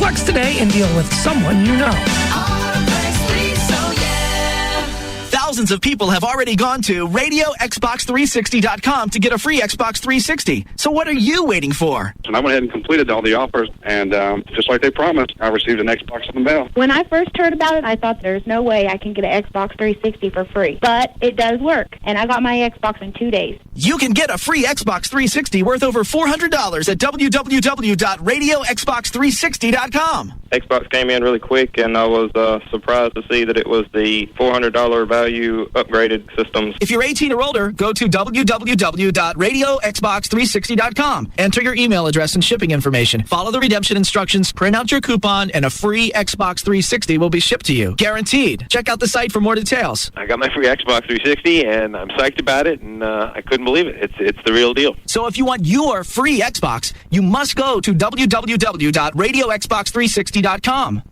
Flex today and deal with someone you know. Thousands of people have already gone to RadioXbox360.com to get a free Xbox 360. So what are you waiting for? And I went ahead and completed all the offers, and just like they promised, I received an Xbox in the mail. When I first heard about it, I thought there's no way I can get an Xbox 360 for free. But it does work, and I got my Xbox in 2 days. You can get a free Xbox 360 worth over $400 at www.RadioXbox360.com. Xbox came in really quick, and I was surprised to see that it was the $400 value upgraded systems. If you're 18 or older, go to www.RadioXbox360.com. Enter your email address and shipping information. Follow the redemption instructions, print out your coupon, and a free Xbox 360 will be shipped to you. Guaranteed. Check out the site for more details. I got my free Xbox 360, and I'm psyched about it, and I couldn't believe it. It's the real deal. So if you want your free Xbox, you must go to www.RadioXbox360.com.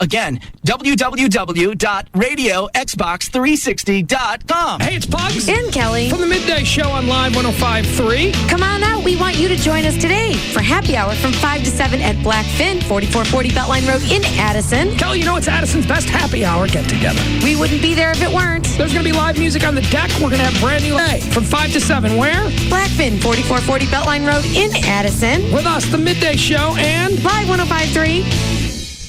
Again, www.RadioXbox360.com. Hey, it's Pugs. And Kelly. From the Midday Show on Live 105.3. Come on out. We want you to join us today for happy hour from 5 to 7 at Blackfin, 4440 Beltline Road in Addison. Kelly, you know it's Addison's best happy hour get-together. We wouldn't be there if it weren't. There's going to be live music on the deck. We're going to have brand new from 5 to 7. Where? Blackfin, 4440 Beltline Road in Addison. With us, the Midday Show and Live 105.3.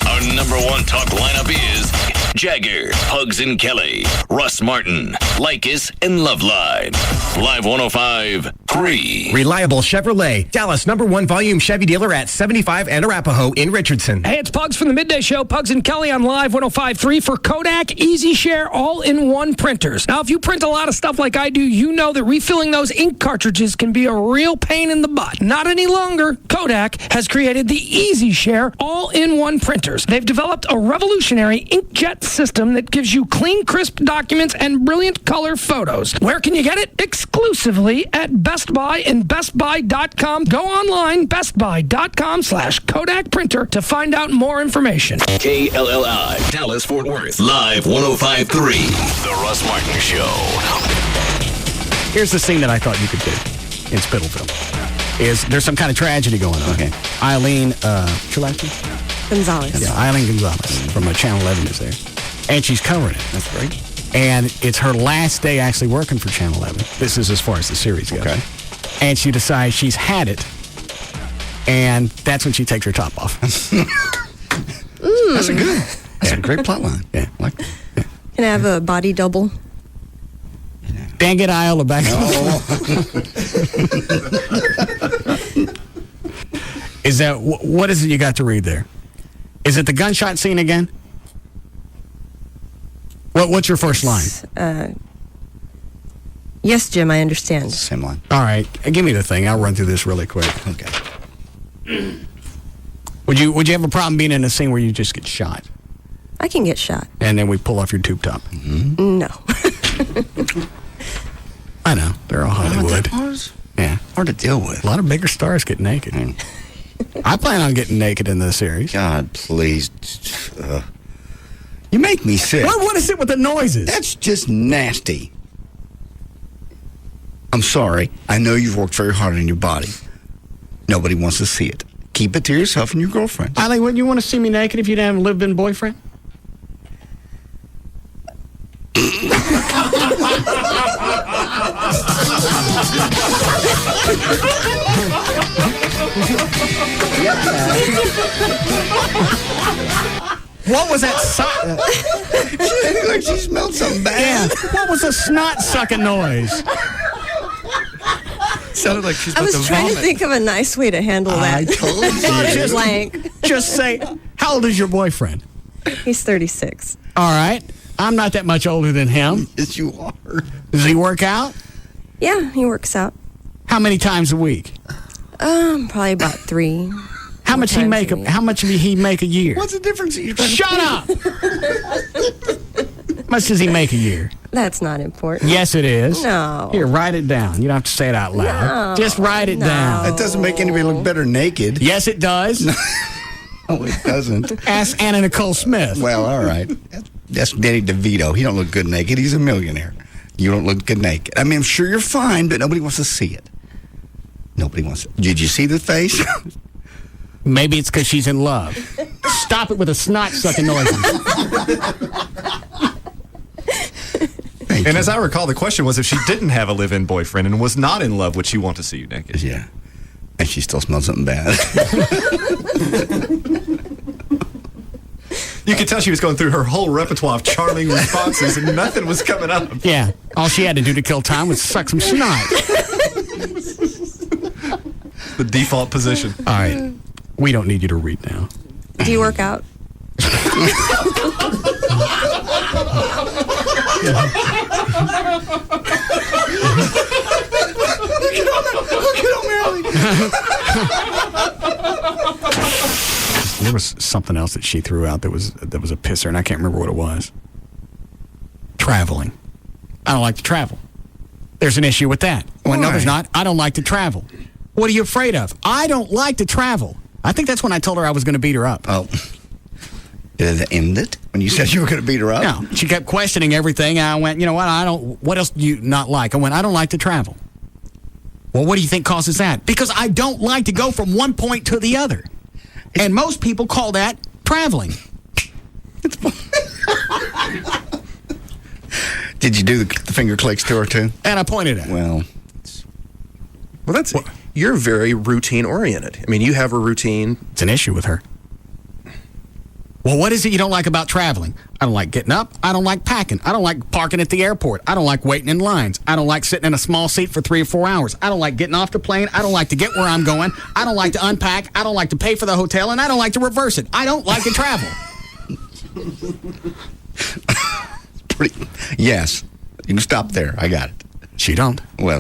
Our number one talk lineup is Jagger, Pugs and Kelly, Russ Martin, Lycus, and Loveline. Live 105.3. Reliable Chevrolet, Dallas #1 volume Chevy dealer at 75 and Arapahoe in Richardson. Hey, it's Pugs from the Midday Show. Pugs and Kelly on Live 105.3 for Kodak Easy Share all-in-one printers. Now, if you print a lot of stuff like I do, you know that refilling those ink cartridges can be a real pain in the butt. Not any longer. Kodak has created the Easy Share all-in-one printers. They've developed a revolutionary inkjet system that gives you clean, crisp documents and brilliant color photos. Where can you get it? Exclusively at Best Buy and BestBuy.com. Go online, BestBuy.com/Kodak printer to find out more information. KLLI, Dallas, Fort Worth. Live 105.3. The Russ Martin Show. Here's the scene that I thought you could do in Spittleville. There's some kind of tragedy going on. Okay. Eileen, what's your last name? Gonzalez. Yeah, Eileen Gonzalez from Channel 11 is there. And she's covering it. That's right. And it's her last day actually working for Channel 11. This is as far as the series goes. Okay. And she decides she's had it. And that's when she takes her top off. That's a great plot line. Yeah. Like that. Yeah. Can I have a body double? Dan, get Iola back. Is that, what is it you got to read there? Is it the gunshot scene again? What's your first line? Yes, Jim, I understand. Same line. All right, give me the thing. I'll run through this really quick. Okay. Would you have a problem being in a scene where you just get shot? I can get shot. And then we pull off your tube top? Mm-hmm. No. I know. They're all Hollywood. Yeah. Hard to deal with. A lot of bigger stars get naked. I plan on getting naked in this series. God, please. You make me sick. What is it with the noises? That's just nasty. I'm sorry. I know you've worked very hard on your body. Nobody wants to see it. Keep it to yourself and your girlfriend. Eileen, wouldn't you want to see me naked if you didn't have a live-in boyfriend? What was that? Like she smelled something bad. Yeah. What was the snot-sucking noise? Sounded like she's I about was to trying vomit. to think of a nice way to handle that. I told you. Blank. Just say, how old is your boyfriend? He's 36. All right. I'm not that much older than him. Yes, you are. Does he work out? Yeah, he works out. How many times a week? Probably about 3. How much he make? How much did he make a year? What's the difference? Shut up! How much does he make a year? That's not important. Yes, it is. No. Here, write it down. You don't have to say it out loud. No. Just write it down. It doesn't make anybody look better naked. Yes, it does. No, it doesn't. Ask Anna Nicole Smith. Well, all right. That's Danny DeVito. He don't look good naked. He's a millionaire. You don't look good naked. I mean, I'm sure you're fine, but nobody wants to see it. Nobody wants it. Did you see the face? Maybe it's because she's in love. Stop it with the snot-sucking noises. And as I recall, the question was if she didn't have a live-in boyfriend and was not in love, would she want to see you naked? Yeah. And she still smells something bad. You could tell she was going through her whole repertoire of charming responses and nothing was coming up. Yeah. All she had to do to kill time was suck some snot. The default position. All right. We don't need you to read now. Do you work out? There was something else that she threw out that was a pisser, and I can't remember what it was. Traveling. I don't like to travel. There's an issue with that. Well, no, there's not. I don't like to travel. What are you afraid of? I don't like to travel. I think that's when I told her I was going to beat her up. Oh. Did it end it when you said you were going to beat her up? No. She kept questioning everything, and I went, you know what? What else do you not like? I went, I don't like to travel. Well, what do you think causes that? Because I don't like to go from one point to the other. And most people call that traveling. Did you do the finger clicks to her, too? And I pointed at her. Well, that's... You're very routine-oriented. I mean, you have a routine. It's an issue with her. Well, what is it you don't like about traveling? I don't like getting up. I don't like packing. I don't like parking at the airport. I don't like waiting in lines. I don't like sitting in a small seat for 3 or 4 hours. I don't like getting off the plane. I don't like to get where I'm going. I don't like to unpack. I don't like to pay for the hotel, and I don't like to reverse it. I don't like to travel. Yes. You can stop there. I got it. She don't. Well,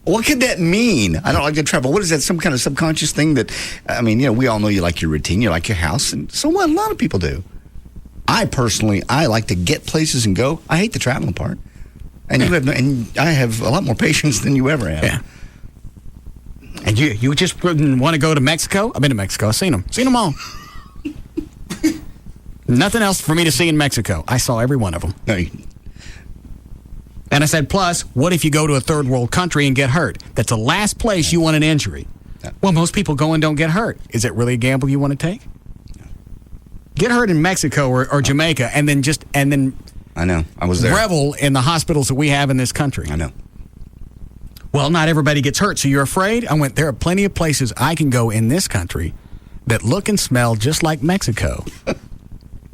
what could that mean? I don't like to travel. What is that, some kind of subconscious thing that, I mean, we all know you like your routine, you like your house, and so what? A lot of people do. I like to get places and go. I hate the traveling part. And I have a lot more patience than you ever have. Yeah. And you just wouldn't want to go to Mexico? I've been to Mexico. I've seen them all. Nothing else for me to see in Mexico. I saw every one of them. No, and I said, plus, what if you go to a third world country and get hurt? That's the last place you want an injury. Well, most people go and don't get hurt. Is it really a gamble you want to take? Get hurt in Mexico or Jamaica and then I know. I was there. Revel in the hospitals that we have in this country. I know. Well, not everybody gets hurt, so you're afraid? I went, there are plenty of places I can go in this country that look and smell just like Mexico.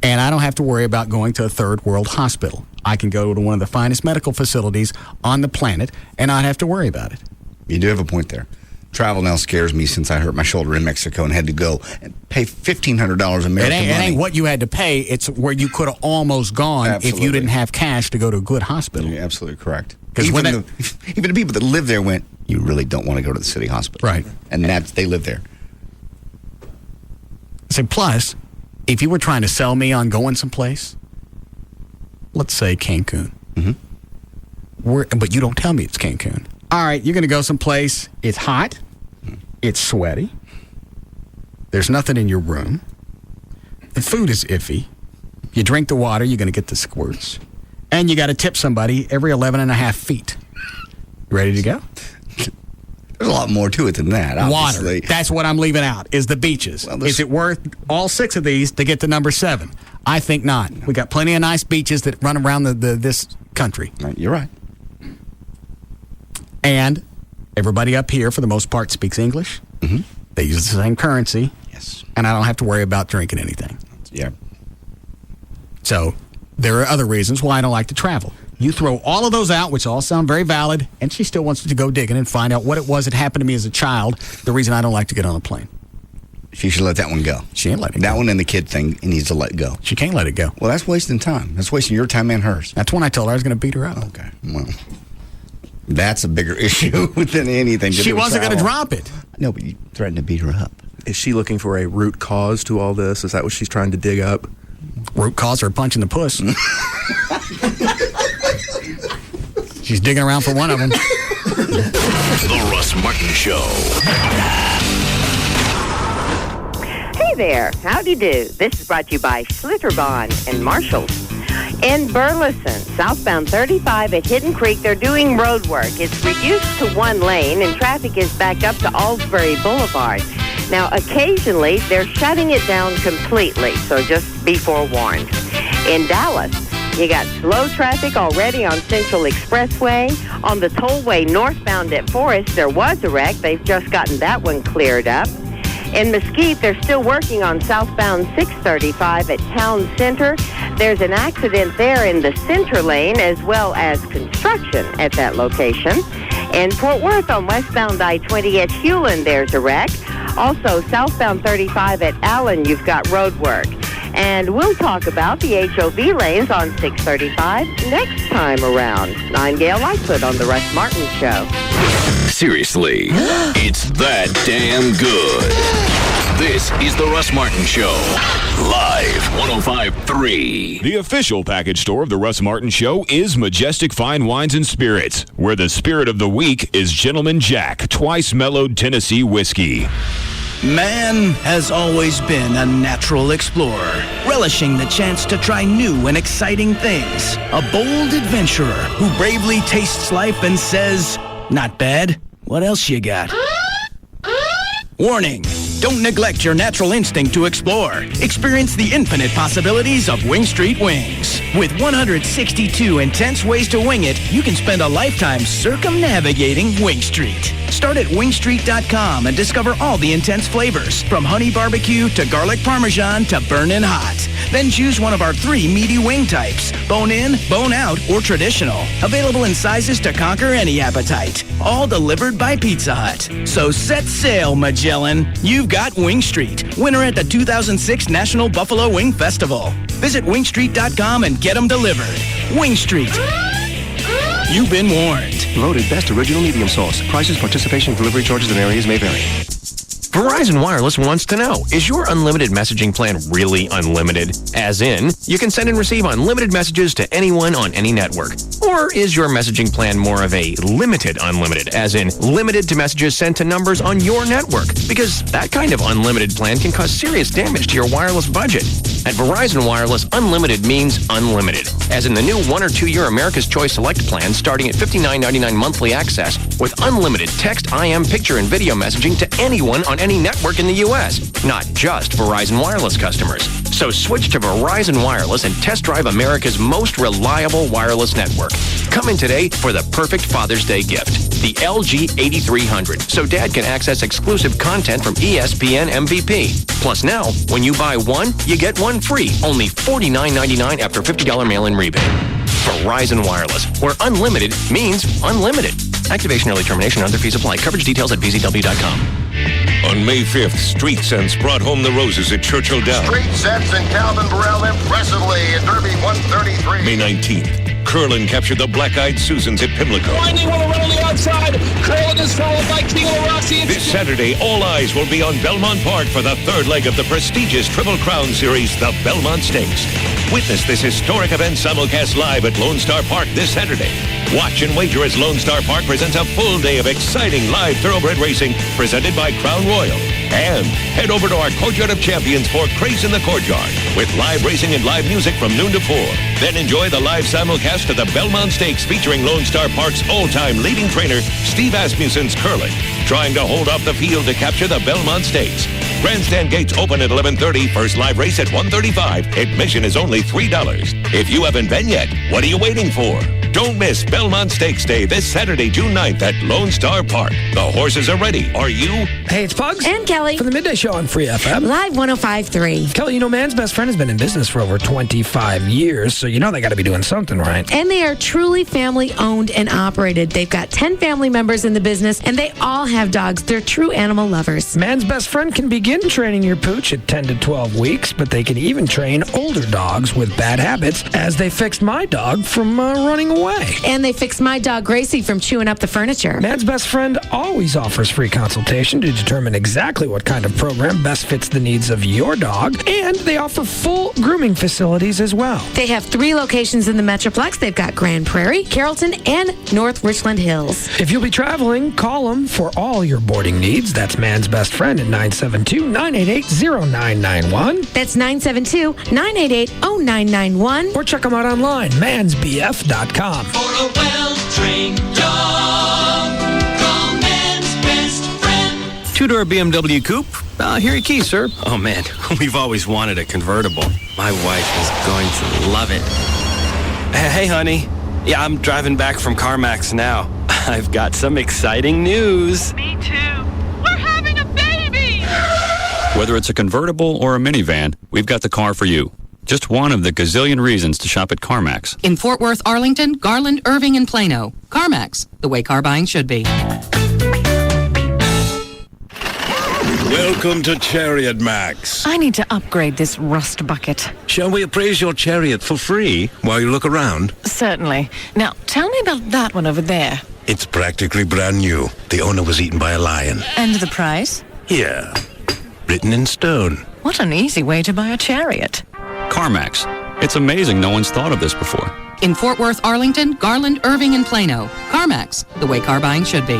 And I don't have to worry about going to a third world hospital. I can go to one of the finest medical facilities on the planet and not have to worry about it. You do have a point there. Travel now scares me since I hurt my shoulder in Mexico and had to go and pay $1,500 American money. It ain't what you had to pay. It's where you could have almost gone if you didn't have cash to go to a good hospital. You're absolutely correct. Because even the people that live there went, you really don't want to go to the city hospital. Right. And they live there. So plus, if you were trying to sell me on going someplace, let's say Cancun. Mm-hmm. But you don't tell me it's Cancun. All right, you're going to go someplace. It's hot. It's sweaty. There's nothing in your room. The food is iffy. You drink the water, you're going to get the squirts. And you got to tip somebody every 11 and a half feet. Ready to go? There's a lot more to it than that, obviously. Water. That's what I'm leaving out, is the beaches. Well, is it worth all 6 of these to get to number 7? I think not. We got plenty of nice beaches that run around this country. You're right. And everybody up here, for the most part, speaks English. Mm-hmm. They use the same currency. Yes. And I don't have to worry about drinking anything. Yeah. So there are other reasons why I don't like to travel. You throw all of those out, which all sound very valid, and she still wants to go digging and find out what it was that happened to me as a child, the reason I don't like to get on a plane. She should let that one go. She ain't letting it go. That one and the kid thing needs to let go. She can't let it go. Well, that's wasting time. That's wasting your time and hers. That's when I told her I was going to beat her up. Okay. Well, that's a bigger issue than anything. She wasn't going to drop it. No, but you threatened to beat her up. Is she looking for a root cause to all this? Is that what she's trying to dig up? Root cause or a punch in the puss. She's digging around for one of them. The Russ Martin Show. Hey there. Howdy do. This is brought to you by Schlitterbahn and Marshalls. In Burleson, southbound 35 at Hidden Creek, they're doing road work. It's reduced to one lane, and traffic is backed up to Aldsbury Boulevard. Now, occasionally, they're shutting it down completely, so just be forewarned. In Dallas, you got slow traffic already on Central Expressway. On the tollway northbound at Forest, there was a wreck. They've just gotten that one cleared up. In Mesquite, they're still working on southbound 635 at Town Center. There's an accident there in the center lane, as well as construction at that location. In Fort Worth on westbound I-20 at Hewlin, there's a wreck. Also, southbound 35 at Allen, you've got road work. And we'll talk about the HOV lanes on 635 next time around. I'm Gail Lightfoot on the Russ Martin Show. Seriously, it's that damn good. This is the Russ Martin Show, live 105.3. The official package store of the Russ Martin Show is Majestic Fine Wines and Spirits, where the spirit of the week is Gentleman Jack, twice mellowed Tennessee whiskey. Man has always been a natural explorer, relishing the chance to try new and exciting things. A bold adventurer who bravely tastes life and says, "Not bad. What else you got?" Warning! Don't neglect your natural instinct to explore. Experience the infinite possibilities of Wing Street Wings. With 162 intense ways to wing it, you can spend a lifetime circumnavigating Wing Street. Start at wingstreet.com and discover all the intense flavors, from honey barbecue to garlic parmesan to burnin' hot. Then choose one of our 3 meaty wing types: bone in, bone out, or traditional. Available in sizes to conquer any appetite. All delivered by Pizza Hut. So set sail, Magellan. You've got Wing Street, winner at the 2006 National Buffalo Wing Festival. Visit wingstreet.com and get them delivered. Wing Street. You've been warned. Voted best original medium sauce. Prices, participation, delivery charges, and areas may vary. Verizon Wireless wants to know, is your unlimited messaging plan really unlimited? As in, you can send and receive unlimited messages to anyone on any network. Or is your messaging plan more of a limited unlimited, as in limited to messages sent to numbers on your network? Because that kind of unlimited plan can cause serious damage to your wireless budget. At Verizon Wireless, unlimited means unlimited, as in the new 1 or 2 year America's Choice Select plan starting at $59.99 monthly access with unlimited text, IM, picture, and video messaging to anyone on any network in the U.S., not just Verizon Wireless customers. So switch to Verizon Wireless and test drive America's most reliable wireless network. Come in today for the perfect Father's Day gift, the LG 8300, so Dad can access exclusive content from ESPN MVP. Plus now, when you buy one, you get one free, only $49.99 after $50 mail-in rebate. Verizon Wireless, where unlimited means unlimited. Activation, early termination, and other fees apply. Coverage details at bzw.com. On May 5th, Street Sense brought home the roses at Churchill Downs. Street Sense and Calvin Burrell impressively at Derby 133. May 19th, Curlin captured the Black-Eyed Susans at Pimlico. Winding will run on the outside. Curlin is followed by King Rossi. This Saturday, all eyes will be on Belmont Park for the 3rd leg of the prestigious Triple Crown Series, the Belmont Stakes. Witness this historic event simulcast live at Lone Star Park this Saturday. Watch and wager as Lone Star Park presents a full day of exciting live thoroughbred racing presented by Crown Royal. And head over to our Courtyard of Champions for Craze in the Courtyard with live racing and live music from noon to 4. Then enjoy the live simulcast of the Belmont Stakes featuring Lone Star Park's all-time leading trainer, Steve Asmussen's Curlin, trying to hold off the field to capture the Belmont Stakes. Grandstand gates open at 11:30. First live race at 1:35. Admission is only $3. If you haven't been yet, what are you waiting for? Don't miss Belmont Stakes Day this Saturday, June 9th at Lone Star Park. The horses are ready. Are you? Hey, it's Pugs. And Kelly. For the Midday Show on Free FM. Live 105.3. Kelly, you know, Man's Best Friend has been in business for over 25 years, so you know they got to be doing something right. And they are truly family owned and operated. They've got 10 family members in the business, and they all have dogs. They're true animal lovers. Man's Best Friend can begin training your pooch at 10 to 12 weeks, but they can even train older dogs with bad habits, as they fixed my dog from running away. And they fixed my dog Gracie from chewing up the furniture. Man's Best Friend always offers free consultation to determine exactly what kind of program best fits the needs of your dog, and they offer full grooming facilities as well. They have 3 locations in the Metroplex. They've got Grand Prairie, Carrollton, and North Richland Hills. If you'll be traveling, call them for all your boarding needs. That's Man's Best Friend at 972-988-0991. That's 972-988-0991. Or check them out online, mansbf.com. For a well-trained dog, call Man's Best Friend. Two-door BMW coupe. Here are your keys, sir. Oh, man, we've always wanted a convertible. My wife is going to love it. Hey, honey. Yeah, I'm driving back from CarMax now. I've got some exciting news. Me too. We're having a baby! Whether it's a convertible or a minivan, we've got the car for you. Just one of the gazillion reasons to shop at CarMax. In Fort Worth, Arlington, Garland, Irving, and Plano. CarMax, the way car buying should be. Welcome to Chariot Max. I need to upgrade this rust bucket. Shall we appraise your chariot for free while you look around? Certainly. Now, tell me about that one over there. It's practically brand new. The owner was eaten by a lion. And the price? Here, written in stone. What an easy way to buy a chariot. CarMax. It's amazing no one's thought of this before. In Fort Worth, Arlington, Garland, Irving, and Plano. CarMax, the way car buying should be.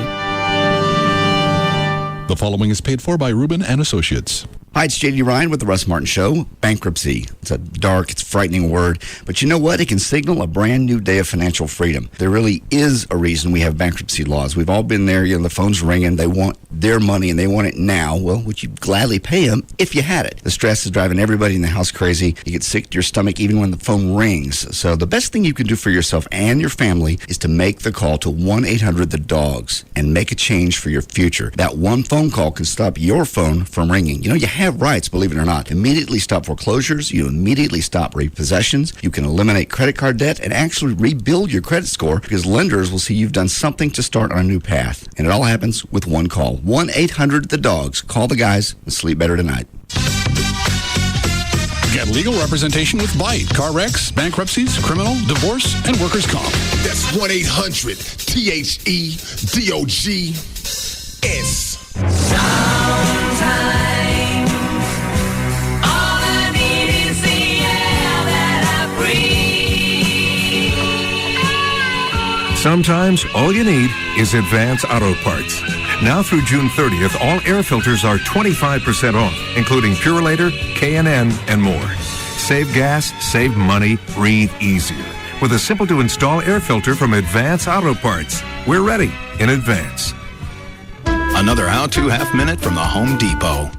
The following is paid for by Rubin and Associates. Hi, it's J.D. Ryan with the Russ Martin Show. Bankruptcy. It's a dark, it's a frightening word. But you know what? It can signal a brand new day of financial freedom. There really is a reason we have bankruptcy laws. We've all been there. The phone's ringing. They want their money and they want it now. Well, would you gladly pay them if you had it? The stress is driving everybody in the house crazy. You get sick to your stomach even when the phone rings. So the best thing you can do for yourself and your family is to make the call to 1-800-THE-DOGS and make a change for your future. That one phone call can stop your phone from ringing. You have rights, believe it or not. Immediately stop foreclosures. You immediately stop repossessions. You can eliminate credit card debt and actually rebuild your credit score because lenders will see you've done something to start on a new path. And it all happens with one call. 1-800-THE-DOGS. Call the guys and sleep better tonight. Get legal representation with Byte. Car wrecks, bankruptcies, criminal, divorce, and workers' comp. That's 1-800-THE-DOGS. Sometimes all you need is Advance Auto Parts. Now through June 30th, all air filters are 25% off, including Purolator, K&N, and more. Save gas, save money, breathe easier. With a simple-to-install air filter from Advance Auto Parts. We're ready in advance. Another how-to half minute from the Home Depot.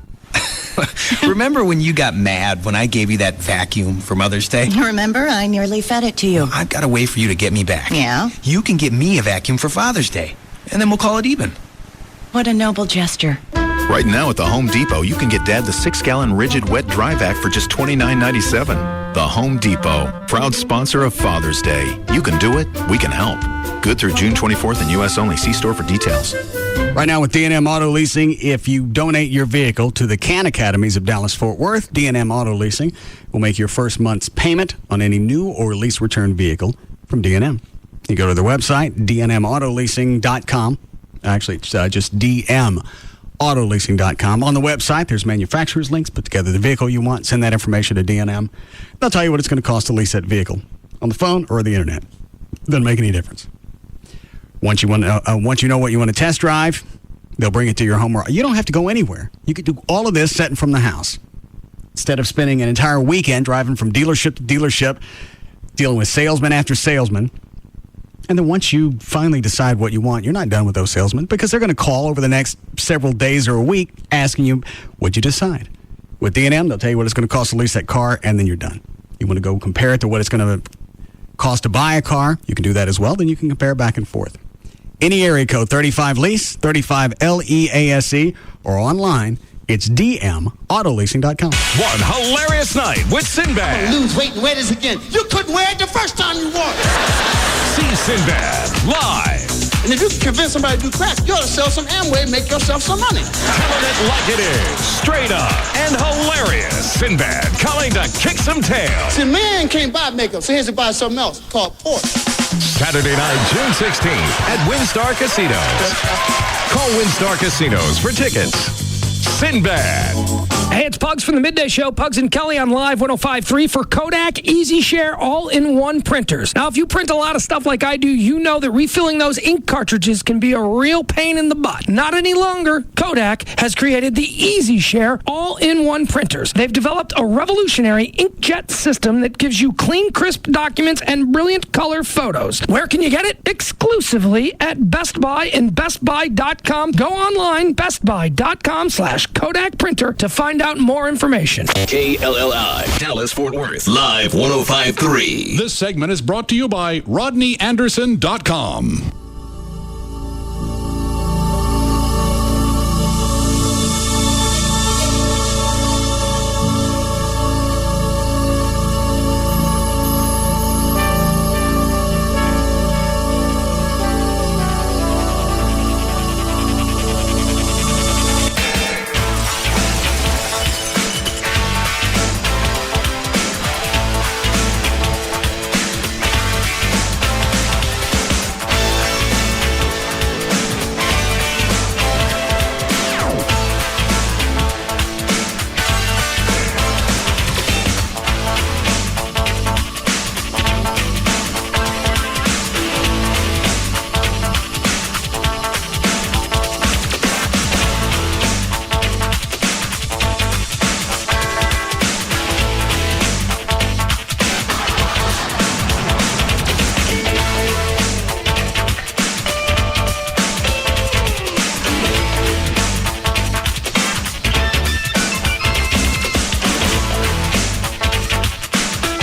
Remember when you got mad when I gave you that vacuum for Mother's Day? Remember, I nearly fed it to you. I've got a way for you to get me back. Yeah? You can get me a vacuum for Father's Day, and then we'll call it even. What a noble gesture. Right now at the Home Depot, you can get Dad the 6-gallon rigid wet dry vac for just $29.97. The Home Depot, proud sponsor of Father's Day. You can do it, we can help. Good through June 24th in U.S. only. See store for details. Right now with D&M Auto Leasing, if you donate your vehicle to the CAN Academies of Dallas-Fort Worth, D&M Auto Leasing will make your first month's payment on any new or lease return vehicle from D&M. You go to their website, dnmautoleasing.com. Actually, it's just dmautoloasing.com. On the website, there's manufacturer's links. Put together the vehicle you want. Send that information to D&M. They'll tell you what it's going to cost to lease that vehicle on the phone or the internet. Doesn't make any difference. Once you know what you want to test drive, they'll bring it to your home. You don't have to go anywhere. You can do all of this setting from the house. Instead of spending an entire weekend driving from dealership to dealership, dealing with salesman after salesman. And then once you finally decide what you want, you're not done with those salesmen because they're going to call over the next several days or a week asking you, what'd you decide? With D&M, they'll tell you what it's going to cost to lease that car, and then you're done. You want to go compare it to what it's going to cost to buy a car, you can do that as well. Then you can compare back and forth. Any area code, 35-LEASE, 35-LEASE, or online, it's dmautoloasing.com. One hilarious night with Sinbad. Lose weight and wear this again. You couldn't wear it the first time you wore it. See Sinbad live. And if you can convince somebody to do crack, you ought to sell some Amway and make yourself some money. Telling it like it is, straight up and hilarious. Sinbad coming to kick some tail. See, man can't buy makeup, so he has to buy something else called pork. Saturday night, June 16th at WinStar Casinos. Call WinStar Casinos for tickets. Sinbad. Hey, it's Pugs from the Midday Show. Pugs and Kelly on Live 105.3 for Kodak Easy Share all-in-one printers. Now, if you print a lot of stuff like I do, you know that refilling those ink cartridges can be a real pain in the butt. Not any longer. Kodak has created the Easy Share all-in-one printers. They've developed a revolutionary inkjet system that gives you clean, crisp documents and brilliant color photos. Where can you get it? Exclusively at Best Buy and BestBuy.com. Go online, BestBuy.com/Kodak printer to find out more information. KLLI, Dallas Fort Worth, Live 105.3. This segment is brought to you by RodneyAnderson.com.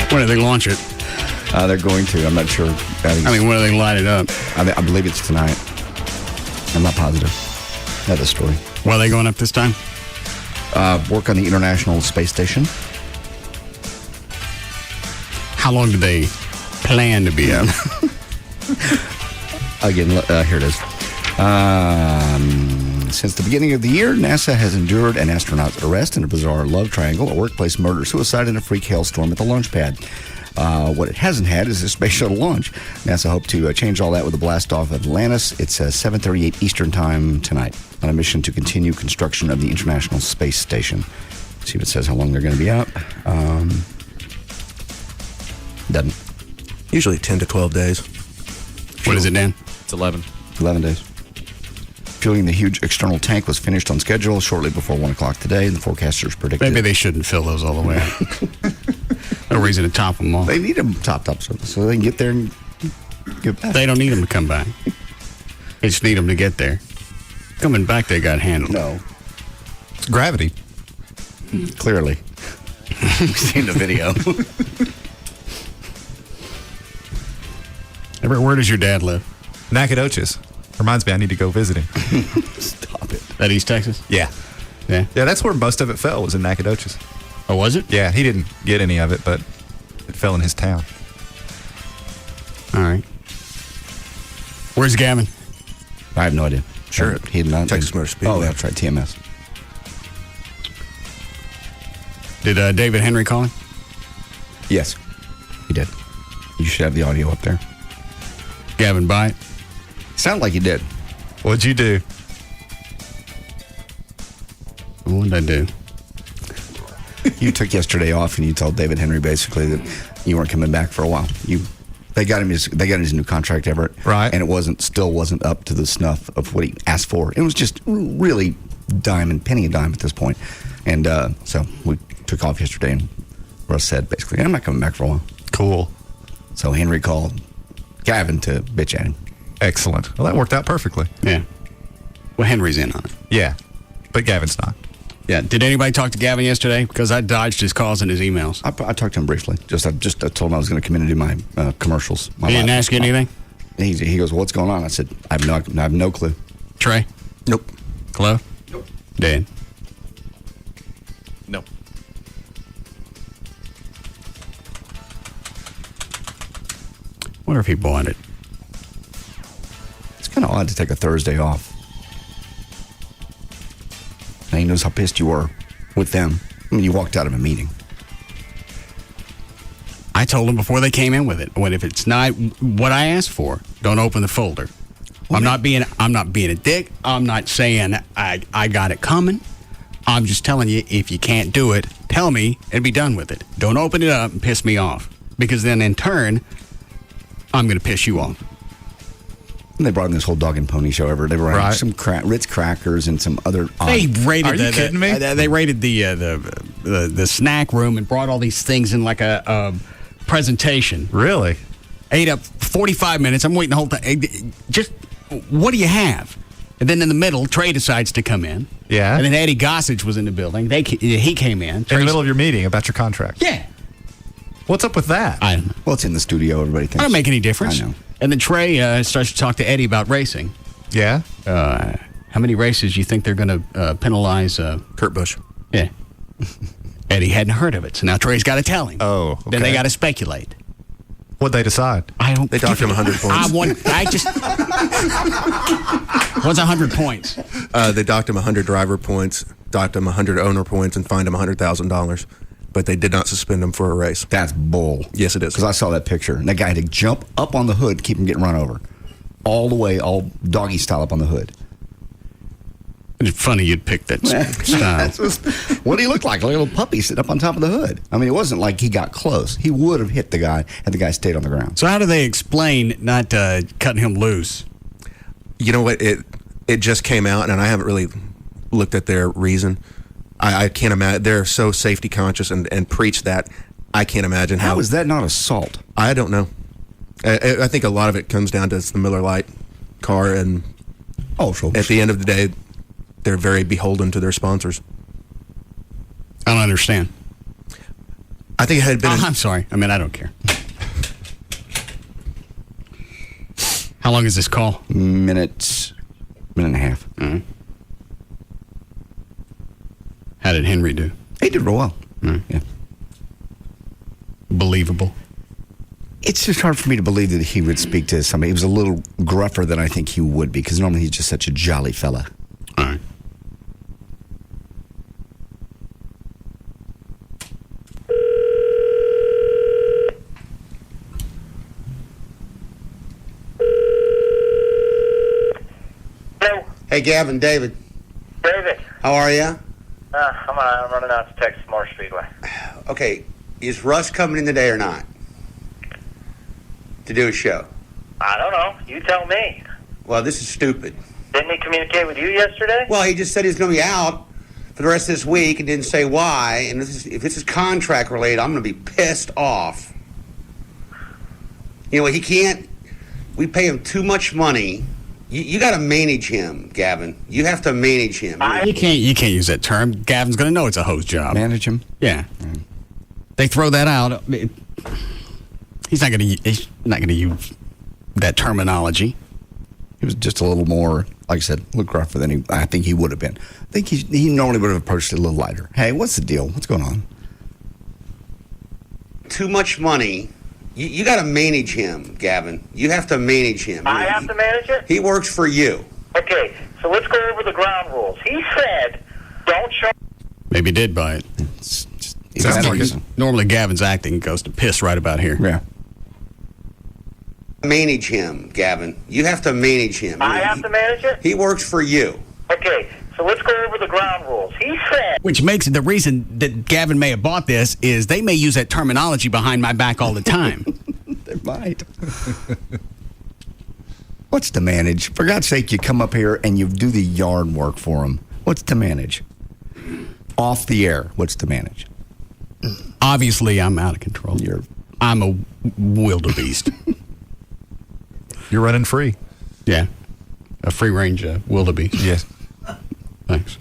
When do they launch it? They're going to. I'm not sure. When do they light it up? I believe it's tonight. I'm not positive. That's the story. Where are they going up this time? Work on the International Space Station. How long do they plan to be up? Again, here it is. Since the beginning of the year, NASA has endured an astronaut's arrest in a bizarre love triangle, a workplace murder, suicide, and a freak hailstorm at the launch pad. What it hasn't had is a space shuttle launch. NASA hoped to change all that with a blast off of Atlantis. It's 7:38 Eastern Time tonight on a mission to continue construction of the International Space Station. See what it says how long they're going to be out. Doesn't. Usually 10 to 12 days. What is it, Dan? It's 11. 11 days. Fueling the huge external tank was finished on schedule shortly before 1 o'clock today, and the forecasters predicted... Maybe they shouldn't fill those all the way up. No reason to top them all. They need them topped up so they can get there and get back. They don't need them to come back. They just need them to get there. Coming back, they got handled. No. It's gravity. Clearly. We've seen the video. Where does your dad live? Nacogdoches. Reminds me I need to go visit him. Stop it. That East Texas? Yeah. Yeah? Yeah, that's where most of it fell, was in Nacogdoches. Oh, was it? Yeah, he didn't get any of it, but it fell in his town. All right. Where's Gavin? I have no idea. Sure. He did not. Texas Motor Speedway. Oh, that's right, TMS. Did David Henry call him? Yes, he did. You should have the audio up there. Gavin, buy it? Sounded like he did. What'd you do? What did I do? You took yesterday off, and you told David Henry basically that you weren't coming back for a while. They got him his new contract, Everett, right? And it still wasn't up to the snuff of what he asked for. It was just really penny a dime at this point. And so we took off yesterday, and Russ said basically, I'm not coming back for a while. Cool. So Henry called Gavin to bitch at him. Excellent. Well, that worked out perfectly. Yeah. Well, Henry's in on it. Yeah, but Gavin's not. Yeah. Did anybody talk to Gavin yesterday? Because I dodged his calls and his emails. I talked to him briefly. I told him I was going to come in and do my commercials. He didn't ask you anything? He goes, what's going on? I said, I have no clue. Trey? Nope. Hello? Nope. Dan? No. Wonder if he bought it. It's kind of odd to take a Thursday off. Now he knows how pissed you were with them. I mean, you walked out of a meeting. I told them before they came in with it. If it's not what I asked for, don't open the folder. Well, I'm not being a dick. I'm not saying I got it coming. I'm just telling you, if you can't do it, tell me and be done with it. Don't open it up and piss me off. Because then in turn, I'm going to piss you off. And they brought in this whole dog and pony show ever. They brought in some Ritz crackers and some other. They raided. Are you kidding me? They raided the snack room and brought all these things in like a presentation. Really? Ate up 45 minutes. I'm waiting the whole time. Just what do you have? And then in the middle, Trey decides to come in. Yeah. And then Eddie Gossage was in the building. He came in. In the middle of your meeting about your contract. Yeah. What's up with that? I don't know. Well, it's in the studio. Everybody thinks. I don't make any difference. I know. And then Trey starts to talk to Eddie about racing. Yeah? How many races do you think they're going to penalize? Kurt Busch. Yeah. Eddie hadn't heard of it, so now Trey's got to tell him. Oh, okay. Then they got to speculate. What'd they decide? I don't. They docked him 100 points. What's 100 points? They docked him 100 driver points, docked him 100 owner points, and fined him $100,000. But they did not suspend him for a race. That's bull. Yes, it is. Because I saw that picture. And that guy had to jump up on the hood to keep him getting run over. All the way, all doggy style up on the hood. It's funny you'd pick that style. What he looked like a little puppy sitting up on top of the hood. I mean, it wasn't like he got close. He would have hit the guy had the guy stayed on the ground. So how do they explain not cutting him loose? You know what? It just came out, and I haven't really looked at their reason. I can't imagine. They're so safety conscious and preach that. I can't imagine how. How is that not assault? I don't know. I think a lot of it comes down to it's the Miller Lite car, and at the end of the day, they're very beholden to their sponsors. I don't understand. I think it had been. I'm sorry. I mean, I don't care. How long is this call? Minute and a half. Mm-hmm. How did Henry do? He did real well. Yeah. Believable. It's just hard for me to believe that he would speak to somebody. He was a little gruffer than I think he would be, because normally he's just such a jolly fella. All right. Hello. Hey, Gavin, David. David. How are you? I'm running out to Texas Motor Speedway. Okay, is Russ coming in today or not? To do a show? I don't know. You tell me. Well, this is stupid. Didn't he communicate with you yesterday? Well, he just said he's going to be out for the rest of this week and didn't say why. And if this is contract related, I'm going to be pissed off. You know, he can't. We pay him too much money. You got to manage him, Gavin. You have to manage him. You can't use that term. Gavin's going to know it's a host job. Manage him? Yeah. They throw that out. He's not going to use that terminology. He was just a little more, like I said, a little gruffer than I think he would have been. I think he normally would have approached it a little lighter. Hey, what's the deal? What's going on? Too much money. You got to manage him, Gavin. You have to manage him. I have to manage it? He works for you. Okay, so let's go over the ground rules. He said, don't show... Maybe he did buy it. Normally Gavin's acting goes to piss right about here. Yeah. Manage him, Gavin. You have to manage him. I have to manage it? He works for you. Okay, so let's go over the ground rules. He said... Which makes it the reason that Gavin may have bought this is they may use that terminology behind my back all the time. They might. What's to manage? For God's sake, you come up here and you do the yard work for him. What's to manage? Off the air, what's to manage? Obviously, I'm out of control. I'm a wildebeest. You're running free. Yeah. A free-range wildebeest. Yes. Thanks.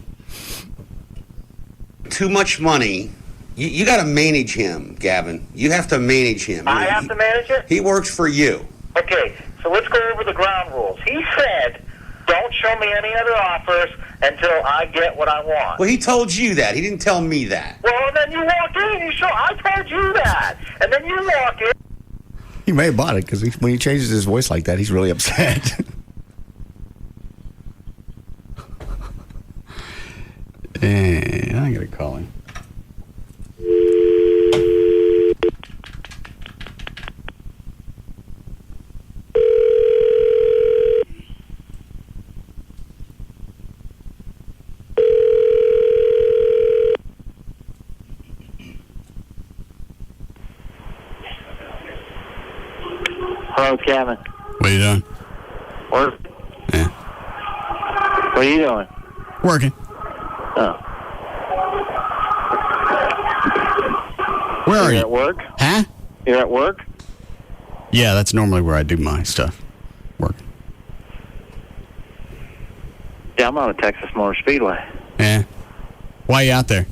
Too much money. You got to manage him, Gavin. You have to manage him. I have to manage it? He works for you. Okay, so let's go over the ground rules. He said, don't show me any other offers until I get what I want. Well, he told you that. He didn't tell me that. Well, then you walk in, I told you that. And then you walk in. He may have bought it because when he changes his voice like that, he's really upset. And I gotta call him. Hello, Kevin. What are you doing? Work. Yeah. What are you doing? Working. Oh. Where are you? At work? Huh? You're at work? Yeah, that's normally where I do my stuff. Working. Yeah, I'm on a Texas Motor Speedway. Yeah. Why are you out there?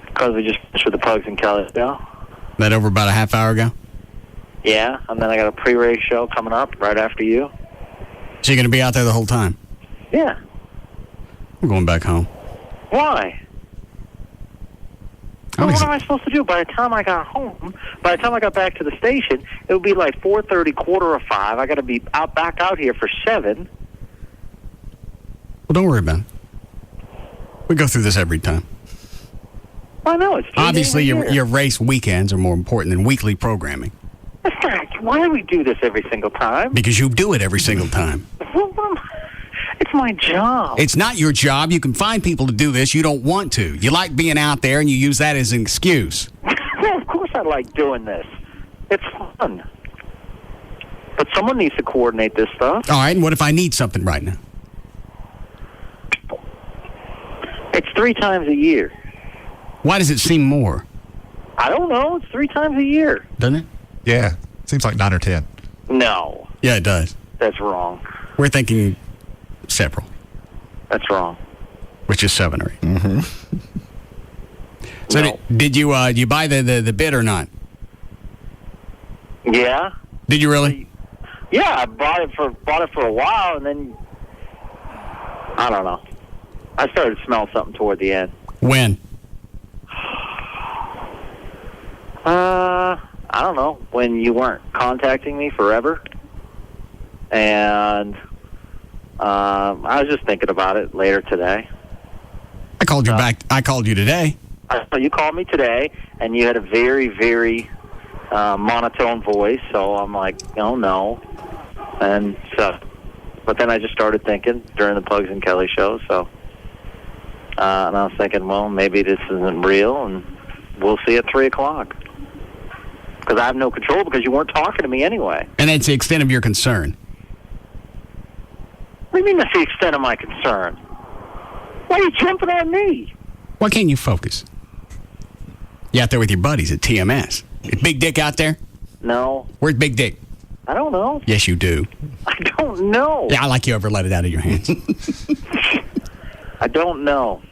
Because we just finished with the Pugs and Kelly show. That over about a half hour ago? Yeah, and then I got a pre-race show coming up right after you. So you're going to be out there the whole time? Yeah. I'm going back home. Why? Well, what am I supposed to do? By the time I got home, by the time I got back to the station, it would be like 4:30, 4:45. I got to be back out here for 7. Well, don't worry about it. We go through this every time. I know. It's 3 obviously days a year. your race weekends are more important than weekly programming. That's not. Why do we do this every single time? Because you do it every single time. It's my job. It's not your job. You can find people to do this. You don't want to. You like being out there, and you use that as an excuse. Well, of course I like doing this. It's fun. But someone needs to coordinate this stuff. All right, and what if I need something right now? It's 3 times a year. Why does it seem more? I don't know. It's 3 times a year. Doesn't it? Yeah. Seems like 9 or 10. No. Yeah, it does. That's wrong. We're thinking several. That's wrong. Which is 7 or 8. Mm-hmm. So No. did you buy the bid or not? Yeah. Did you really? Yeah, I bought it for a while, and then I don't know. I started to smell something toward the end. When? I don't know. When you weren't contacting me forever, and I was just thinking about it later today. I called you back. I called you today. You called me today, and you had a very, very monotone voice. So I'm like, oh no, and so. But then I just started thinking during the Pugs and Kelly show. So, and I was thinking, well, maybe this isn't real, and we'll see at 3:00. Because I have no control because you weren't talking to me anyway. And that's the extent of your concern. What do you mean that's the extent of my concern? Why are you jumping on me? Why can't you focus? You out there with your buddies at TMS. Is Big Dick out there? No. Where's Big Dick? I don't know. Yes, you do. I don't know. Yeah, I like you ever let it out of your hands. I don't know.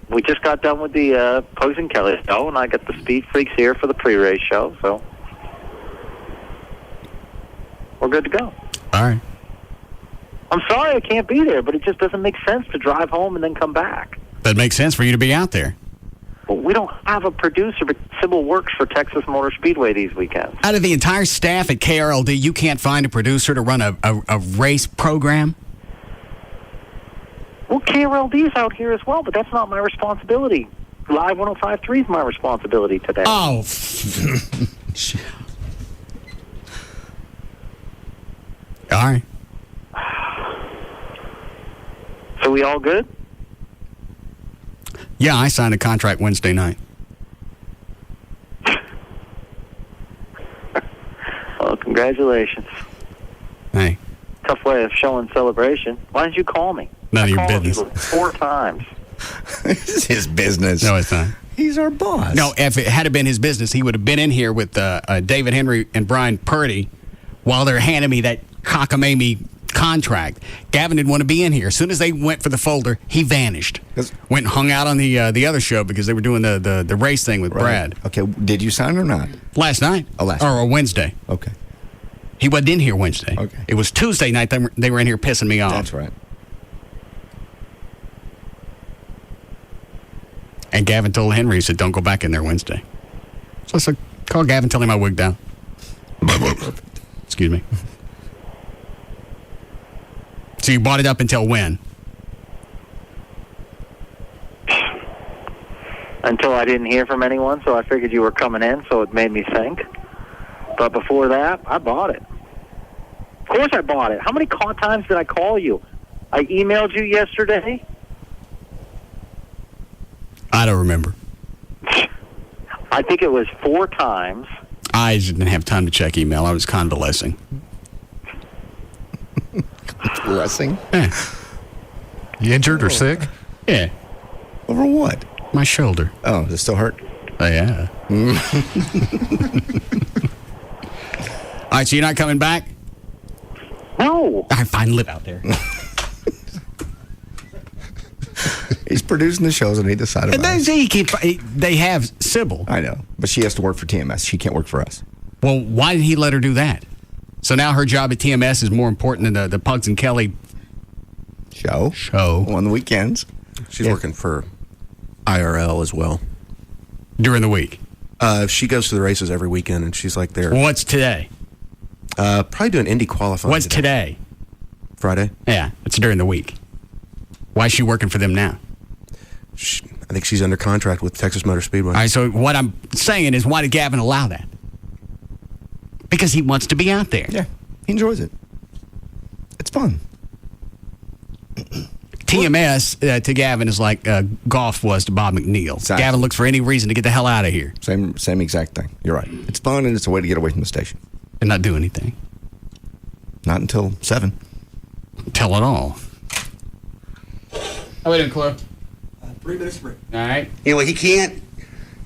We just got done with the Pugs and Kelly show, and I got the Speed Freaks here for the pre-race show, so we're good to go. All right. I'm sorry I can't be there, but it just doesn't make sense to drive home and then come back. That makes sense for you to be out there. Well, we don't have a producer, but Sybil works for Texas Motor Speedway these weekends. Out of the entire staff at KRLD, you can't find a producer to run a race program? Well, KRLD is out here as well, but that's not my responsibility. Live 105.3 is my responsibility today. Oh. All right. So we all good? Yeah, I signed a contract Wednesday night. Well, congratulations. Hey. Tough way of showing celebration. Why didn't you call me? None of your I called business. you 4 times. This is his business. No, it's not. He's our boss. No, if it had been his business, he would have been in here with David Henry and Brian Purdy while they're handing me that cockamamie contract. Gavin didn't want to be in here. As soon as they went for the folder, he vanished. Went and hung out on the other show because they were doing the race thing with Brad. Okay, did you sign or not? Last night. Oh, last Or Wednesday. Okay. He wasn't in here Wednesday. Okay. It was Tuesday night they were in here pissing me off. That's right. And Gavin told Henry, he said, don't go back in there Wednesday. So I said, call Gavin, tell him I wigged out. Excuse me. So you bought it up until when? Until I didn't hear from anyone, so I figured you were coming in, so it made me think. But before that, I bought it. Of course I bought it. How many times did I call you? I emailed you yesterday. I don't remember. I think it was 4 times. I didn't have time to check email. I was convalescing. Convalescing? Yeah. You injured or sick? Yeah. Over what? My shoulder. Oh, does it still hurt? Oh, yeah. All right, so you're not coming back? No. All right, fine. Live out there. He's producing the shows and he decided about it. They have Sybil. I know, but she has to work for TMS. She can't work for us. Well, why did he let her do that? So now her job at TMS is more important than the Pugs and Kelly show on the weekends. She's working for IRL as well. During the week? She goes to the races every weekend, and she's like there. What's today? Probably doing Indy qualifying. What's today? Friday. Yeah, it's during the week. Why is she working for them now? I think she's under contract with Texas Motor Speedway. All right, so what I'm saying is, why did Gavin allow that? Because he wants to be out there. Yeah, he enjoys it. It's fun. TMS to Gavin is like golf was to Bob McNeil. Exactly. Gavin looks for any reason to get the hell out of here. Same exact thing. You're right. It's fun, and it's a way to get away from the station. And not do anything. Not until 7. Tell it all. How we doing, Chloe? 3 minutes break. All right. You know, he can't.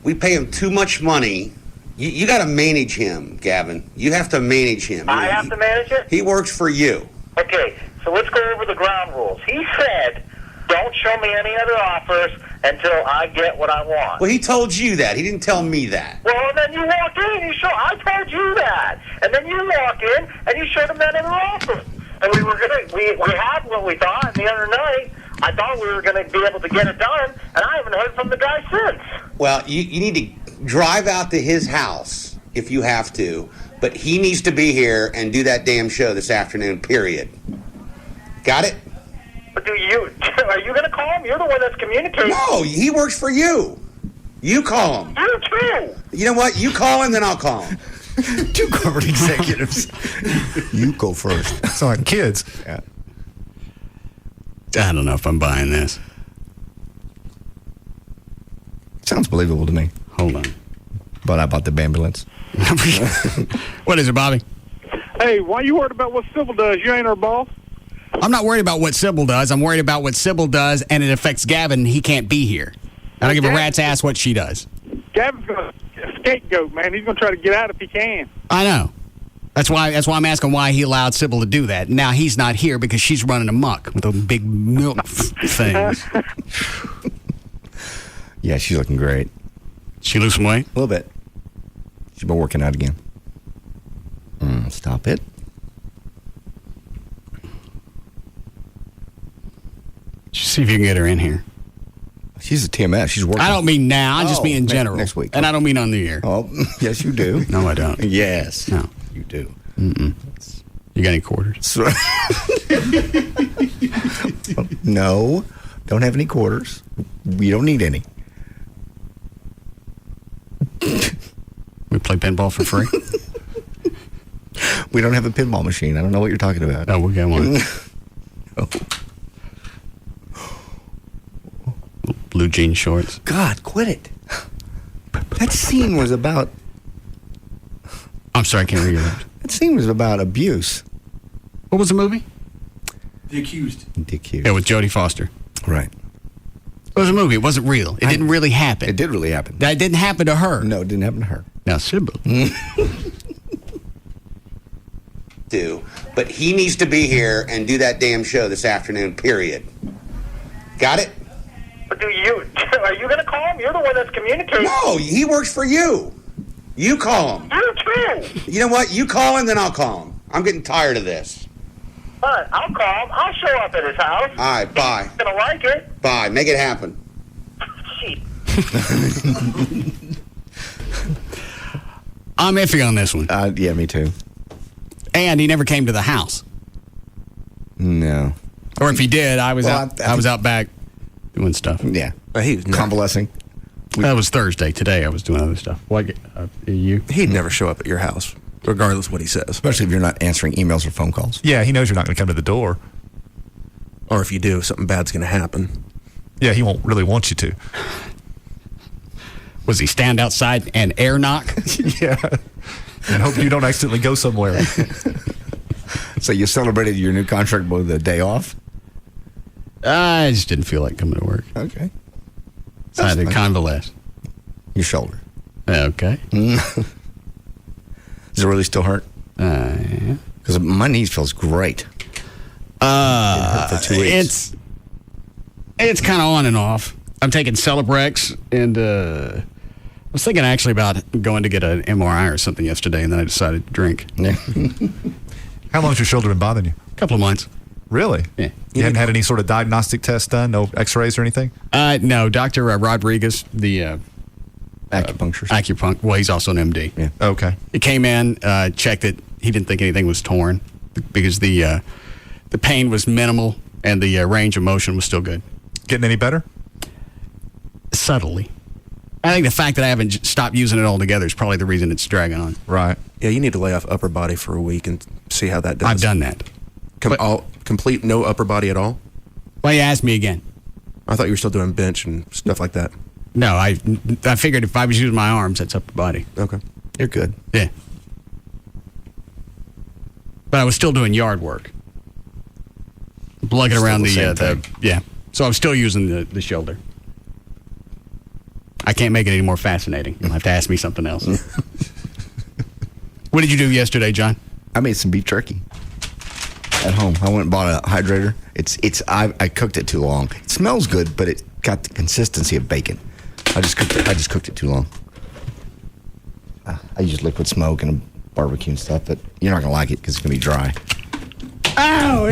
We pay him too much money. You got to manage him, Gavin. You have to manage him. I have to manage it? He works for you. Okay, so let's go over the ground rules. He said, don't show me any other offers until I get what I want. Well, he told you that. He didn't tell me that. Well, and then you walk in and you show, I told you that. And then you walk in and you showed him that other offer. And we had what we thought, and the other night, I thought we were going to be able to get it done, and I haven't heard from the guy since. Well, you need to drive out to his house if you have to, but he needs to be here and do that damn show this afternoon, period. Got it? But are you going to call him? You're the one that's communicating. No, he works for you. You call him. You too. You know what? You call him, then I'll call him. 2 corporate executives. You go first. It's like kids. Yeah. I don't know if I'm buying this. Sounds believable to me. Hold on. But I bought the ambulance. What is it, Bobby? Hey, why you worried about what Sybil does? You ain't her boss. I'm not worried about what Sybil does. I'm worried about what Sybil does, and it affects Gavin, and he can't be here. I don't give a rat's ass what she does. Gavin's going to scapegoat, man. He's going to try to get out if he can. I know. That's why I'm asking why he allowed Sybil to do that. Now he's not here because she's running amok with those big milk things. Yeah, she's looking great. She lose some weight? A little bit. She's been working out again. Stop it. Just see if you can get her in here. She's a TMS. She's working. I don't mean now. I just mean in general. Next week. And I don't mean on the air. Oh, yes, you do. No, I don't. Yes. No. You do. Mm-mm. You got any quarters? No. Don't have any quarters. We don't need any. We play pinball for free? We don't have a pinball machine. I don't know what you're talking about. Oh, we got one. Oh. Blue jean shorts. God, quit it. That scene was about... I'm sorry, I can't read that. That scene was about abuse. What was the movie? The Accused. The Accused. Yeah, with Jodie Foster. Right. It was a movie. It wasn't real. It didn't really happen. It did really happen. That didn't happen to her. No, it didn't happen to her. Now, Sybil. But he needs to be here and do that damn show this afternoon, period. Got it? But are you going to call him? You're the one that's communicating. No, he works for you. You call him. You too. You know what? You call him, then I'll call him. I'm getting tired of this. All right, I'll call him. I'll show up at his house. All right, bye. He's going to like it. Bye. Make it happen. I'm iffy on this one. Yeah, me too. And he never came to the house. No. Or if he did, I was out back doing stuff. Yeah. He was convalescing. That was Thursday. Today I was doing other stuff. What? You? He'd never show up at your house, regardless of what he says. Especially if you're not answering emails or phone calls. Yeah, he knows you're not going to come to the door. Or if you do, something bad's going to happen. Yeah, he won't really want you to. Was he stand outside and air knock? Yeah. And hope you don't accidentally go somewhere. So you celebrated your new contract with a day off? I just didn't feel like coming to work. Okay. So I had to convalesce. Your shoulder. Okay. Does it really still hurt? Yeah. Because my knee feels great. It hurt for 2 weeks. It's kind of on and off. I'm taking Celebrex, and I was thinking actually about going to get an MRI or something yesterday, and then I decided to drink. Yeah. How long's your shoulder been bothering you? A couple of months. Really? Yeah. You haven't had any sort of diagnostic test done? No x-rays or anything? No. Dr. Rodriguez, the acupuncturist. Well, he's also an MD. Yeah. Okay. He came in, checked it. He didn't think anything was torn because the pain was minimal and the range of motion was still good. Getting any better? Subtly. I think the fact that I haven't stopped using it altogether is probably the reason it's dragging on. Right. Yeah, you need to lay off upper body for a week and see how that does. I've done that. Complete no upper body at all? Why you ask me again? I thought you were still doing bench and stuff like that. No, I figured if I was using my arms, that's upper body. Okay. You're good. Yeah. But I was still doing yard work. Lugging around yeah. So I'm still using the shoulder. I can't make it any more fascinating. You'll have to ask me something else. What did you do yesterday, John? I made some beef jerky at home. I went and bought a hydrator. I cooked it too long. It smells good, but it got the consistency of bacon. I just cooked it too long. I use liquid smoke and barbecue and stuff, but you're not gonna like it because it's gonna be dry. Oh,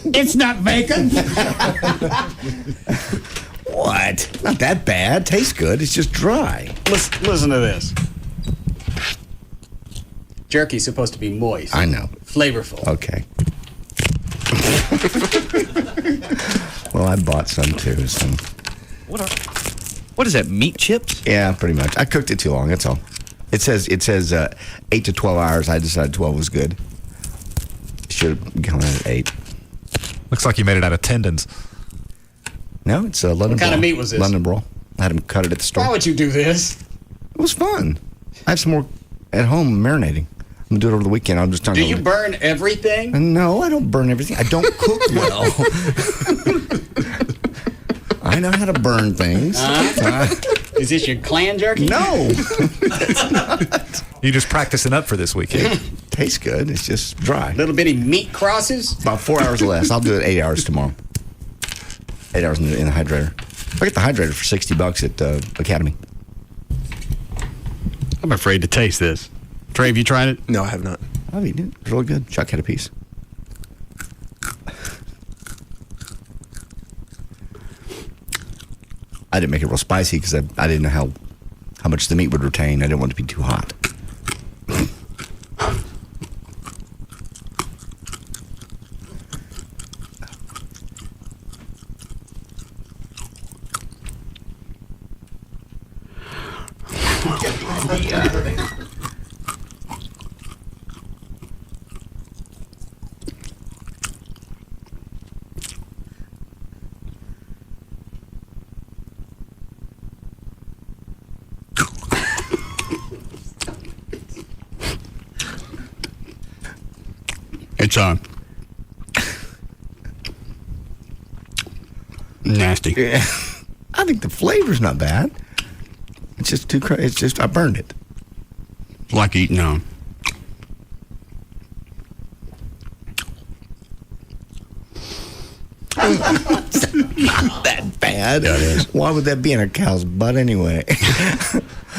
it's not bacon. What? Not that bad. Tastes good. It's just dry. Listen to this. Jerky's supposed to be moist. I know. Flavorful. Okay. Well, I bought some too. So. What is that, meat chips? Yeah, pretty much. I cooked it too long, that's all. It says 8 to 12 hours. I decided 12 was good. Should have gone at 8. Looks like you made it out of tendons. No, it's a London What kind brawl. of meat was this? London brawl. I had them cut it at the store. Why would you do this? It was fun. I have some more at home marinating. I'm going to do it over the weekend. I'm just talking Do you burn everything? No, I don't burn everything. I don't cook well. I know how to burn things. Is this your clan jerky? No. You're just practicing up for this weekend. Tastes good. It's just dry. Little bitty meat crosses? About 4 hours less. I'll do it 8 hours tomorrow. 8 hours in the hydrator. I get the hydrator for $60 at Academy. I'm afraid to taste this. Trey, have you tried it? No, I have not. I've eaten it. It's really good. Chuck had a piece. I didn't make it real spicy because I didn't know how much the meat would retain. I didn't want it to be too hot. It's nasty. Yeah. I think the flavor's not bad. It's just too crazy. It's just I burned it. Like eating not that bad. Yeah, it is. Why would that be in a cow's butt anyway?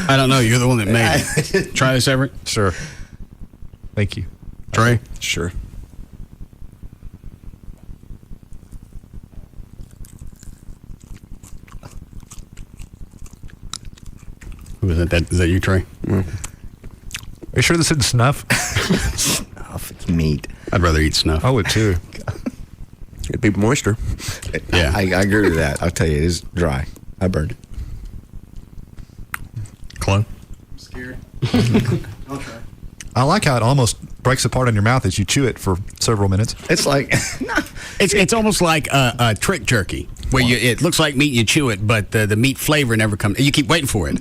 I don't know. You're the one that made it. Try this, Everett. Sure. Thank you. Trey? Sure. Who is that? Is that you, Trey? Are you sure this isn't snuff? Snuff. It's meat. I'd rather eat snuff. I would too. It'd be moisture. Yeah. I agree with that. I'll tell you, it is dry. I burned it. Chloe? I'm scared. I'll try. I like how it almost breaks apart in your mouth as you chew it for several minutes. It's like it's almost like a trick jerky where it looks like meat, you chew it, but the meat flavor never comes. You keep waiting for it.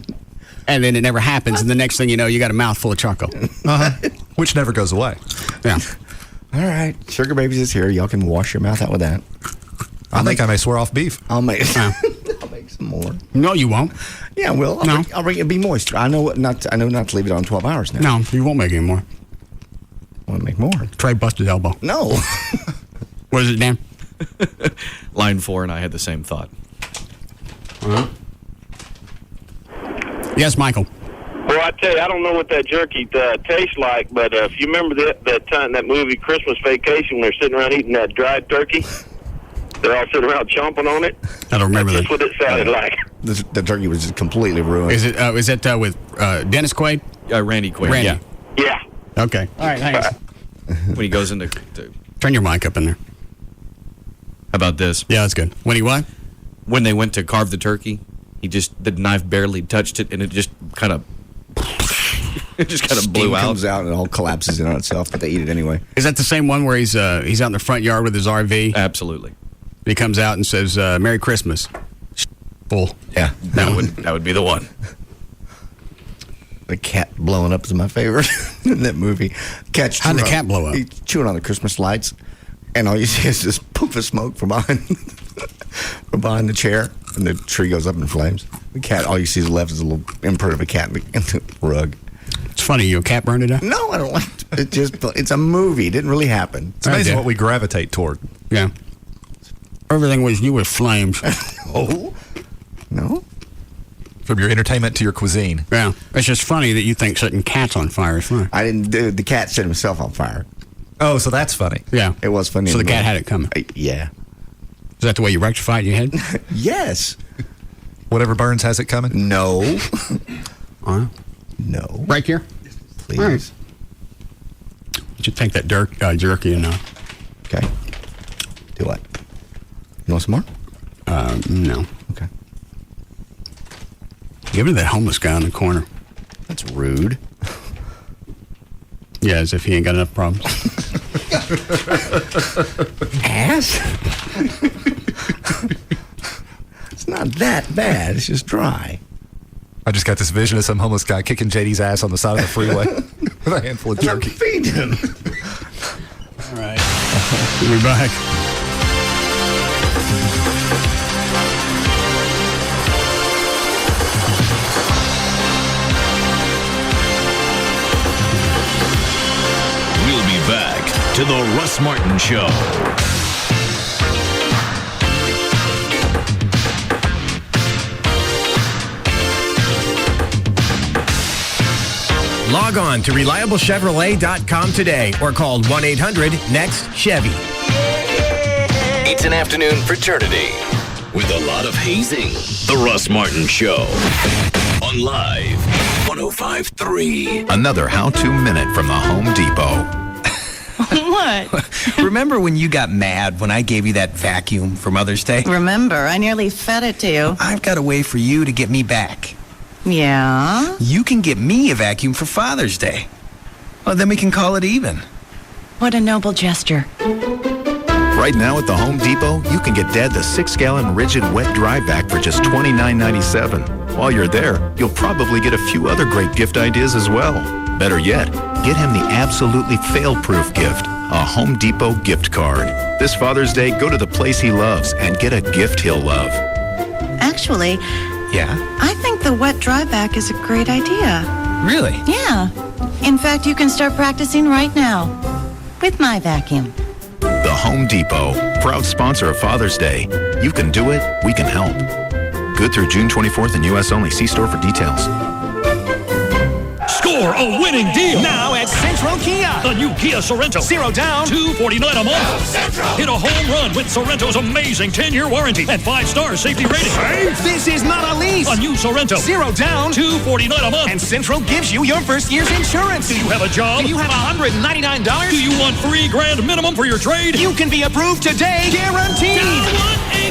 And then it never happens, and the next thing you know, you got a mouthful of choco. Which never goes away. Yeah. All right. Sugar Babies is here. Y'all can wash your mouth out with that. I think I may swear off beef. I'll make some more. No, you won't. Yeah, well, I'll bring it be moist. I know not to leave it on 12 hours now. No, you won't make any more. I want to make more. Trey busted elbow. No. What is it, Dan? Line 4 and I had the same thought. Yes, Michael. Well, I tell you, I don't know what that jerky tastes like, but if you remember that time, that movie Christmas Vacation, when they're sitting around eating that dried turkey, they're all sitting around chomping on it. I don't remember That's what it sounded like. The turkey was just completely ruined. Is it with Dennis Quaid? Randy Quaid. Randy. Yeah. Okay. All right, thanks. When he goes into... Turn your mic up in there. How about this? Yeah, that's good. When he what? When they went to carve the turkey, the knife barely touched it, and it just kind of... it just kind of blew out. It comes out and it all collapses in on itself, but they eat it anyway. Is that the same one where he's out in the front yard with his RV? Absolutely. He comes out and says, Merry Christmas. Full. Yeah. That would be the one. The cat blowing up is my favorite in that movie. How'd the cat blow up? He's chewing on the Christmas lights, and all you see is this poof of smoke from behind the chair, and the tree goes up in flames. The cat, all you see is left is a little imprint of a cat in the rug. It's funny, your cat burned it up? No, I don't like it. It's a movie. It didn't really happen. It's amazing what we gravitate toward. Yeah. Everything was you with flames. Oh? No? From your entertainment to your cuisine. Yeah. It's just funny that you think setting cats on fire is funny. I didn't do the cat set himself on fire. Oh, so that's funny. Yeah. It was funny. So the cat had it coming. Yeah. Is that the way you rectified your head? Yes. Whatever burns has it coming? No. No. Right here? Please. All right. You should take that jerky and Okay. Do what? You want some more? No. Okay. Give it to that homeless guy in the corner. That's rude. Yeah, as if he ain't got enough problems. Ass? It's not that bad. It's just dry. I just got this vision of some homeless guy kicking JD's ass on the side of the freeway with a handful of jerky. Feed him. All right. We'll be back. We'll be back to the Russ Martin Show. Log on to ReliableChevrolet.com today or call 1-800-NEXT-CHEVY. It's an afternoon fraternity with a lot of hazing. The Russ Martin Show on Live 105.3. Another how-to minute from the Home Depot. What? Remember when you got mad when I gave you that vacuum for Mother's Day? Remember, I nearly fed it to you. I've got a way for you to get me back. Yeah? You can get me a vacuum for Father's Day. Well, then we can call it even. What a noble gesture. Right now at the Home Depot, you can get Dad the 6-gallon rigid wet dry vac for just $29.97. While you're there, you'll probably get a few other great gift ideas as well. Better yet, get him the absolutely fail-proof gift, a Home Depot gift card. This Father's Day, go to the place he loves and get a gift he'll love. Actually, Yeah? I think the wet dry vac is a great idea. Really? Yeah. In fact, you can start practicing right now with my vacuum. The Home Depot, proud sponsor of Father's Day. You can do it, we can help. Good through June 24th in U.S. only. See store for details. Score a winning deal now at Central Kia. The new Kia Sorrento. 0 down, $249 a month. Central. Hit a home run with Sorrento's amazing 10-year warranty and 5-star safety rating. This is not a lease. A new Sorrento. 0 down, $249 a month. and Central gives you your first year's insurance. Do you have a job? Do you have $199? Do you want $3,000 minimum for your trade? You can be approved today, guaranteed. Dial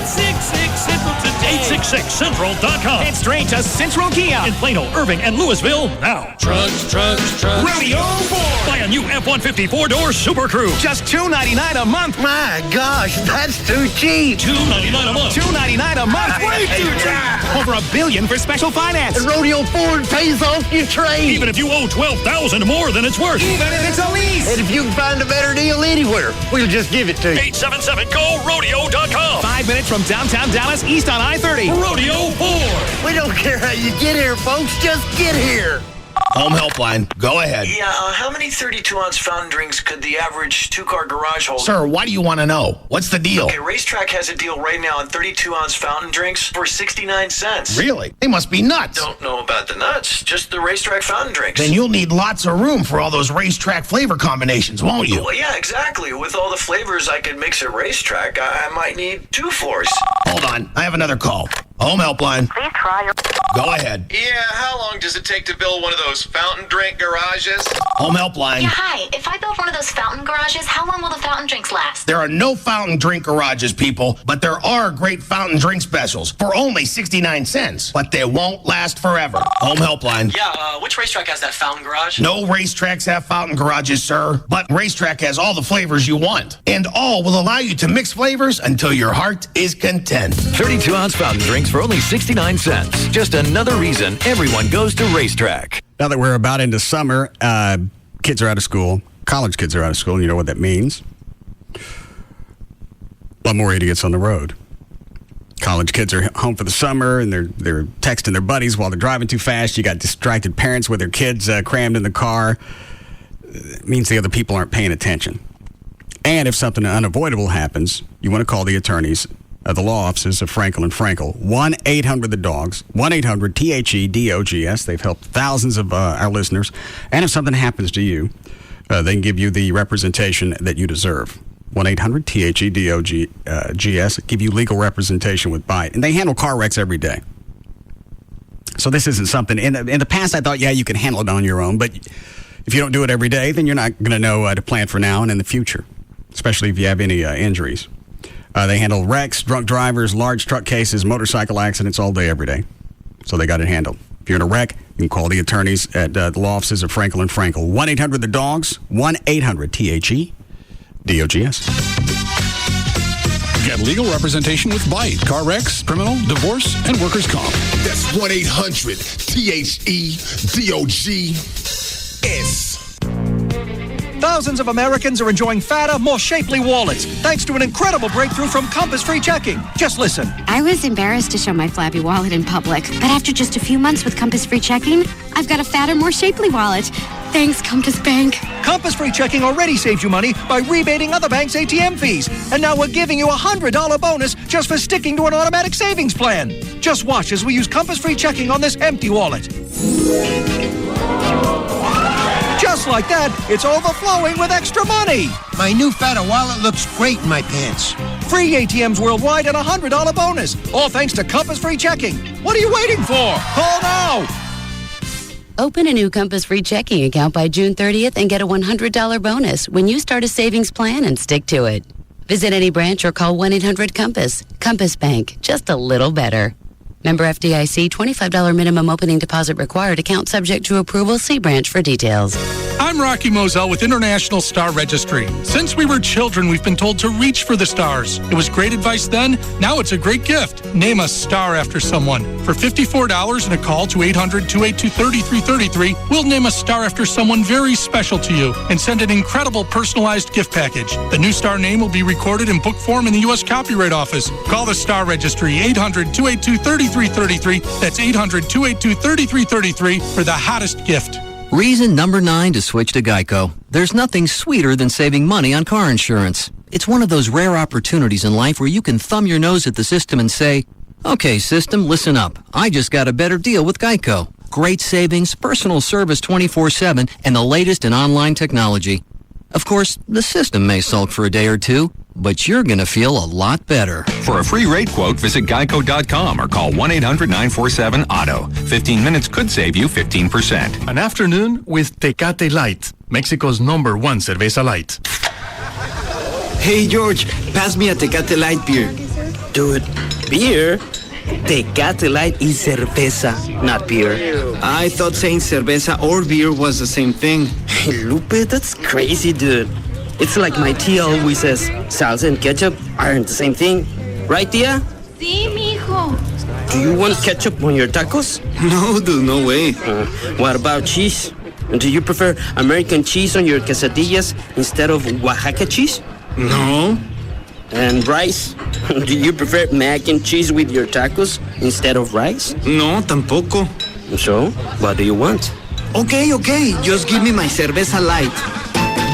1-866 Central today. 866central.com. Head straight to Central Kia. In Plano, Irving, and Louisville now. Trucks. Rodeo 4. Buy a new F-150 4-door Super Crew. Just $299 a month. My gosh, that's too cheap. $299 a month. $299 a month. Way too cheap. Over $1 billion for special finance. And Rodeo Ford pays off your trade. Even if you owe $12,000 more than it's worth. Even if it's a lease. And if you can find a better deal anywhere, we'll just give it to you. 877-GO-RODEO.com. 5 minutes from downtown Dallas, east on I-30. Rodeo 4. We don't care how you get here, folks. Just get here. Home Helpline. Go ahead. Yeah, how many 32-ounce fountain drinks could the average two-car garage hold? Sir, why do you want to know? What's the deal? Okay, Racetrack has a deal right now on 32-ounce fountain drinks for 69 cents. Really? They must be nuts. Don't know about the nuts, just the Racetrack fountain drinks. Then you'll need lots of room for all those Racetrack flavor combinations, won't you? Well, yeah, exactly. With all the flavors I could mix at Racetrack, I might need 2 floors. Hold on. I have another call. Home Helpline. Please try your... Go ahead. Yeah, how long does it take to build one of those fountain drink garages? Home Helpline. Yeah, hi. If I build one of those fountain garages, how long will the fountain drinks last? There are no fountain drink garages, people, but there are great fountain drink specials for only 69 cents. But they won't last forever. Home Helpline. Yeah, which Racetrack has that fountain garage? No Racetracks have fountain garages, sir, but Racetrack has all the flavors you want. And all will allow you to mix flavors until your heart is content. 32-ounce fountain drinks for only 69 cents. Just another reason everyone goes to Racetrack. Now that we're about into summer, kids are out of school. College kids are out of school, and you know what that means. A lot more idiots on the road. College kids are home for the summer, and they're texting their buddies while they're driving too fast. You got distracted parents with their kids crammed in the car. It means the other people aren't paying attention. And if something unavoidable happens, you want to call the attorneys, the law offices of Frankel and Frankel. 1-800-THE-DOGS. 1-800-THEDOGS. They've helped thousands of our listeners. And if something happens to you, they can give you the representation that you deserve. 1-800-THEDOGS. Give you legal representation with Byte. And they handle car wrecks every day. So this isn't something... In the past, I thought, yeah, you can handle it on your own. But if you don't do it every day, then you're not going to know to plan for now and in the future, especially if you have any injuries. They handle wrecks, drunk drivers, large truck cases, motorcycle accidents all day, every day. So they got it handled. If you're in a wreck, you can call the attorneys at the law offices of Frankel and Frankel. 1-800-THE-DOGS. 1-800-THEDOGS. Get legal representation with Byte. Car wrecks, criminal, divorce, and workers' comp. That's 1-800-THEDOGS. Thousands of Americans are enjoying fatter, more shapely wallets thanks to an incredible breakthrough from Compass Free Checking. Just listen. I was embarrassed to show my flabby wallet in public, but after just a few months with Compass Free Checking, I've got a fatter, more shapely wallet. Thanks, Compass Bank. Compass Free Checking already saved you money by rebating other banks' ATM fees. And now we're giving you a $100 bonus just for sticking to an automatic savings plan. Just watch as we use Compass Free Checking on this empty wallet. Just like that, it's overflowing with extra money. My new fatter wallet looks great in my pants. Free ATMs worldwide and a $100 bonus. All thanks to Compass Free Checking. What are you waiting for? Call now. Open a new Compass Free checking account by June 30th and get a $100 bonus when you start a savings plan and stick to it. Visit any branch or call 1-800-COMPASS. Compass Bank, just a little better. Member FDIC, $25 minimum opening deposit required. Account subject to approval. See branch for details. I'm Rocky Moselle with International Star Registry. Since we were children, we've been told to reach for the stars. It was great advice then. Now it's a great gift. Name a star after someone. For $54 and a call to 800-282-3333, we'll name a star after someone very special to you and send an incredible personalized gift package. The new star name will be recorded in book form in the U.S. Copyright Office. Call the Star Registry, 800-282-3333. That's 800-282-3333 for the hottest gift. Reason number 9 to switch to Geico. There's nothing sweeter than saving money on car insurance. It's one of those rare opportunities in life where you can thumb your nose at the system and say, okay, system, listen up. I just got a better deal with Geico. Great savings, personal service 24/7, and the latest in online technology. Of course, the system may sulk for a day or two, but you're going to feel a lot better. For a free rate quote, visit geico.com or call 1-800-947-AUTO. 15 minutes could save you 15%. An afternoon with Tecate Light, Mexico's #1 cerveza light. Hey, George, pass me a Tecate Light beer. Do it. Beer? Tecate Light is cerveza, not beer. I thought saying cerveza or beer was the same thing. Lupe, that's crazy, dude. It's like my tia always says salsa and ketchup aren't the same thing. Right, tia? Sí, mijo. Do you want ketchup on your tacos? No, dude, no way. What about cheese? Do you prefer American cheese on your quesadillas instead of Oaxaca cheese? No. And rice? Do you prefer mac and cheese with your tacos instead of rice? No, tampoco. So, what do you want? Okay, just give me my cerveza light.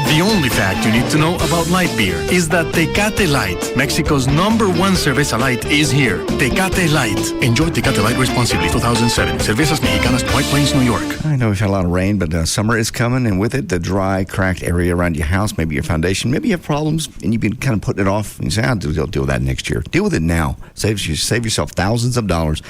The only fact you need to know about light beer is that Tecate Light, Mexico's #1 cerveza light, is here. Tecate Light. Enjoy Tecate Light responsibly. 2007. Cervezas Mexicanas, White Plains, New York. I know we've had a lot of rain, but summer is coming, and with it, the dry, cracked area around your house, maybe your foundation, maybe you have problems, and you've been kind of putting it off. You say, I'll deal with that next year. Deal with it now. Save yourself thousands of dollars.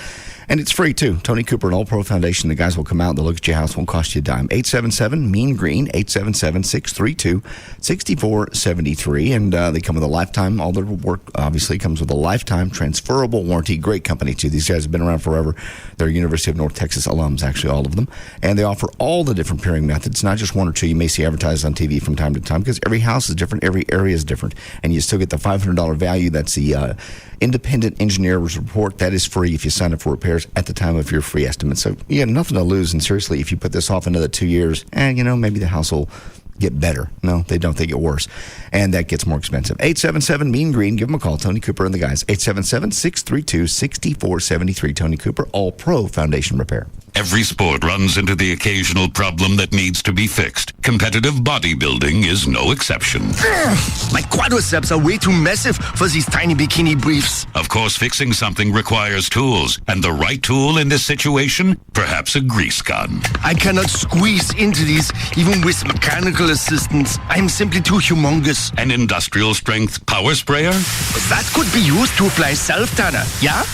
And it's free, too. Tony Cooper and All Pro Foundation. The guys will come out. They'll look at your house. Won't cost you a dime. 877-MEAN-GREEN. 877-632-6473. And they come with a lifetime. All their work, obviously, comes with a lifetime transferable warranty. Great company, too. These guys have been around forever. They're University of North Texas alums, actually, all of them. And they offer all the different pairing methods, not just one or two you may see advertised on TV from time to time, because every house is different. Every area is different. And you still get the $500 value. That's the independent engineer's report. That is free if you sign up for repairs at the time of your free estimate. So you got nothing to lose. And seriously, if you put this off another 2 years, maybe the house will get better. No, they don't. They get worse. And that gets more expensive. 877-MEAN-GREEN. Give them a call. Tony Cooper and the guys. 877-632-6473. Tony Cooper, All Pro Foundation Repair. Every sport runs into the occasional problem that needs to be fixed. Competitive bodybuilding is no exception. My quadriceps are way too massive for these tiny bikini briefs. Of course, fixing something requires tools. And the right tool in this situation? Perhaps a grease gun. I cannot squeeze into these, even with mechanical assistance. I am simply too humongous. An industrial strength power sprayer? That could be used to apply self-tanner, yeah?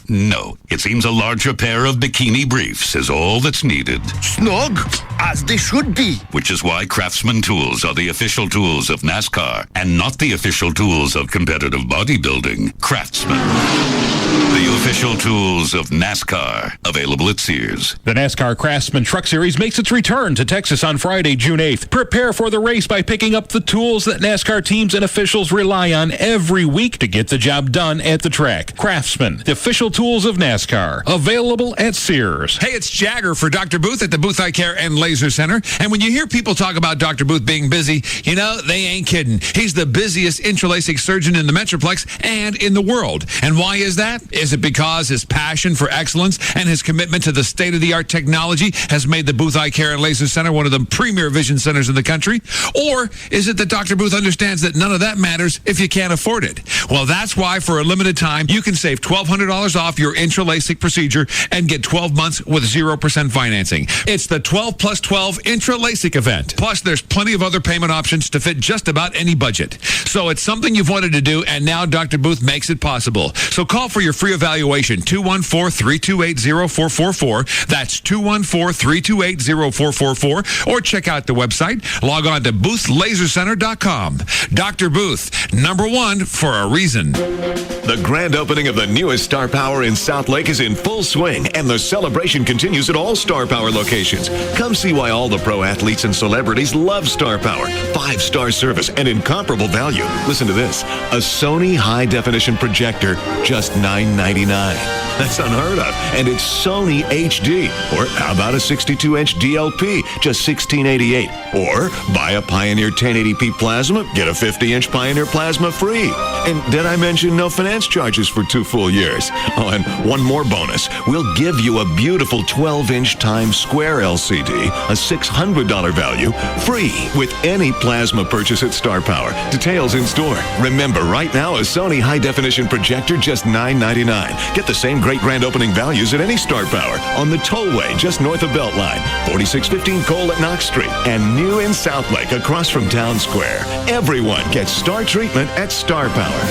No. It seems a larger pair of bikini briefs is all that's needed. Snug, as they should be. Which is why Craftsman tools are the official tools of NASCAR and not the official tools of competitive bodybuilding. Craftsman. The official tools of NASCAR. Available at Sears. The NASCAR Craftsman Truck Series makes its return to Texas on Friday, June 8th. Prepare for the race by picking up the tools that NASCAR teams and officials rely on every week to get the job done at the track. Craftsman, the official tools of NASCAR. Available at Sears. Hey, it's Jagger for Dr. Booth at the Booth Eye Care and Laser Center. And when you hear people talk about Dr. Booth being busy, they ain't kidding. He's the busiest intralacic surgeon in the Metroplex and in the world. And why is that? Is it because his passion for excellence and his commitment to the state-of-the-art technology has made the Booth Eye Care and Laser Center one of the premier vision centers in the country? Or is it that Dr. Booth understands that none of that matters if you can't afford it? Well, that's why for a limited time, you can save $1,200 off your intralacic procedure and get 12 months with 0% financing. It's the 12 plus 12 intralacic event. Plus, there's plenty of other payment options to fit just about any budget. So it's something you've wanted to do, and now Dr. Booth makes it possible. So call for your free evaluation, 214-328-0444. That's 214-328-0444. Or check out the website. Log on to boothlasercenter.com. Dr. Booth, #1 for a reason. The grand opening of the newest Star Power in South Lake is in full swing, and the celebration continues at all Star Power locations. Come see why all the pro athletes and celebrities love Star Power. 5-star service and incomparable value. Listen to this. A Sony high-definition projector, just $9.99. That's unheard of. And it's Sony HD. Or how about a 62-inch DLP, just $16.88. Or buy a Pioneer 1080p plasma, get a 50-inch Pioneer plasma free. And did I mention no finance charges for 2 full years? Oh, and one more bonus. We'll give you a beautiful 12-inch Times Square LCD, a $600 value, free with any plasma purchase at Star Power. Details in store. Remember, right now, a Sony high-definition projector, just $9.99. Get the same great grand opening values at any Star Power on the tollway just north of Beltline, 4615 Cole at Knox Street, and new in South Lake across from Town Square. Everyone gets Star treatment at Star Power.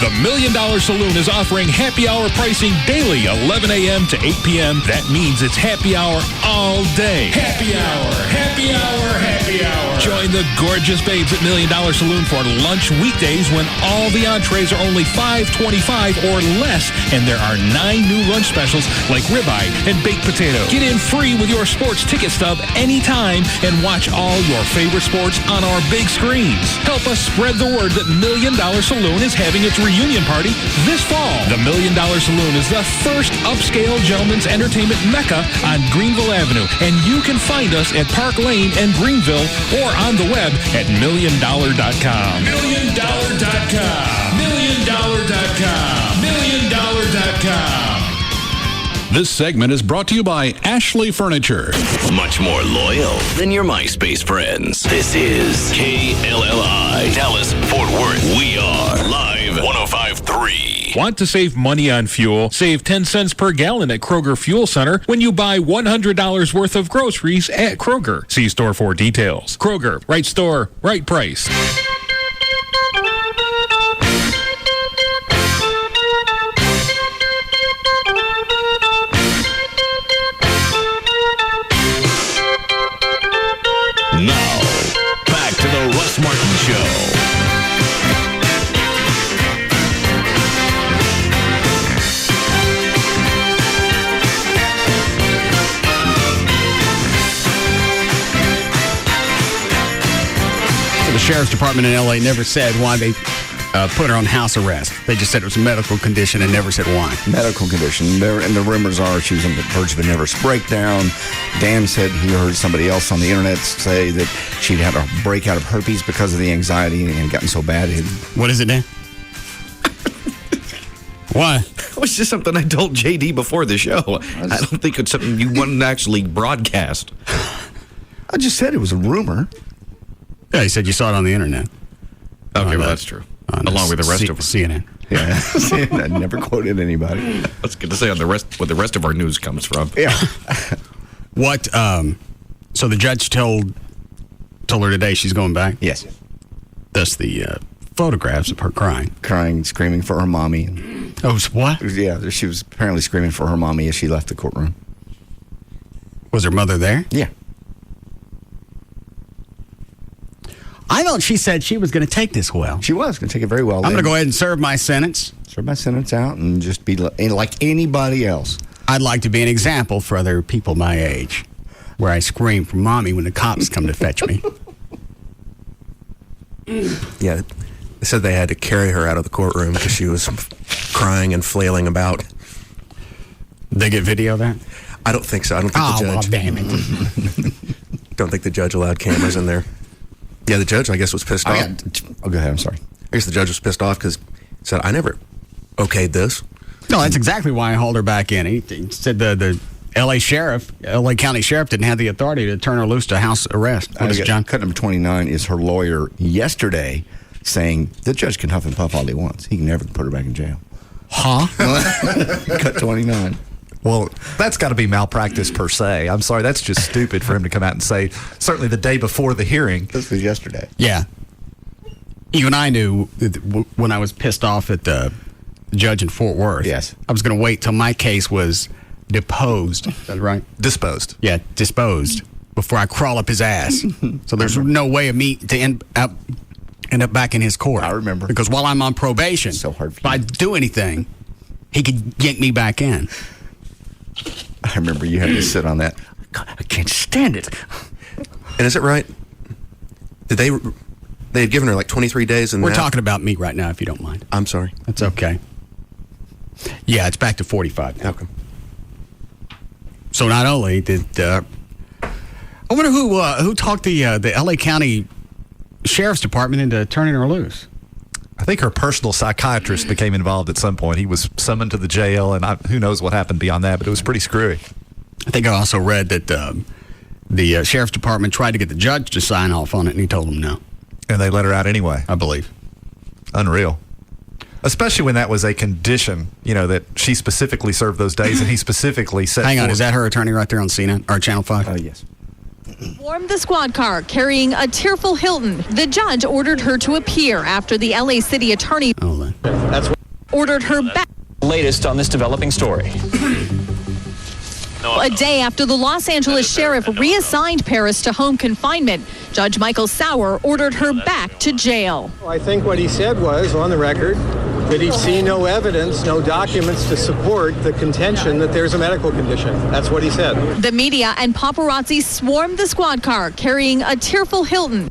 The $1 Million Saloon is offering happy hour pricing daily, 11 a.m. to 8 p.m. That means it's happy hour all day. Happy hour, happy hour, happy hour. Join the gorgeous babes at $1 Million Saloon for lunch weekdays when all the entrees are only $5.25 or less, and there are 9 new lunch specials like ribeye and baked potato. Get in free with your sports ticket stub anytime and watch all your favorite sports on our big screens. Help us spread the word that $1 Million Saloon is having its reunion party this fall. The $1 Million Saloon is the first upscale gentleman's entertainment mecca on Greenville Avenue, and you can find us at Park Lane and Greenville or on the web at $1,000,000.com. $1,000,000.com. $1,000,000.com. $1,000,000.com. This segment is brought to you by Ashley Furniture. Much more loyal than your MySpace friends. This is KLLI, Dallas, Fort Worth. We are live 105.3. Want to save money on fuel? Save 10 cents per gallon at Kroger Fuel Center when you buy $100 worth of groceries at Kroger. See store for details. Kroger, right store, right price. Now, back to the Russ Martin Show. The Sheriff's Department in L.A. never said why they put her on house arrest. They just said it was a medical condition and never said why. Medical condition. And the rumors are she was on the verge of a nervous breakdown. Dan said he heard somebody else on the internet say that she'd had a breakout of herpes because of the anxiety and gotten so bad. What is it, Dan? Why? It was just something I told JD before the show. I don't think it's something you want to actually broadcast. I just said it was a rumor. Yeah, he said you saw it on the internet. Okay, well, that's true. Along with the rest of CNN. Yeah, I never quoted anybody. That's good to say on the rest where the rest of our news comes from. Yeah. What? So the judge told her today she's going back. Yes. Thus the photographs of her crying, screaming for her mommy. Oh, what? Yeah, she was apparently screaming for her mommy as she left the courtroom. Was her mother there? Yeah. I thought she said she was going to take this well. She was going to take it very well. I'm going to go ahead and serve my sentence. Serve my sentence out and just be like anybody else. I'd like to be an example for other people my age, where I scream for mommy when the cops come to fetch me. Yeah, they said they had to carry her out of the courtroom because she was crying and flailing about. They get video of that? I don't think so. I don't think the judge. Oh, damn it. Don't think the judge allowed cameras in there. Yeah, the judge, I guess, was pissed off. Go ahead. I'm sorry. I guess the judge was pissed off because he said, I never okayed this. No, that's exactly why I hauled her back in. He said the L.A. County Sheriff didn't have the authority to turn her loose to house arrest. What is it, John? Cut number 29 is her lawyer yesterday saying the judge can huff and puff all he wants. He can never put her back in jail. Huh? Cut 29. Well, that's got to be malpractice per se. I'm sorry, that's just stupid for him to come out and say, certainly the day before the hearing. This was yesterday. Yeah. Even I knew when I was pissed off at the judge in Fort Worth. Yes. I was going to wait till my case was deposed. Is that right? Disposed. Yeah, disposed. Before I crawl up his ass. So there's no way of me to end up back in his court. I remember. Because while I'm on probation, so hard for if I do anything, he could yank me back in. I remember you had to sit on that. God, I can't stand it. And is it right? Did they had given her like 23 days? And we're talking about me right now, if you don't mind. I'm sorry. That's okay. Yeah, it's back to 45 now. Okay. So not only did I wonder who talked the L.A. County Sheriff's Department into turning her loose. I think her personal psychiatrist became involved at some point. He was summoned to the jail, and who knows what happened beyond that, but it was pretty screwy. I think I also read that the Sheriff's Department tried to get the judge to sign off on it, and he told them no. And they let her out anyway. I believe. Unreal. Especially when that was a condition, that she specifically served those days, and he specifically said. Hang on, is that her attorney right there on CNN or Channel 5? Yes. Swarmed the squad car carrying a tearful Hilton. The judge ordered her to appear after the LA City attorney ordered her back. Latest on this developing story. A day after the Los Angeles sheriff reassigned Paris to home confinement. Judge Michael Sauer ordered her back to jail. I think what he said was, on the record, that he'd seen no evidence, no documents to support the contention that there's a medical condition. That's what he said. The media and paparazzi swarmed the squad car carrying a tearful Hilton.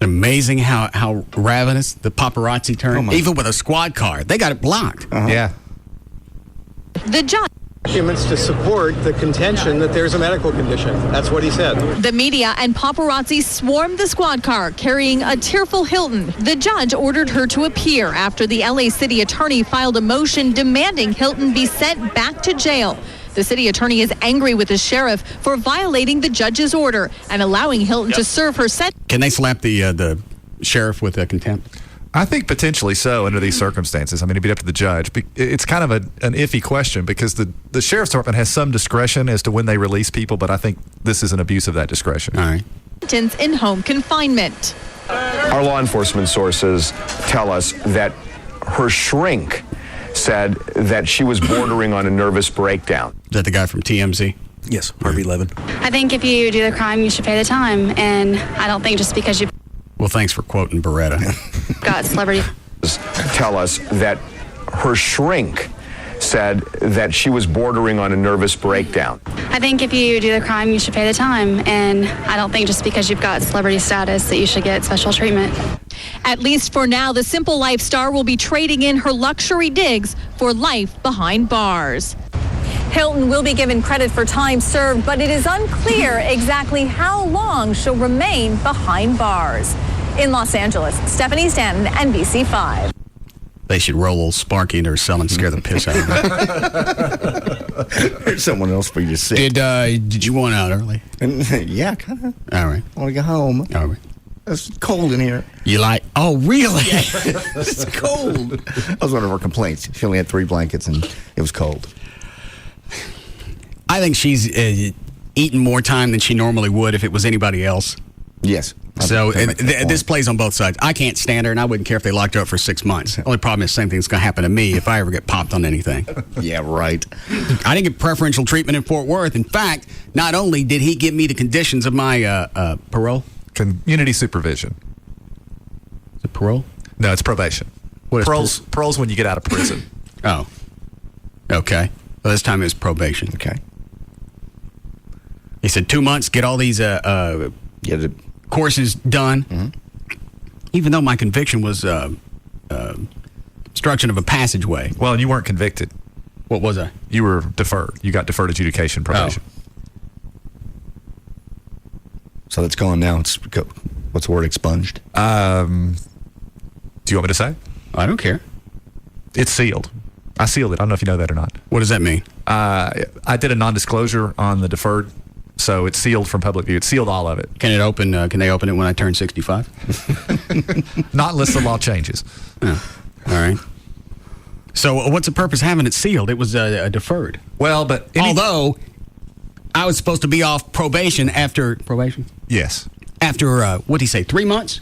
Amazing how ravenous the paparazzi turned. Even with a squad car, they got it blocked. Yeah. The judge. Documents to support the contention that there's a medical condition. That's what he said. The media and paparazzi swarmed the squad car carrying a tearful Hilton. The judge ordered her to appear after the LA city attorney filed a motion demanding Hilton be sent back to jail. The city attorney is angry with the sheriff for violating the judge's order and allowing Hilton to serve her sentence. Can they slap the sheriff with contempt? I think potentially so under these circumstances. I mean, it'd be up to the judge. It's kind of an iffy question because the sheriff's department has some discretion as to when they release people, but I think this is an abuse of that discretion. All right. Sentence in home confinement. Our law enforcement sources tell us that her shrink said that she was bordering on a nervous breakdown. Is that the guy from TMZ? Yes, Harvey Levin. I think if you do the crime, you should pay the time. And I don't think just because you... Well, thanks for quoting Beretta. got celebrity... Tell us that her shrink said that she was bordering on a nervous breakdown. I think if you do the crime, you should pay the time. And I don't think just because you've got celebrity status that you should get special treatment. At least for now, the Simple Life star will be trading in her luxury digs for life behind bars. Hilton will be given credit for time served, but it is unclear exactly how long she'll remain behind bars. In Los Angeles, Stephanie Stanton, NBC5. They should roll a little Sparky into her cell and scare the piss out of her. There's someone else for you to see. Did you want out early? Yeah, kind of. All right. I want to go home. All right. It's cold in here. You like? Oh, really? It's cold. That was one of her complaints. She only had 3 blankets and it was cold. I think she's eaten more time than she normally would if it was anybody else. Yes. So this plays on both sides. I can't stand her, and I wouldn't care if they locked her up for 6 months. The only problem is the same thing's going to happen to me if I ever get popped on anything. Yeah, right. I didn't get preferential treatment in Fort Worth. In fact, not only did he give me the conditions of my parole. Community supervision. Is it parole? No, it's probation. What is parole's when you get out of prison. Oh. Okay. Well, this time it was probation. Okay. He said 2 months, get all these courses done. Mm-hmm. Even though my conviction was obstruction of a passageway. Well, and you weren't convicted. What was I? You were deferred. You got deferred adjudication probation. So that's gone now. What's the word? Expunged? Do you want me to say? I don't care. It's sealed. I sealed it. I don't know if you know that or not. What does that mean? I did a non-disclosure on the deferred, so it's sealed from public view. It's sealed, all of it. Can it open? Can they open it when I turn 65? Not unless the law changes. Oh, all right. So what's the purpose of having it sealed? It was deferred. Well, but although I was supposed to be off probation after probation. Yes. After what did he say? 3 months?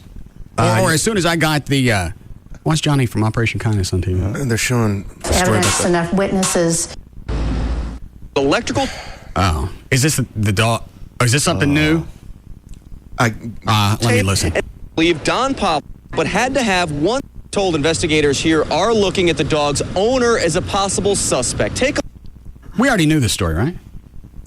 Or as soon as I got the. What's Johnny from Operation Kindness on TV? They're showing evidence, enough witnesses. Electrical. Oh, is this the dog? Or is this something new? Let me listen. Believe Don Pop, but had to have one. Told investigators here are looking at the dog's owner as a possible suspect. We already knew this story, right?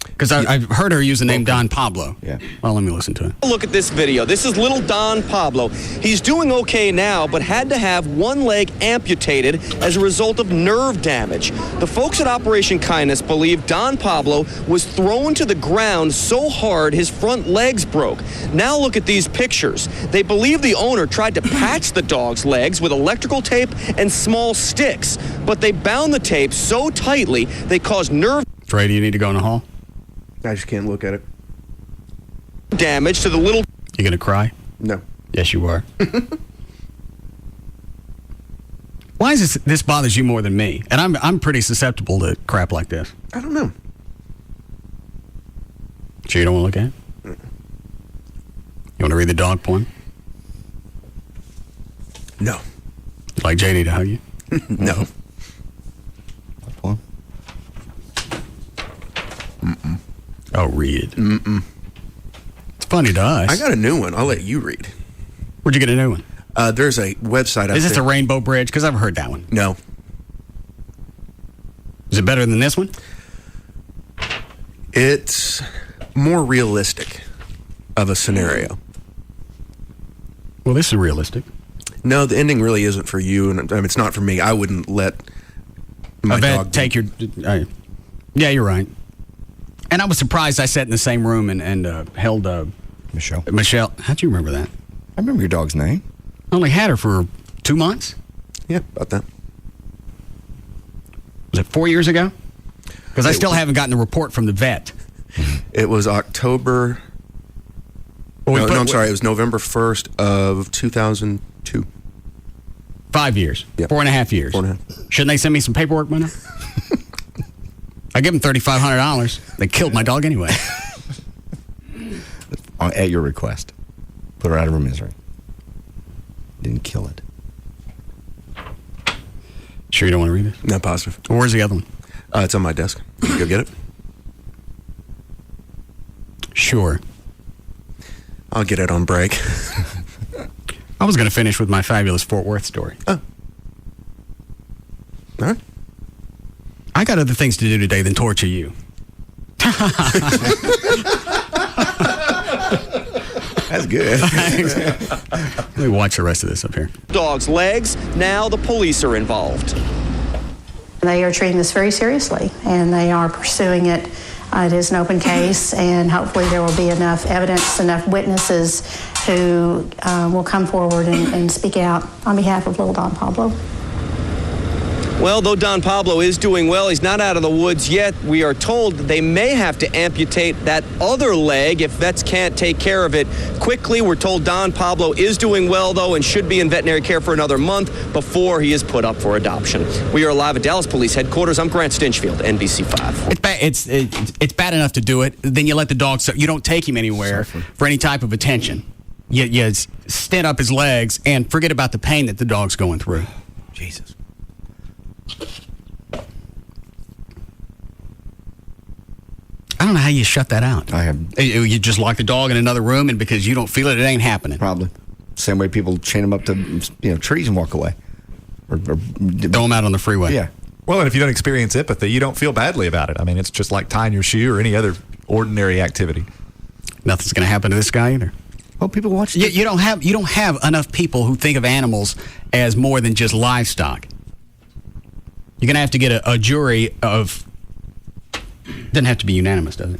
Because I've heard her use the name Don Pablo. Yeah. Well, let me listen to it. Look at this video. This is little Don Pablo. He's doing okay now, but had to have one leg amputated as a result of nerve damage. The folks at Operation Kindness believe Don Pablo was thrown to the ground so hard his front legs broke. Now look at these pictures. They believe the owner tried to patch the dog's legs with electrical tape and small sticks, but they bound the tape so tightly they caused nerve... Trey, do you need to go in the hall? I just can't look at it. Damage to the little... You gonna cry? No. Yes, you are. Why is this bothers you more than me? And I'm pretty susceptible to crap like this. I don't know. Sure you don't want to look at it? You want to read the dog poem? No. Like JD to hug you? No. Poem? Oh, read it. Mm-mm. It's funny to us. I got a new one. I'll let you read. Where'd you get a new one? There's a website. Is this the Rainbow Bridge? Because I've heard that one. No. Is it better than this one? It's more realistic of a scenario. Well, this is realistic. No, the ending really isn't for you, and I mean, it's not for me. I wouldn't let my dog take your. Yeah, you're right. And I was surprised I sat in the same room and held Michelle. Michelle, how'd you remember that? I remember your dog's name. I only had her for 2 months. Yeah, about that. Was it 4 years ago? Because I still haven't gotten a report from the vet. It was October. I'm sorry. It was November 1st of 2002. 5 years. Yep. 4.5 years. 4.5. Shouldn't they send me some paperwork by now? I give them $3,500. They killed my dog anyway. At your request. Put her out of her misery. Didn't kill it. Sure you don't want to read it? No, positive. Well, where's the other one? It's on my desk. Can you go get it? Sure. I'll get it on break. I was going to finish with my fabulous Fort Worth story. Oh. All right. I got other things to do today than torture you. That's good. Let me watch the rest of this up here. Dog's legs. Now the police are involved. They are treating this very seriously, and they are pursuing it. It is an open case, and hopefully there will be enough evidence, enough witnesses who will come forward and speak out on behalf of little Don Pablo. Well, though Don Pablo is doing well, he's not out of the woods yet. We are told they may have to amputate that other leg if vets can't take care of it quickly. We're told Don Pablo is doing well, though, and should be in veterinary care for another month before he is put up for adoption. We are live at Dallas Police Headquarters. I'm Grant Stinchfield, NBC5. It's bad enough to do it. Then you let the dog, you don't take him anywhere for any type of attention. You stand up his legs and forget about the pain that the dog's going through. Jesus. I don't know how you shut that out. You just lock the dog in another room, and because you don't feel it, it ain't happening. Probably. Same way people chain them up to trees and walk away. Or throw them out on the freeway. Yeah. Well, and if you don't experience empathy, you don't feel badly about it. I mean, it's just like tying your shoe or any other ordinary activity. Nothing's going to happen to this guy either. Well, people watch. You don't have enough people who think of animals as more than just livestock. You're going to have to get a jury of. Doesn't have to be unanimous, does it?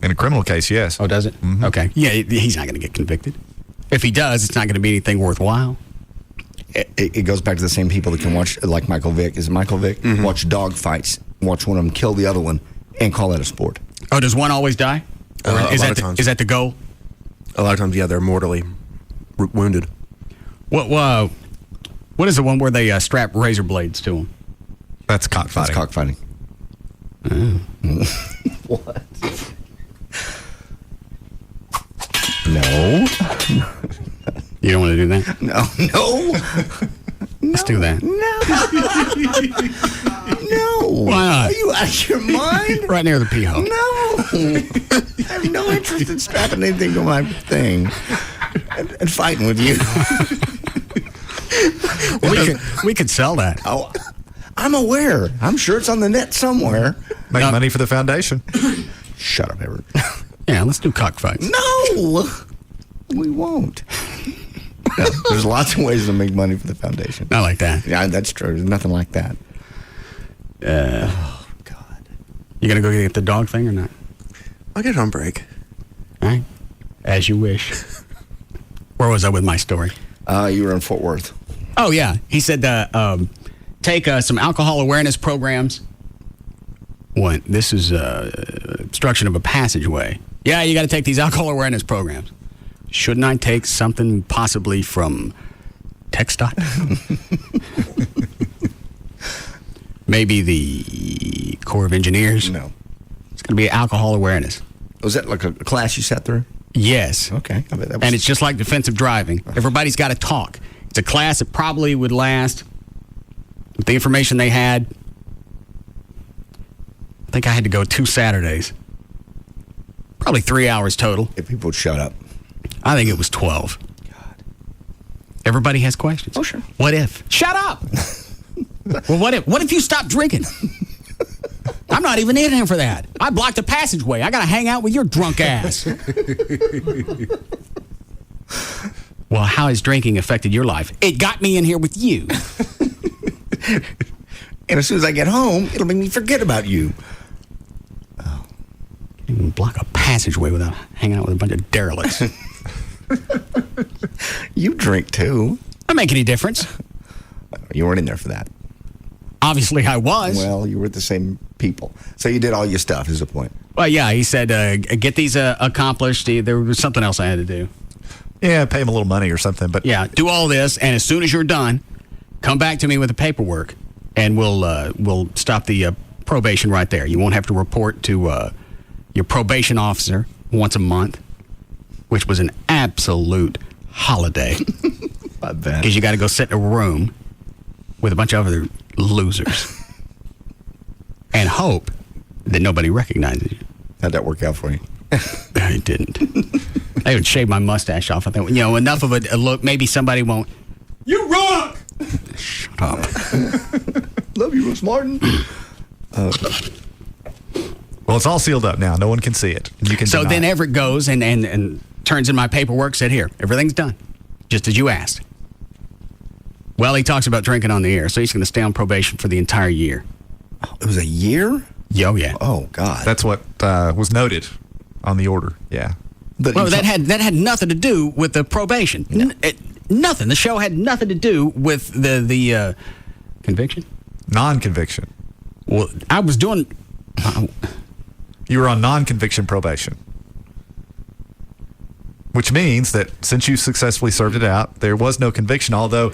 In a criminal case, yes. Oh, does it? Mm-hmm. Okay. Yeah, he's not going to get convicted. If he does, it's not going to be anything worthwhile. It goes back to the same people that can watch, like Michael Vick. Is it Michael Vick? Mm-hmm. Watch dog fights, watch one of them kill the other one, and call that a sport. Oh, does one always die? Or is that the goal? A lot of times, yeah, they're mortally wounded. What is the one where they strap razor blades to them? That's cockfighting. That's cockfighting. What? No. You don't want to do that? No. Let's do that. No. Why not? Are you out of your mind? Right near the pee hole. No. I have no interest in strapping anything to my thing and fighting with you. we could sell that. Oh, I'm aware. I'm sure it's on the net somewhere. Make money for the foundation. Shut up, Everett. Yeah, let's do cockfights. No, we won't. No, there's lots of ways to make money for the foundation. Not like that. Yeah, that's true. There's nothing like that. Oh, God. You going to go get the dog thing or not? I'll get it on break. All right. As you wish. Where was I with my story? You were in Fort Worth. Oh, yeah. He said take some alcohol awareness programs. What? This is obstruction of a passageway. Yeah, you got to take these alcohol awareness programs. Shouldn't I take something possibly from TxDOT? Maybe the Corps of Engineers? No. It's going to be alcohol awareness. Was that like a class you sat through? Yes. Okay. I bet that was... And it's just like defensive driving. Everybody's got to talk. It's a class that probably would last, with the information they had, I think I had to go 2 Saturdays. Probably 3 hours total. If people would shut up. I think it was 12. God. Everybody has questions. Oh, sure. What if? Shut up! Well, what if? What if you stop drinking? I'm not even in here for that. I blocked the passageway. I got to hang out with your drunk ass. Well, how has drinking affected your life? It got me in here with you. And as soon as I get home, it'll make me forget about you. Oh. Can't even block a passageway without hanging out with a bunch of derelicts. You drink too. Doesn't make any difference. You weren't in there for that. Obviously, I was. Well, you were with the same people. So you did all your stuff, is the point. Well, yeah, he said, get these accomplished. There was something else I had to do. Yeah, pay him a little money or something. But yeah, do all this, and as soon as you're done, come back to me with the paperwork, and we'll stop the probation right there. You won't have to report to your probation officer once a month, which was an absolute holiday. I bet. Because you got to go sit in a room with a bunch of other losers and hope that nobody recognizes you. How'd that work out for you? I didn't. I would shave my mustache off. I thought, enough of a look. Maybe somebody won't. You rock! Shut up. Love you, Russ Martin. Well, it's all sealed up now. No one can see it. You can. So deny then it. Everett goes and turns in my paperwork. Said, here, everything's done, just as you asked. Well, he talks about drinking on the air, so he's going to stay on probation for the entire year. Oh, it was a year? Oh, yeah. Oh, God. That's what was noted on the order. Yeah. But that had nothing to do with the probation. No. Nothing. The show had nothing to do with the conviction. Non-conviction. Well, I was doing. You were on non-conviction probation, which means that since you successfully served it out, there was no conviction, although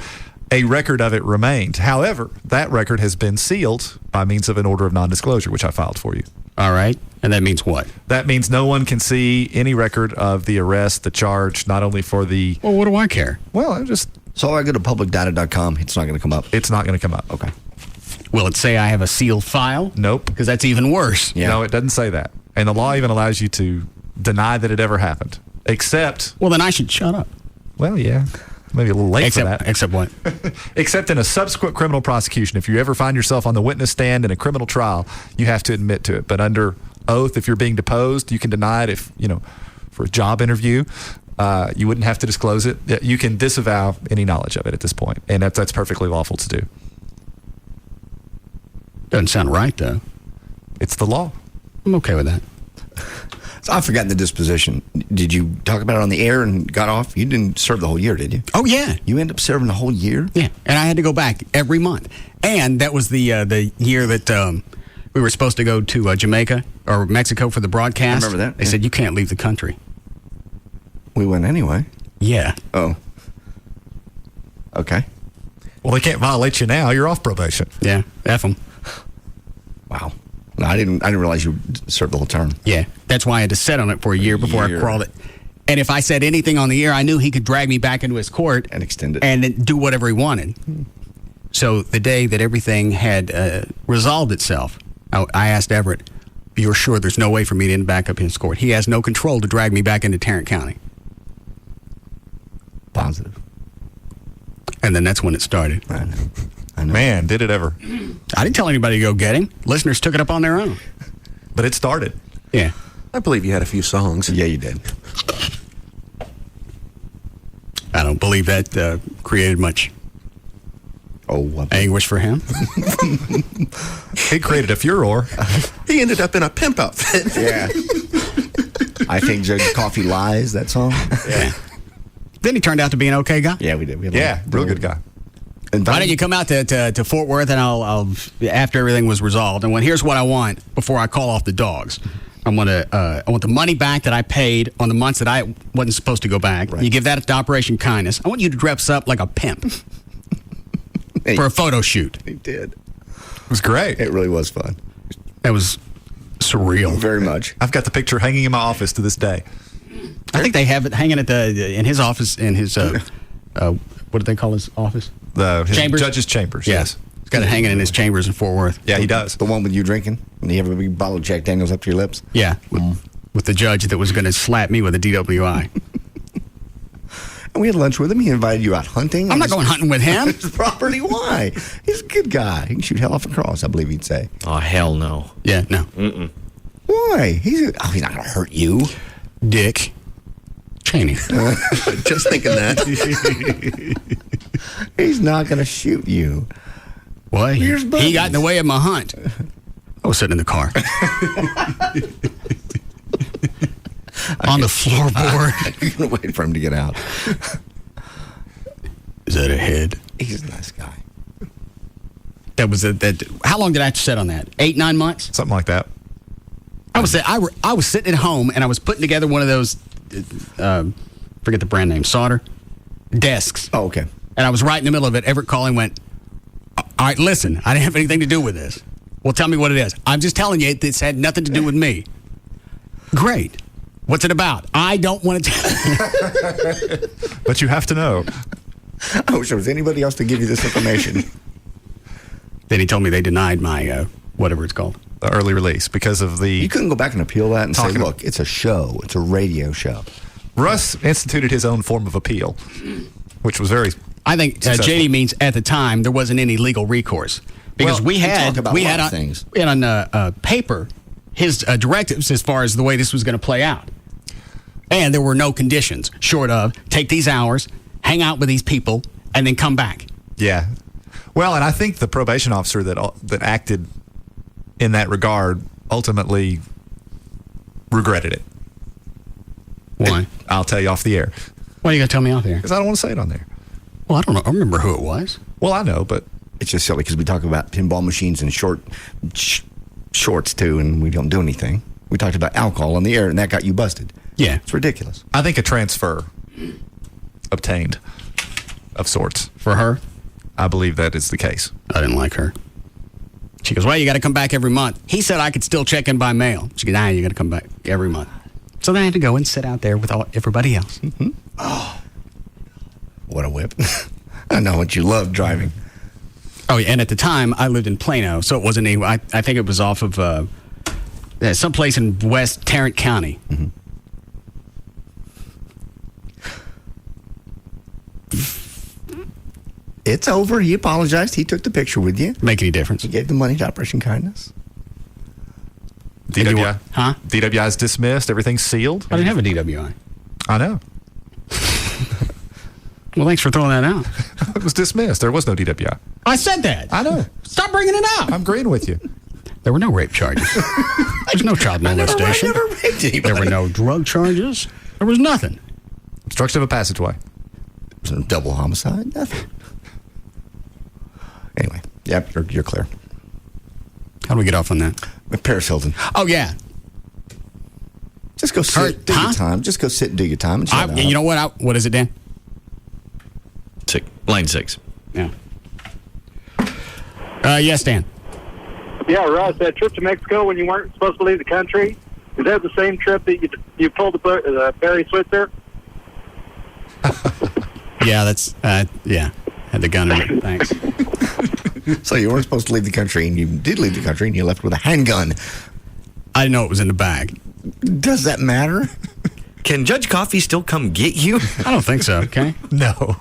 a record of it remained. However, that record has been sealed by means of an order of non-disclosure, which I filed for you. All right. And that means what? That means no one can see any record of the arrest, the charge, not only for the... Well, what do I care? Well, I just... So I go to publicdata.com. It's not going to come up. It's not going to come up. Okay. Will it say I have a sealed file? Nope. Because that's even worse. Yeah. No, it doesn't say that. And the law even allows you to deny that it ever happened. Except... Well, then I should shut up. Well, yeah. Maybe a little late for that. Except what? Except in a subsequent criminal prosecution. If you ever find yourself on the witness stand in a criminal trial, you have to admit to it. But under oath, if you're being deposed, you can deny it if, for a job interview. You wouldn't have to disclose it. You can disavow any knowledge of it at this point. And that's perfectly lawful to do. Doesn't sound right, though. It's the law. I'm okay with that. So I've forgotten the disposition. Did you talk about it on the air and got off? You didn't serve the whole year, did you? Oh, yeah. You ended up serving the whole year? Yeah, and I had to go back every month. And that was the year that we were supposed to go to Jamaica or Mexico for the broadcast. I remember that. They said, you can't leave the country. We went anyway. Yeah. Oh. Okay. Well, they can't violate you now. You're off probation. Yeah, F them. Wow. No, I didn't realize you served the whole term. Yeah, that's why I had to sit on it for a year before I crawled it. And if I said anything on the air, I knew he could drag me back into his court and extend it and then do whatever he wanted. So the day that everything had resolved itself, I asked Everett, "You're sure there's no way for me to back up his court? He has no control to drag me back into Tarrant County." Positive. And then that's when it started. I know. Man, did it ever. I didn't tell anybody to go get him. Listeners took it up on their own. But it started. Yeah. I believe you had a few songs. Yeah, you did. I don't believe that created much anguish for him. It created a furor. He ended up in a pimp outfit. Yeah. I Think Judge Coffee Lies, that song. Yeah. Then he turned out to be an okay guy. Yeah, we did. Real good guy. And why don't you come out to Fort Worth and I'll after everything was resolved. And here's what I want before I call off the dogs. I want the money back that I paid on the months that I wasn't supposed to go back. Right. You give that to Operation Kindness. I want you to dress up like a pimp for a photo shoot. He did. It was great. It really was fun. That was surreal. Very much. I've got the picture hanging in my office to this day. I think they have it hanging in his office in his what do they call his office? His chambers? Judge's chambers. Yes. He's got it hanging in his chambers in Fort Worth. Yeah, he does. The one with you drinking? And you have a big bottle of Jack Daniels up to your lips? Yeah. With the judge that was going to slap me with a DWI. And we had lunch with him. He invited you out hunting. I'm not going hunting with him. His property. Why? He's a good guy. He can shoot hell off a cross, I believe he'd say. Oh, hell no. Yeah, no. Mm-mm. Why? He's not going to hurt you. Dick Cheney. Just thinking that. He's not going to shoot you. What? He got in the way of my hunt. I was sitting in the car. On the floorboard. You're going to wait for him to get out. Is that a head? He's a nice guy. That was how long did I have to sit on that? 8-9 months? Something like that. I was sitting at home and I was putting together one of those, forget the brand name, solder desks. Oh, okay. And I was right in the middle of it. Everett called and went, all right, listen, I didn't have anything to do with this. Well, tell me what it is. I'm just telling you, this had nothing to do with me. Great. What's it about? I don't want to But you have to know. I wish there was anybody else to give you this information. Then he told me they denied my, whatever it's called. The early release because of the... You couldn't go back and appeal that and say, look, it's a show. It's a radio show. Russ instituted his own form of appeal, which was very I think JD means at the time there wasn't any legal recourse. Because we had on paper his directives as far as the way this was going to play out. And there were no conditions short of take these hours, hang out with these people, and then come back. Yeah. Well, and I think the probation officer that acted in that regard ultimately regretted it. Why? I'll tell you off the air. Why are you going to tell me off the air? Because I don't want to say it on there. Well, I don't know. I remember who it was. Well, I know, but... It's just silly because we talk about pinball machines and shorts, too, and we don't do anything. We talked about alcohol on the air, and that got you busted. Yeah. It's ridiculous. I think a transfer obtained of sorts. For her? I believe that is the case. I didn't like her. She goes, well, you got to come back every month. He said I could still check in by mail. She goes, you got to come back every month. So then I had to go and sit out there with everybody else. Mm-hmm. Oh, what a whip. I know what you love driving. Oh, yeah, and at the time, I lived in Plano, so it wasn't I think it was off of someplace in West Tarrant County. Mm-hmm. It's over. He apologized. He took the picture with you. Make any difference? He gave the money to Operation Kindness. DWI. Huh? DWI is dismissed. Everything's sealed. I didn't have a DWI. I know. Well, thanks for throwing that out. It was dismissed. There was no DWI. I said that. I know. Stop bringing it up. I'm agreeing with you. There were no rape charges. There's no child molestation. I never raped anybody. There were no drug charges. There was nothing. Obstruction of a passageway. Double homicide. Nothing. Anyway, yep, you're clear. How do we get off on that? With Paris Hilton. Oh, yeah. Just go sit, do your time. Just go sit and do your time. And you know what? What is it, Dan? Line 6. Yeah. Yes, Dan. Yeah, Russ, that trip to Mexico when you weren't supposed to leave the country, is that the same trip that you pulled the Barry Switzer? Yeah, that's, yeah. Had the gun in it. Thanks. So you weren't supposed to leave the country, and you did leave the country, and you left with a handgun. I didn't know it was in the bag. Does that matter? Can Judge Coffee still come get you? I don't think so, okay? No.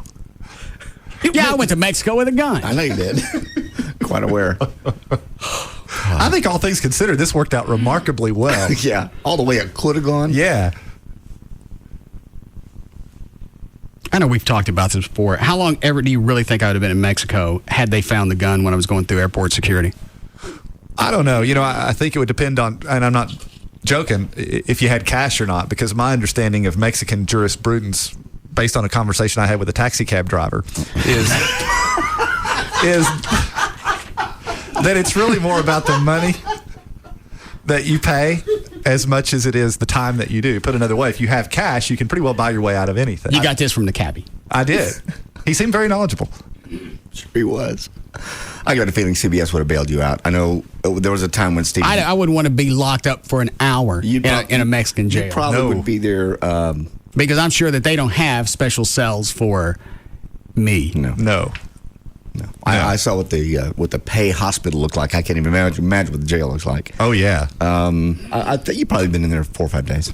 Yeah, I went to Mexico with a gun. I know you did. Quite aware. I think all things considered, this worked out remarkably well. Yeah, all the way it could have gone. Yeah. I know we've talked about this before. How long ever do you really think I would have been in Mexico had they found the gun when I was going through airport security? I don't know. You know, I think it would depend on, and I'm not joking, if you had cash or not, because my understanding of Mexican jurisprudence, based on a conversation I had with a taxi cab driver, is that it's really more about the money that you pay as much as it is the time that you do. Put another way, if you have cash, you can pretty well buy your way out of anything. You got this from the cabbie. I did. He seemed very knowledgeable. Sure he was. I got a feeling CBS would have bailed you out. I know there was a time when Steve... I wouldn't want to be locked up for an hour in a Mexican jail. You probably would be there... because I'm sure that they don't have special cells for me. No. I saw what the Pay Hospital looked like. I can't even imagine what the jail looks like. Oh, yeah. I think you've probably been in there 4 or 5 days.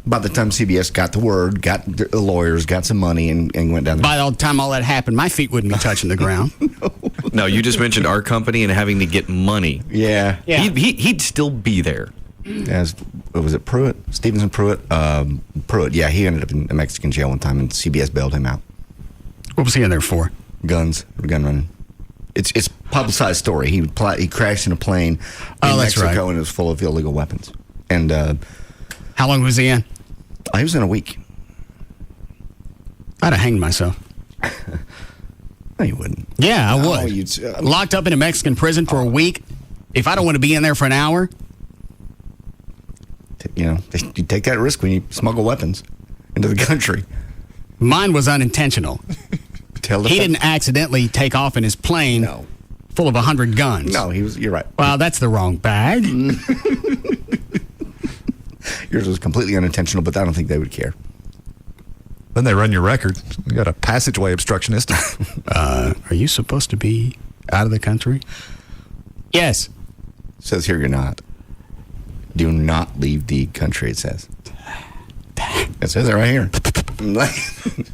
by the time CBS got the word, got the lawyers, got some money, and went down there. By the time all that happened, my feet wouldn't be touching the ground. No, you just mentioned our company and having to get money. Yeah. He'd still be there. As was it Pruitt? Stevenson Pruitt? Pruitt, yeah, he ended up in a Mexican jail one time, and CBS bailed him out. What was he in there for? Gun running. It's publicized story. He crashed in a plane in Mexico, and it was full of illegal weapons. And how long was he in? He was in a week. I'd have hanged myself. No, you wouldn't. Yeah, I would. Locked up in a Mexican prison for a week. If I don't want to be in there for an hour. You take that risk when you smuggle weapons into the country. Mine was unintentional. He didn't accidentally take off in his plane full of 100 guns. No, you're right. Well, that's the wrong bag. Yours was completely unintentional, but I don't think they would care. Then they run your record. You got a passageway obstructionist. Are you supposed to be out of the country? Yes. It says here you're not. Do not leave the country, it says. It says it right here.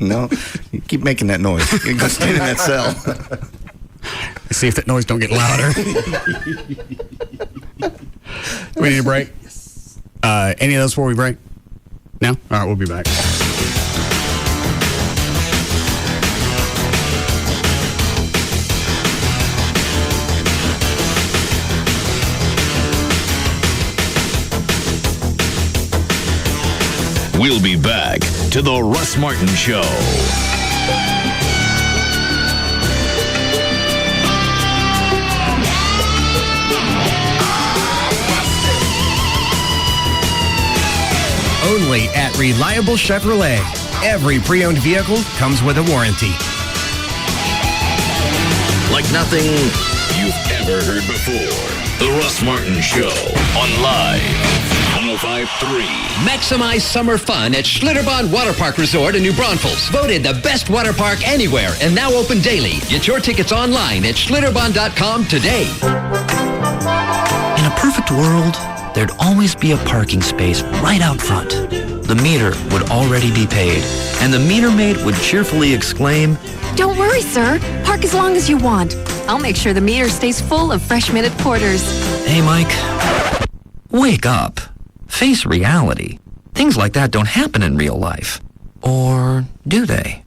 No, you keep making that noise. You go stand in that cell. See if that noise don't get louder. We need a break? Yes. Any of those before we break? No? All right, we'll be back. We'll be back to the Russ Martin Show. Only at Reliable Chevrolet. Every pre-owned vehicle comes with a warranty. Like nothing you've ever heard before. The Russ Martin Show on Live 105.3. Maximize summer fun at Schlitterbahn Water Park Resort in New Braunfels. Voted the best water park anywhere and now open daily. Get your tickets online at schlitterbahn.com today. In a perfect world, there'd always be a parking space right out front. The meter would already be paid, and the meter maid would cheerfully exclaim, "Don't worry, sir. Park as long as you want. I'll make sure the meter stays full of fresh minute porters." "Hey, Mike, wake up. Face reality. Things like that don't happen in real life. Or do they?"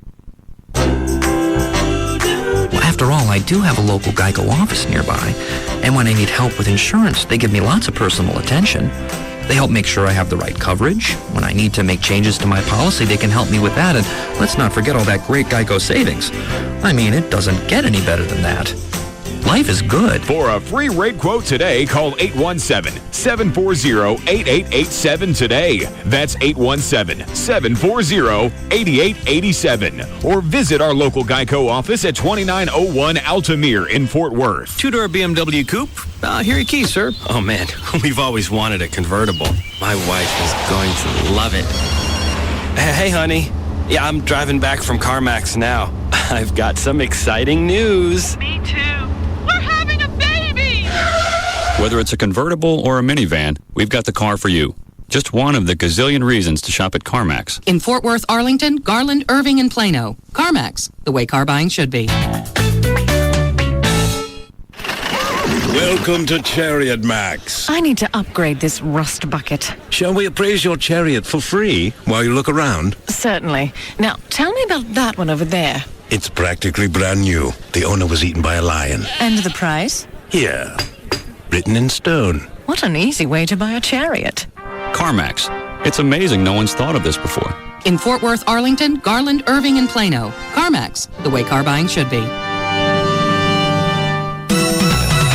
Well, after all, I do have a local Geico office nearby, and when I need help with insurance, they give me lots of personal attention. They help make sure I have the right coverage. When I need to make changes to my policy, they can help me with that, and let's not forget all that great Geico savings. I mean, it doesn't get any better than that. Life is good. For a free rate quote today, call 817-740-8887 today. That's 817-740-8887. Or visit our local Geico office at 2901 Altamere in Fort Worth. Two-door BMW coupe. Here are your keys, sir. Oh, man, we've always wanted a convertible. My wife is going to love it. Hey, honey. Yeah, I'm driving back from CarMax now. I've got some exciting news. Me too. We're having a baby! Whether it's a convertible or a minivan, we've got the car for you. Just one of the gazillion reasons to shop at CarMax. In Fort Worth, Arlington, Garland, Irving, and Plano. CarMax, the way car buying should be. Welcome to Chariot Max. I need to upgrade this rust bucket. Shall we appraise your chariot for free while you look around? Certainly. Now, tell me about that one over there. It's practically brand new. The owner was eaten by a lion. And the price? Here, written in stone. What an easy way to buy a chariot. CarMax. It's amazing no one's thought of this before. In Fort Worth, Arlington, Garland, Irving, and Plano. CarMax, the way car buying should be.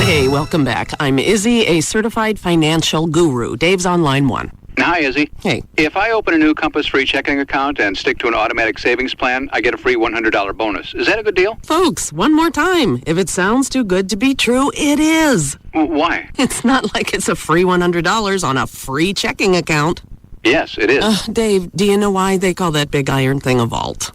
Hey, welcome back. I'm Izzy, a certified financial guru. Dave's on line one. Hi, Izzy. Hey. If I open a new Compass free checking account and stick to an automatic savings plan, I get a free $100 bonus. Is that a good deal? Folks, one more time. If it sounds too good to be true, it is. Why? It's not like it's a free $100 on a free checking account. Yes, it is. Dave, do you know why they call that big iron thing a vault?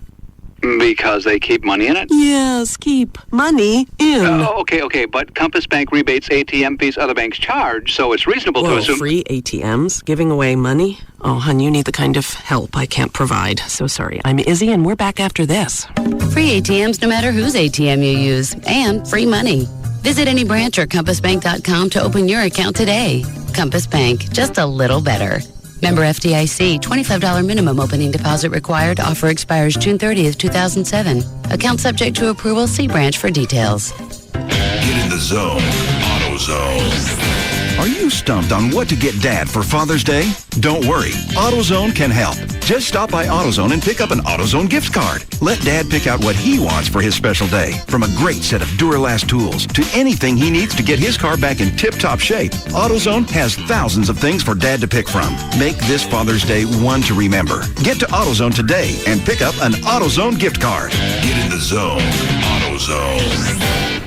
Because they keep money in it? Yes, keep money in. Okay. But Compass Bank rebates ATM fees other banks charge, so it's reasonable to assume... free ATMs? Giving away money? Oh, hon, you need the kind of help I can't provide. So sorry. I'm Izzy, and we're back after this. Free ATMs no matter whose ATM you use, and free money. Visit any branch or compassbank.com to open your account today. Compass Bank, just a little better. Member FDIC, $25 minimum opening deposit required. Offer expires June 30th, 2007. Account subject to approval. See branch for details. Get in the zone. AutoZone. Are you stumped on what to get Dad for Father's Day? Don't worry, AutoZone can help. Just stop by AutoZone and pick up an AutoZone gift card. Let Dad pick out what he wants for his special day. From a great set of Duralast tools to anything he needs to get his car back in tip-top shape, AutoZone has thousands of things for Dad to pick from. Make this Father's Day one to remember. Get to AutoZone today and pick up an AutoZone gift card. Get in the zone. AutoZone.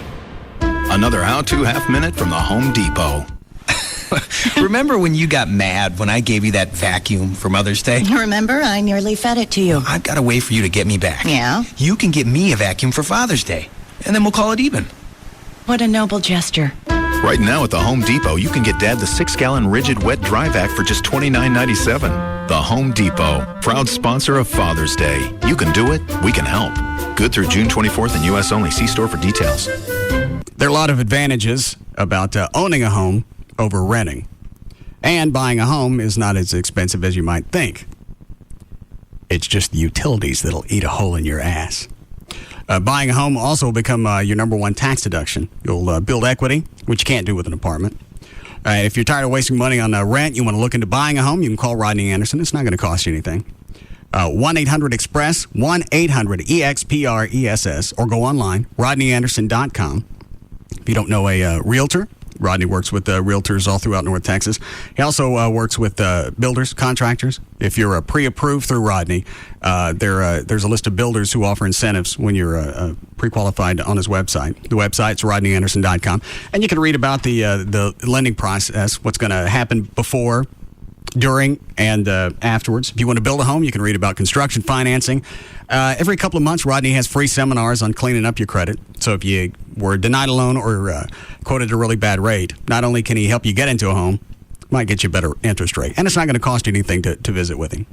Another how-to half minute from the Home Depot. Remember when you got mad when I gave you that vacuum for Mother's Day? Remember, I nearly fed it to you. I've got a way for you to get me back. Yeah? You can get me a vacuum for Father's Day, and then we'll call it even. What a noble gesture. Right now at the Home Depot, you can get Dad the 6-gallon rigid wet dry vac for just $29.97. The Home Depot, proud sponsor of Father's Day. You can do it, we can help. Good through June 24th in U.S. only. See store for details. There are a lot of advantages about owning a home over renting. And buying a home is not as expensive as you might think. It's just the utilities that'll eat a hole in your ass. Buying a home also will become your number one tax deduction. You'll build equity, which you can't do with an apartment. If you're tired of wasting money on rent, you want to look into buying a home, you can call Rodney Anderson. It's not going to cost you anything. 1-800-EXPRESS, 1-800-EXPRESS, or go online, rodneyanderson.com. If you don't know a realtor, Rodney works with realtors all throughout North Texas. He also works with builders, contractors. If you're pre-approved through Rodney, there's a list of builders who offer incentives when you're pre-qualified on his website. The website's rodneyanderson.com. And you can read about the lending process, what's going to happen before, during, and afterwards. If you want to build a home, you can read about construction financing. Every couple of months, Rodney has free seminars on cleaning up your credit. So if you were denied a loan or quoted a really bad rate, not only can he help you get into a home, might get you a better interest rate. And it's not going to cost you anything to visit with him.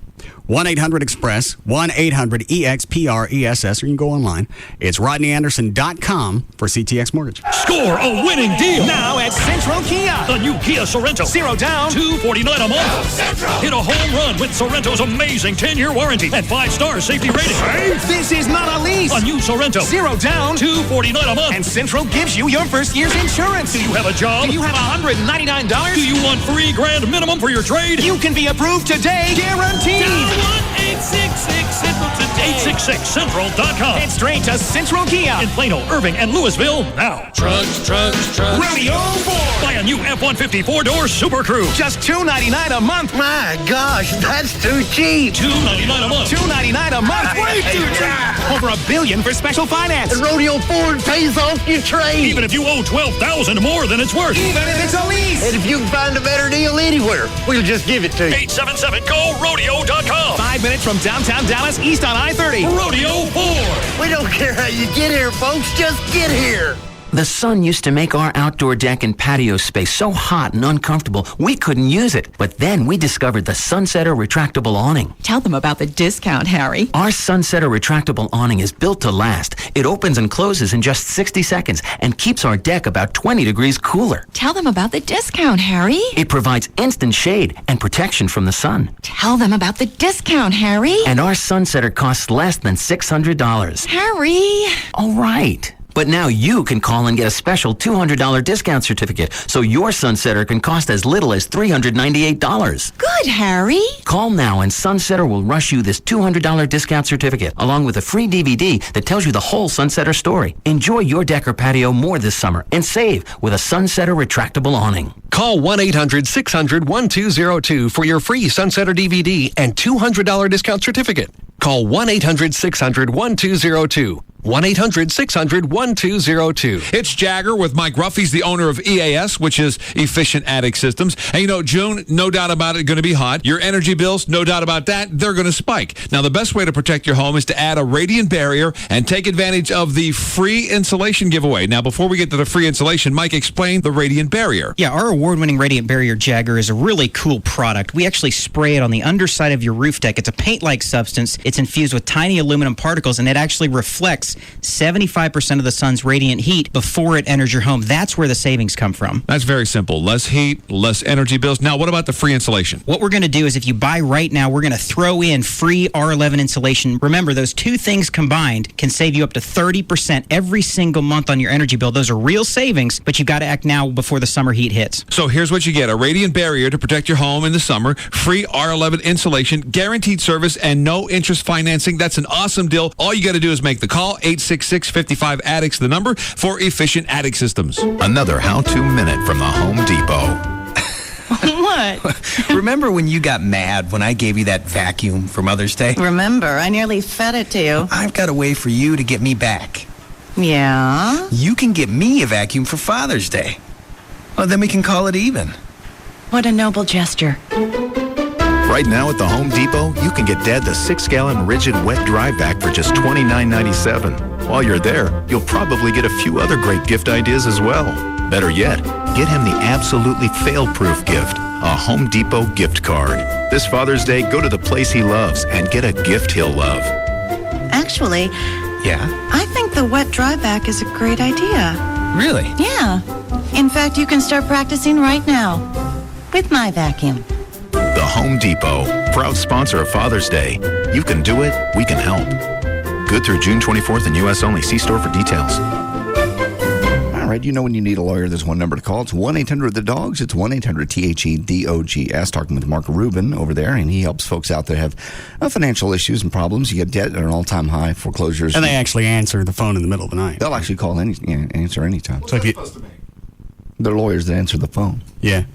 1-800-EXPRESS, 1-800-EXPRESS, or you can go online. It's rodneyanderson.com for CTX Mortgage. Score a winning deal now at Central Kia. The new Kia Sorrento. 0 down, $249 a month. Central. Hit a home run with Sorrento's amazing 10-year warranty and 5-star safety rating. Hey, this is not a lease. A new Sorrento. 0 down, $249 a month. And Central gives you your first year's insurance. Do you have a job? Do you have $199? Do you want $3,000 minimum for your trade? You can be approved today, guaranteed. Dial 1-866-CENTRAL today. 866central.com. Head straight to Central Kia in Plano, Irving, and Louisville now. Trucks. Rodeo 4. Buy a new F-150 4-door Super Crew. Just $299 a month. My gosh, that's too cheap. $299 a month. $299 a month. Way too cheap. Over $1 billion for special finance. And Rodeo Ford pays off your trade. Even if you owe $12,000 more than it's worth. Even if it's a lease. And if you can find a better deal anywhere, we'll just give it to you. 877-GO-RODEO.com. 5 minutes from downtown Dallas, east on I-30. Rodeo 4. We don't care how you get here, folks. Just get here. The sun used to make our outdoor deck and patio space so hot and uncomfortable we couldn't use it. But then we discovered the Sunsetter retractable awning. Tell them about the discount, Harry. Our Sunsetter retractable awning is built to last. It opens and closes in just 60 seconds and keeps our deck about 20 degrees cooler. Tell them about the discount, Harry. It provides instant shade and protection from the sun. Tell them about the discount, Harry. And our Sunsetter costs less than $600. Harry. All right. But now you can call and get a special $200 discount certificate, so your Sunsetter can cost as little as $398. Good, Harry. Call now and Sunsetter will rush you this $200 discount certificate, along with a free DVD that tells you the whole Sunsetter story. Enjoy your deck or patio more this summer and save with a Sunsetter retractable awning. Call 1-800-600-1202 for your free Sunsetter DVD and $200 discount certificate. Call 1-800-600-1202. 1-800-600-1202. It's Jagger with Mike Ruff. He's the owner of EAS, which is Efficient Attic Systems. And you know, June, no doubt about it, going to be hot. Your energy bills, no doubt about that, they're going to spike. Now, the best way to protect your home is to add a radiant barrier and take advantage of the free insulation giveaway. Now, before we get to the free insulation, Mike, explain the radiant barrier. Yeah, our award-winning Radiant Barrier Jagger is a really cool product. We actually spray it on the underside of your roof deck. It's a paint-like substance. It's infused with tiny aluminum particles, and it actually reflects 75% of the sun's radiant heat before it enters your home. That's where the savings come from. That's very simple. Less heat, less energy bills. Now, what about the free insulation? What we're going to do is if you buy right now, we're going to throw in free R11 insulation. Remember, those two things combined can save you up to 30% every single month on your energy bill. Those are real savings, but you've got to act now before the summer heat hits. So here's what you get. A radiant barrier to protect your home in the summer, free R11 insulation, guaranteed service, and no interest financing. That's an awesome deal. All you got to do is make the call. 866-55-ADDICTS, the number for Efficient Attic Systems. Another how-to minute from the Home Depot. What? Remember when you got mad when I gave you that vacuum for Mother's Day? Remember, I nearly fed it to you. I've got a way for you to get me back. Yeah? You can get me a vacuum for Father's Day. Well, then we can call it even. What a noble gesture. Right now at the Home Depot, you can get Dad the 6-gallon rigid wet dry vac for just $29.97. While you're there, you'll probably get a few other great gift ideas as well. Better yet, get him the absolutely fail-proof gift, a Home Depot gift card. This Father's Day, go to the place he loves and get a gift he'll love. Actually, Yeah? I think the wet dry vac is a great idea. Really? Yeah. In fact, you can start practicing right now with my vacuum. The Home Depot, proud sponsor of Father's Day. You can do it, we can help. Good through June 24th in U.S. only. See store for details. All right, you know when you need a lawyer, there's one number to call. It's 1-800-THE-DOGS. It's 1-800-THEDOGS. Talking with Mark Rubin over there, and he helps folks out that have financial issues and problems. You get debt at an all-time high, foreclosures. And they actually answer the phone in the middle of the night. They'll actually call answer anytime. So if you, they're lawyers that answer the phone. yeah,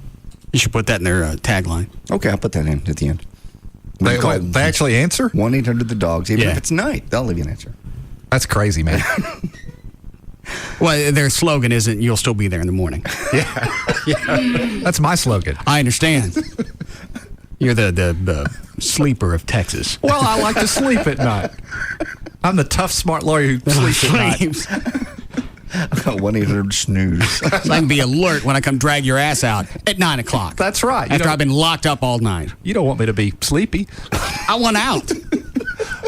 you should put that in their tagline. Okay, I'll put that in at the end. They actually answer? 1-800-THE-DOGS. Even if it's night, they'll leave you an answer. That's crazy, man. Well, their slogan isn't "You'll still be there in the morning." Yeah. That's my slogan. I understand. You're the sleeper of Texas. Well, I like to sleep at night. I'm the tough, smart lawyer who sleeps at night. 1-800-SNOOZE. So I can be alert when I come drag your ass out at 9 o'clock. That's right. After I've been locked up all night. You don't want me to be sleepy. I want out.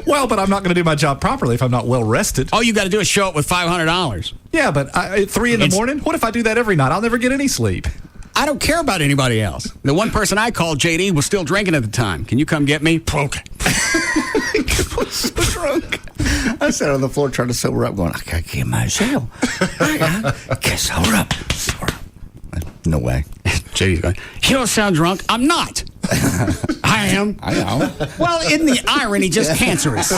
Well, but I'm not going to do my job properly if I'm not well rested. All you got to do is show up with $500. Yeah, but at 3 in the morning? What if I do that every night? I'll never get any sleep. I don't care about anybody else. The one person I called, JD, was still drinking at the time. Can you come get me? Okay. I was so drunk. I sat on the floor trying to sober up, going, I gotta get myself. I gotta sober up. No way. JD's going, you don't sound drunk. I'm not. I am. I know. Well, isn't the irony just cancerous?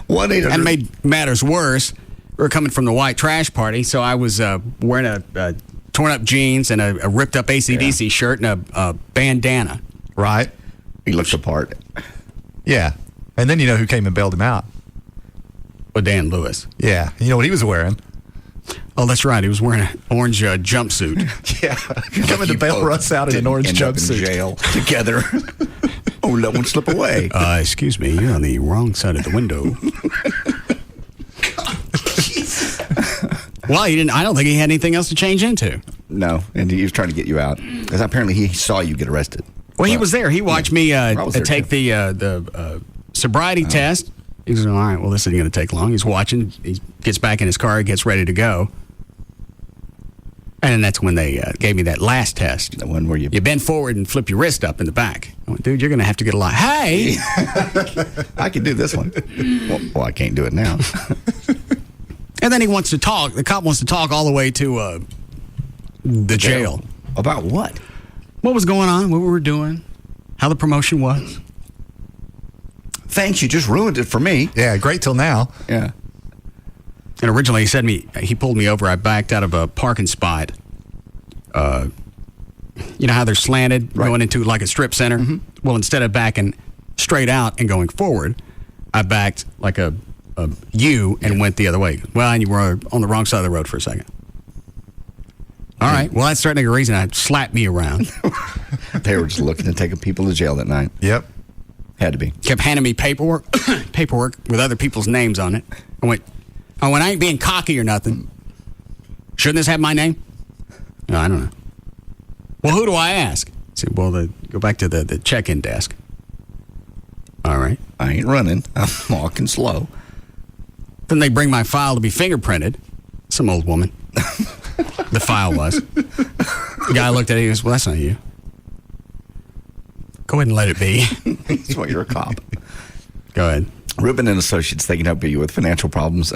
1-800. And made matters worse, we were coming from the white trash party, so I was wearing a torn up jeans and a ripped up AC/DC shirt and a bandana. Right. He looks apart. Yeah. And then you know who came and bailed him out. Well, Dan Lewis. Yeah. You know what he was wearing? Oh, that's right. He was wearing an orange jumpsuit. Yeah. Coming to bail Russ out in an orange jumpsuit. In jail together. Oh, let one slip away. Excuse me, you're on the wrong side of the window. Well, he didn't. I don't think he had anything else to change into. No, and he was trying to get you out because apparently he saw you get arrested. Well, he was there. He watched me take the sobriety test. He was all right. Well, this isn't going to take long. He's watching. He gets back in his car. He gets ready to go. And then that's when they gave me that last test. The one where you bend forward and flip your wrist up in the back. I went, dude, you're going to have to get a lot. Hey! I can do this one. Well, I can't do it now. And then he wants to talk. The cop wants to talk all the way to the jail. About what? What was going on, what we were doing, how the promotion was. Thanks, you just ruined it for me. Yeah, great till now. Yeah. And originally he pulled me over. I backed out of a parking spot. You know how they're slanted, going into like a strip center? Mm-hmm. Well, instead of backing straight out and going forward, I backed like a U and went the other way. Well, and you were on the wrong side of the road for a second. All right. Well, that's certainly a reason I slapped me around. They were just looking to take people to jail that night. Yep. Had to be. Kept handing me paperwork with other people's names on it. I went, I ain't being cocky or nothing. Shouldn't this have my name? No, I don't know. Well, who do I ask? I said, well, go back to the check-in desk. All right. I ain't running. I'm walking slow. Then they bring my file to be fingerprinted. Some old woman. The file was. The guy looked at it and he goes, well, that's not you. Go ahead and let it be. That's why you're a cop. Go ahead. Rubin and Associates, they can help you with financial problems.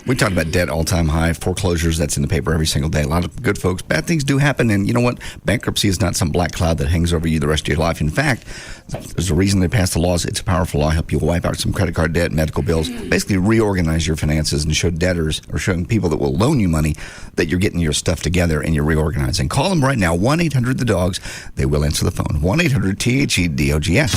We talked about debt all-time high, foreclosures, that's in the paper every single day. A lot of good folks. Bad things do happen, and you know what? Bankruptcy is not some black cloud that hangs over you the rest of your life. In fact, there's a reason they passed the laws. It's a powerful law. Help you wipe out some credit card debt, medical bills, basically reorganize your finances and show debtors or showing people that will loan you money that you're getting your stuff together and you're reorganizing. Call them right now, 1-800-THE-DOGS. They will answer the phone, 1-800-THE-DOGS.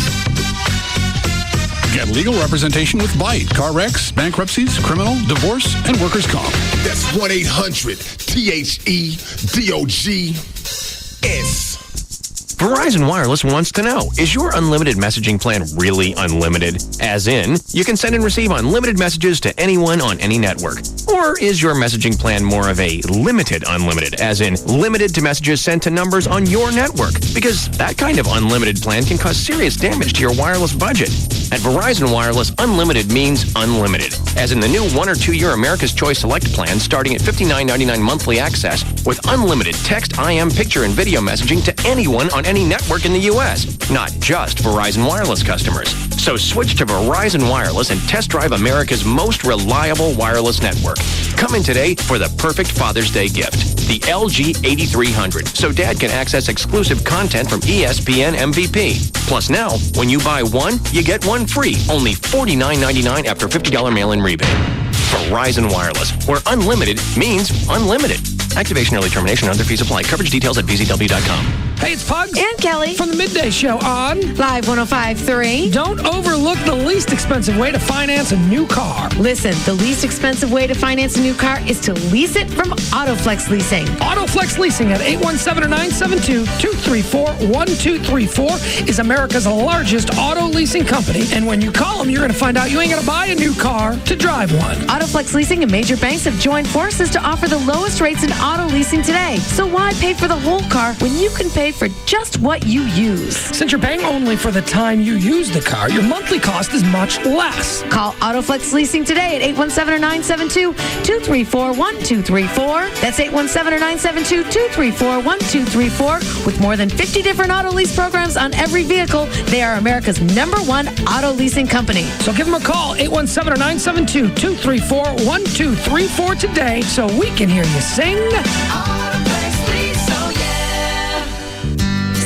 Get legal representation with Byte. Car wrecks, bankruptcies, criminal, divorce, and workers' comp. That's 1-800-THE-DOGS. Verizon Wireless wants to know, is your unlimited messaging plan really unlimited? As in, you can send and receive unlimited messages to anyone on any network. Or is your messaging plan more of a limited unlimited, as in limited to messages sent to numbers on your network? Because that kind of unlimited plan can cause serious damage to your wireless budget. At Verizon Wireless, unlimited means unlimited, as in the new 1 or 2 year America's Choice Select plan starting at $59.99 monthly access with unlimited text, IM, picture, and video messaging to anyone on any network in the U.S., not just Verizon Wireless customers. So switch to Verizon Wireless and test drive America's most reliable wireless network. Come in today for the perfect Father's Day gift, the LG 8300, so Dad can access exclusive content from ESPN MVP. Plus now, when you buy one, you get one free, only $49.99 after $50 mail-in rebate. Verizon Wireless, where unlimited means unlimited. Activation, early termination, and other fees apply. Coverage details at bzw.com. Hey, it's Pugs. And Kelly. From the Midday Show on Live 105.3. Don't overlook the least expensive way to finance a new car. Listen, the least expensive way to finance a new car is to lease it from AutoFlex Leasing. AutoFlex Leasing at 817-972-234-1234 is America's largest auto leasing company. And when you call them, you're going to find out you ain't going to buy a new car to drive one. AutoFlex Leasing and major banks have joined forces to offer the lowest rates in auto leasing today. So why pay for the whole car when you can pay for just what you use? Since you're paying only for the time you use the car, your monthly cost is much less. Call AutoFlex Leasing today at 817-972-234-1234. That's 817-972-234-1234. With more than 50 different auto lease programs on every vehicle, they are America's #1 auto leasing company. So give them a call, 817-972-234-1234 today so we can hear you sing.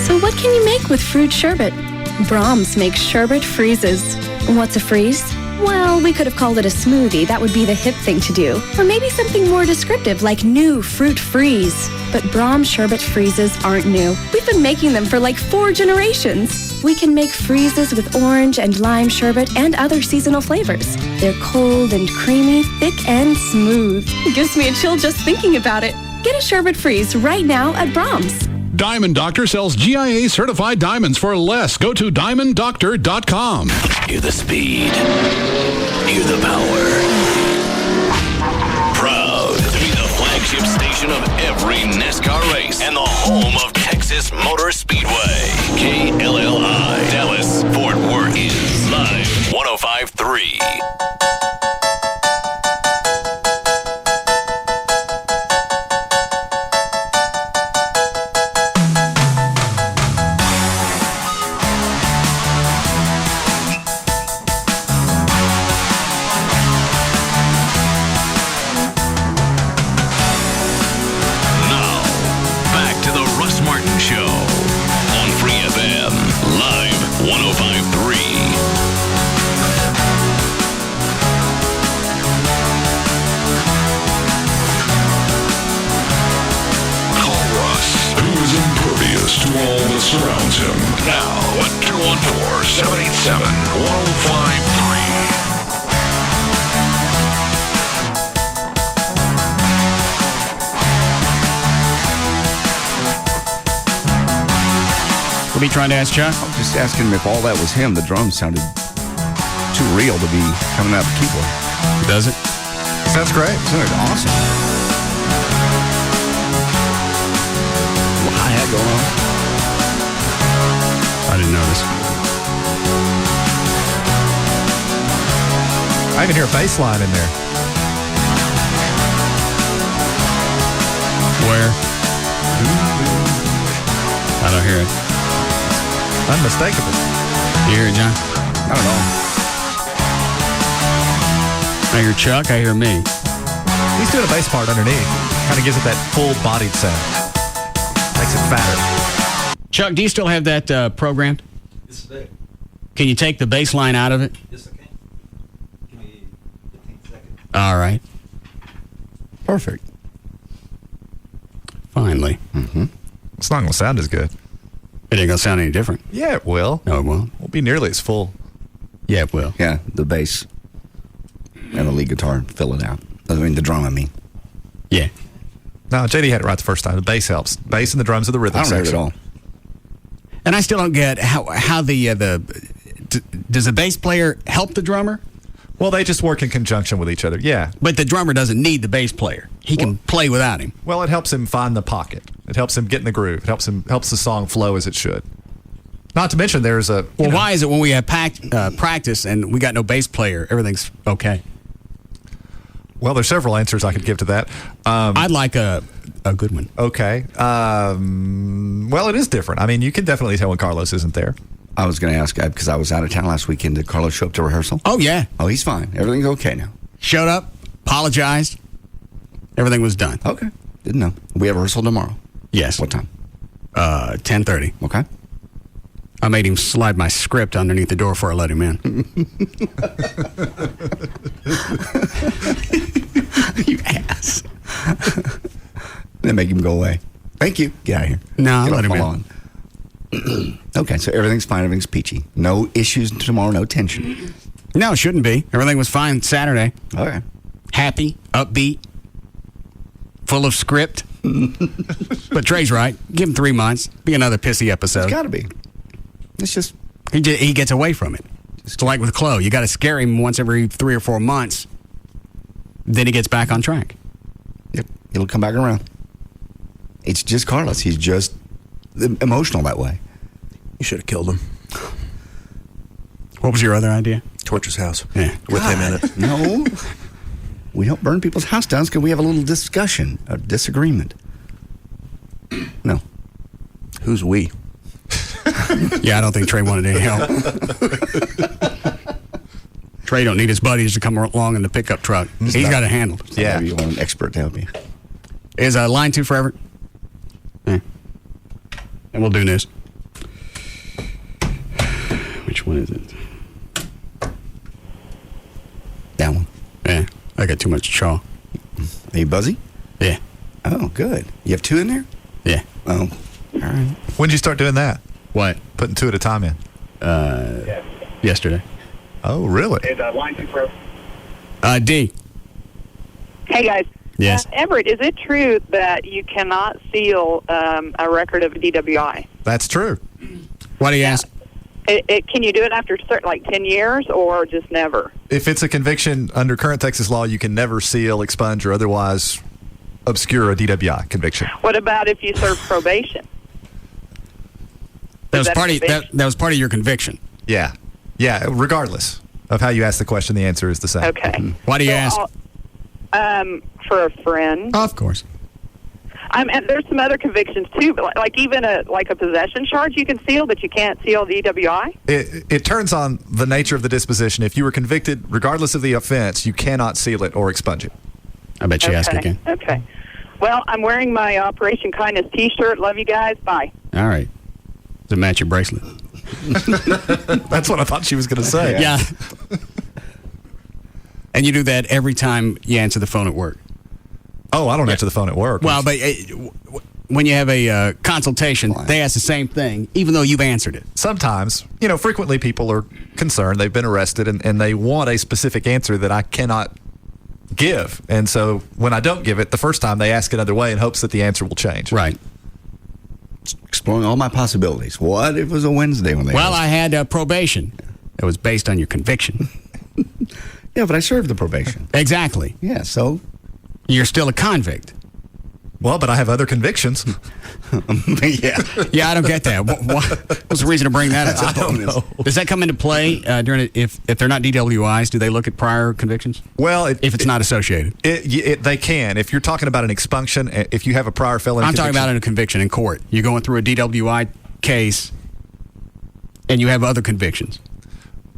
So what can you make with fruit sherbet? Brahms makes sherbet freezes. What's a freeze? Well, we could have called it a smoothie. That would be the hip thing to do. Or maybe something more descriptive like new fruit freeze. But Brahms sherbet freezes aren't new. We've been making them for like 4 generations. We can make freezes with orange and lime sherbet and other seasonal flavors. They're cold and creamy, thick and smooth. It gives me a chill just thinking about it. Get a sherbet freeze right now at Brahms. Diamond Doctor sells GIA certified diamonds for less. Go to diamonddoctor.com. Hear the speed. Hear the power. Proud to be the flagship station of every NASCAR race and the home of Texas Motor Speedway. KLLI, Dallas, Fort Worth is Live 105.3. Surrounds him. Now at 214-787-1053. What are you trying to ask Chuck? I was just asking him if all that was him. The drums sounded too real to be coming out of the keyboard. Does it? Sounds great. Sounds awesome. Hi-hat going on. I didn't notice. I can hear a bass line in there. Where? I don't hear it. Unmistakable. You hear it, John? Not at all. I hear Chuck, I hear me. He's doing a bass part underneath. Kind of gives it that full-bodied sound. Makes it fatter. Chuck, do you still have that programmed? Yes, I do. Can you take the bass line out of it? Yes, I can. Give me 15 seconds. All right. Perfect. Finally. Mm-hmm. It's not going to sound as good. It ain't going to sound any different. Yeah, it will. No, it won't. Won't be nearly as full. Yeah, it will. Yeah, the bass and the lead guitar fill it out. I mean, the drum, I mean. Yeah. No, JD had it right the first time. The bass helps. Bass and the drums are the rhythm I don't hear it section. at all. And I still don't get how does the bass player help the drummer? Well, they just work in conjunction with each other, yeah. But the drummer doesn't need the bass player. He can play without him. Well, it helps him find the pocket. It helps him get in the groove. It helps the song flow as it should. Not to mention there's a... Well, why is it when we have practice and we got no bass player, everything's okay? Well, there's several answers I could give to that. I'd like a good one. Okay. Well, it is different. I mean, you can definitely tell when Carlos isn't there. I was going to ask, because I was out of town last weekend. Did Carlos show up to rehearsal? Oh, yeah. Oh, he's fine. Everything's okay now. Showed up, apologized. Everything was done. Okay. Didn't know. We have rehearsal tomorrow. Yes. What time? 10:30. Okay. I made him slide my script underneath the door before I let him in. You ass. Then make him go away. Thank you. Get out of here. No, I'll Get let off him my in. lawn. Okay, so everything's fine. Everything's peachy. No issues tomorrow. No tension. No, it shouldn't be. Everything was fine Saturday. Okay. Happy, upbeat, full of script. But Trey's right. Give him 3 months. Be another pissy episode. It's got to be. It's just... He gets away from it. It's like with Chloe. You got to scare him once every 3 or 4 months. Then he gets back on track. Yep. It'll come back around. It's just Carlos. He's just emotional that way. You should have killed him. What was your other idea? Torch his house. Yeah. With him in it. No. We don't burn people's house down because we have a little discussion, a disagreement. No. Who's we? Yeah, I don't think Trey wanted any help. Trey don't need his buddies to come along in the pickup truck. He's got it handled. Yeah. You want an expert to help you. Is line 2 forever? Yeah. And we'll do news. Which one is it? That one. Yeah. I got too much chaw. Are you buzzy? Yeah. Oh, good. You have 2 in there? Yeah. Oh, all right. When did you start doing that? What? Putting 2 at a time in? Yesterday. Oh, really? Is line 2 forever? D. Hey, guys. Yes. Everett, is it true that you cannot seal a record of DWI? That's true. Why do you ask? Can you do it after like 10 years or just never? If it's a conviction under current Texas law, you can never seal, expunge, or otherwise obscure a DWI conviction. What about if you serve probation? That was part of your conviction. Yeah. Yeah, regardless of how you ask the question, the answer is the same. Okay. Why do you ask? For a friend. Of course. And there's some other convictions too, but like even a possession charge you can seal, but you can't seal DWI. It turns on the nature of the disposition. If you were convicted, regardless of the offense, you cannot seal it or expunge it. I bet you ask again. Okay. Well, I'm wearing my Operation Kindness T-shirt. Love you guys. Bye. All right. Does it match your bracelet? That's what I thought she was going to say. Yeah. And you do that every time you answer the phone at work. Oh, I don't answer the phone at work. Well, but when you have a consultation, they ask the same thing, even though you've answered it. Sometimes, frequently people are concerned. They've been arrested, and they want a specific answer that I cannot give. And so when I don't give it, the first time they ask another way in hopes that the answer will change. Right. exploring all my possibilities. What if it was a Wednesday when they... Well, I had probation. It was based on your conviction. Yeah, but I served the probation. Exactly. Yeah, so? You're still a convict. Well, but I have other convictions. Yeah, I don't get that. What's the reason to bring that up? I don't know. Does that come into play during if they're not DWIs? Do they look at prior convictions? Well, if it's not associated, they can. If you're talking about an expunction, if you have a prior felony, I'm talking about a conviction in court. You're going through a DWI case, and you have other convictions.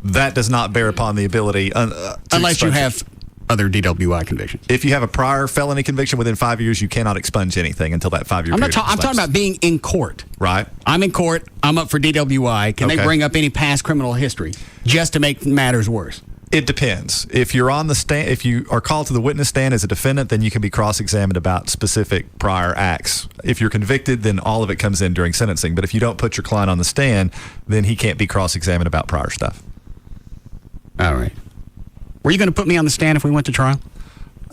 That does not bear upon the ability, unless you have other DWI convictions. If you have a prior felony conviction within 5 years, you cannot expunge anything until that 5 year period. I'm talking about being in court. Right. I'm in court. I'm up for DWI. Can they bring up any past criminal history just to make matters worse? It depends. If you're on the stand, if you are called to the witness stand as a defendant, then you can be cross-examined about specific prior acts. If you're convicted, then all of it comes in during sentencing. But if you don't put your client on the stand, then he can't be cross-examined about prior stuff. All right. Were you going to put me on the stand if we went to trial?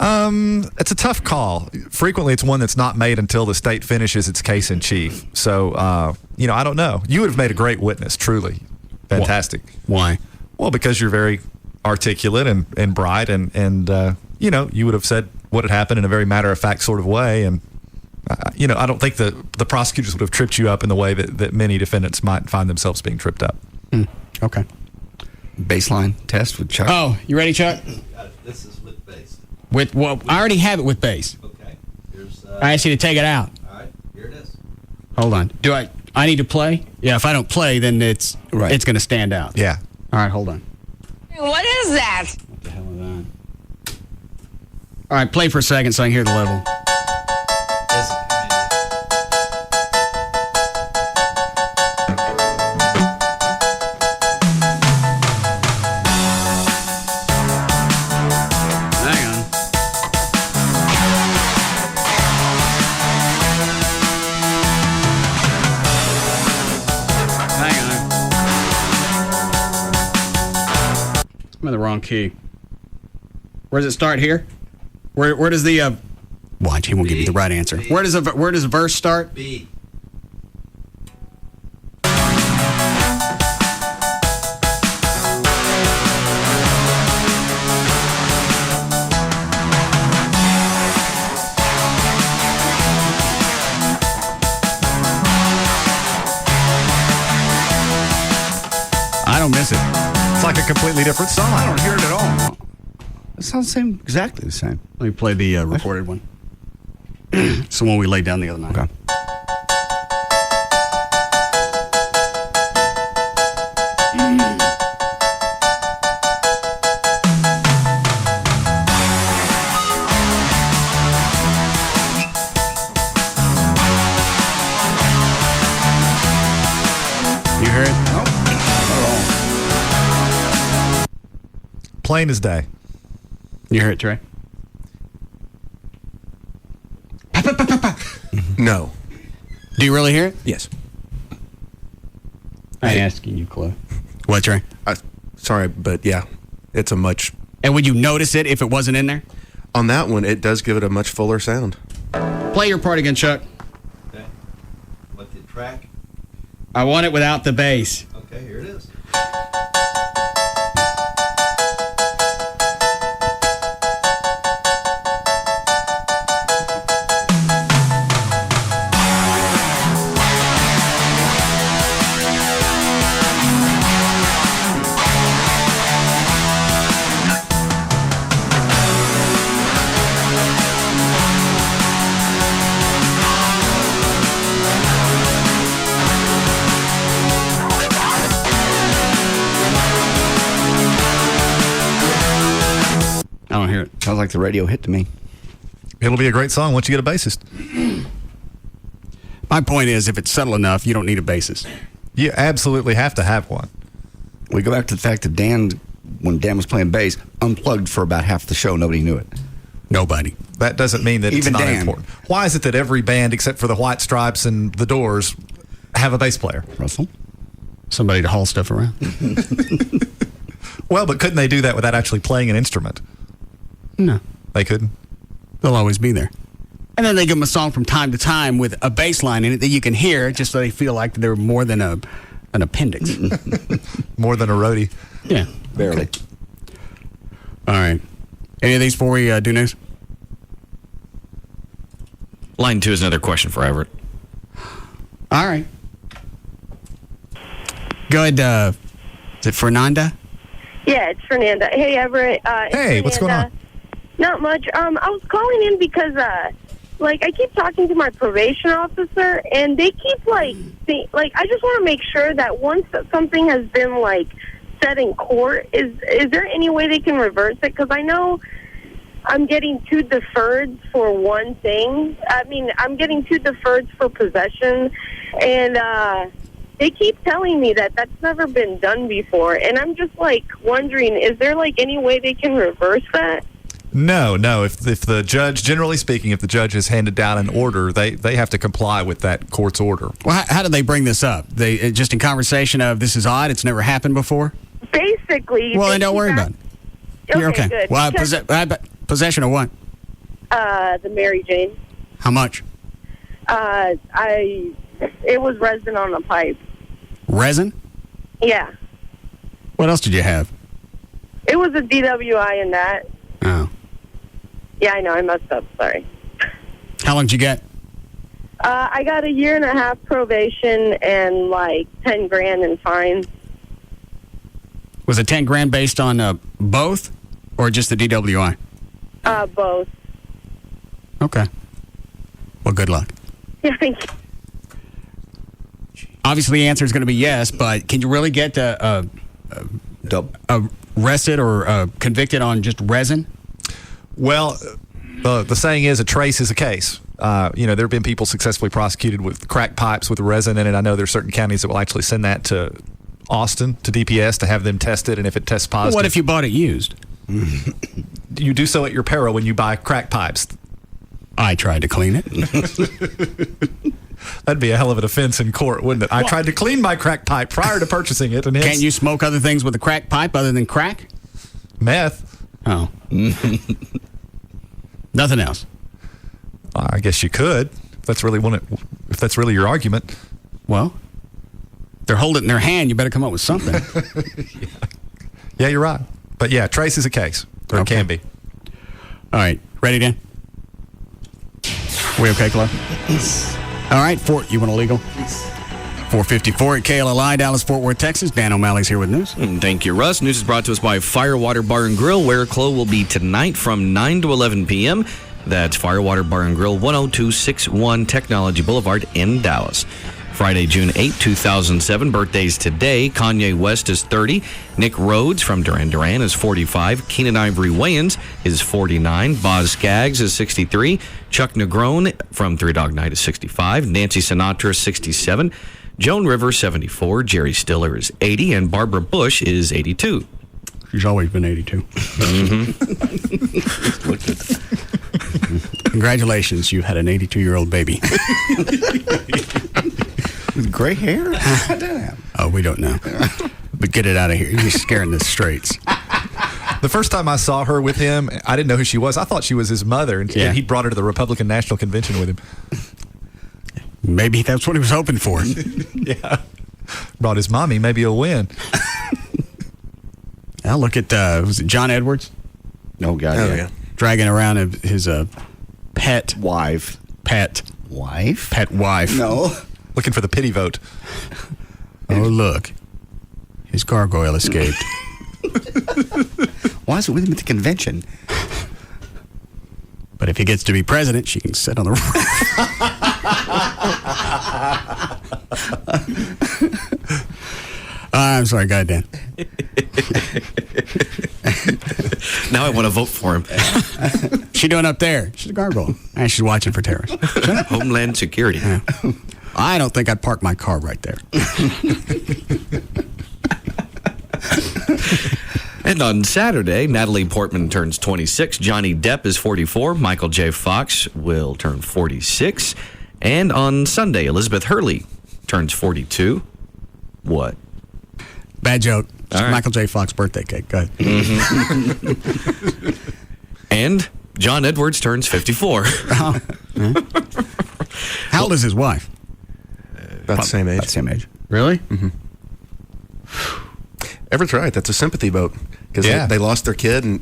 It's a tough call. Frequently, it's one that's not made until the state finishes its case in chief. So, I don't know. You would have made a great witness, truly. Fantastic. Why? Well, because you're very articulate and bright, and you would have said what had happened in a very matter-of-fact sort of way. And, I don't think the prosecutors would have tripped you up in the way that many defendants might find themselves being tripped up. Okay. Baseline test with Chuck. Oh, you ready, Chuck? This is with base. I already have it with base. Okay. Here's. I asked you to take it out. All right. Here it is. Hold on. Do I need to play? Yeah. If I don't play, then it's going to stand out. Yeah. All right. Hold on. What is that? What the hell is that? All right. Play for a second so I can hear the level. I'm in the wrong key. Where does it start here? Where does the watch? He won't give you the right answer. Where does a verse start? B. I don't miss it. It's like a completely different song. I don't hear it at all. It sounds exactly the same. Let me play the recorded one. It's the one we laid down the other night. Okay. You hear it? No. Plain as day. You hear it, Trey? No. Do you really hear it? Yes. I'm asking you, Chloe. What, Trey? Sorry, but yeah, it's a much... And would you notice it if it wasn't in there? On that one, it does give it a much fuller sound. Play your part again, Chuck. Okay. What the track? I want it without the bass. Okay, here it is. I don't hear it. Sounds like the radio hit to me. It'll be a great song once you get a bassist. My point is, if it's subtle enough, you don't need a bassist. You absolutely have to have one. We go back to the fact that Dan, when Dan was playing bass, unplugged for about half the show. Nobody knew it. Nobody. That doesn't mean that Even it's not Dan. important. Why is it that every band except for the White Stripes and the Doors have a bass player? Russell? Somebody to haul stuff around. Well, but couldn't they do that without actually playing an instrument? No. They couldn't? They'll always be there. And then they give them a song from time to time with a bass line in it that you can hear, just so they feel like they're more than an appendix. More than a roadie. Yeah. Barely. Okay. All right. Any of these before we do news? Line 2 is another question for Everett. All right. Go ahead. Is it Fernanda? Yeah, it's Fernanda. Hey, Everett. Hey, what's going on? Not much. I was calling in because, I keep talking to my probation officer, and they keep, I just want to make sure that once something has been, set in court, is there any way they can reverse it? Because I know I'm getting 2 deferred for one thing. I mean, I'm getting 2 deferred for possession, and they keep telling me that that's never been done before. And I'm just, wondering, is there, any way they can reverse that? No. If the judge, generally speaking, if the judge has handed down an order, they have to comply with that court's order. Well, how did they bring this up? They just in conversation of, this is odd, it's never happened before? Basically. Well, then don't worry about it. You're okay. Good. Well, possession of what? The Mary Jane. How much? It was resin on the pipe. Resin? Yeah. What else did you have? It was a DWI in that. Oh. Yeah, I know. I messed up. Sorry. How long did you get? I got 1.5 years probation and 10 grand in fines. Was it 10 grand based on both or just the DWI? Both. Okay. Well, good luck. Yeah, thank you. Obviously, the answer is going to be yes, but can you really get arrested or convicted on just resin? Well, the saying is a trace is a case. There have been people successfully prosecuted with crack pipes with resin in it. I know there are certain counties that will actually send that to Austin, to DPS, to have them tested, and if it tests positive... Well, what if you bought it used? You do so at your peril when you buy crack pipes. I tried to clean it. That'd be a hell of an offense in court, wouldn't it? I tried to clean my crack pipe prior to purchasing it. And can't you smoke other things with a crack pipe other than crack? Meth. Oh. Nothing else. I guess you could. If that's really your argument. Well, they're holding it in their hand. You better come up with something. Yeah, you're right. But yeah, trace is a case. Or it can be. All right. Ready, Dan? We okay, Clark? All right, Fort, you want a legal? 454 at KLLI, Dallas, Fort Worth, Texas. Dan O'Malley's here with news. Thank you, Russ. News is brought to us by Firewater Bar and Grill, where Clo will be tonight from 9 to 11 p.m. That's Firewater Bar and Grill, 10261 Technology Boulevard in Dallas. Friday, June 8, 2007. Birthdays today. Kanye West is 30. Nick Rhodes from Duran Duran is 45. Keenan Ivory Wayans is 49. Boz Scaggs is 63. Chuck Negron from Three Dog Night is 65. Nancy Sinatra is 67. Joan Rivers, 74. Jerry Stiller is 80. And Barbara Bush is 82. She's always been 82. Congratulations, you had an 82-year-old baby. With gray hair? Oh, we don't know. But get it out of here. You're scaring the straights. The first time I saw her with him, I didn't know who she was. I thought she was his mother, and he brought her to the Republican National Convention with him. Maybe that's what he was hoping for. Yeah. Brought his mommy. Maybe he'll win. Now look at, was it John Edwards? Oh, God, yeah. Dragging around his pet wife. Pet wife? Pet wife. No. Looking for the pity vote. Oh, look. His gargoyle escaped. Why is it with him at the convention? But if he gets to be president, she can sit on the roof. I'm sorry, go ahead, Dan. Now I want to vote for him. She doing up there? She's a gargoyle. And she's watching for terrorists. Homeland Security. Yeah. I don't think I'd park my car right there. And on Saturday, Natalie Portman turns 26. Johnny Depp is 44. Michael J. Fox will turn 46. And on Sunday, Elizabeth Hurley turns 42. What? Bad joke. It's right. Michael J. Fox birthday cake. Go ahead. And John Edwards turns 54. How old is his wife? About the same age. About the same age. Really? Mm-hmm. Everett's right. That's a sympathy vote because they lost their kid, and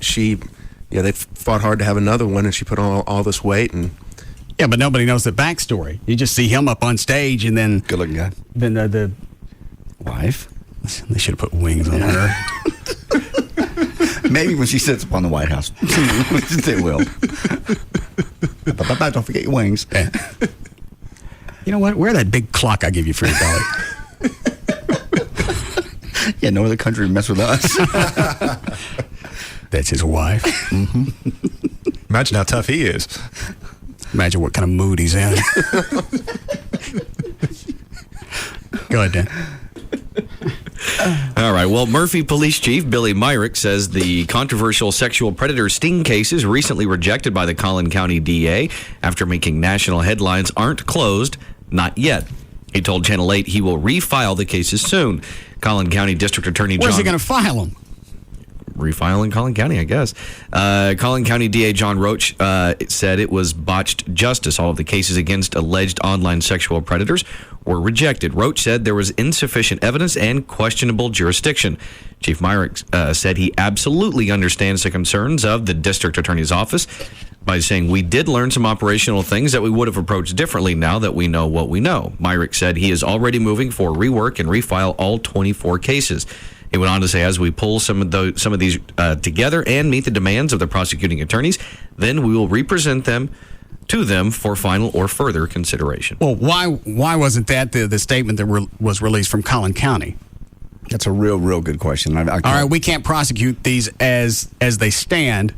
they fought hard to have another one, and she put on all this weight. And yeah, but nobody knows the backstory. You just see him up on stage, and then good-looking guy. Then the wife. They should have put wings on her. Maybe when she sits up on the White House, they will. Don't forget your wings. You know what? Wear that big clock I give you for your belly. Yeah, no other country would mess with us. That's his wife. Mm-hmm. Imagine how tough he is. Imagine what kind of mood he's in. Go ahead, Dan. All right. Well, Murphy Police Chief Billy Myrick says the controversial sexual predator sting cases recently rejected by the Collin County DA after making national headlines aren't closed, not yet. He told Channel 8 he will refile the cases soon. Collin County District Attorney John... Where's he going to file them? Refile in Collin County, I guess. Collin County DA John Roach said it was botched justice. All of the cases against alleged online sexual predators were rejected. Roach said there was insufficient evidence and questionable jurisdiction. Chief Myrick said he absolutely understands the concerns of the district attorney's office by saying, we did learn some operational things that we would have approached differently now that we know what we know. Myrick said he is already moving for rework and refile all 24 cases. He went on to say, as we pull some of these together and meet the demands of the prosecuting attorneys, then we will represent them to them for final or further consideration. Well, why wasn't that the statement that was released from Collin County? That's a real good question. All right, we can't prosecute these as they stand.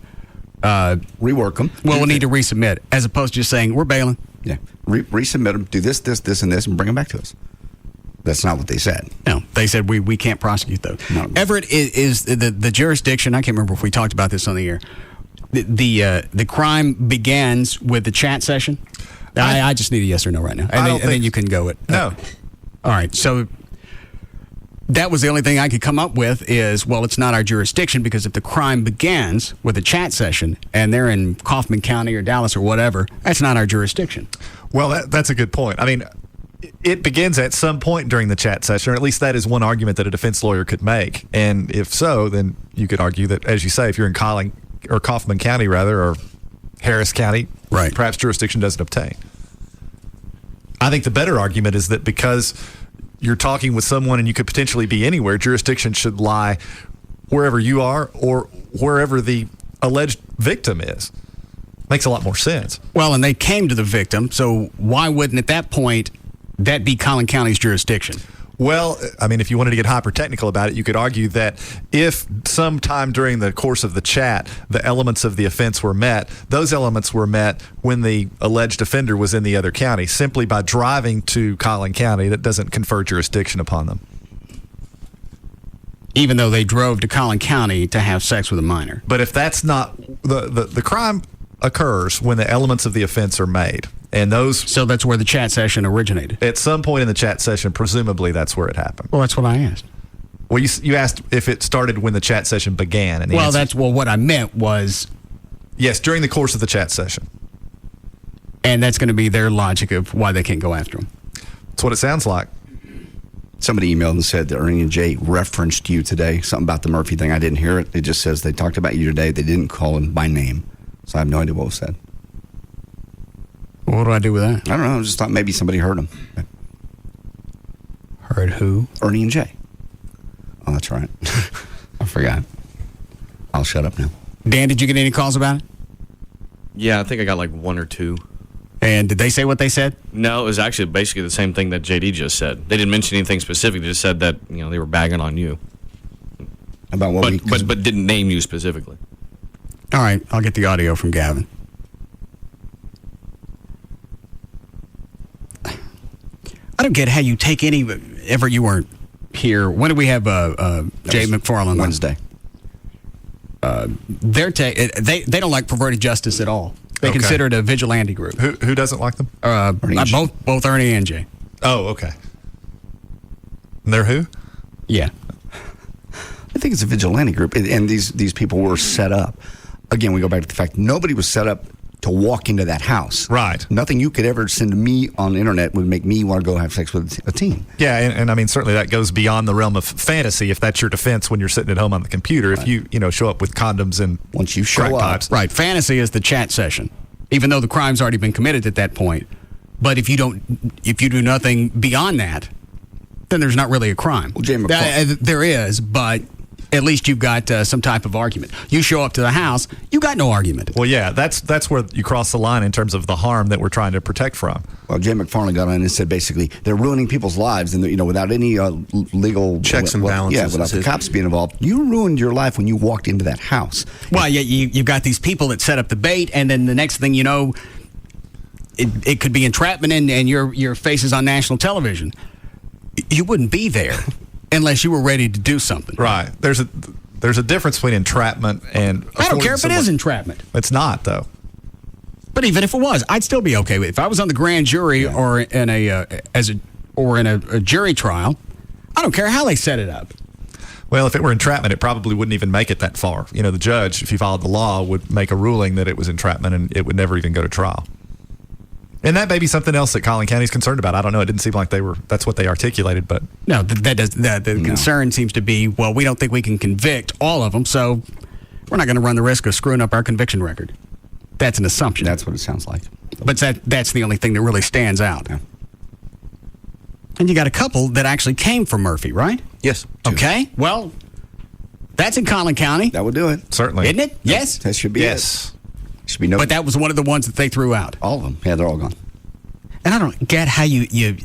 Rework them. Well, we'll need to resubmit, as opposed to just saying, we're bailing. Yeah, resubmit them, do this, and this, and bring them back to us. That's not what they said. No, they said we can't prosecute those. No. Everett is the jurisdiction. I can't remember if we talked about this on the air. The crime begins with the chat session. I just need a yes or no right now, and then you can go it. No. All right. So that was the only thing I could come up with is, well, it's not our jurisdiction because if the crime begins with a chat session and they're in Kaufman County or Dallas or whatever, that's not our jurisdiction. Well, that's a good point. I mean, it begins at some point during the chat session, or at least that is one argument that a defense lawyer could make. And if so, then you could argue that, as you say, if you're in Kaufman County, or Harris County, right, perhaps jurisdiction doesn't obtain. I think the better argument is that because you're talking with someone and you could potentially be anywhere, jurisdiction should lie wherever you are or wherever the alleged victim is. Makes a lot more sense. Well, and they came to the victim, so why wouldn't at that point that be Collin County's jurisdiction? Well, I mean, if you wanted to get hyper technical about it, you could argue that if sometime during the course of the chat, the elements of the offense were met, those elements were met when the alleged offender was in the other county. Simply by driving to Collin County, that doesn't confer jurisdiction upon them. Even though they drove to Collin County to have sex with a minor. But if that's not the crime occurs when the elements of the offense are made. And so that's where the chat session originated. At some point in the chat session, presumably that's where it happened. Well, that's what I asked. Well, you asked if it started when the chat session began. And what I meant was... Yes, during the course of the chat session. And that's going to be their logic of why they can't go after them. That's what it sounds like. Somebody emailed and said that Ernie and Jay referenced you today. Something about the Murphy thing. I didn't hear it. It just says they talked about you today. They didn't call him by name. So I have no idea what was said. What do I do with that? I don't know. I just thought maybe somebody heard him. Heard who? Ernie and Jay. Oh, that's right. I forgot. I'll shut up now. Dan, did you get any calls about it? Yeah, I think I got like one or two. And did they say what they said? No, it was actually basically the same thing that JD just said. They didn't mention anything specific. They just said that they were bagging on you. About what but didn't name you specifically. All right, I'll get the audio from Gavin. I don't get how you take any. Ever you weren't here. When did we have Jay McFarland? Wednesday. They don't like perverted justice at all. They consider it a vigilante group. Who doesn't like them? Both Ernie and Jay. Oh, okay. And they're who? Yeah. I think it's a vigilante group, and these people were set up. Again, we go back to the fact nobody was set up to walk into that house. Right. Nothing you could ever send to me on the internet would make me want to go have sex with a teen. Yeah, and I mean, certainly that goes beyond the realm of fantasy if that's your defense when you're sitting at home on the computer. Right. If you show up with condoms and once you show up. pipes. Right. Fantasy is the chat session, even though the crime's already been committed at that point. But if you do nothing beyond that, then there's not really a crime. Well, Jay there is, but at least you've got some type of argument. You show up to the house, you got no argument. Well, yeah, that's where you cross the line in terms of the harm that we're trying to protect from. Well, Jay McFarland got on and said basically they're ruining people's lives, and without any legal checks and balances. Yeah, without the cops being involved, you ruined your life when you walked into that house. Well, yeah, you've got these people that set up the bait, and then the next thing you know, it could be entrapment, and your face is on national television. You wouldn't be there unless you were ready to do something. Right. There's a difference between entrapment and... I don't care if it is entrapment. It's not, though. But even if it was, I'd still be okay with it. If I was on the grand jury or in a jury trial, I don't care how they set it up. Well, if it were entrapment, it probably wouldn't even make it that far. The judge, if he followed the law, would make a ruling that it was entrapment, and it would never even go to trial. And that may be something else that Collin County's concerned about. I don't know. It didn't seem like that's what they articulated, but no, the concern seems to be, well, we don't think we can convict all of them, so we're not going to run the risk of screwing up our conviction record. That's an assumption. That's what it sounds like. But that's the only thing that really stands out. Yeah. And you got a couple that actually came from Murphy, right? Yes. Okay. Well, that's in Collin County. That would do it. Certainly. Isn't it? Yes. That should be it. Should be no. But that was one of the ones that they threw out. All of them. Yeah, they're all gone. And I don't get how you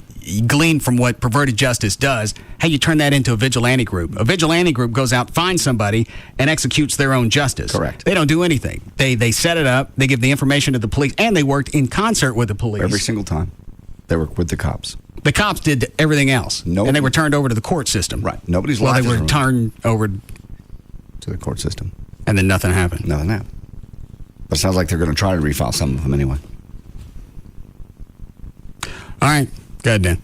glean from what perverted justice does, how you turn that into a vigilante group. A vigilante group goes out, finds somebody, and executes their own justice. Correct. They don't do anything. They set it up, they give the information to the police, and they worked in concert with the police. Every single time. They worked with the cops. The cops did everything else. And they were turned over to the court system. Right. Nobody's life. lives Well, they were turned over to the court system. And then nothing happened. Nothing happened. But it sounds like they're going to try to refile some of them anyway. All right. Go ahead, Dan.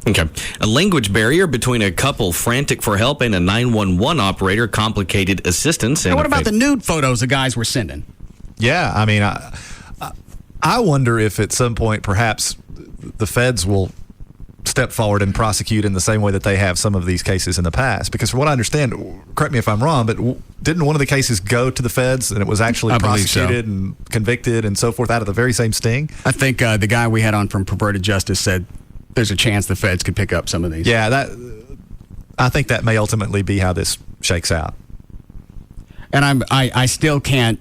Okay. A language barrier between a couple frantic for help and a 911 operator complicated assistance. And what about the nude photos the guys were sending? Yeah, I mean, I wonder if at some point perhaps the feds will step forward and prosecute in the same way that they have some of these cases in the past. Because from what I understand, correct me if I'm wrong, but didn't one of the cases go to the feds and it was actually prosecuted and convicted and so forth out of the very same sting? I think the guy we had on from Perverted Justice said there's a chance the feds could pick up some of these. Yeah, I think that may ultimately be how this shakes out. And I still can't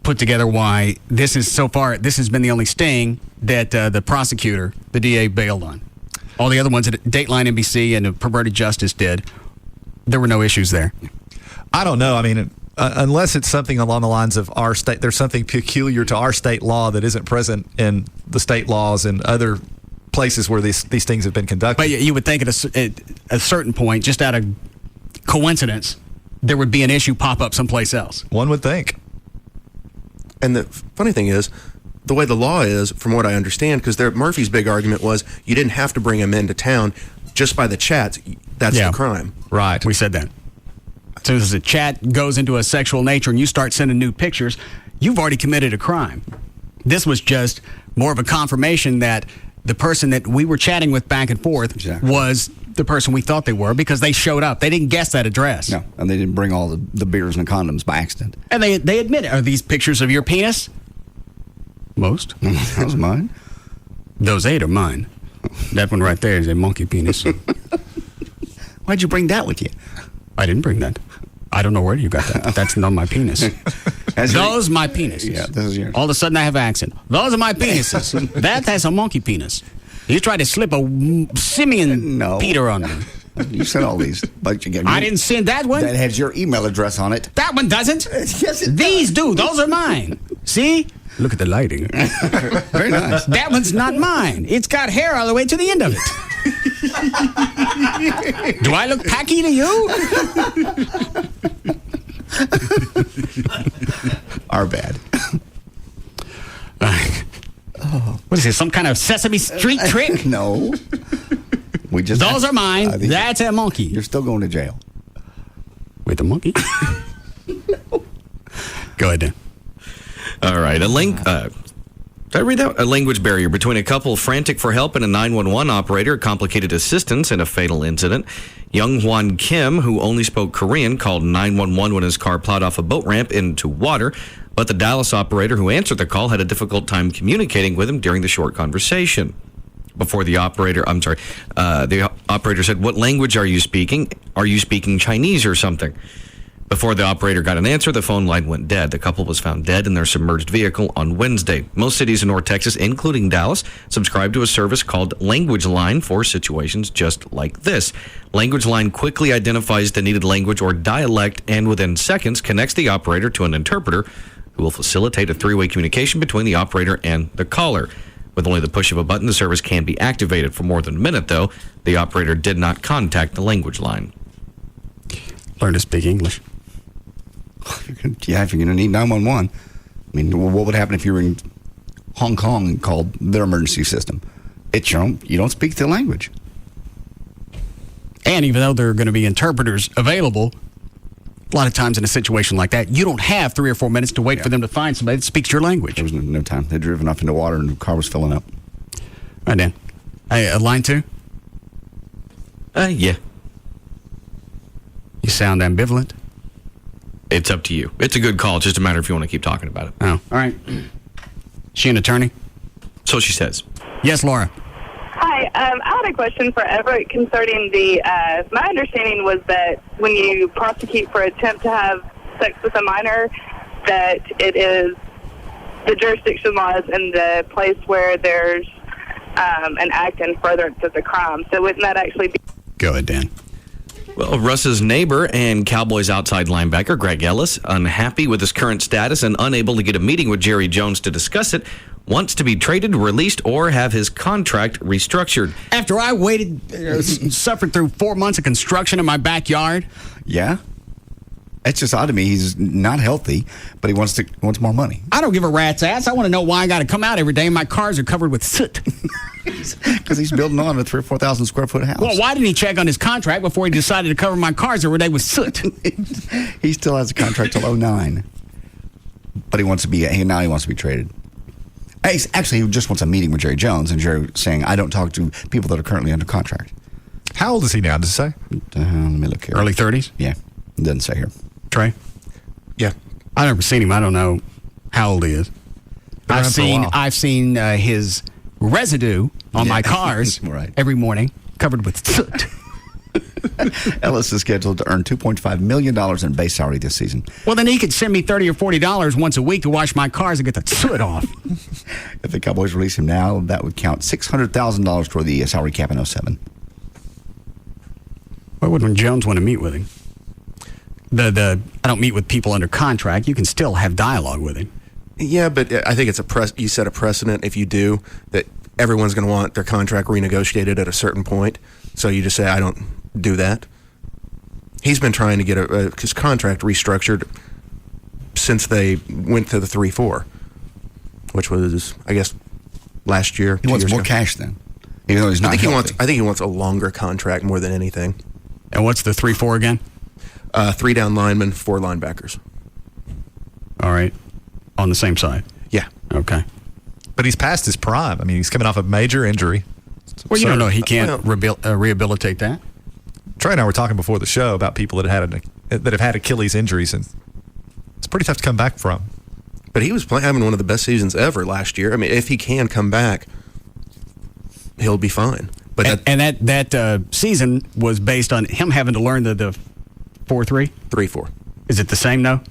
put together why this has been the only sting that the prosecutor, the DA, bailed on. All the other ones that Dateline NBC and Perverted Justice did, there were no issues there. I don't know. I mean, unless it's something along the lines of our state, there's something peculiar to our state law that isn't present in the state laws and other places where these things have been conducted. But you would think at a certain point, just out of coincidence, there would be an issue pop up someplace else. One would think. And the funny thing is, the way the law is, from what I understand, because Murphy's big argument was you didn't have to bring him into town just by the chats. That's the crime. Right. We said that. As soon as the chat goes into a sexual nature and you start sending nude pictures, you've already committed a crime. This was just more of a confirmation that the person that we were chatting with back and forth was the person we thought they were because they showed up. They didn't guess that address. No, and they didn't bring all the beers and condoms by accident. And they admit it. Are these pictures of your penis? Most. That was mine. Those 8 are mine. That one right there is a monkey penis. Why'd you bring that with you? I didn't bring that. I don't know where you got that. That's not my penis. Those my penises. Yeah, this is yours. All of a sudden I have an accent. Those are my penises. That has a monkey penis. You tried to slip a simian Peter on me. You sent all these. But I didn't send that one. That has your email address on it. That one doesn't. Yes, it These do. Those are mine. See? Look at the lighting. Very nice. That one's not mine. It's got hair all the way to the end of it. Do I look packy to you? Our bad. What is this? Some kind of Sesame Street trick? No. Those are mine. That's a monkey. You're still going to jail. With a monkey? Go ahead, Dan. All right. Did I read that? A language barrier between a couple frantic for help and a 911 operator complicated assistance in a fatal incident. Young Hwan Kim, who only spoke Korean, called 911 when his car plowed off a boat ramp into water. But the Dallas operator who answered the call had a difficult time communicating with him during the short conversation. Before the operator said, "What language are you speaking? Are you speaking Chinese or something?" Before the operator got an answer, the phone line went dead. The couple was found dead in their submerged vehicle on Wednesday. Most cities in North Texas, including Dallas, subscribe to a service called Language Line for situations just like this. Language Line quickly identifies the needed language or dialect and within seconds connects the operator to an interpreter who will facilitate a three-way communication between the operator and the caller. With only the push of a button, the service can be activated. For more than a minute, though, the operator did not contact the Language Line. Learn to speak English. Yeah, if you're going to need 911. I mean, what would happen if you were in Hong Kong and called their emergency system? You don't speak the language. And even though there are going to be interpreters available, a lot of times in a situation like that, you don't have 3 or 4 minutes to wait for them to find somebody that speaks your language. There was no time. They'd driven off into water and the car was filling up. All right, Dan. Hey, line 2? Yeah. You sound ambivalent. It's up to you. It's a good call. It's just a matter if you want to keep talking about it. Oh, all right. She an attorney? So she says. Yes, Laura. Hi, I had a question for Everett concerning my understanding was that when you prosecute for attempt to have sex with a minor, that it is the jurisdiction laws in the place where there's an act in furtherance of the crime. So wouldn't that actually be... Go ahead, Dan. Well, Russ's neighbor and Cowboys outside linebacker Greg Ellis, unhappy with his current status and unable to get a meeting with Jerry Jones to discuss it, wants to be traded, released, or have his contract restructured. After I suffered through 4 months of construction in my backyard. Yeah. It's just odd to me. He's not healthy, but he wants more money. I don't give a rat's ass. I want to know why I got to come out every day and my cars are covered with soot. Because he's building on a 3,000 or 4,000 square foot house. Well, why didn't he check on his contract before he decided to cover my cars every day with soot? He still has a contract till 2009, but he wants to be traded. Actually, he just wants a meeting with Jerry Jones, and Jerry saying, "I don't talk to people that are currently under contract." How old is he now? Does it say? Let me look here. Early 30s? Yeah, it doesn't say here. Trey? Yeah. I've never seen him. I don't know how old he is. I've seen his residue on my cars every morning covered with soot. Ellis is scheduled to earn $2.5 million in base salary this season. Well, then he could send me $30 or $40 once a week to wash my cars and get the soot off. If the Cowboys release him now, that would count $600,000 toward the salary cap in 2007. Why wouldn't Jones want to meet with him? I don't meet with people under contract. You can still have dialogue with him. Yeah, but I think you set a precedent if you do that everyone's going to want their contract renegotiated at a certain point. So you just say, I don't do that. He's been trying to get his contract restructured since they went to the 3-4, which was, I guess, last year. He wants more cash then, even though he's not healthy. I think he wants a longer contract more than anything. And what's the 3-4 again? 3 down linemen, 4 linebackers. All right. On the same side? Yeah. Okay. But he's past his prime. I mean, he's coming off a major injury. Well, you don't know he can't rehabilitate that. Trey and I were talking before the show about people that have had Achilles injuries, and it's pretty tough to come back from. But he was having one of the best seasons ever last year. I mean, if he can come back, he'll be fine. But that season was based on him having to learn the 4-3? 3-4. Is it the same now?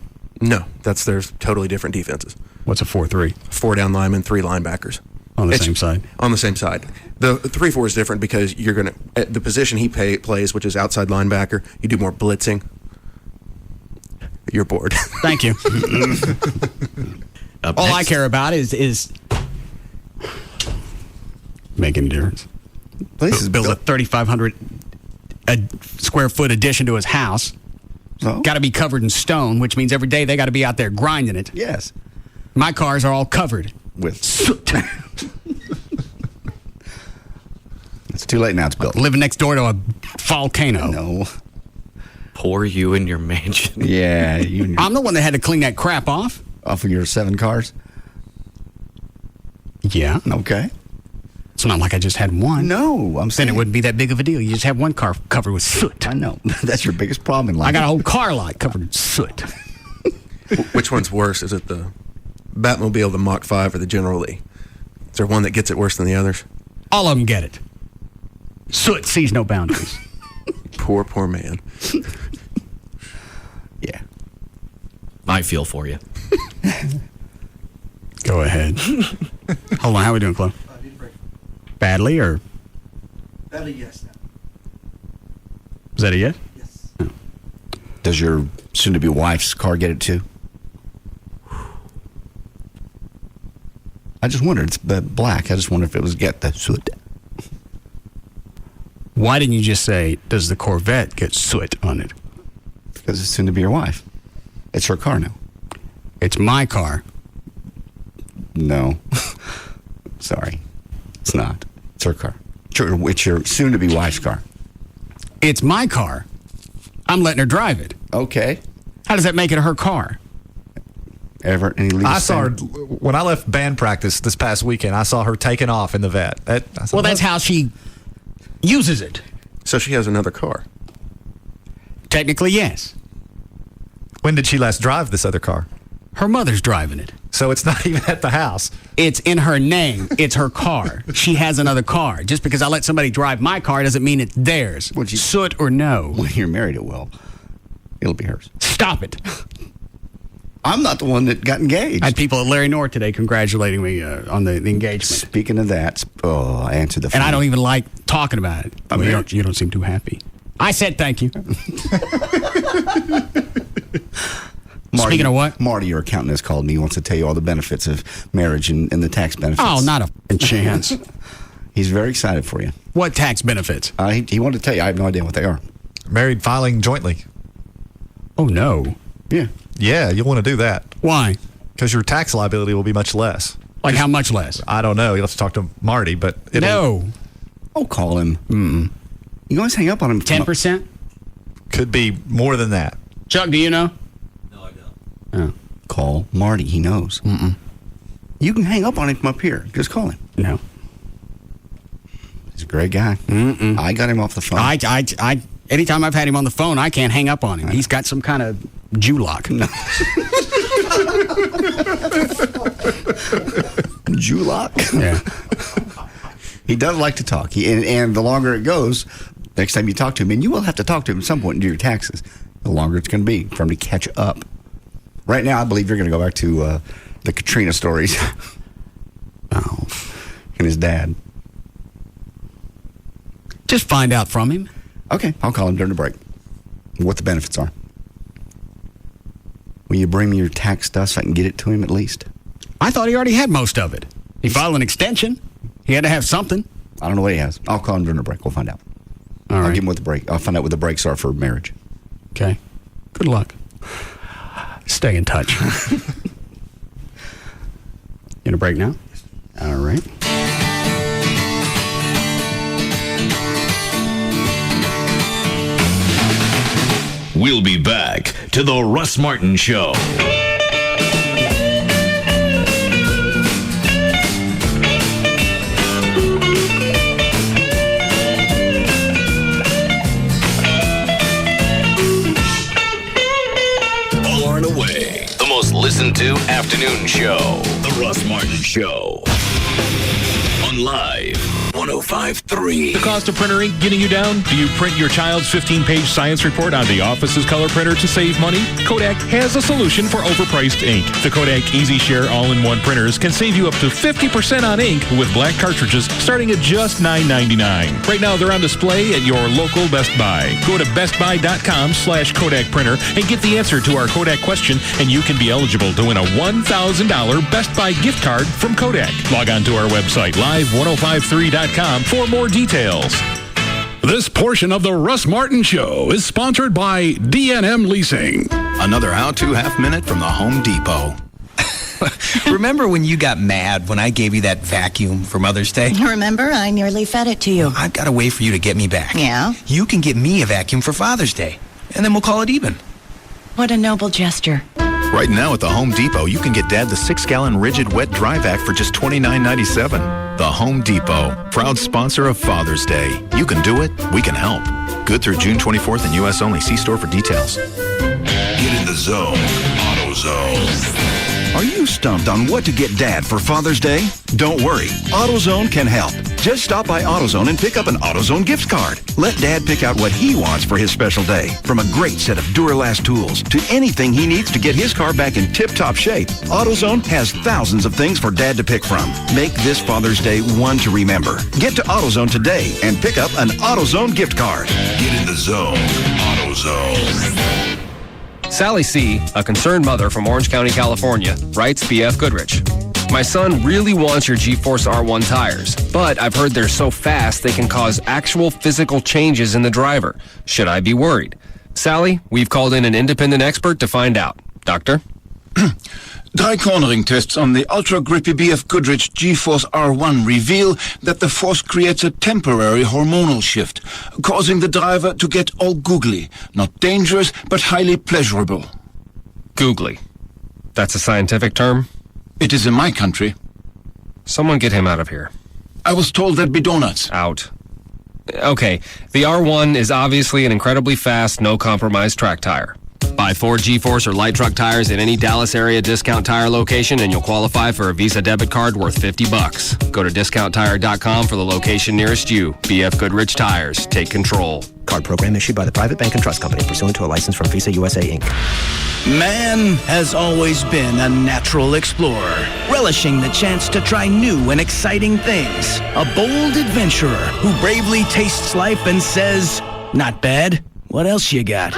No, there's totally different defenses. What's a 4-3? 4 down linemen, 3 linebackers. On the same side? On the same side. The 3-4 is different because you're going to, at the position he plays, which is outside linebacker, you do more blitzing. You're bored. Thank you. All I care about is making a difference. Build a 3,500 square foot addition to his house. Got to be covered in stone, which means every day they got to be out there grinding it. Yes. My cars are all covered with soot. It's too late now. It's built. Living next door to a volcano. No. Poor you and your mansion. Yeah. I'm the one that had to clean that crap off. Off of your 7 cars? Yeah. Okay. It's not like I just had one. No, I'm saying Then it wouldn't be that big of a deal. You just have one car covered with soot. I know. That's your biggest problem in life. I got a whole car lot covered in soot. Which one's worse? Is it the Batmobile, the Mach 5, or the General Lee? Is there one that gets it worse than the others? All of them get it. Soot sees no boundaries. Poor man. Yeah. I feel for you. Go ahead. Hold on, how are we doing, Chloe? Badly, or? Badly, yes. Is that a yes? Yes. Oh. Does your soon-to-be wife's car get it too? I just wondered. It's black. I just wonder if it was get the soot. Why didn't you just say, does the Corvette get soot on it? Because it's soon to be your wife. It's her car now. It's my car. No. Sorry. It's not. It's her car. It's your soon to be wife's car. It's my car. I'm letting her drive it. Okay. How does that make it her car? I saw her when I left band practice this past weekend. I saw her taking off in the vet. Well, that's how she uses it. So she has another car. Technically, yes. When did she last drive this other car? Her mother's driving it. So it's not even at the house. It's in her name. It's her car. She has another car. Just because I let somebody drive my car doesn't mean it's theirs. Soot or no. When you're married, it will. It'll be hers. Stop it. I'm not the one that got engaged. I had people at Larry North today congratulating me on the engagement. Speaking of that, I answered the phone. And I don't even like talking about it. I mean, you don't seem too happy. I said thank you. Marty, Speaking of what? Marty, your accountant, has called me. He wants to tell you all the benefits of marriage and the tax benefits. Oh, not a f***ing chance. He's very excited for you. What tax benefits? He wanted to tell you. I have no idea what they are. Married filing jointly. Oh, no. Yeah. Yeah, you'll want to do that. Why? Because your tax liability will be much less. Like how much less? I don't know. You'll have to talk to Marty, but No. Oh, call him. Mm-mm. You always hang up on him. 10%? Could be more than that. Chuck, do you know? No, I don't. Oh. Call Marty. He knows. Mm-mm. You can hang up on him from up here. Just call him. No. He's a great guy. Mm-mm. I got him off the phone. Anytime I've had him on the phone, I can't hang up on him. He's got some kind of Jew lock. No. Jew lock? Yeah. He does like to talk. And the longer it goes, next time you talk to him, and you will have to talk to him at some point and do your taxes, the longer it's going to be for him to catch up. Right now, I believe you're going to go back to the Katrina stories. Oh. And his dad. Just find out from him. Okay, I'll call him during the break. What the benefits are. Will you bring me your tax stuff so I can get it to him at least? I thought he already had most of it. He filed an extension. He had to have something. I don't know what he has. I'll call him during the break. We'll find out. All right. I'll give him what the break. I'll find out what the breaks are for marriage. Okay. Good luck. Stay in touch. In a break now? All right. We'll be back to the Russ Martin Show. Far and away, the most listened to afternoon show. The Russ Martin Show. On Live 105.3. The cost of printer ink getting you down? Do you print your child's 15-page science report on the office's color printer to save money? Kodak has a solution for overpriced ink. The Kodak EasyShare all-in-one printers can save you up to 50% on ink with black cartridges starting at just $9.99. Right now, they're on display at your local Best Buy. Go to bestbuy.com/Kodak printer and get the answer to our Kodak question, and you can be eligible to win a $1,000 Best Buy gift card from Kodak. Log on to our website, live1053.com, for more details. This portion of the Russ Martin Show is sponsored by D&M Leasing. Another how-to half minute from the Home Depot. Remember when you got mad when I gave you that vacuum for Mother's Day? Remember, I nearly fed it to you. I've got a way for you to get me back. Yeah? You can get me a vacuum for Father's Day, and then we'll call it even. What a noble gesture. Right now at the Home Depot, you can get Dad the 6-gallon rigid wet dry vac for just $29.97. The Home Depot, proud sponsor of Father's Day. You can do it, we can help. Good through June 24th in U.S. only. See store for details. Get in the zone. AutoZone. Are you stumped on what to get Dad for Father's Day? Don't worry, AutoZone can help. Just stop by AutoZone and pick up an AutoZone gift card. Let Dad pick out what he wants for his special day. From a great set of Duralast tools to anything he needs to get his car back in tip-top shape, AutoZone has thousands of things for Dad to pick from. Make this Father's Day one to remember. Get to AutoZone today and pick up an AutoZone gift card. Get in the zone. AutoZone. Sally C., a concerned mother from Orange County, California, writes BF Goodrich. My son really wants your G-Force R1 tires, but I've heard they're so fast they can cause actual physical changes in the driver. Should I be worried? Sally, we've called in an independent expert to find out. Doctor? Dry cornering tests on the ultra-grippy BF Goodrich G-Force R1 reveal that the force creates a temporary hormonal shift, causing the driver to get all googly. Not dangerous, but highly pleasurable. Googly. That's a scientific term? It is in my country. Someone get him out of here. I was told there'd be donuts. Out. Okay, the R1 is obviously an incredibly fast, no-compromise track tire. Buy 4 G-Force or light truck tires at any Dallas area Discount Tire location and you'll qualify for a Visa debit card worth $50. Go to discounttire.com for the location nearest you. BF Goodrich Tires. Take control. Card program issued by the Private Bank and Trust Company pursuant to a license from Visa USA, Inc. Man has always been a natural explorer, relishing the chance to try new and exciting things. A bold adventurer who bravely tastes life and says, "Not bad. What else you got?"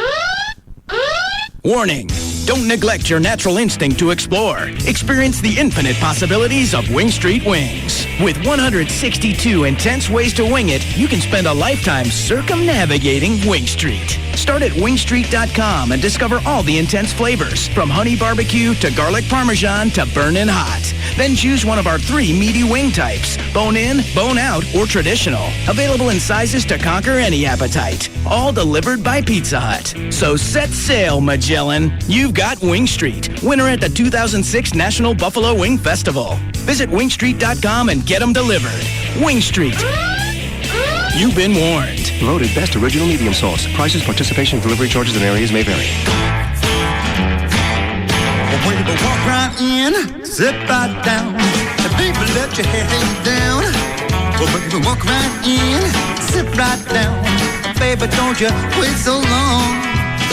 Warning! Don't neglect your natural instinct to explore. Experience the infinite possibilities of Wing Street Wings. With 162 intense ways to wing it, you can spend a lifetime circumnavigating Wing Street. Start at wingstreet.com and discover all the intense flavors, from honey barbecue to garlic parmesan to burnin' hot. Then choose one of our 3 meaty wing types: bone in, bone out, or traditional. Available in sizes to conquer any appetite. All delivered by Pizza Hut. So set sail, Magellan. You've got Wing Street, winner at the 2006 National Buffalo Wing Festival. Visit wingstreet.com and get them delivered. Wing Street. You've been warned. Voted best original medium sauce. Prices, participation, delivery charges, and areas may vary. Walk right in, sit right down, and baby, let your hair hang down. Well, baby, walk right in, sit right down, and baby, don't you wait so long.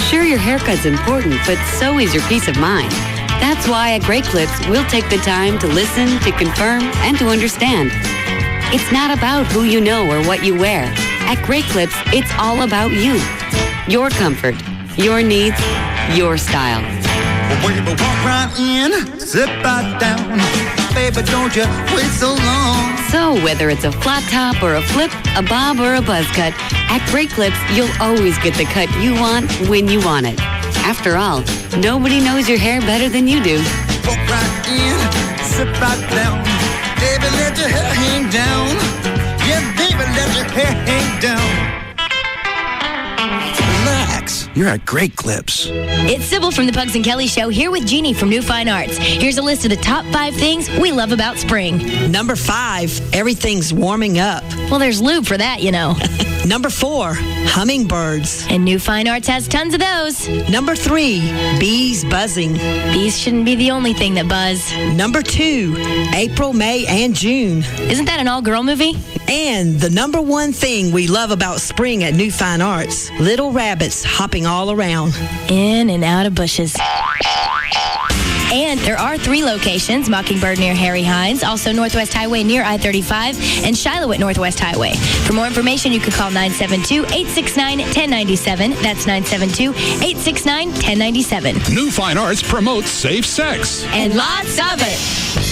Sure, your haircut's important, but so is your peace of mind. That's why at Great Clips, we'll take the time to listen, to confirm, and to understand. It's not about who you know or what you wear. At Great Clips, it's all about you. Your comfort, your needs, your style. Well, baby, walk right in, sit right down, baby, don't you wait so long. So whether it's a flat top or a flip, a bob or a buzz cut, at Great Clips, you'll always get the cut you want when you want it. After all, nobody knows your hair better than you do. Walk right in, sit right down, baby, let your hair hang down. Yeah, baby, let your hair hang down. Relax. You're at Great Clips. It's Sybil from the Pugs and Kelly Show, here with Jeannie from New Fine Arts. Here's a list of the top 5 things we love about spring. Number 5, everything's warming up. Well, there's lube for that, you know. Number 4, hummingbirds. And New Fine Arts has tons of those. Number 3, bees buzzing. Bees shouldn't be the only thing that buzz. Number 2, April, May, and June. Isn't that an all-girl movie? And the number 1 thing we love about spring at New Fine Arts, little rabbits hopping all around. In and out of bushes. And there are 3 locations: Mockingbird near Harry Hines, also Northwest Highway near I-35, and Shiloh at Northwest Highway. For more information, you can call 972-869-1097. That's 972-869-1097. New Fine Arts promotes safe sex. And lots of it.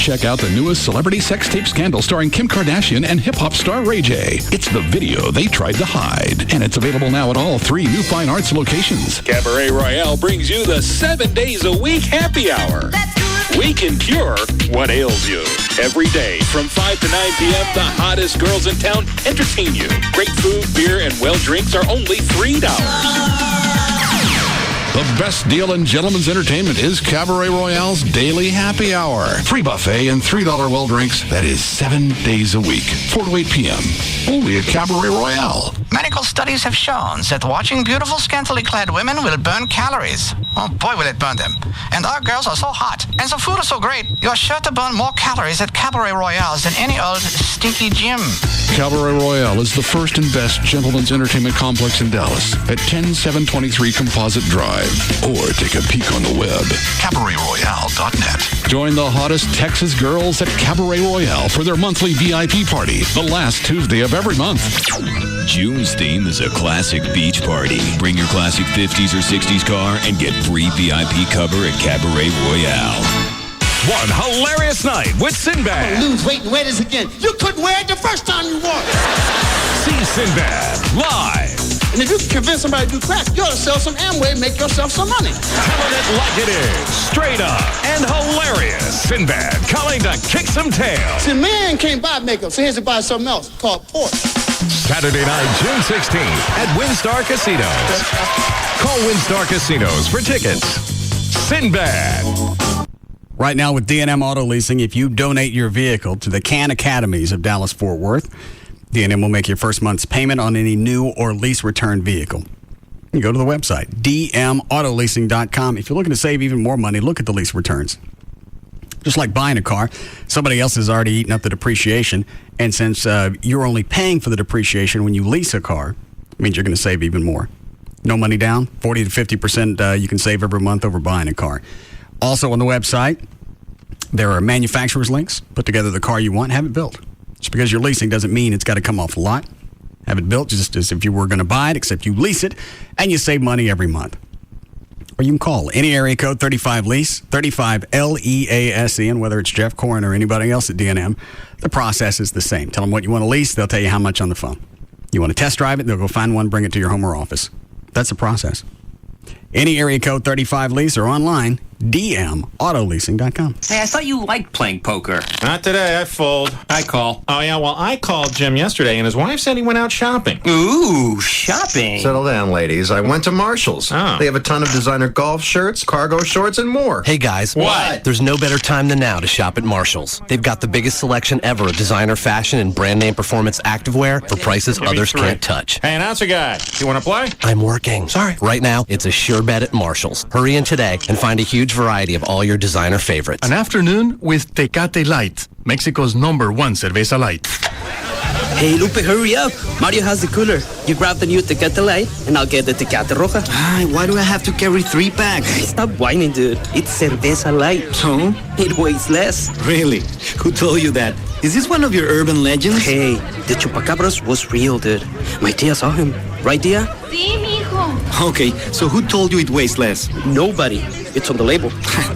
Check out the newest celebrity sex tape scandal starring Kim Kardashian and hip-hop star Ray J. It's the video they tried to hide, and it's available now at all 3 New Fine Arts locations. Cabaret Royale brings you the 7 days a week happy hour. We can cure what ails you. Every day from 5 to 9 p.m., the hottest girls in town entertain you. Great food, beer, and well drinks are only $3. The best deal in gentlemen's entertainment is Cabaret Royale's Daily Happy Hour. Free buffet and $3 well drinks. That is 7 days a week, 4 to 8 p.m. Only at Cabaret Royale. Medical studies have shown that watching beautiful, scantily clad women will burn calories. Oh boy, will it burn them. And our girls are so hot, and the food is so great, you are sure to burn more calories at Cabaret Royale than any old stinky gym. Cabaret Royale is the first and best gentlemen's entertainment complex in Dallas at 10723 Composite Drive. Or take a peek on the web. CabaretRoyale.net. Join the hottest Texas girls at Cabaret Royale for their monthly VIP party, the last Tuesday of every month. June's theme is a classic beach party. Bring your classic 50s or 60s car and get free VIP cover at Cabaret Royale. One hilarious night with Sinbad. I'm lose weight and wear this again. You couldn't wear it the first time you wore it. See Sinbad live. And if you can convince somebody to do crack, you ought to sell some Amway and make yourself some money. Telling it like it is. Straight up and hilarious. Sinbad coming to kick some tail. See, man can't buy makeup, so he has to buy something else called Porsche. Saturday night, June 16th at WinStar Casinos. Call WinStar Casinos for tickets. Sinbad. Right now with D&M Auto Leasing, if you donate your vehicle to the Can Academies of Dallas-Fort Worth, D&M will make your first month's payment on any new or lease return vehicle. You go to the website, dmautoleasing.com. If you're looking to save even more money, look at the lease returns. Just like buying a car, somebody else has already eaten up the depreciation, and since you're only paying for the depreciation when you lease a car, it means you're going to save even more. No money down, 40 to 50% you can save every month over buying a car. Also on the website, there are manufacturer's links. Put together the car you want, have it built. Just because you're leasing doesn't mean it's got to come off the lot. Have it built just as if you were going to buy it, except you lease it, and you save money every month. Or you can call any area code 35LEASE, 35LEASE, and whether it's Jeff Corrin or anybody else at D&M, the process is the same. Tell them what you want to lease, they'll tell you how much on the phone. You want to test drive it, they'll go find one, bring it to your home or office. That's the process. Any area code 35LEASE or online, dmautoleasing.com. Hey, I thought you liked playing poker. Not today. I fold. I call. Oh, yeah. Well, I called Jim yesterday, and his wife said he went out shopping. Ooh, shopping. Settle down, ladies. I went to Marshall's. Oh. They have a ton of designer golf shirts, cargo shorts, and more. Hey, guys. What? There's no better time than now to shop at Marshall's. They've got the biggest selection ever of designer fashion and brand name performance activewear for prices others can't touch. Hey, announcer guy. You want to play? I'm working. Sorry. Right now, it's a sure bet at Marshall's. Hurry in today and find a huge variety of all your designer favorites. An afternoon with Tecate Light, Mexico's #1 cerveza light. Hey, Lupe, hurry up. Mario has the cooler. You grab the new Tecate Light, and I'll get the Tecate Roja. Why do I have to carry 3 packs? Stop whining, dude. It's cerveza light. So? It weighs less. Really? Who told you that? Is this one of your urban legends? Hey, the Chupacabras was real, dude. My tia saw him. Right, tia? Sí, mijo. Okay, so who told you it weighs less? Nobody. It's on the label.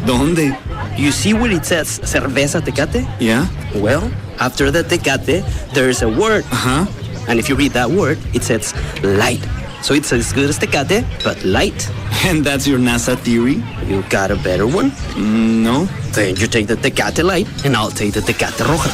¿Dónde? You see where it says cerveza Tecate? Yeah? Well, after the Tecate, there's a word. Uh-huh. And if you read that word, it says light. So it's as good as Tecate, but light. And that's your NASA theory? You got a better one? No. Then you take the Tecate Light, and I'll take the Tecate Roja.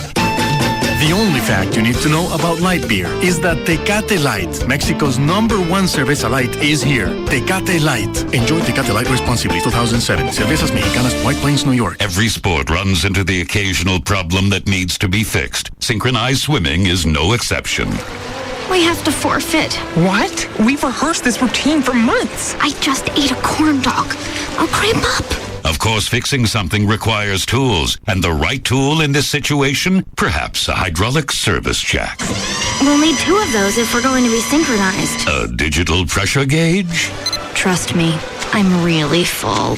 The only fact you need to know about light beer is that Tecate Light, Mexico's #1 cerveza light, is here. Tecate Light. Enjoy Tecate Light responsibly. 2007. Cervezas Mexicanas, White Plains, New York. Every sport runs into the occasional problem that needs to be fixed. Synchronized swimming is no exception. We have to forfeit. What? We've rehearsed this routine for months. I just ate a corn dog. I'll cramp up. Of course, fixing something requires tools, and the right tool in this situation? Perhaps a hydraulic service jack. We'll need 2 of those if we're going to be synchronized. A digital pressure gauge? Trust me, I'm really full.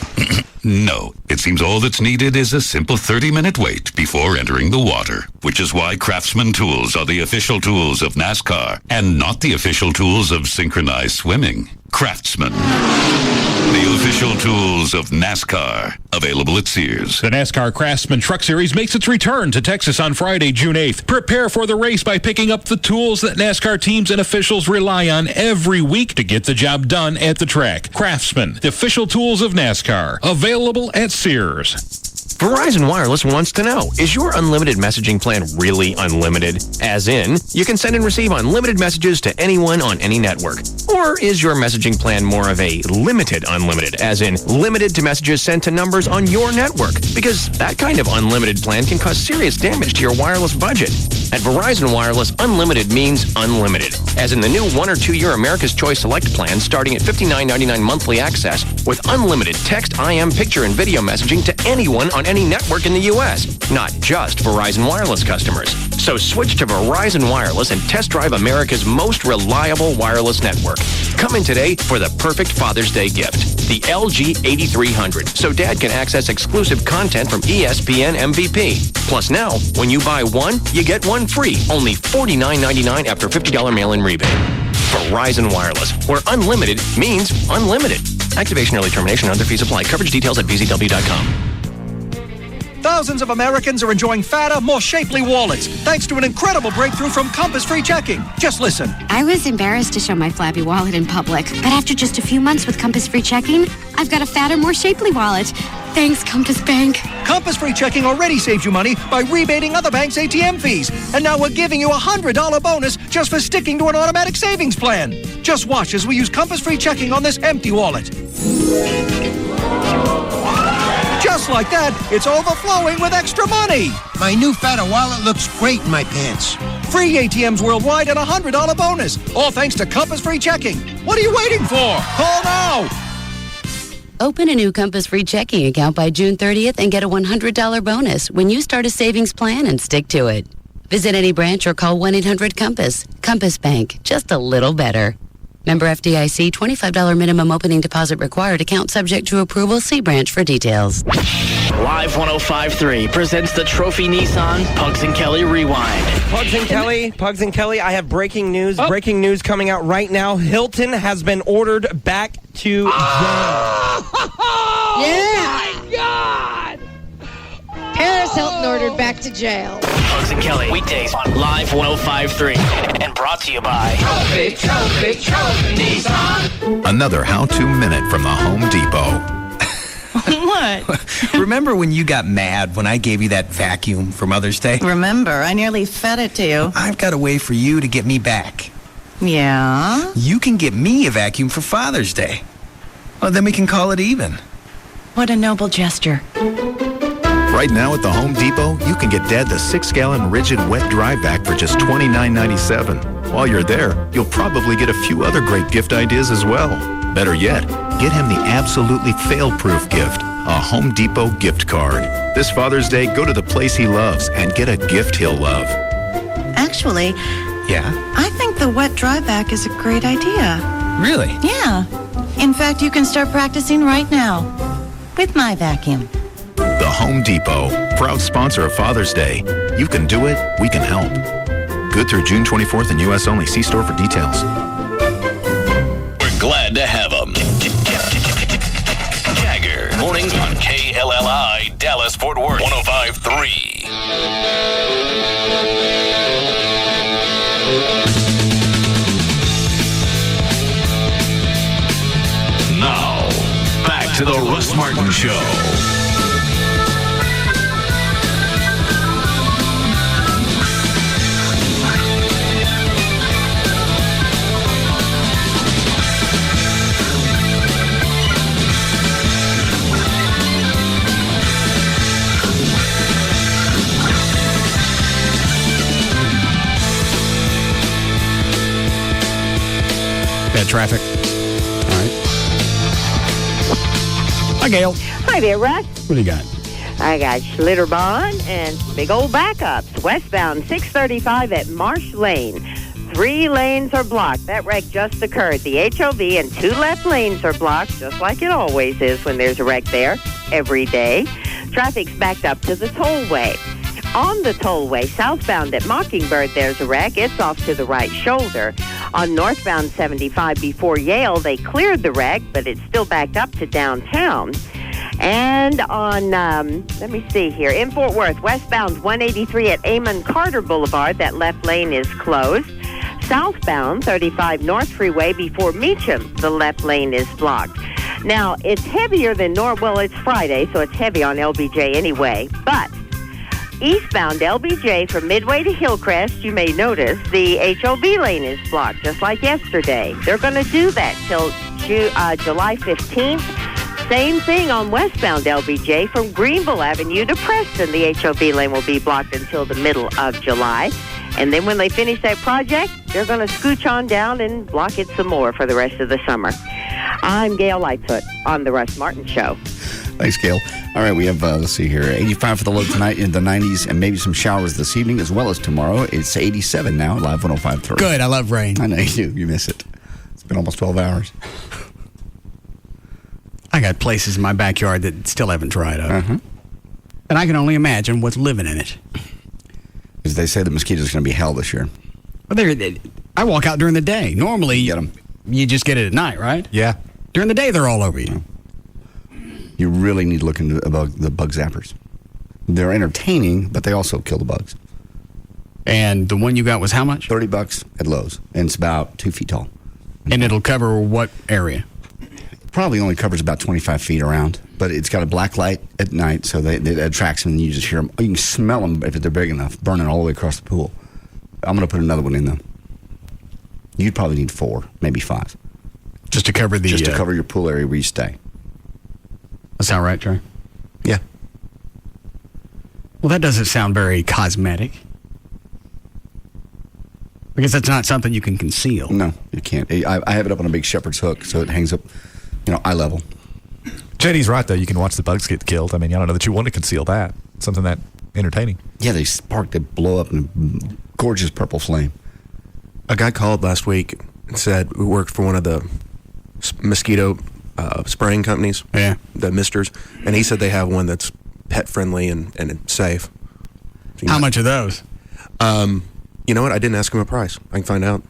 No. It seems all that's needed is a simple 30-minute wait before entering the water, which is why Craftsman tools are the official tools of NASCAR and not the official tools of synchronized swimming. Craftsman. The official tools of NASCAR. Available at Sears. The NASCAR Craftsman Truck Series makes its return to Texas on Friday, June 8th. Prepare for the race by picking up the tools that NASCAR teams and officials rely on every week to get the job done at the track. Craftsman, the official tools of NASCAR. Available at Sears. Verizon Wireless wants to know, is your unlimited messaging plan really unlimited? As in, you can send and receive unlimited messages to anyone on any network. Or is your messaging plan more of a limited unlimited, as in limited to messages sent to numbers on your network? Because that kind of unlimited plan can cause serious damage to your wireless budget. At Verizon Wireless, unlimited means unlimited, as in the new 1 or 2 year America's Choice Select plan starting at $59.99 monthly access with unlimited text, IM, picture, and video messaging to anyone on any network in the U.S., not just Verizon Wireless customers. So switch to Verizon Wireless and test drive America's most reliable wireless network. Come in today for the perfect Father's Day gift, the LG 8300, so Dad can access exclusive content from ESPN MVP. Plus now, when you buy one, you get one free, only $49.99 after $50 mail-in rebate. Verizon Wireless, where unlimited means unlimited. Activation, early termination, and other fees apply. Coverage details at bzw.com. Thousands of Americans are enjoying fatter, more shapely wallets thanks to an incredible breakthrough from Compass Free Checking. Just listen. I was embarrassed to show my flabby wallet in public, but after just a few months with Compass Free Checking, I've got a fatter, more shapely wallet. Thanks, Compass Bank. Compass Free Checking already saves you money by rebating other banks' ATM fees. And now we're giving you a $100 bonus just for sticking to an automatic savings plan. Just watch as we use Compass Free Checking on this empty wallet. Just like that, it's overflowing with extra money. My new fatter wallet looks great in my pants. Free ATMs worldwide and a $100 bonus. All thanks to Compass Free Checking. What are you waiting for? Call now. Open a new Compass Free checking account by June 30th and get a $100 bonus when you start a savings plan and stick to it. Visit any branch or call 1-800-COMPASS. Compass Bank, just a little better. Member FDIC, $25 minimum opening deposit required. Account subject to approval. See branch for details. Live 105.3 presents the Trophy Nissan Pugs and Kelly Rewind. Pugs and Kelly, I have breaking news. Oh. Breaking news coming out right now. Hilton has been ordered back to jail. Yeah! Oh my God! Paris Hilton ordered back to jail. Pugs and Kelly, weekdays on Live 105.3. And brought to you by Trophy Nissan. Another how-to minute from the Home Depot. What? Remember when you got mad when I gave you that vacuum for Mother's Day? Remember, I nearly fed it to you. I've got a way for you to get me back. Yeah? You can get me a vacuum for Father's Day. Well, then we can call it even. What a noble gesture. Right now at the Home Depot, you can get Dad the 6-gallon rigid wet dry vac for just $29.97. While you're there, you'll probably get a few other great gift ideas as well. Better yet, get him the absolutely fail-proof gift, a Home Depot gift card. This Father's Day, go to the place he loves and get a gift he'll love. Actually, yeah? I think the wet dry vac is a great idea. Really? Yeah. In fact, you can start practicing right now with my vacuum. The Home Depot, proud sponsor of Father's Day. You can do it, we can help. Good through June 24th in U.S. only. See store for details. We're glad to have them. Jagger, mornings on KLLI, Dallas, Fort Worth, 105.3. Now, back to the Russ Martin Show. Bad traffic. All right. Hi, Gail. Hi there, Russ. What do you got? I got Schlitterbahn and big old backups. Westbound 635 at Marsh Lane. 3 lanes are blocked. That wreck just occurred. The HOV and 2 left lanes are blocked, just like it always is when there's a wreck there, every day. Traffic's backed up to the tollway. On the tollway, southbound at Mockingbird, there's a wreck. It's off to the right shoulder. On northbound 75 before Yale, they cleared the wreck, but it's still backed up to downtown. And on, let me see here, in Fort Worth, westbound 183 at Amon Carter Boulevard, that left lane is closed. Southbound 35 North Freeway before Meacham, the left lane is blocked. Now, it's heavier than normal. Well, it's Friday, so it's heavy on LBJ anyway. But eastbound LBJ from Midway to Hillcrest, you may notice the HOV lane is blocked, just like yesterday. They're going to do that till July 15th. Same thing on westbound LBJ from Greenville Avenue to Preston. The HOV lane will be blocked until the middle of July. And then when they finish that project, they're going to scooch on down and block it some more for the rest of the summer. I'm Gail Lightfoot on The Russ Martin Show. Thanks, Gail. All right, we have, let's see here, 85 for the low tonight, in the 90s, and maybe some showers this evening as well as tomorrow. It's 87 now, live 105.3. Good, I love rain. I know you do. You miss it. It's been almost 12 hours. I got places in my backyard that still haven't dried up. And I can only imagine what's living in it. Because they say the mosquitoes are going to be hell this year. Well, I walk out during the day. Normally, you just get it at night, right? Yeah. During the day, they're all over you. You really need to look into the bug zappers. They're entertaining, but they also kill the bugs. And the one you got was how much? $30 at Lowe's, and it's about 2 feet tall. And it'll cover what area? Probably only covers about 25 feet around, but it's got a black light at night, so it attracts them, and you just hear them. You can smell them if they're big enough, burning all the way across the pool. I'm going to put another one in, though. You'd probably need 4, maybe 5. Just to cover Just to cover your pool area where you stay. That sound right, Trey? Yeah. Well, that doesn't sound very cosmetic. Because that's not something you can conceal. No, you can't. I have it up on a big shepherd's hook, so it hangs up, eye level. JD's right, though. You can watch the bugs get killed. I mean, I don't know that you want to conceal that. Something that entertaining. Yeah, they spark, they blow up in a gorgeous purple flame. A guy called last week and said, who worked for one of the mosquito spraying companies, the misters, and he said they have one that's pet friendly and safe. How much are those? You know what? I didn't ask him a price. I can find out.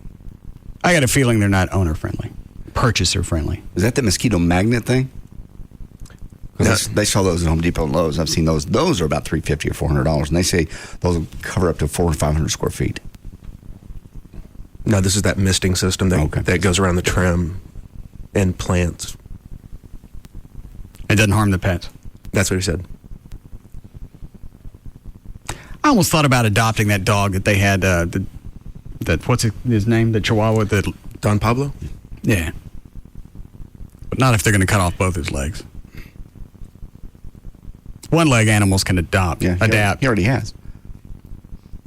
I got a feeling they're not owner friendly, purchaser friendly. Is that the mosquito magnet thing? They sell those at Home Depot and Lowe's. I've seen those. Those are about $350 or $400, and they say those will cover up to 400 or 500 square feet. No, this is that misting system that goes around the trim and plants. It doesn't harm the pets. That's what he said. I almost thought about adopting that dog that they had. What's his name? The Chihuahua. Don Pablo. Yeah, but not if they're going to cut off both his legs. One-leg animals can adapt. He already has.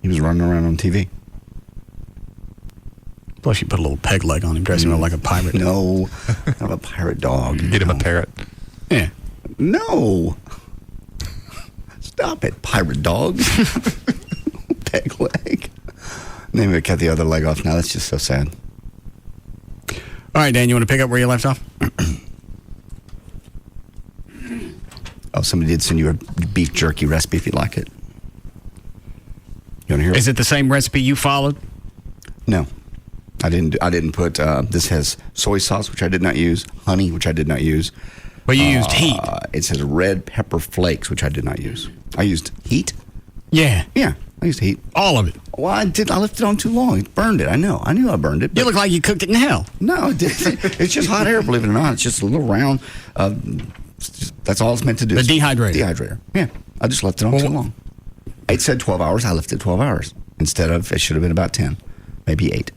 He was running around on TV. Plus, you put a little peg leg on him, dress him up like a pirate. No, not a pirate dog. Get him a parrot. Yeah. No. Stop it, pirate dog. Peg leg. Then we cut the other leg off now. That's just so sad. All right, Dan, you want to pick up where you left off? Oh, somebody did send you a beef jerky recipe if you'd like it. You want to hear it? Is it the same recipe you followed? No. I didn't put, this has soy sauce, which I did not use, honey, which I did not use. But you used heat. It says red pepper flakes, which I did not use. I used heat? Yeah. Yeah, I used heat. All of it. Well, I left it on too long. It burned it. I know. I knew I burned it. You look like you cooked it in hell. No, it didn't. It's just hot air, believe it or not. It's just a little round. That's all it's meant to do. The dehydrator. Dehydrator. Yeah. I just left it on too long. It said 12 hours. I left it 12 hours. Instead of, it should have been about 10. Maybe 8.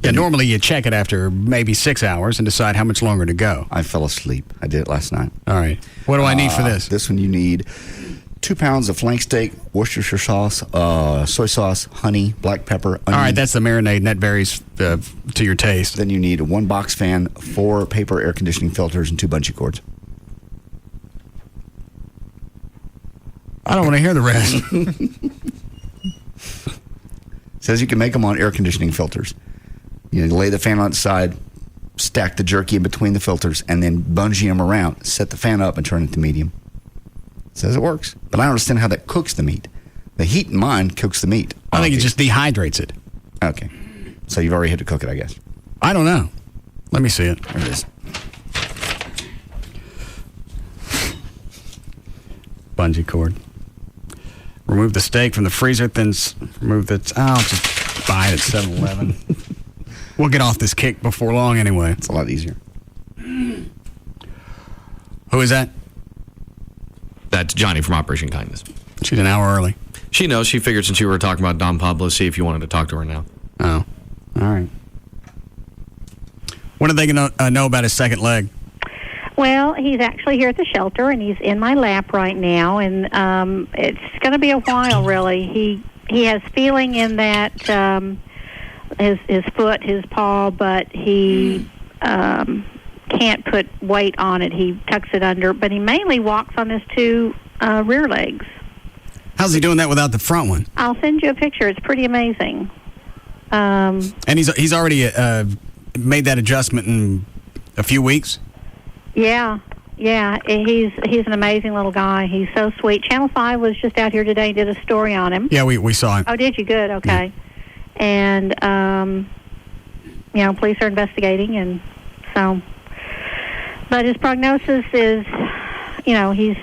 Yeah, normally you check it after maybe 6 hours and decide how much longer to go. I fell asleep. I did it last night. All right. What do I need for this? This one you need 2 pounds of flank steak, Worcestershire sauce, soy sauce, honey, black pepper, onion. All right, that's the marinade, and that varies to your taste. Then you need 1 box fan, 4 paper air conditioning filters, and 2 bungee cords. I don't want to hear the rest. Says you can make them on air conditioning filters. You lay the fan on its side, stack the jerky in between the filters, and then bungee them around. Set the fan up and turn it to medium. It says it works. But I don't understand how that cooks the meat. The heat in mine cooks the meat. I think it just dehydrates it. Okay. So you've already had to cook it, I guess. I don't know. Let me see it. There it is. Bungee cord. Remove the steak from the freezer, then remove the... I'll just buy it at 7-Eleven. We'll get off this kick before long anyway. It's a lot easier. Who is that? That's Johnny from Operation Kindness. She's an hour early. She knows. She figured since you were talking about Don Pablo, see if you wanted to talk to her now. Oh, all right. When are they going to know about his second leg? Well, he's actually here at the shelter, and he's in my lap right now, and it's going to be a while, really. He has feeling in that his foot, his paw, but he can't put weight on it. He tucks it under, but he mainly walks on his two rear legs. How's he doing that without the front one? I'll send you a picture. It's pretty amazing. And he's already made that adjustment in a few weeks? Yeah. He's an amazing little guy. He's so sweet. Channel 5 was just out here today and did a story on him. Yeah, we saw him. Oh, did you? Good. Okay. Yeah. And, police are investigating, and so... But his prognosis is, he's,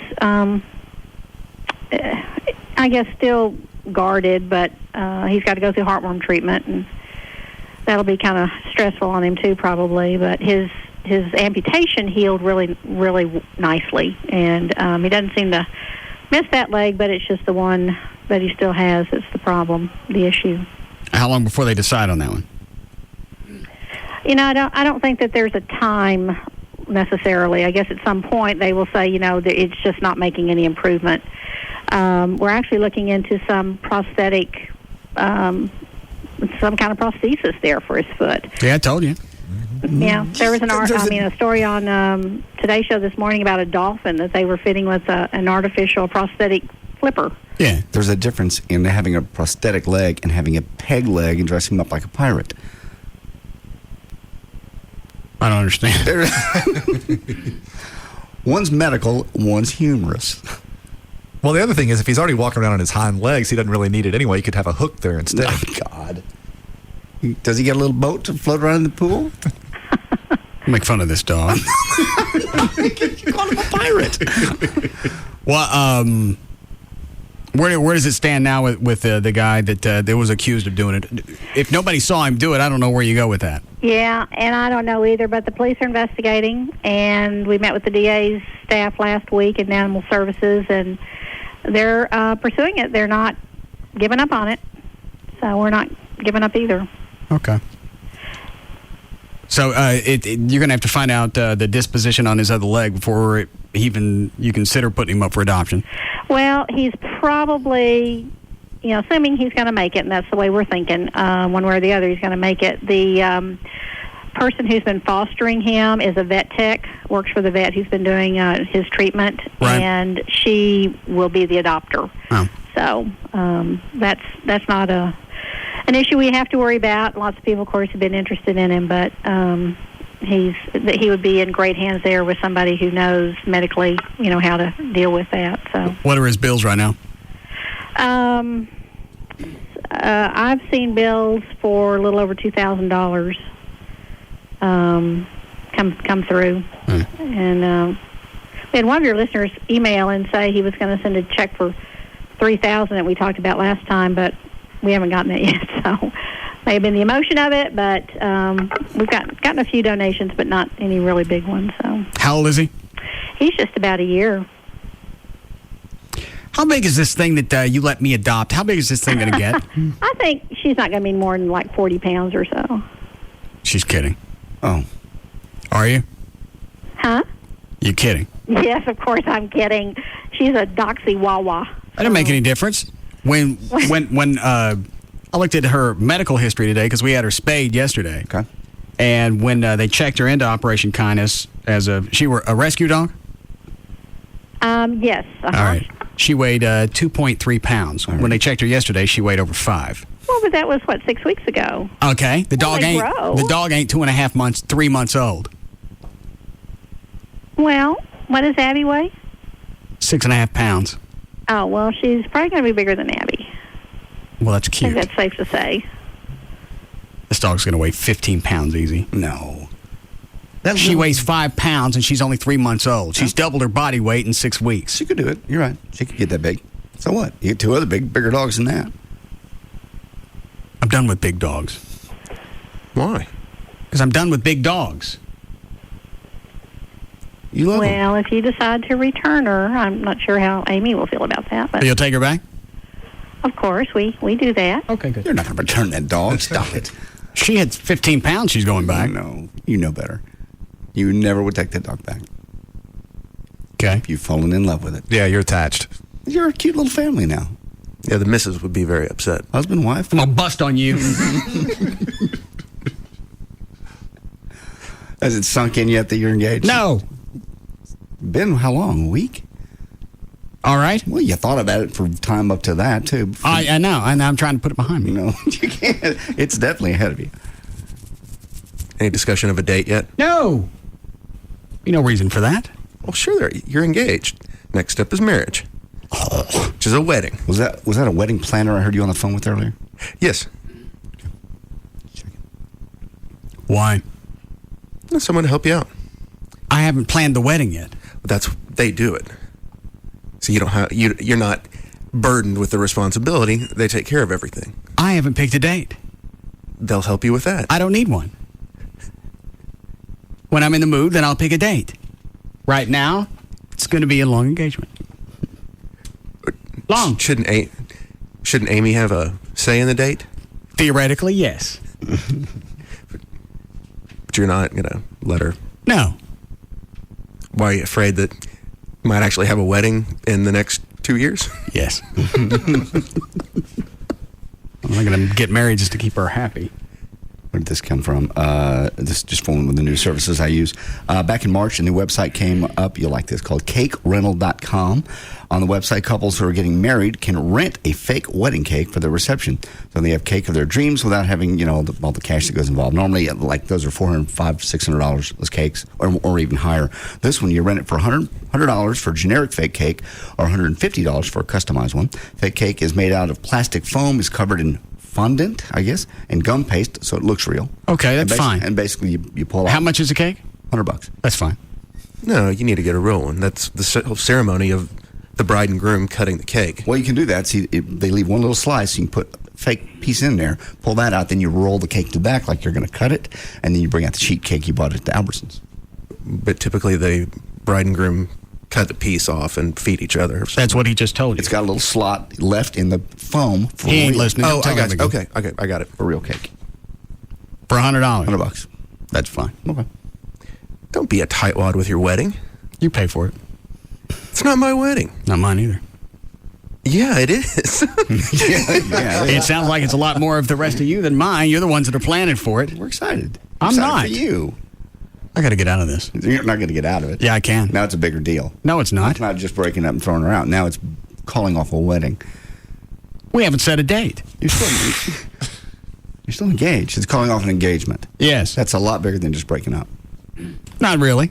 I guess, still guarded, but he's got to go through heartworm treatment, and that'll be kind of stressful on him, too, probably. But his amputation healed really, really nicely, and he doesn't seem to miss that leg, but it's just the one that he still has that's the problem, the issue. How long before they decide on that one? I don't think that there's a time necessarily. I guess at some point they will say, that it's just not making any improvement. We're actually looking into some prosthetic, some kind of prosthesis there for his foot. Yeah, I told you. Yeah, there was a story on Today's Show this morning about a dolphin that they were fitting with an artificial prosthetic flipper. Yeah, there's a difference in having a prosthetic leg and having a peg leg and dressing him up like a pirate. I don't understand. One's medical, one's humorous. Well, the other thing is, if he's already walking around on his hind legs, he doesn't really need it anyway. He could have a hook there instead. Oh, God. Does he get a little boat to float around in the pool? Make fun of this dog. You call him a pirate. Well, where does it stand now with the guy that was accused of doing it? If nobody saw him do it, I don't know where you go with that. Yeah, and I don't know either, but the police are investigating, and we met with the DA's staff last week in Animal Services, and they're pursuing it. They're not giving up on it, so we're not giving up either. Okay. So you're going to have to find out the disposition on his other leg before even you consider putting him up for adoption. Well, he's probably, assuming he's going to make it, and that's the way we're thinking, one way or the other, he's going to make it. The person who's been fostering him is a vet tech, works for the vet who's been doing his treatment, right. And she will be the adopter. Oh. So that's not an issue we have to worry about. Lots of people, of course, have been interested in him, but he would be in great hands there with somebody who knows medically, how to deal with that. So, what are his bills right now? I've seen bills for a little over $2,000 come through, and we had one of your listeners email and say he was going to send a check for $3,000 that we talked about last time, but we haven't gotten it yet. So, may have been the emotion of it, but we've gotten a few donations, but not any really big ones. So, how old is he? He's just about a year. How big is this thing that you let me adopt? How big is this thing going to get? I think she's not going to be more than like 40 pounds or so. She's kidding. Oh. Are you? Huh? You kidding? Yes, of course I'm kidding. She's a doxy wawa. That didn't make any difference. When I looked at her medical history today because we had her spayed yesterday. Okay. And when they checked her into Operation Kindness she were a rescue dog? Yes. All right. She weighed 2.3 pounds. Right. When they checked her yesterday, she weighed over 5. Well, but that was 6 weeks ago. Okay. The dog ain't 2.5 months, 3 months old. Well, what does Abby weigh? 6.5 pounds. Oh, well, she's probably going to be bigger than Abby. Well, that's cute. I think that's safe to say. This dog's going to weigh 15 pounds easy. No. She weighs 5 pounds, and she's only 3 months old. She's doubled her body weight in 6 weeks. She could do it. You're right. She could get that big. So what? You get 2 other bigger dogs than that. I'm done with big dogs. Why? Because I'm done with big dogs. You love them. Well, if you decide to return her, I'm not sure how Amy will feel about that. But You'll take her back? of course, we do that. Okay, good. You're not going to return that dog. Stop it. She had 15 pounds. She's going back. No, you know better. You never would take that dog back. Okay. You've fallen in love with it. Yeah, you're attached. You're a cute little family now. Yeah, the missus would be very upset. Husband, wife. I'm going to bust on you. Has it sunk in yet that you're engaged? No. Been how long? A week? All right. Well, you thought about it for time up to that, too. I know. And I'm trying to put it behind me. No, you can't. It's definitely ahead of you. Any discussion of a date yet? No. Be no reason for that. Well, sure, you're engaged. Next step is marriage, which is a wedding. Was that a wedding planner I heard you on the phone with earlier? Yes. Why? Someone to help you out. I haven't planned the wedding yet. They do it. So you don't have you're not burdened with the responsibility. They take care of everything. I haven't picked a date. They'll help you with that. I don't need one. When I'm in the mood, then I'll pick a date. Right now, it's going to be a long engagement. Long. Shouldn't Amy have a say in the date? Theoretically, yes. But you're not going to let her? No. Why are you afraid that you might actually have a wedding in the next 2 years? Yes. I'm not going to get married just to keep her happy. Where did this come from? This just from one of the new services I use. Back in March, a new website came up. You'll like this, called cakerental.com. On the website, couples who are getting married can rent a fake wedding cake for their reception. So they have cake of their dreams without having, all the cash that goes involved. Normally, like those are $400, $600 those cakes, or even higher. This one, you rent it for $100 for a generic fake cake, or $150 for a customized one. Fake cake is made out of plastic foam, is covered in fondant, I guess, and gum paste, so it looks real. Okay, that's fine. And basically, you pull out. How much is a cake? $100. That's fine. No, you need to get a real one. That's the whole ceremony of the bride and groom cutting the cake. Well, you can do that. See, they leave one little slice. You can put a fake piece in there, pull that out, then you roll the cake to the back like you're going to cut it, and then you bring out the sheet cake you bought at the Albertsons. But typically, the bride and groom cut the piece off and feed each other. That's what he just told you. It's got a little slot left in the foam. For he ain't listening. Oh, I got you. Okay, I got it. For real cake. For $100. $100. That's fine. Okay. Don't be a tightwad with your wedding. You pay for it. It's not my wedding. Not mine either. Yeah, it is. yeah. It sounds like it's a lot more of the rest of you than mine. You're the ones that are planning for it. We're excited. I'm excited not. For you. I got to get out of this. You're not going to get out of it. Yeah, I can. Now it's a bigger deal. No, it's not. It's not just breaking up and throwing her out. Now it's calling off a wedding. We haven't set a date. You're still engaged. It's calling off an engagement. Yes. That's a lot bigger than just breaking up. Not really.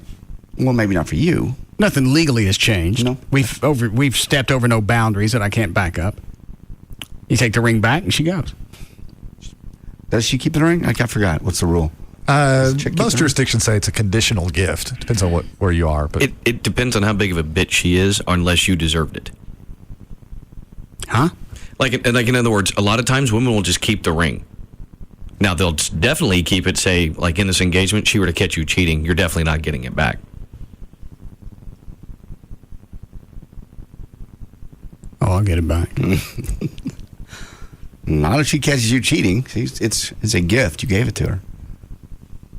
Well, maybe not for you. Nothing legally has changed. No. We've stepped over no boundaries that I can't back up. You take the ring back and she goes. Does she keep the ring? I forgot. What's the rule? Most jurisdictions say it's a conditional gift. Depends on where you are. But it depends on how big of a bitch she is, unless you deserved it. Huh? Like in other words, a lot of times women will just keep the ring. Now they'll definitely keep it. Say, like in this engagement, she were to catch you cheating, you're definitely not getting it back. Oh, I'll get it back. Not if she catches you cheating. It's a gift. You gave it to her.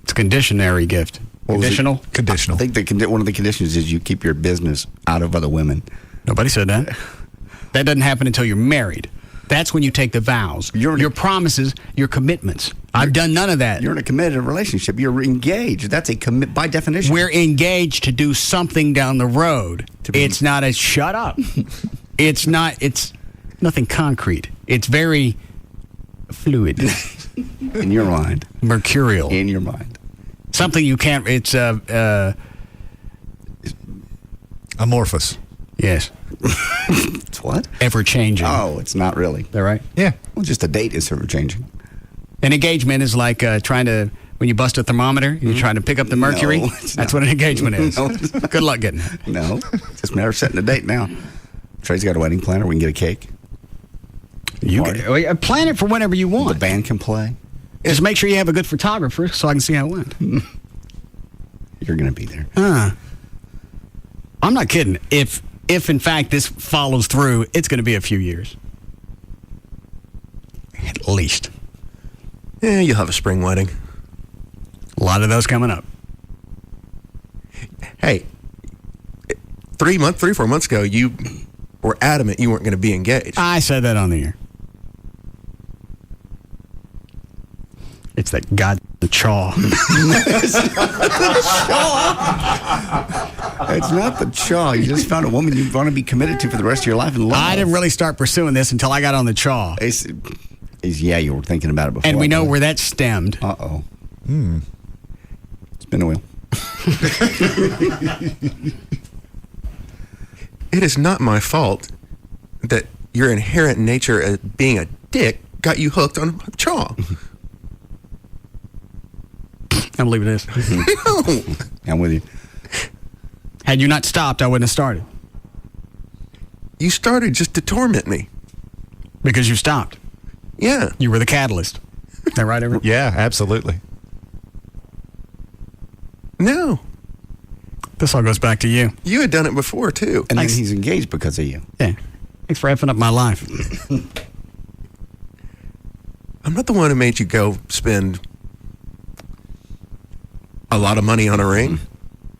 It's a conditionary gift. Conditional? Conditional. I think one of the conditions is you keep your business out of other women. Nobody said that. That doesn't happen until you're married. That's when you take the vows. Your promises, your commitments. I've done none of that. You're in a committed relationship. You're engaged. That's a commit by definition. We're engaged to do something down the road. It's not a shut up. It's nothing concrete. It's very fluid. In your mind. Mercurial. In your mind. Something you can't, it's amorphous. Yes. It's what? Ever changing. Oh, it's not really. Is that right? Yeah. Well, just a date is ever changing. An engagement is like trying to, when you bust a thermometer, you're trying to pick up the mercury. No, that's what an engagement is. No. Good luck getting it. No. It's just a matter of setting a date now. Trey's got a wedding planner. We can get a cake. You can plan it for whenever you want. The band can play. Just make sure you have a good photographer so I can see how it went. You're going to be there. I'm not kidding. If in fact this follows through, it's going to be a few years. At least. Yeah, you'll have a spring wedding. A lot of those coming up. Hey, 3 or 4 months ago, you were adamant you weren't going to be engaged. I said that on the air. It's that the chaw. It's not the chaw. You just found a woman you want to be committed to for the rest of your life and love. I didn't really start pursuing this until I got on the chaw. Yeah, you were thinking about it before. And we know where that stemmed. Uh-oh. Spin the wheel. It is not my fault that your inherent nature as being a dick got you hooked on chaw. I believe it is. I'm with you. Had you not stopped, I wouldn't have started. You started just to torment me. Because you stopped. Yeah. You were the catalyst. Is that right, everyone? Yeah, absolutely. No. This all goes back to you. You had done it before, too. And then he's engaged because of you. Yeah. Thanks for effing up my life. I'm not the one who made you go spend a lot of money on a ring.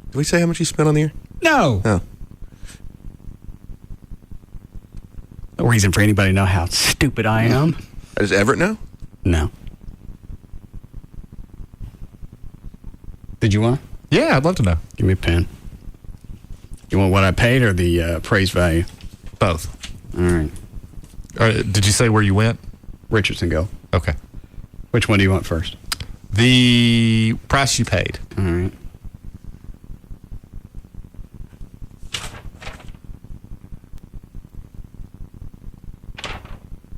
Did we say how much you spent on the air? No. Oh. No reason for anybody to know how stupid I am. Does Everett know? No. Did you want? Yeah, I'd love to know. Give me a pen. You want what I paid or the appraised value? Both. All right. Did you say where you went? Richardson Go. Okay. Which one do you want first? The price you paid. All right.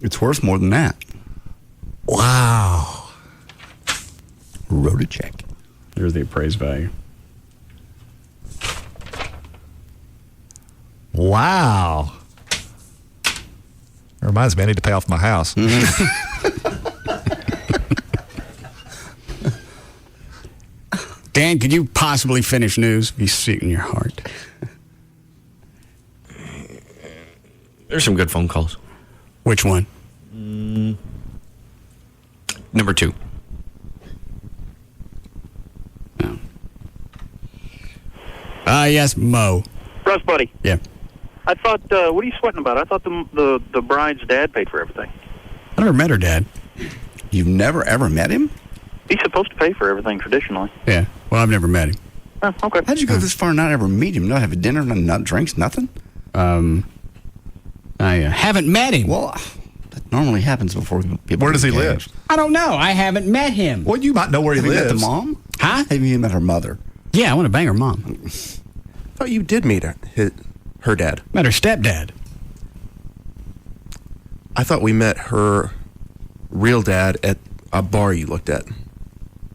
It's worth more than that. Wow. Wrote a check. There's the appraised value. Wow. It reminds me, I need to pay off my house. Dan, could you possibly finish news? Be sweet in your heart. There's some good phone calls. Which one? Number 2. No. Yes, Mo. Russ, buddy. Yeah. I thought, what are you sweating about? I thought the bride's dad paid for everything. I never met her dad. You've never, ever met him? He's supposed to pay for everything traditionally. Yeah. Well, I've never met him. Oh, okay. How'd you go this far and not ever meet him? Not have a dinner, not drinks, nothing? I haven't met him. Well, that normally happens before people. Where does he live? I don't know. I haven't met him. Well, you might know where he Have you met lives. the mom? Huh? Have you met her mother? Yeah, I want to bang her mom. I thought you did meet her dad. Met her stepdad. I thought we met her real dad at a bar you looked at.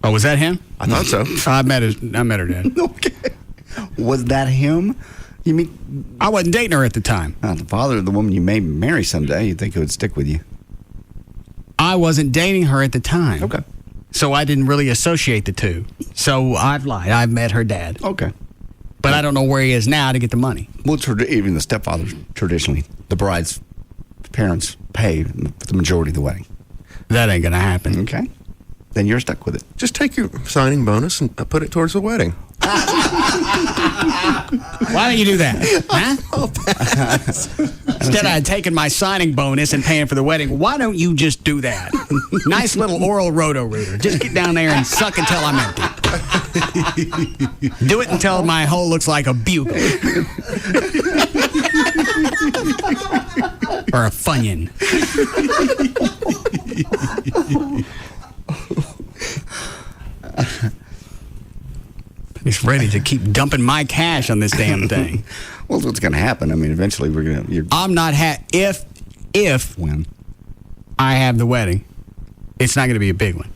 Oh, was that him? I thought so. I met her dad. Okay. Was that him? You mean I wasn't dating her at the time. The father of the woman you may marry someday? You'd think it would stick with you. I wasn't dating her at the time. Okay. So I didn't really associate the two. So I've lied. I've met her dad. Okay. But I don't know where he is now to get the money. Well, even the stepfather, traditionally, the bride's parents pay for the majority of the wedding. That ain't going to happen. Okay. Then you're stuck with it. Just take your signing bonus and put it towards the wedding. Why don't you do that? Huh? Instead of taking my signing bonus and paying for the wedding, why don't you just do that? Nice little oral roto-rooter. Just get down there and suck until I'm empty. Do it until my hole looks like a bugle. Or a funyun. He's ready to keep dumping my cash on this damn thing. Well, what's going to happen? I mean, eventually we're going to... I'm not... If When? I have the wedding, it's not going to be a big one.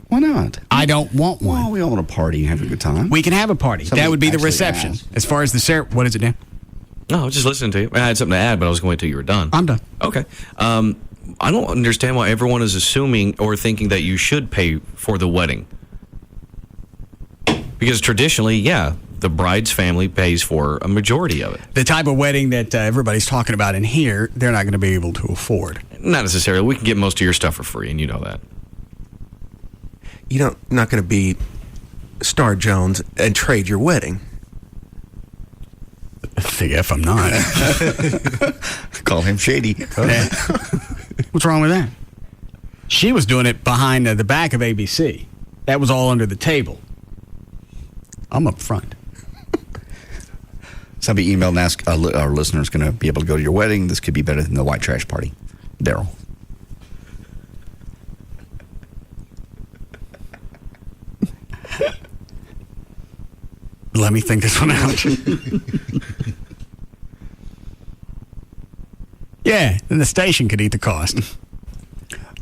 Why not? I don't want one. Well, we all want to party and have a good time. We can have a party. Somebody That would be the actually reception. asked. As far as the what is it, Dan? No, I was just listening to you. I had something to add, but I was going to wait till you were done. I'm done. Okay. I don't understand why everyone is assuming or thinking that you should pay for the wedding. Because traditionally, yeah, the bride's family pays for a majority of it. The type of wedding that everybody's talking about in here, they're not going to be able to afford. Not necessarily. We can get most of your stuff for free, and you know that. You're not going to be Star Jones and trade your wedding. The F I'm not. Call him shady. What's wrong with that? She was doing it behind the back of ABC. That was all under the table. I'm up front. Somebody emailed and asked, our listeners going to be able to go to your wedding. This could be better than the white trash party. Daryl. Let me think this one out. Yeah, and the station could eat the cost.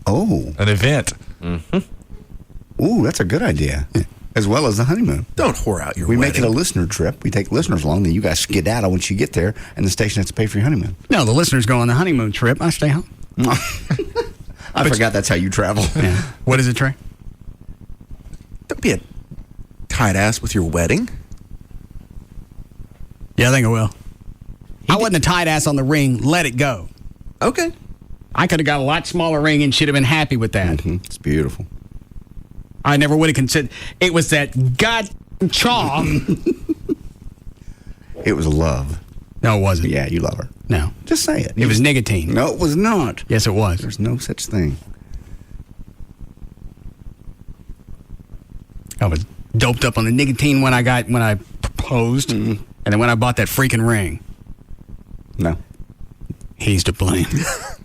Oh. An event. Mm-hmm. Ooh, that's a good idea. As well as the honeymoon. Don't whore out your wedding. wedding. We make it a listener trip. We take listeners along, then you guys skedaddle once you get there, and the station has to pay for your honeymoon. No, the listeners go on the honeymoon trip. I stay home. I forgot that's how you travel. Yeah. What is it, Trey? Don't be a tight ass with your wedding. Yeah, I think I will. I wasn't a tight ass on the ring. Let it go. Okay. I could have got a lot smaller ring and should have been happy with that. Mm-hmm. It's beautiful. I never would have considered. It was that god chaw. It was love. No, it wasn't. Yeah, you love her. No. Just say it. It was nicotine. No, it was not. Yes, it was. There's no such thing. I was doped up on the nicotine when I proposed, and then when I bought that freaking ring. No. He's to blame.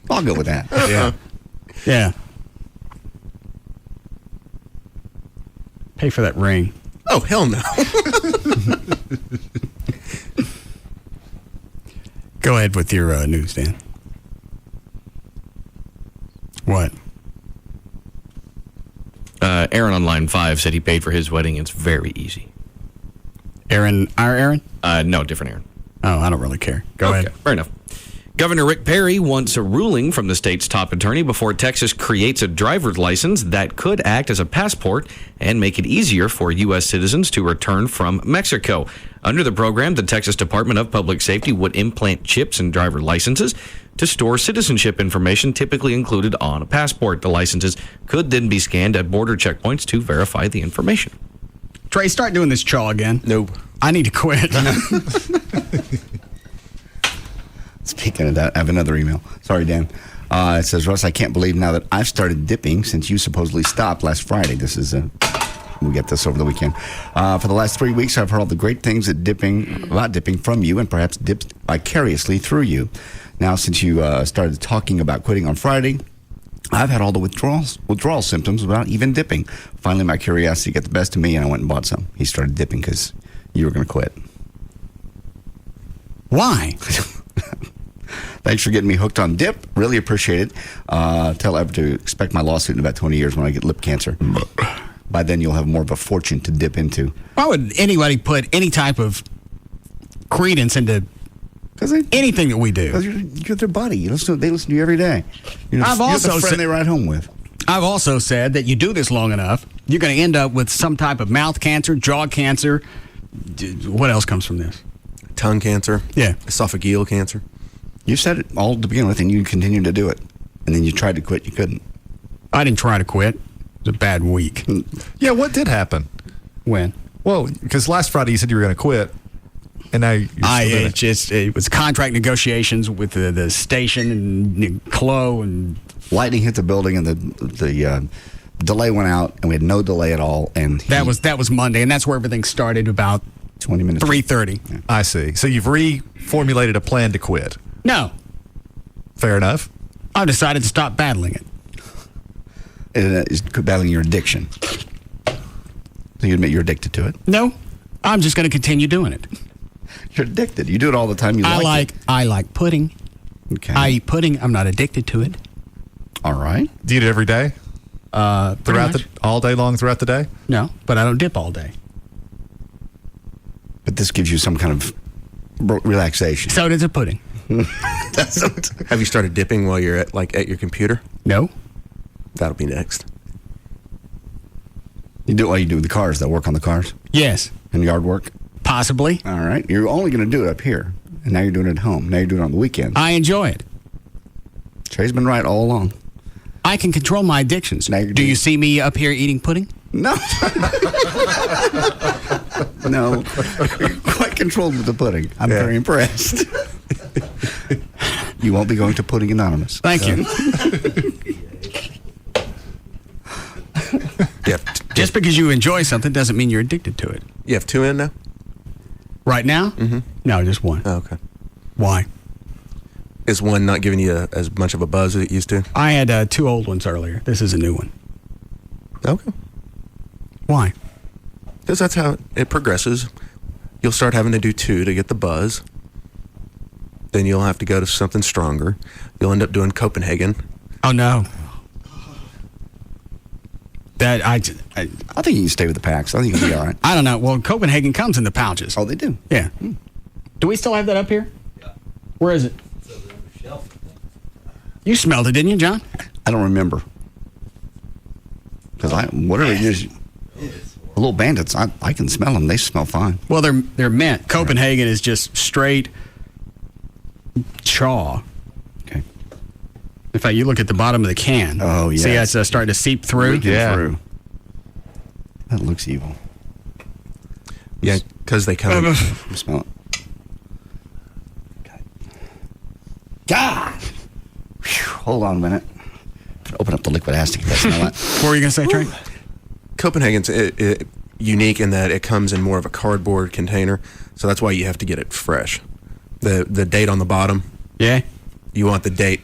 I'll go with that. Yeah. Yeah. Pay for that ring. Oh, hell no. Go ahead with your news, Dan. What? Aaron on line 5 said he paid for his wedding. It's very easy. Aaron, our Aaron? No, different Aaron. Oh, I don't really care. Go ahead. Fair enough. Governor Rick Perry wants a ruling from the state's top attorney before Texas creates a driver's license that could act as a passport and make it easier for U.S. citizens to return from Mexico. Under the program, the Texas Department of Public Safety would implant chips in driver licenses to store citizenship information typically included on a passport. The licenses could then be scanned at border checkpoints to verify the information. Trey, start doing this chaw again. Nope. I need to quit. Speaking of that, I have another email. Sorry, Dan. It says, Russ, I can't believe now that I've started dipping since you supposedly stopped last Friday. This is we get this over the weekend. For the last 3 weeks, I've heard all the great things about dipping from you and perhaps dipped vicariously through you. Now, since you started talking about quitting on Friday, I've had all the withdrawal symptoms without even dipping. Finally, my curiosity got the best of me, and I went and bought some. He started dipping because you were going to quit. Why? Thanks for getting me hooked on dip. Really appreciate it. Tell Ever to expect my lawsuit in about 20 years when I get lip cancer. By then, you'll have more of a fortune to dip into. Why would anybody put any type of credence into anything that we do? Because you're their buddy. They listen to you every day. You're the friend they ride home with. I've also said that you do this long enough, you're going to end up with some type of mouth cancer, jaw cancer. What else comes from this? Tongue cancer. Yeah. Esophageal cancer. You said it all to begin with, and you continued to do it. And then you tried to quit. You couldn't. I didn't try to quit. It was a bad week. Yeah, what did happen? When? Well, because last Friday you said you were going to quit, and now it was contract negotiations with the station and Clo, and lightning hit the building, and the delay went out, and we had no delay at all. And that was Monday, and that's where everything started about 20 minutes. 3:30. Yeah. I see. So you've reformulated a plan to quit. No. Fair enough. I've decided to stop battling it. Is battling your addiction. So you admit you're addicted to it? No. I'm just going to continue doing it. You're addicted. You do it all the time. I like pudding. Okay. I eat pudding. I'm not addicted to it. All right. Do you eat it every day? All day long throughout the day? No, but I don't dip all day. But this gives you some kind of relaxation. So does a pudding. Have you started dipping while you're at your computer? No. That'll be next. You do it while you do the cars, that work on the cars? Yes. And yard work? Possibly. All right. You're only going to do it up here, and now you're doing it at home. Now you're doing it on the weekends. I enjoy it. Trey's been right all along. I can control my addictions. Do you see me up here eating pudding? No. No. You're quite controlled with the pudding. I'm very impressed. You won't be going to Pudding Anonymous. Thank you. Just because you enjoy something doesn't mean you're addicted to it. You have 2 in now? Right now? Mm-hmm. No, just 1. Oh, okay. Why? Is 1 not giving you as much of a buzz as it used to? I had 2 old ones earlier. This is a new one. Okay. Why? Because that's how it progresses. You'll start having to do 2 to get the buzz. Then you'll have to go to something stronger. You'll end up doing Copenhagen. Oh, no. That I think you can stay with the packs. I think you'll be all right. I don't know. Well, Copenhagen comes in the pouches. Oh, they do? Yeah. Do we still have that up here? Yeah. Where is it? You smelled it, didn't you, John? I don't remember. Because whatever it is, the little bandits, I can smell them. They smell fine. Well, they're mint. Copenhagen is just straight chaw. Okay. In fact, you look at the bottom of the can. Oh, yeah. See how it's starting to seep through? Through. That looks evil. Yeah, because they come. Smell it. God! Whew, hold on a minute. Open up the liquid ass to get that smell out. What were you going to say, Trey? Copenhagen's unique in that it comes in more of a cardboard container, so that's why you have to get it fresh. The date on the bottom. Yeah. You want the date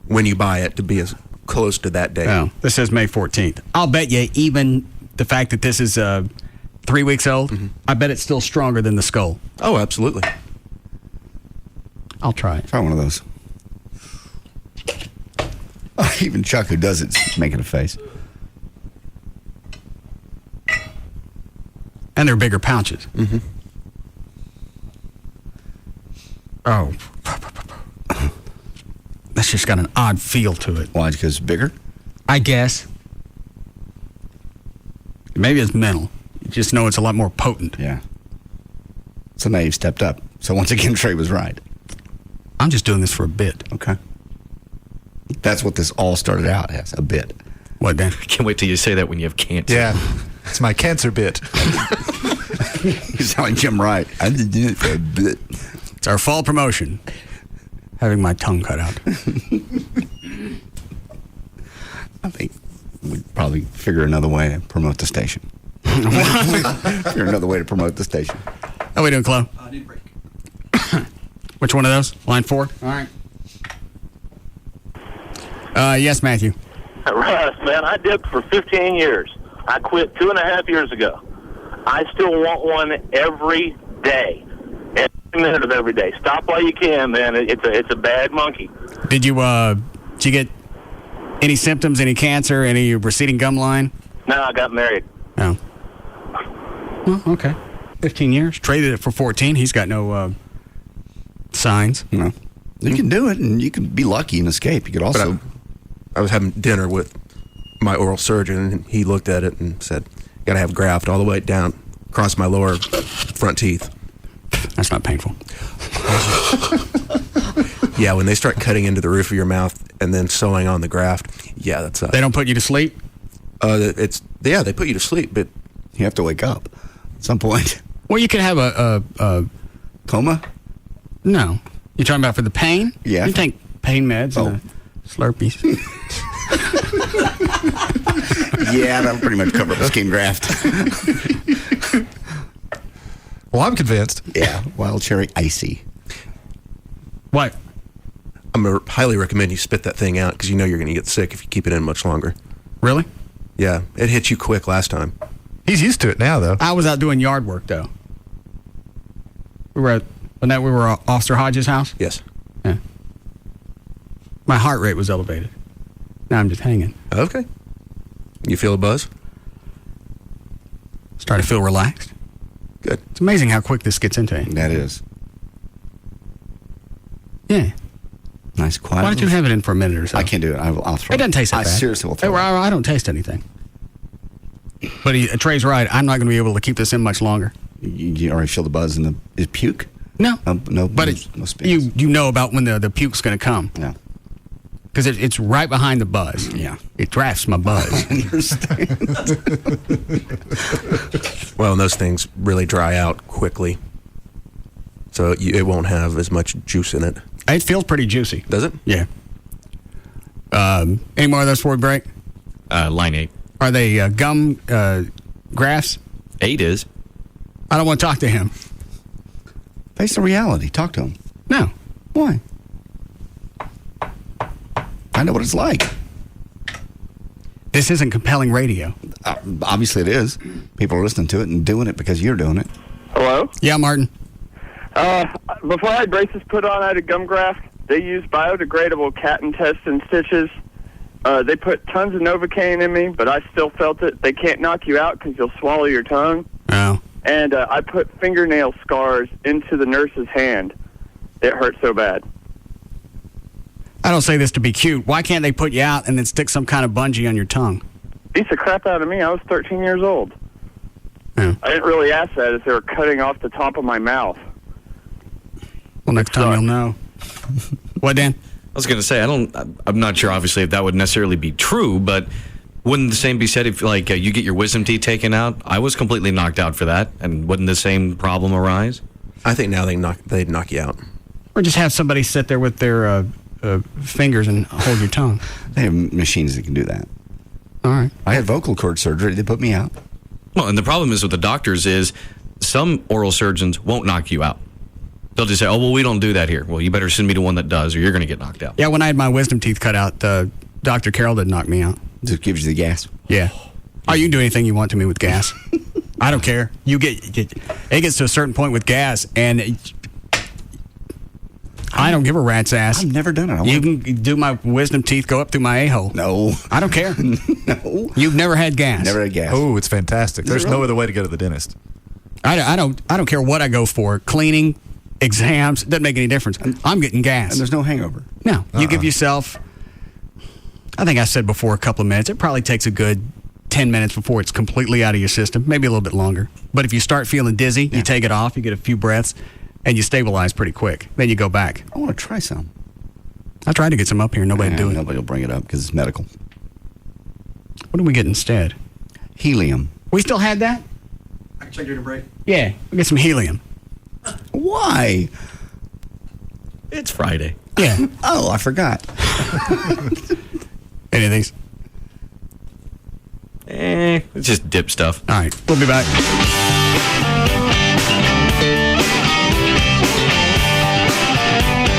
when you buy it to be as close to that date. Oh, this says May 14th. I'll bet you even the fact that this is 3 weeks old, I bet it's still stronger than the Skull. Oh, absolutely. I'll try it. Try one of those. Oh, even Chuck, who does it's making a face. And they're bigger pouches. Mm-hmm. Oh. That's just got an odd feel to it. Why? Because it's bigger? I guess. Maybe it's mental. You just know it's a lot more potent. Yeah. So now you've stepped up. So once again, Trey was right. I'm just doing this for a bit. Okay. That's what this all started out as, a bit. What, Dan? Can't wait till you say that when you have cancer. Yeah. It's my cancer bit. You sound like Jim Wright. I did do it for a bit. It's our fall promotion. Having my tongue cut out. I think we'd probably figure another way to promote the station. Figure another way to promote the station. How we doing, Chloe? Need a break. Which one of those? Line 4? All right. Yes, Matthew. Russ, man, I dipped for 15 years. I quit 2.5 years ago. I still want one every day. Every minute of every day. Stop while you can, man. It's a bad monkey. Did you get any symptoms, any cancer, any receding gum line? No, I got married. Oh. Well, okay. 15 years. Traded it for 14. He's got no signs. No. You can do it, and you can be lucky and escape. You could also... I was having dinner with my oral surgeon, and he looked at it and said, got to have graft all the way down across my lower front teeth. That's not painful. Yeah, when they start cutting into the roof of your mouth and then sewing on the graft, yeah, that's... They don't put you to sleep? They put you to sleep, but... You have to wake up at some point. Well, you could have a coma? No. You're talking about for the pain? Yeah. You take pain meds and Slurpees. Yeah, that'll pretty much cover up the skin graft. Well, I'm convinced. Yeah, wild cherry icy. What? I'm going to highly recommend you spit that thing out because you know you're going to get sick if you keep it in much longer. Really? Yeah, it hit you quick last time. He's used to it now, though. I was out doing yard work, though. We were at Officer Hodges' house? Yes. Yeah. My heart rate was elevated. Now I'm just hanging. Okay. You feel a buzz? Starting to feel relaxed. Good. It's amazing how quick this gets into you. That is. Yeah. Nice, quiet. Why don't you have it in for a minute or so? I can't do it. I'll throw it. It doesn't taste that I bad. seriously will throw it. I don't taste anything. But Trey's right. I'm not going to be able to keep this in much longer. You already feel the buzz in the puke? No. No, but no space. you know about when the puke's going to come. Yeah. Because it's right behind the buzz. Yeah. It drafts my buzz. I understand. Well, and those things really dry out quickly. So it won't have as much juice in it. It feels pretty juicy. Does it? Yeah. Any more of those before we break? Line 8. Are they gum grafts? 8 is. I don't want to talk to him. Face the reality. Talk to him. No. Why? I know what it's like. This isn't compelling radio. Obviously it is. People are listening to it and doing it because you're doing it. Hello? Yeah, Martin. Before I had braces put on, I had a gum graft. They used biodegradable cat intestine stitches. They put tons of Novocaine in me, but I still felt it. They can't knock you out because you'll swallow your tongue. Oh. And I put fingernail scars into the nurse's hand. It hurt so bad. I don't say this to be cute. Why can't they put you out and then stick some kind of bungee on your tongue? Beats the crap out of me. I was 13 years old. Yeah. I didn't really ask that as they were cutting off the top of my mouth. Well, next time you'll know. What, Dan? I was going to say, I'm not sure, obviously, if that would necessarily be true, but wouldn't the same be said if, like, you get your wisdom teeth taken out? I was completely knocked out for that, and wouldn't the same problem arise? I think now they'd knock you out. Or just have somebody sit there with their fingers and hold your tongue. They have machines that can do that. All right. I had vocal cord surgery. They put me out. Well, and the problem is with the doctors is some oral surgeons won't knock you out. They'll just say, oh, well, we don't do that here. Well, you better send me to one that does, or you're going to get knocked out. Yeah, when I had my wisdom teeth cut out, Dr. Carroll did knock me out. Just gives you the gas. Yeah. Oh, you can do anything you want to me with gas. I don't care. It gets to a certain point with gas, and I don't give a rat's ass. I've never done it. You can do my wisdom teeth go up through my a-hole. No. I don't care. No. You've never had gas. Never had gas. Oh, it's fantastic. There's no other way to go to the dentist. I don't care what I go for. Cleaning, exams, doesn't make any difference. I'm getting gas. And there's no hangover. No. You give yourself, I think I said before, a couple of minutes. It probably takes a good 10 minutes before it's completely out of your system, maybe a little bit longer. But if you start feeling dizzy, you take it off, you get a few breaths, and you stabilize pretty quick. Then you go back. I want to try some. I tried to get some up here. Nobody do it. Nobody will bring it up because it's medical. What do we get instead? Helium. We still had that? I can check during a break. Yeah, we get some helium. Why? It's Friday. Yeah. Oh, I forgot. Anything? It's just dip stuff. All right, we'll be back.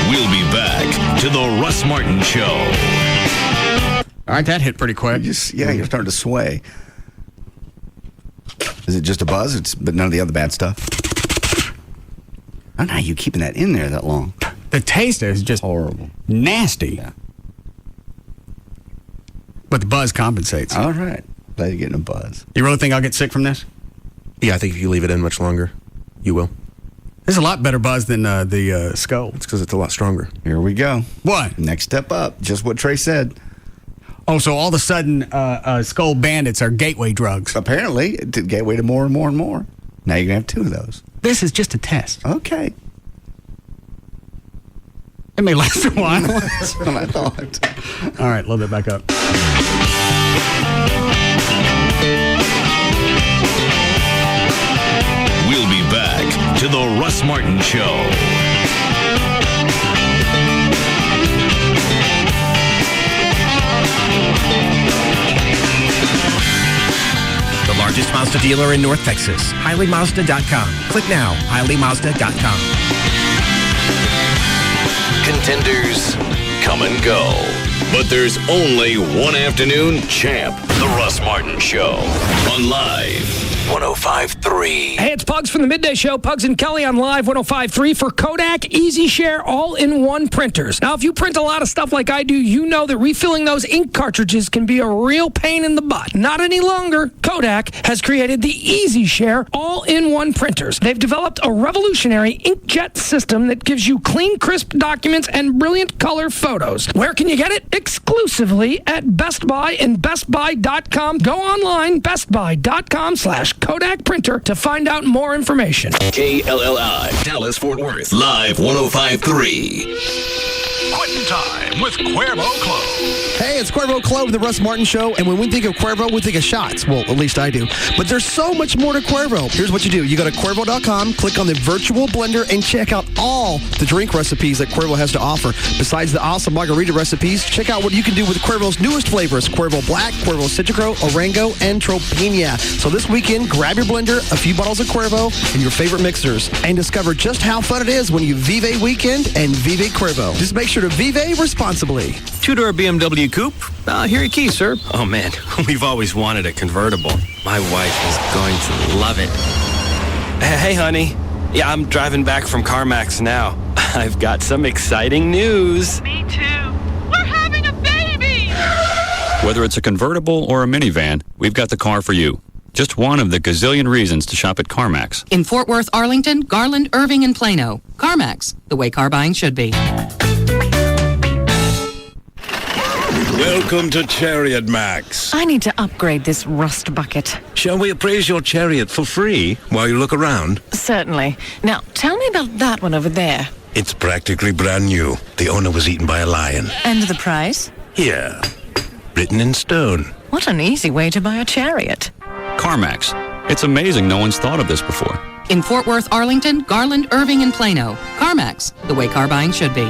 We'll be back to the Russ Martin Show. All right, that hit pretty quick. You're starting to sway. Is it just a buzz? But none of the other bad stuff? I don't know how you keeping that in there that long. The taste is just horrible. Nasty. Yeah. But the buzz compensates. All right. Glad you're getting a buzz. You really think I'll get sick from this? Yeah, I think if you leave it in much longer, you will. There's a lot better buzz than the skull. It's because it's a lot stronger. Here we go. What? Next step up. Just what Trey said. Oh, so all of a sudden, Skull Bandits are gateway drugs. Apparently, it's a gateway to more and more and more. Now you're going to have 2 of those. This is just a test. Okay. It may last a while. That's what I thought. All right, load that back up. We'll be back to the Russ Martin Show. The largest Mazda dealer in North Texas. HileyMazda.com. Click now. HileyMazda.com. Contenders come and go. But there's only one afternoon champ. The Russ Martin Show. On Live 105.3. Hey, it's Pugs from the Midday Show. Pugs and Kelly on Live 105.3 for Kodak Easy Share all-in-one printers. Now, if you print a lot of stuff like I do, you know that refilling those ink cartridges can be a real pain in the butt. Not any longer. Kodak has created the Easy Share all-in-one printers. They've developed a revolutionary inkjet system that gives you clean, crisp documents and brilliant color photos. Where can you get it? Exclusively at Best Buy and BestBuy.com. Go online, bestbuy.com/Kelly. Kodak printer to find out more information. KLLI, Dallas, Fort Worth, live 105.3. Quitting time with Cuervo Club. Hey, it's Cuervo Club with the Russ Martin Show, and when we think of Cuervo, we think of shots. Well, at least I do. But there's so much more to Cuervo. Here's what you do. You go to Cuervo.com, click on the virtual blender, and check out all the drink recipes that Cuervo has to offer. Besides the awesome margarita recipes, check out what you can do with Cuervo's newest flavors, Cuervo Black, Cuervo Citro, Orango, and Tropina. So this weekend, grab your blender, a few bottles of Cuervo, and your favorite mixers, and discover just how fun it is when you Vive Weekend and Vive Cuervo. Just make sure to Vive responsibly. Two-door BMW coupe. Here are your keys, sir. Oh, man, we've always wanted a convertible. My wife is going to love it. Hey, honey. Yeah, I'm driving back from CarMax now. I've got some exciting news. Me too. We're having a baby! Whether it's a convertible or a minivan, we've got the car for you. Just one of the gazillion reasons to shop at CarMax. In Fort Worth, Arlington, Garland, Irving, and Plano. CarMax, the way car buying should be. Welcome to Chariot Max. I need to upgrade this rust bucket. Shall we appraise your chariot for free while you look around? Certainly. Now, tell me about that one over there. It's practically brand new. The owner was eaten by a lion. And the price? Here, written in stone. What an easy way to buy a chariot. CarMax. It's amazing no one's thought of this before. In Fort Worth, Arlington, Garland, Irving, and Plano. CarMax, the way car buying should be.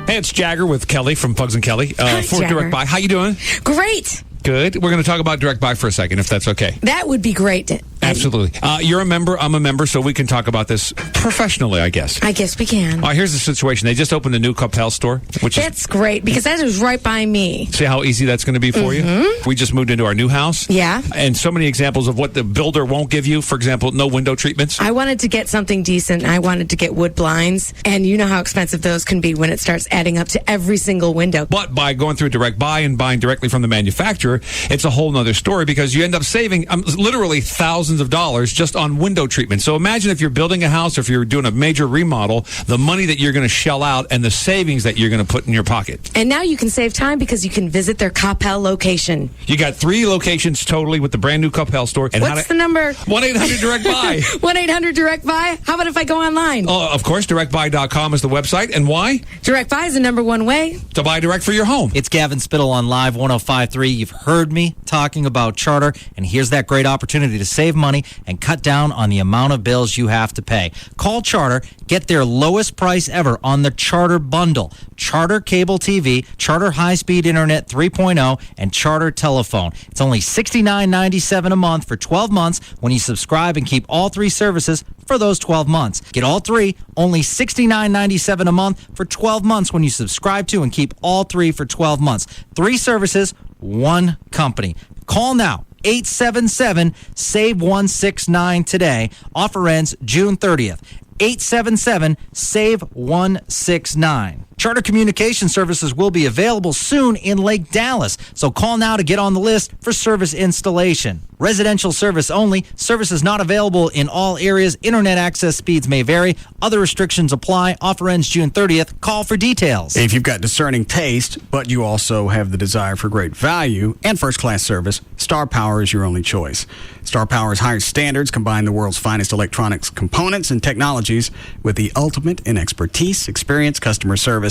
Hey, it's Jagger with Kelly from Pugs and Kelly for Jagger. Direct Buy. How you doing? Great. Good. We're going to talk about Direct Buy for a second, if that's okay. That would be great. Absolutely. You're a member. I'm a member, so we can talk about this professionally, I guess. I guess we can. Here's the situation. They just opened a new Coppell store, That's great, because that is right by me. See how easy that's going to be for you? We just moved into our new house. Yeah. And so many examples of what the builder won't give you. For example, no window treatments. I wanted to get something decent. I wanted to get wood blinds, and you know how expensive those can be when it starts adding up to every single window. But by going through Direct Buy and buying directly from the manufacturer, it's a whole nother story, because you end up saving literally thousands of dollars just on window treatment. So imagine if you're building a house, or if you're doing a major remodel, the money that you're going to shell out and the savings that you're going to put in your pocket. And now you can save time because you can visit their Coppell location. You got 3 locations totally with the brand new Coppell store. And What's the number? 1-800-DIRECT-BUY. 1-800-DIRECT-BUY? How about if I go online? Oh, of course, directbuy.com is the website. And why? Direct Buy is the number one way to buy direct for your home. It's Gavin Spittle on Live 105.3. You've heard me talking about Charter, and here's that great opportunity to save money and cut down on the amount of bills you have to pay. Call Charter, get their lowest price ever on the Charter bundle. Charter Cable TV, Charter High-Speed Internet 3.0, and Charter Telephone. It's only $69.97 a month for 12 months when you subscribe and keep all 3 services for those 12 months. Get all 3, only $69.97 a month for 12 months when you subscribe to and keep all 3 for 12 months. 3 services, 1 company. Call now. 877-SAVE-169 today. Offer ends June 30th. 877-SAVE-169. Charter Communication Services will be available soon in Lake Dallas, so call now to get on the list for service installation. Residential service only. Services not available in all areas. Internet access speeds may vary. Other restrictions apply. Offer ends June 30th. Call for details. If you've got discerning taste, but you also have the desire for great value and first-class service, Star Power is your only choice. Star Power's highest standards combine the world's finest electronics components and technologies with the ultimate in expertise, experience, customer service,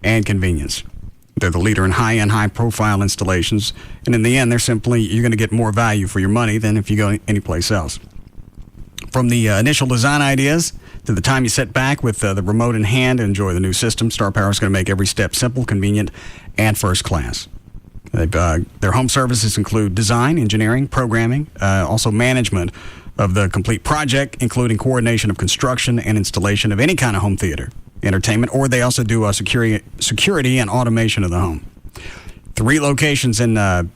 and convenience. They're the leader in high-end, high-profile installations, and in the end, you're going to get more value for your money than if you go anyplace else. From the initial design ideas to the time you sit back with the remote in hand and enjoy the new system, Star Power is going to make every step simple, convenient, and first class. Their home services include design, engineering, programming, also management of the complete project, including coordination of construction and installation of any kind of home theater, entertainment, or they also do security and automation of the home. 2 locations in Dallas,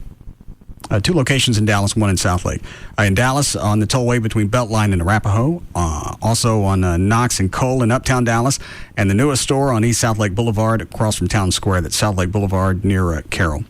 1 in Southlake. In Dallas, on the tollway between Beltline and Arapahoe, also on Knox and Cole in Uptown Dallas, and the newest store on East Southlake Boulevard across from Town Square, that's Southlake Boulevard near Carroll.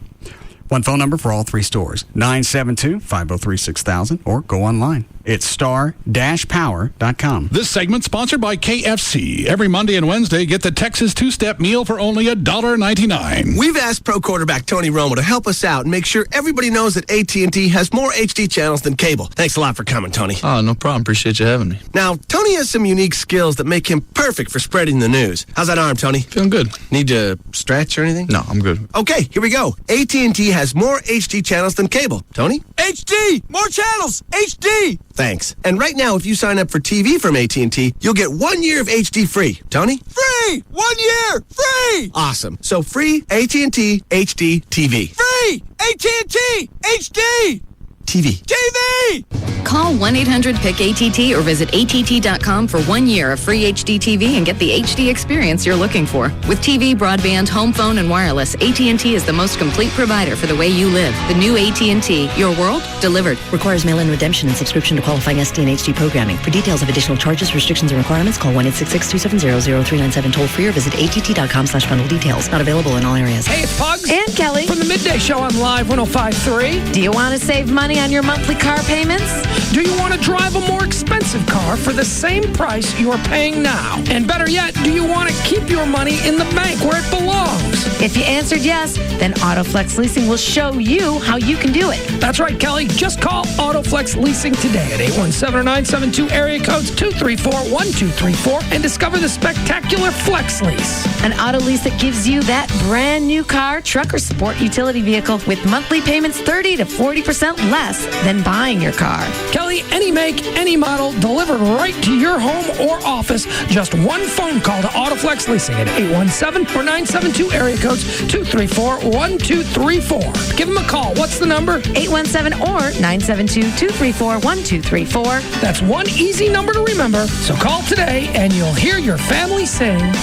1 phone number for all 3 stores, 972-503-6000, or go online, It's star-power.com. This segment sponsored by KFC. Every Monday and Wednesday, get the Texas two-step meal for only $1.99. We've asked pro quarterback Tony Romo to help us out and make sure everybody knows that AT&T has more HD channels than cable. Thanks a lot for coming, Tony. Oh, no problem. Appreciate you having me. Now, Tony has some unique skills that make him perfect for spreading the news. How's that arm, Tony? Feeling good. Need to stretch or anything? No, I'm good. Okay, here we go. AT&T has more HD channels than cable. Tony? HD! More channels! HD! Thanks. And right now, if you sign up for TV from AT&T, you'll get 1 year of HD free. Tony? Free! 1 year! Free! Awesome. So free AT&T HD TV. Free! AT&T HD! TV. TV! Call 1-800-PICK-ATT or visit att.com for 1 year of free HD TV and get the HD experience you're looking for. With TV, broadband, home phone, and wireless, AT&T is the most complete provider for the way you live. The new AT&T. Your world delivered. Requires mail-in redemption and subscription to qualifying SD and HD programming. For details of additional charges, restrictions, and requirements, call 1-866-270-0397 toll-free or visit att.com/bundle details. Not available in all areas. Hey, it's Pugs and Kelly from the Midday Show on Live 105.3. Do you want to save money on your monthly car payments? Do you want to drive a more expensive car for the same price you're paying now? And better yet, do you want to keep your money in the bank where it belongs? If you answered yes, then AutoFlex Leasing will show you how you can do it. That's right, Kelly. Just call AutoFlex Leasing today at 817-972 area codes 234-1234 and discover the spectacular Flex Lease. An auto lease that gives you that brand new car, truck, or sport utility vehicle with monthly payments 30 to 40% less than buying your car. Kelly, any make, any model, delivered right to your home or office. Just one phone call to AutoFlex Leasing at 817 or 972 area codes 234-1234. Give them a call. What's the number? 817 or 972-234-1234. That's one easy number to remember. So call today and you'll hear your family sing.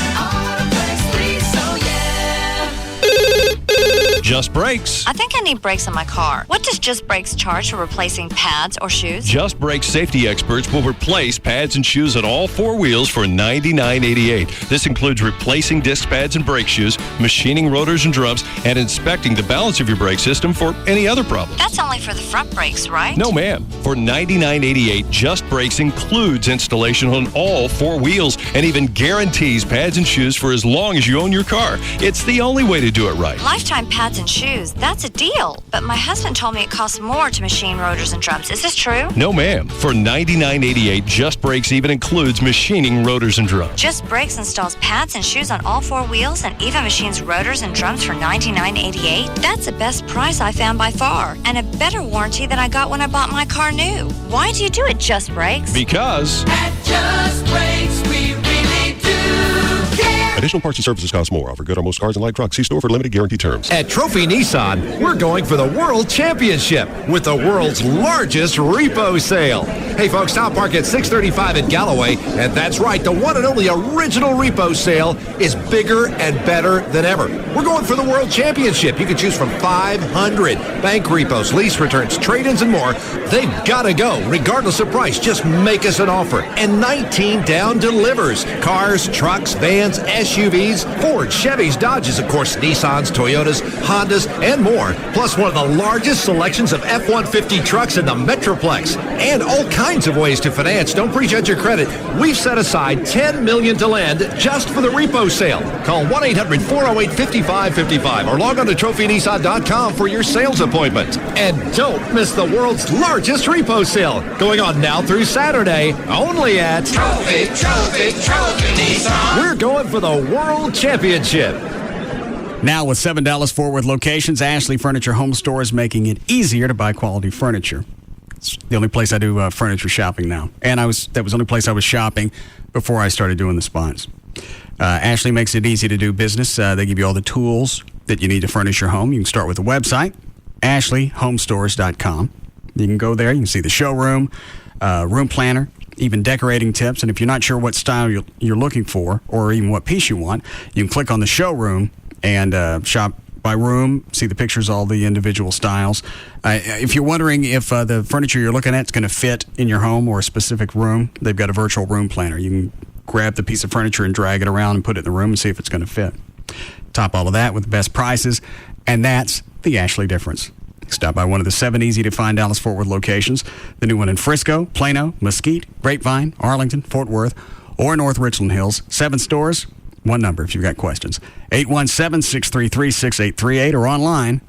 Just Brakes. I think I need brakes on my car. What does Just Brakes charge for replacing pads or shoes? Just Brakes safety experts will replace pads and shoes on all four wheels for $99.88. This includes replacing disc pads and brake shoes, machining rotors and drums, and inspecting the balance of your brake system for any other problems. That's only for the front brakes, right? No, ma'am. For $99.88, Just Brakes includes installation on all four wheels and even guarantees pads and shoes for as long as you own your car. It's the only way to do it right. Lifetime pads and shoes. That's a deal. But my husband told me it costs more to machine rotors and drums. Is this true? No, ma'am. For $99.88, Just Brakes even includes machining rotors and drums. Just Brakes installs pads and shoes on all four wheels and even machines rotors and drums for $99.88. That's the best price I found by far, and a better warranty than I got when I bought my car new. Why do you do it, Just Brakes? Because at Just Brakes, we really do care. Additional parts and services cost more. Offer good on most cars and light trucks. See store for limited guarantee terms. At Trophy Nissan, we're going for the World Championship with the world's largest repo sale. Hey folks, stop park at 635 at Galloway, and that's right, the one and only original repo sale is bigger and better than ever. We're going for the World Championship. You can choose from 500 bank repos, lease returns, trade-ins, and more. They've got to go, regardless of price. Just make us an offer. And 19 down delivers. Cars, trucks, vans, SUVs, Ford, Chevys, Dodges, of course, Nissans, Toyotas, Hondas, and more. Plus one of the largest selections of F-150 trucks in the Metroplex. And all kinds of ways to finance. Don't prejudge your credit. We've set aside $10 million to lend just for the repo sale. Call 1-800-408-5555 or log on to trophynissan.com for your sales appointment. And don't miss the world's largest repo sale, going on now through Saturday, only at Trophy Nissan. We're going for the World Championship. Now with 7 Dallas-Fort Worth locations, Ashley Furniture Home Store is making it easier to buy quality furniture. It's the only place I do furniture shopping now. And that was the only place I was shopping before I started doing the spots. Ashley makes it easy to do business. They give you all the tools that you need to furnish your home. You can start with the website, ashleyhomestores.com. You can go there. You can see the showroom, room planner, even decorating tips. And if you're not sure what style you're looking for or even what piece you want, you can click on the showroom and shop by room, see the pictures, all the individual styles. If you're wondering if the furniture you're looking at is going to fit in your home or a specific room, they've got a virtual room planner. You can grab the piece of furniture and drag it around and put it in the room and see if it's going to fit. Top all of that with the best prices, and that's the Ashley difference. Stop by one of the 7 easy-to-find Dallas-Fort Worth locations. The new one in Frisco, Plano, Mesquite, Grapevine, Arlington, Fort Worth, or North Richland Hills. 7 stores, 1 number if you've got questions. 817-633-6838 or online.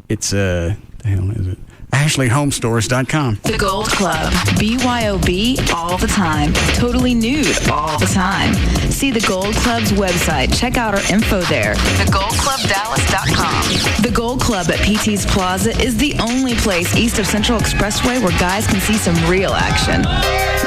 It's, the hell is it? AshleyHomeStores.com. The Gold Club. BYOB all the time. Totally nude all the time. See the Gold Club's website. Check out our info there. TheGoldClubDallas.com. The Gold Club at PT's Plaza is the only place east of Central Expressway where guys can see some real action.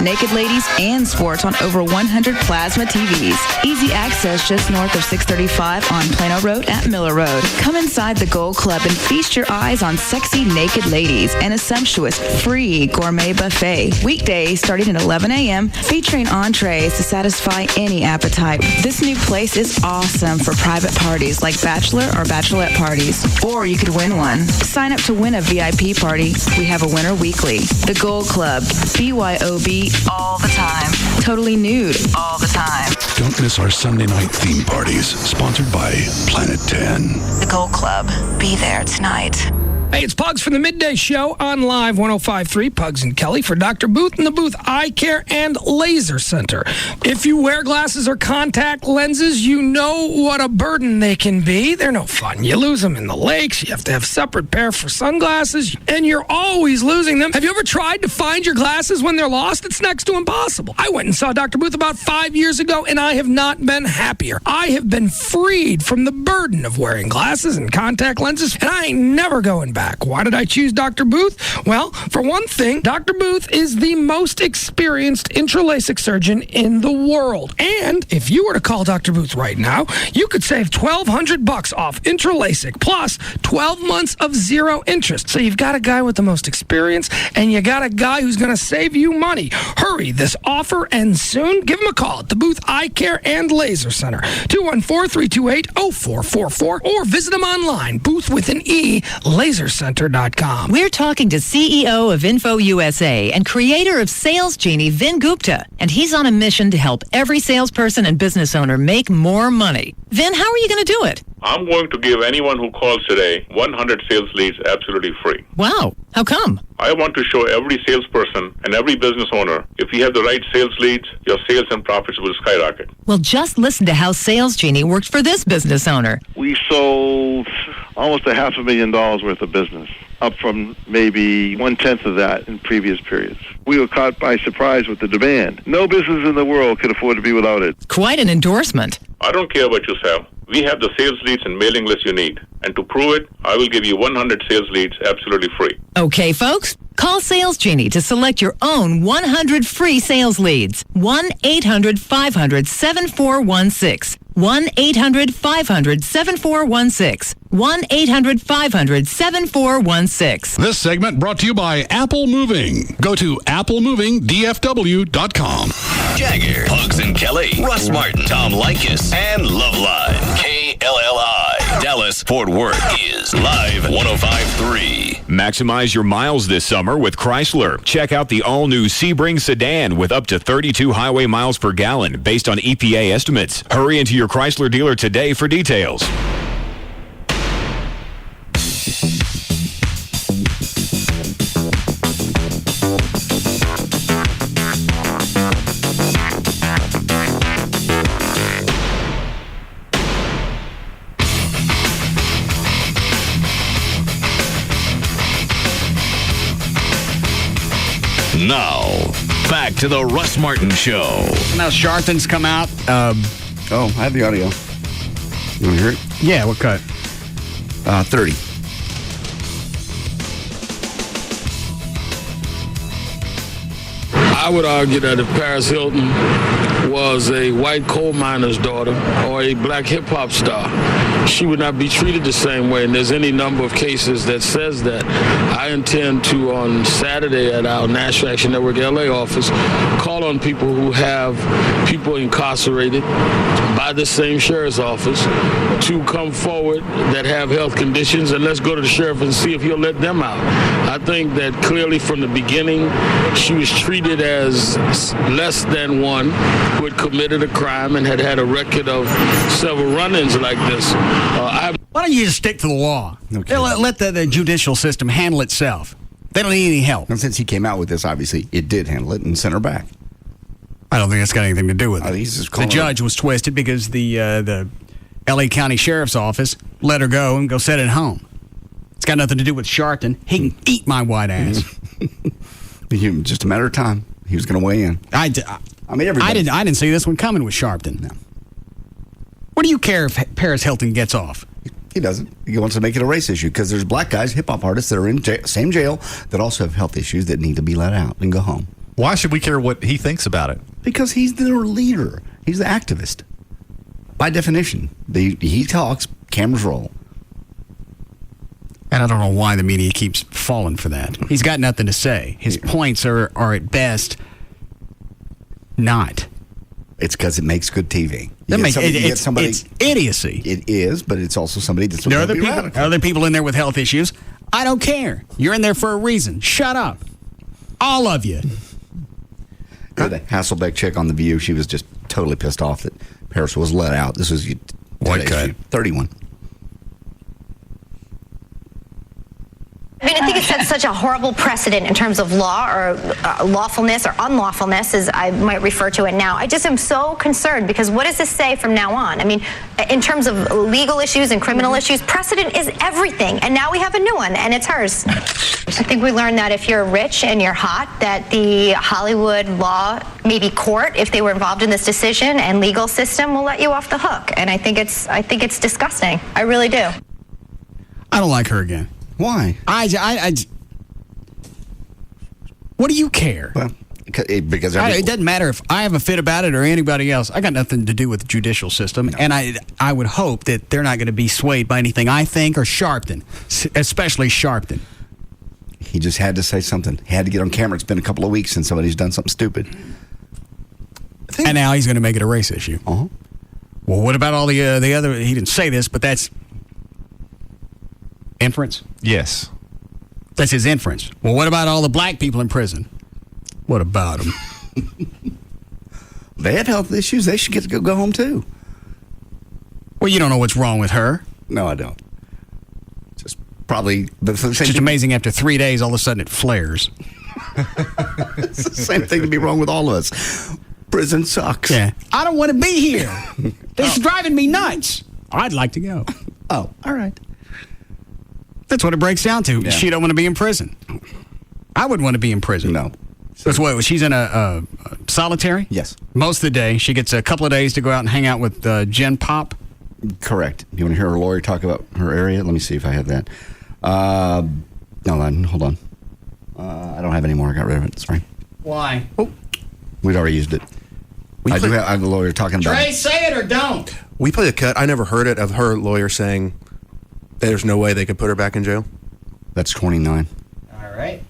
Naked ladies and sports on over 100 plasma TVs. Easy access just north of 635 on Plano Road at Miller Road. Come inside the Gold Club and feast your eyes on sexy naked ladies and a sumptuous free gourmet buffet. Weekdays starting at 11 a.m. featuring entrees to satisfy any appetite. This new place is awesome for private parties like bachelor or bachelorette parties. Or you could win one. Sign up to win a VIP party. We have a winner weekly. The Gold Club. BYOB all the time. Totally nude all the time. Don't miss our Sunday night theme parties, sponsored by Planet 10. The Gold Club. Be there tonight. Hey, it's Pugs from the Midday Show on Live 105.3. Pugs and Kelly for Dr. Booth and the Booth Eye Care and Laser Center. If you wear glasses or contact lenses, you know what a burden they can be. They're no fun. You lose them in the lakes. You have to have separate pair for sunglasses, and you're always losing them. Have you ever tried to find your glasses when they're lost? It's next to impossible. I went and saw Dr. Booth about 5 years ago, and I have not been happier. I have been freed from the burden of wearing glasses and contact lenses, and I ain't never going back. Why did I choose Dr. Booth? Well, for one thing, Dr. Booth is the most experienced intraLASIK surgeon in the world. And if you were to call Dr. Booth right now, you could save $1,200 off intraLASIK plus 12 months of 0 interest. So you've got a guy with the most experience, and you got a guy who's going to save you money. Hurry, this offer ends soon. Give him a call at the Booth Eye Care and Laser Center, 214-328-0444, or visit him online, Booth with an E, LaserCenter.com. We're talking to CEO of Info USA and creator of Sales Genie, Vin Gupta, and he's on a mission to help every salesperson and business owner make more money. Vin, how are you going to do it? I'm going to give anyone who calls today 100 sales leads absolutely free. Wow. How come? I want to show every salesperson and every business owner, if you have the right sales leads, your sales and profits will skyrocket. Well, just listen to how Sales Genie worked for this business owner. We sold almost $500,000 worth of business, up from maybe 1/10 of that in previous periods. We were caught by surprise with the demand. No business in the world could afford to be without it. Quite an endorsement. I don't care what you sell. We have the sales leads and mailing list you need. And to prove it, I will give you 100 sales leads absolutely free. Okay, folks, call Sales Genie to select your own 100 free sales leads. 1-800-500-7416. 1-800-500-7416. 1-800-500-7416. This segment brought to you by Apple Moving. Go to applemovingdfw.com. Jagger, Pugs and Kelly, Russ Martin, Tom Likas, and Loveline. KLLI. Dallas, Fort Worth is Live 105.3. Maximize your miles this summer with Chrysler. Check out the all-new Sebring sedan with up to 32 highway miles per gallon based on EPA estimates. Hurry into your Chrysler dealer today for details. Now, back to the Russ Martin Show. Now, Sharpton's come out. I have the audio. You want to hear it? Yeah, what cut? 30. I would argue that if Paris Hilton was a white coal miner's daughter or a black hip-hop star, she would not be treated the same way. And there's any number of cases that says that. I intend to, on Saturday at our National Action Network LA office, call on people who have people incarcerated by the same sheriff's office to come forward that have health conditions, and let's go to the sheriff and see if he'll let them out. I think that clearly from the beginning, she was treated as less than one who had committed a crime and had had a record of several run-ins like this. Why don't you just stick to the law? Okay. Let the judicial system handle itself. They don't need any help. And since he came out with this, obviously, it did handle it and sent her back. I don't think it's got anything to do with it. He's just The judge was twisted because the L.A. County Sheriff's Office let her go and go set it home. It's got nothing to do with Sharpton. He can eat my white ass. Just a matter of time. He was going to weigh in. I didn't see this one coming with Sharpton. No. What do you care if Paris Hilton gets off? He doesn't. He wants to make it a race issue because there's black guys, hip-hop artists that are in same jail that also have health issues that need to be let out and go home. Why should we care what he thinks about it? Because he's their leader. He's the activist. By definition, he talks, cameras roll. And I don't know why the media keeps falling for that. He's got nothing to say. His points are at best not. It's because it makes good TV. It's idiocy. It is, but it's also somebody that's there are other people in there with health issues. I don't care. You're in there for a reason. Shut up. All of you. The Hasselbeck chick on The View, she was just totally pissed off that Paris was let out. This was what cut? 31. I mean, I think it sets such a horrible precedent in terms of law or lawfulness or unlawfulness, as I might refer to it now. I just am so concerned because what does this say from now on? I mean, in terms of legal issues and criminal issues, precedent is everything. And now we have a new one, and it's hers. I think we learned that if you're rich and you're hot, that the Hollywood law, maybe court, if they were involved in this decision, and legal system will let you off the hook. And I think it's disgusting. I really do. I don't like her again. Why? What do you care? Well, because it doesn't matter if I have a fit about it or anybody else. I got nothing to do with the judicial system, no. And I would hope that they're not going to be swayed by anything I think or Sharpton, especially Sharpton. He just had to say something. He had to get on camera. It's been a couple of weeks since somebody's done something stupid. And now he's going to make it a race issue. Uh-huh. Well, what about all the other? He didn't say this, but that's inference? Yes. That's his inference. Well, what about all the black people in prison? What about them? They have health issues. They should get to go home, too. Well, you don't know what's wrong with her. No, I don't. Just probably... It's just amazing after 3 days, all of a sudden it flares. It's the same thing to be wrong with all of us. Prison sucks. Yeah. I don't want to be here. It's driving me nuts. I'd like to go. Oh, all right. That's what it breaks down to. Yeah. She don't want to be in prison. I wouldn't want to be in prison. No. That's what, she's in a solitary? Yes. Most of the day. She gets a couple of days to go out and hang out with Jen Pop. Correct. You want to hear her lawyer talk about her area? Let me see if I have that. No, hold on. I don't have any more. I got rid of it. Sorry. Why? Oh, we'd already used it. I have a lawyer talking about Trey, say it or don't. We played a cut. I never heard it of her lawyer saying there's no way they could put her back in jail. That's 29. All right.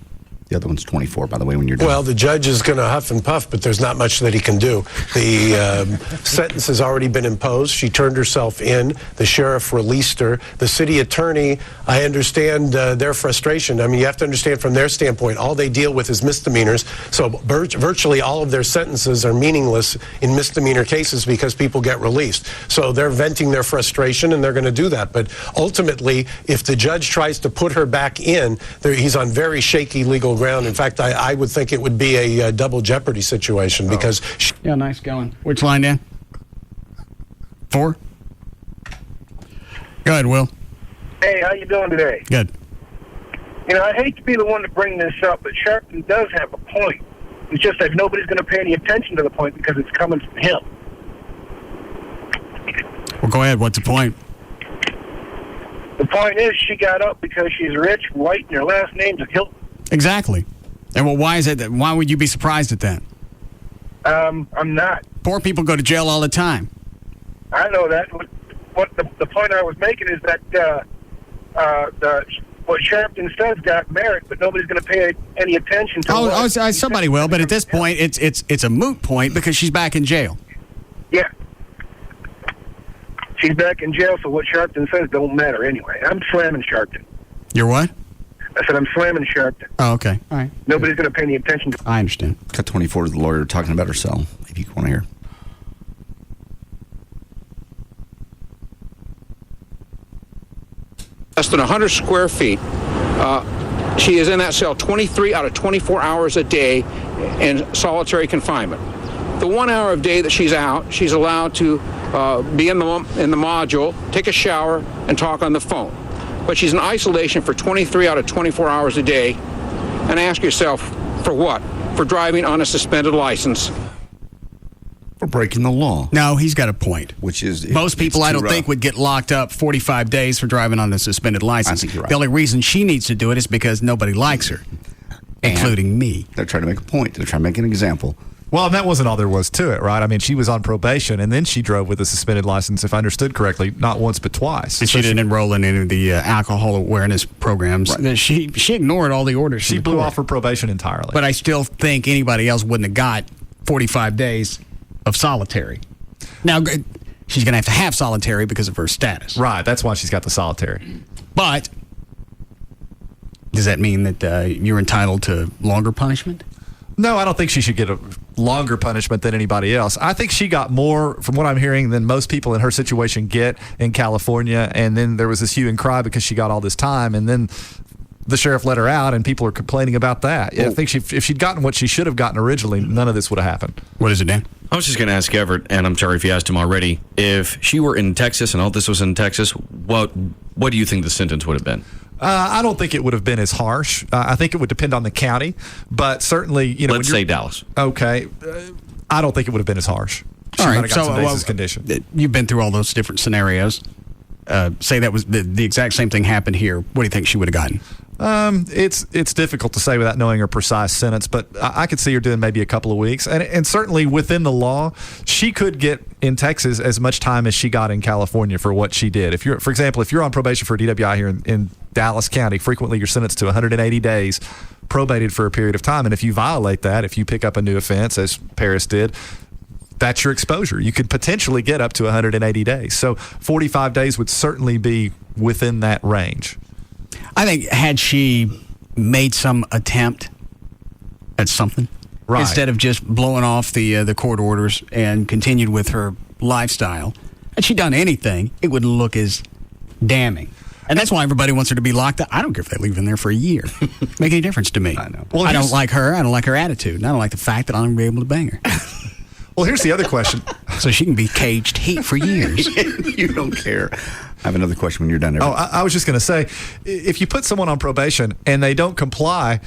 The other one's 24, by the way, when you're done. Well, the judge is going to huff and puff, but there's not much that he can do. The sentence has already been imposed. She turned herself in. The sheriff released her. The city attorney, I understand their frustration. I mean, you have to understand from their standpoint, all they deal with is misdemeanors. So virtually all of their sentences are meaningless in misdemeanor cases because people get released. So they're venting their frustration, and they're going to do that. But ultimately, if the judge tries to put her back in, he's on very shaky legal ground. In fact, I would think it would be a double jeopardy situation because... Yeah, nice going. Which line, Dan? 4? Go ahead, Will. Hey, how you doing today? Good. You know, I hate to be the one to bring this up, but Sharpton does have a point. It's just that nobody's going to pay any attention to the point because it's coming from him. Well, go ahead. What's the point? The point is she got up because she's rich, white, and her last name's Hilton. Exactly. And well, why is it that? Why would you be surprised at that? I'm not. Poor people go to jail all the time. I know that. What the point I was making is that what Sharpton says got merit, but nobody's going to pay any attention to. Somebody will, but at this point, it's a moot point because she's back in jail. Yeah. She's back in jail, so what Sharpton says don't matter anyway. I'm slamming Sharpton. You're what? I said I'm slamming Sharpton. Oh, okay. All right. Nobody's going to pay any attention to. I understand. Cut 24 is the lawyer talking about herself, if you want to hear. less than 100 square feet. She is in that cell 23 out of 24 hours a day in solitary confinement. The 1 hour of day that she's out, she's allowed to be in the module, take a shower, and talk on the phone. But she's in isolation for 23 out of 24 hours a day. And ask yourself, for what? For driving on a suspended license. For breaking the law. No, he's got a point. Which is... Most people, I don't think, would get locked up 45 days for driving on a suspended license. I think you're right. The only reason she needs to do it is because nobody likes her, including me. They're trying to make a point. They're trying to make an example. Well, and that wasn't all there was to it, right? I mean, she was on probation, and then she drove with a suspended license, if I understood correctly, not once but twice. And she didn't enroll in any of the alcohol awareness programs. Right. She ignored all the orders. She blew off her probation entirely. But I still think anybody else wouldn't have got 45 days of solitary. Now, she's going to have solitary because of her status. Right, that's why she's got the solitary. But does that mean that you're entitled to longer punishment? No, I don't think she should get a longer punishment than anybody else. I think she got more, from what I'm hearing, than most people in her situation get in California. And then there was this hue and cry because she got all this time. And then the sheriff let her out, and people are complaining about that. I think if she'd gotten what she should have gotten originally, none of this would have happened. What is it, Dan? I was just going to ask Everett, and I'm sorry if you asked him already, if she were in Texas and all this was in Texas, what do you think the sentence would have been? I don't think it would have been as harsh. I think it would depend on the county, but certainly, let's say Dallas. Okay, I don't think it would have been as harsh. She might have got some days as condition. You've been through all those different scenarios. Say that was the exact same thing happened here. What do you think she would have gotten? It's difficult to say without knowing her precise sentence, but I could see her doing maybe a couple of weeks. And certainly within the law, she could get in Texas as much time as she got in California for what she did. For example, if you're on probation for DWI here in Dallas County, frequently you're sentenced to 180 days probated for a period of time. And if you violate that, if you pick up a new offense, as Paris did, that's your exposure. You could potentially get up to 180 days. So 45 days would certainly be within that range. I think had she made some attempt at something, right, instead of just blowing off the court orders and continued with her lifestyle, had she done anything, it wouldn't look as damning. And that's why everybody wants her to be locked up. I don't care if they leave in there for a year. Make any difference to me. I know. Well, I don't like her. I don't like her attitude. And I don't like the fact that I'm going to be able to bang her. Well, here's the other question. So she can be caged heat for years. You don't care. I have another question when you're done. I was just going to say, if you put someone on probation and they don't comply,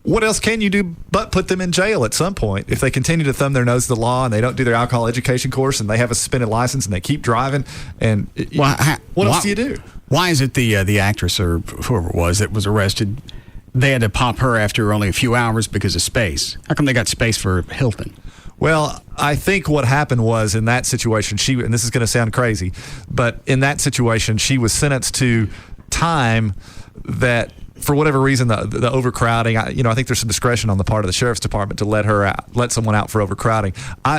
what else can you do but put them in jail at some point? If they continue to thumb their nose at the law and they don't do their alcohol education course and they have a suspended license and they keep driving, and what else do you do? Why is it the actress or whoever it was that was arrested, they had to pop her after only a few hours because of space? How come they got space for Hilton? Well, I think what happened was in that situation, and this is going to sound crazy, but in that situation, she was sentenced to time that, for whatever reason, the overcrowding, I think there's some discretion on the part of the sheriff's department to let someone out for overcrowding.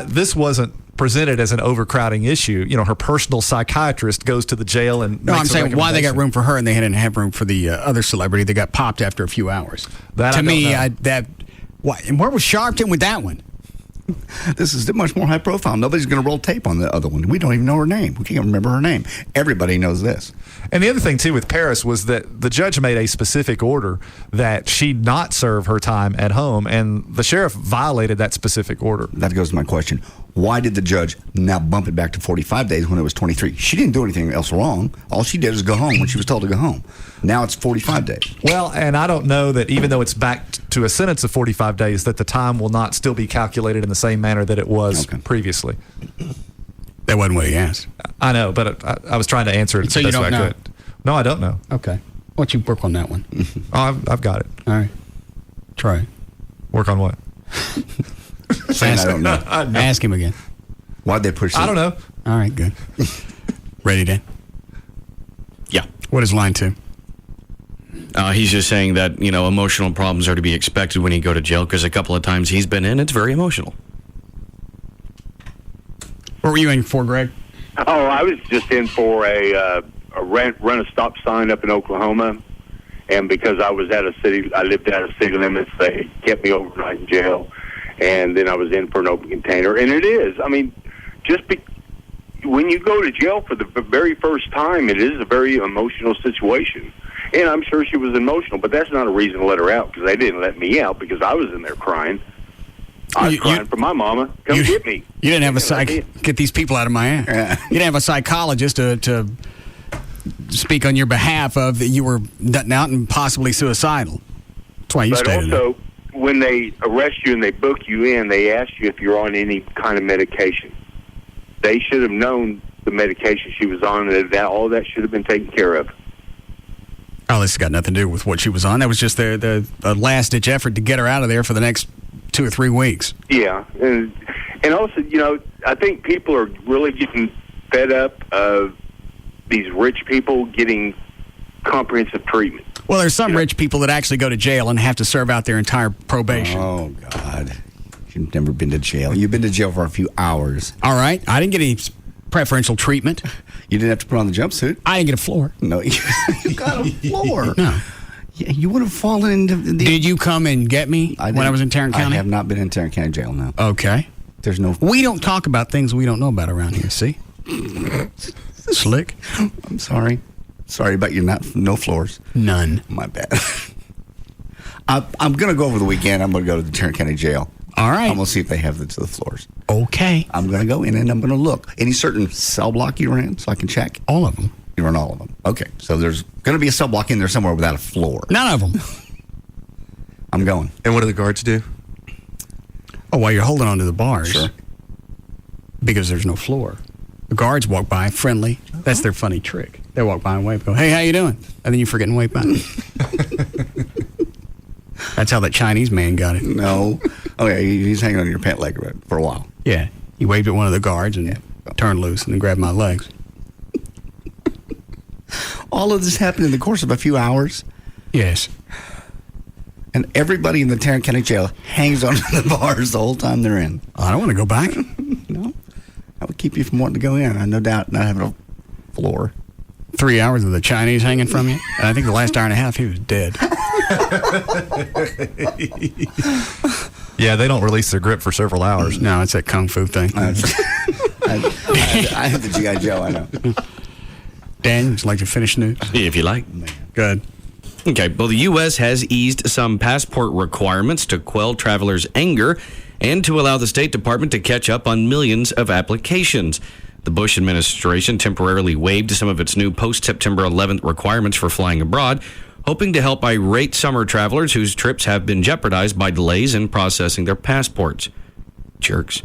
This wasn't presented as an overcrowding issue. Her personal psychiatrist goes to the jail and no, I'm saying why they got room for her and they didn't have room for the other celebrity that got popped after a few hours. To me, and where was Sharpton with that one? This is much more high profile. Nobody's going to roll tape on the other one. We don't even know her name. We can't remember her name. Everybody knows this. And the other thing, too, with Paris was that the judge made a specific order that she not serve her time at home, and the sheriff violated that specific order. That goes to my question. Why did the judge now bump it back to 45 days when it was 23? She didn't do anything else wrong. All she did was go home when she was told to go home. Now it's 45 days. Well, and I don't know that even though it's back to a sentence of 45 days, that the time will not still be calculated in the same manner that it was previously. That wasn't what he asked. I know, but I was trying to answer it so the best you don't way I know. could. No, I don't know. Okay. Why don't you work on that one? I've got it. All right. Try it. Work on what? Saying I don't know. Ask him again. Why'd they push that? I don't know. All right, good. Ready, Dan? Yeah. What is line 2? He's just saying that, emotional problems are to be expected when you go to jail, because a couple of times he's been in, it's very emotional. What were you in for, Greg? Oh, I was just in for a run a stop sign up in Oklahoma, and because I lived out of city limits, they kept me overnight in jail, and then I was in for an open container, and it is, when you go to jail for the very first time, it is a very emotional situation. And I'm sure she was emotional, but that's not a reason to let her out, because they didn't let me out because I was in there crying. I was crying for my mama. Come get me. You didn't have a get these people out of my ass. You didn't have a psychologist to speak on your behalf of that you were nutting out and possibly suicidal. That's why you stayed in there. But also, when they arrest you and they book you in, they ask you if you're on any kind of medication. They should have known the medication she was on, and that all that should have been taken care of. Oh, this has got nothing to do with what she was on. That was just the last-ditch effort to get her out of there for the next 2 or 3 weeks. Yeah, and also, I think people are really getting fed up of these rich people getting comprehensive treatment. Well, there's some rich people that actually go to jail and have to serve out their entire probation. Oh, God. You've never been to jail. You've been to jail for a few hours. All right. I didn't get any preferential treatment. You didn't have to put on the jumpsuit? I didn't get a floor. No, you got a floor. No. Yeah, you would have fallen into the... Did you come and get me when I was in Tarrant County? I have not been in Tarrant County Jail, no. Okay. There's no... We don't talk about things we don't know about around here, see? Slick. I'm sorry. Sorry about your no floors. None. My bad. I'm going to go over the weekend. I'm going to go to the Tarrant County Jail. All right. I'm going to see if they have the floors. Okay. I'm going to go in and I'm going to look. Any certain cell block you ran so I can check? All of them. You run all of them. Okay. So there's going to be a cell block in there somewhere without a floor. None of them. I'm going. And what do the guards do? Oh, while you're holding on to the bars. Sure. Because there's no floor. The guards walk by, friendly. That's their funny trick. They walk by and wave, go, hey, how you doing? And then you forget and wave back. That's how that Chinese man got it. No. Oh, yeah, he's hanging on your pant leg for a while. Yeah. He waved at one of the guards and turned loose and then grabbed my legs. All of this happened in the course of a few hours? Yes. And everybody in the Tarrant County Jail hangs on to the bars the whole time they're in. I don't want to go back. No. That would keep you from wanting to go in. I no doubt not having a floor. 3 hours of the Chinese hanging from you. And I think the last hour and a half, he was dead. Yeah, they don't release their grip for several hours. No, it's that kung fu thing. I have the G.I. Joe, I know. Dan, would you like to finish news? If you like. Good. Okay, well, the U.S. has eased some passport requirements to quell travelers' anger and to allow the State Department to catch up on millions of applications. The Bush administration temporarily waived some of its new post-September 11th requirements for flying abroad, hoping to help irate summer travelers whose trips have been jeopardized by delays in processing their passports. Jerks.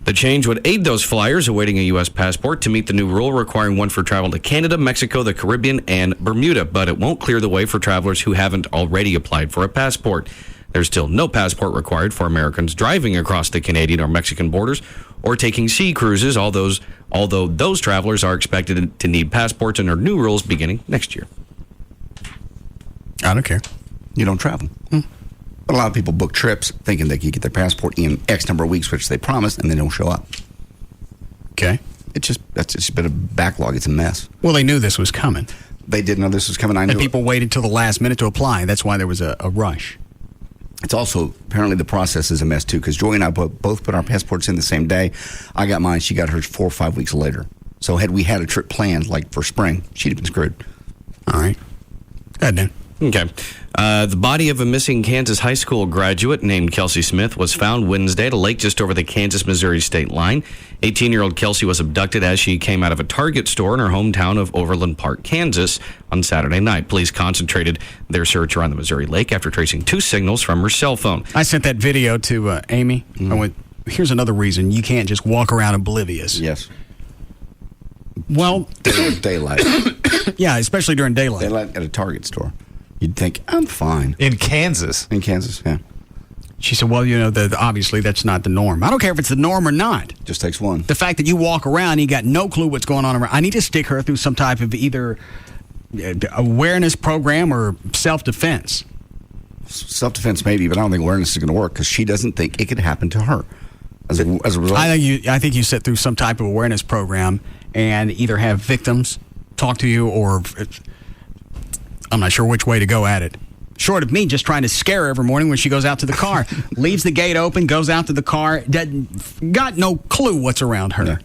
The change would aid those flyers awaiting a U.S. passport to meet the new rule requiring one for travel to Canada, Mexico, the Caribbean, and Bermuda, but it won't clear the way for travelers who haven't already applied for a passport. There's still no passport required for Americans driving across the Canadian or Mexican borders or taking sea cruises, although those travelers are expected to need passports under new rules beginning next year. I don't care. You don't travel. But a lot of people book trips thinking they could get their passport in X number of weeks, which they promised, and they don't show up. Okay. That's just been a backlog. It's a mess. Well, they knew this was coming. They did know this was coming. I knew. And people waited till the last minute to apply. That's why there was a rush. It's also, apparently the process is a mess, too, because Joy and I both put our passports in the same day. I got mine. She got hers 4 or 5 weeks later. So had we had a trip planned, like for spring, she'd have been screwed. All right. Go ahead, Dan. Okay. The body of a missing Kansas high school graduate named Kelsey Smith was found Wednesday at a lake just over the Kansas-Missouri state line. 18-year-old Kelsey was abducted as she came out of a Target store in her hometown of Overland Park, Kansas on Saturday night. Police concentrated their search around the Missouri lake after tracing 2 signals from her cell phone. I sent that video to Amy. I went, here's another reason you can't just walk around oblivious. Yes. Well, daylight. Yeah, especially during daylight. Daylight at a Target store. You'd think, I'm fine. In Kansas? In Kansas, yeah. She said, well, obviously that's not the norm. I don't care if it's the norm or not. Just takes one. The fact that you walk around and you got no clue what's going on around. I need to stick her through some type of either awareness program or self-defense. Self-defense maybe, but I don't think awareness is going to work because she doesn't think it could happen to her. As a result. I think you sit through some type of awareness program and either have victims talk to you or... I'm not sure which way to go at it. Short of me just trying to scare her every morning when she goes out to the car. Leaves the gate open, goes out to the car, got no clue what's around her. Yeah.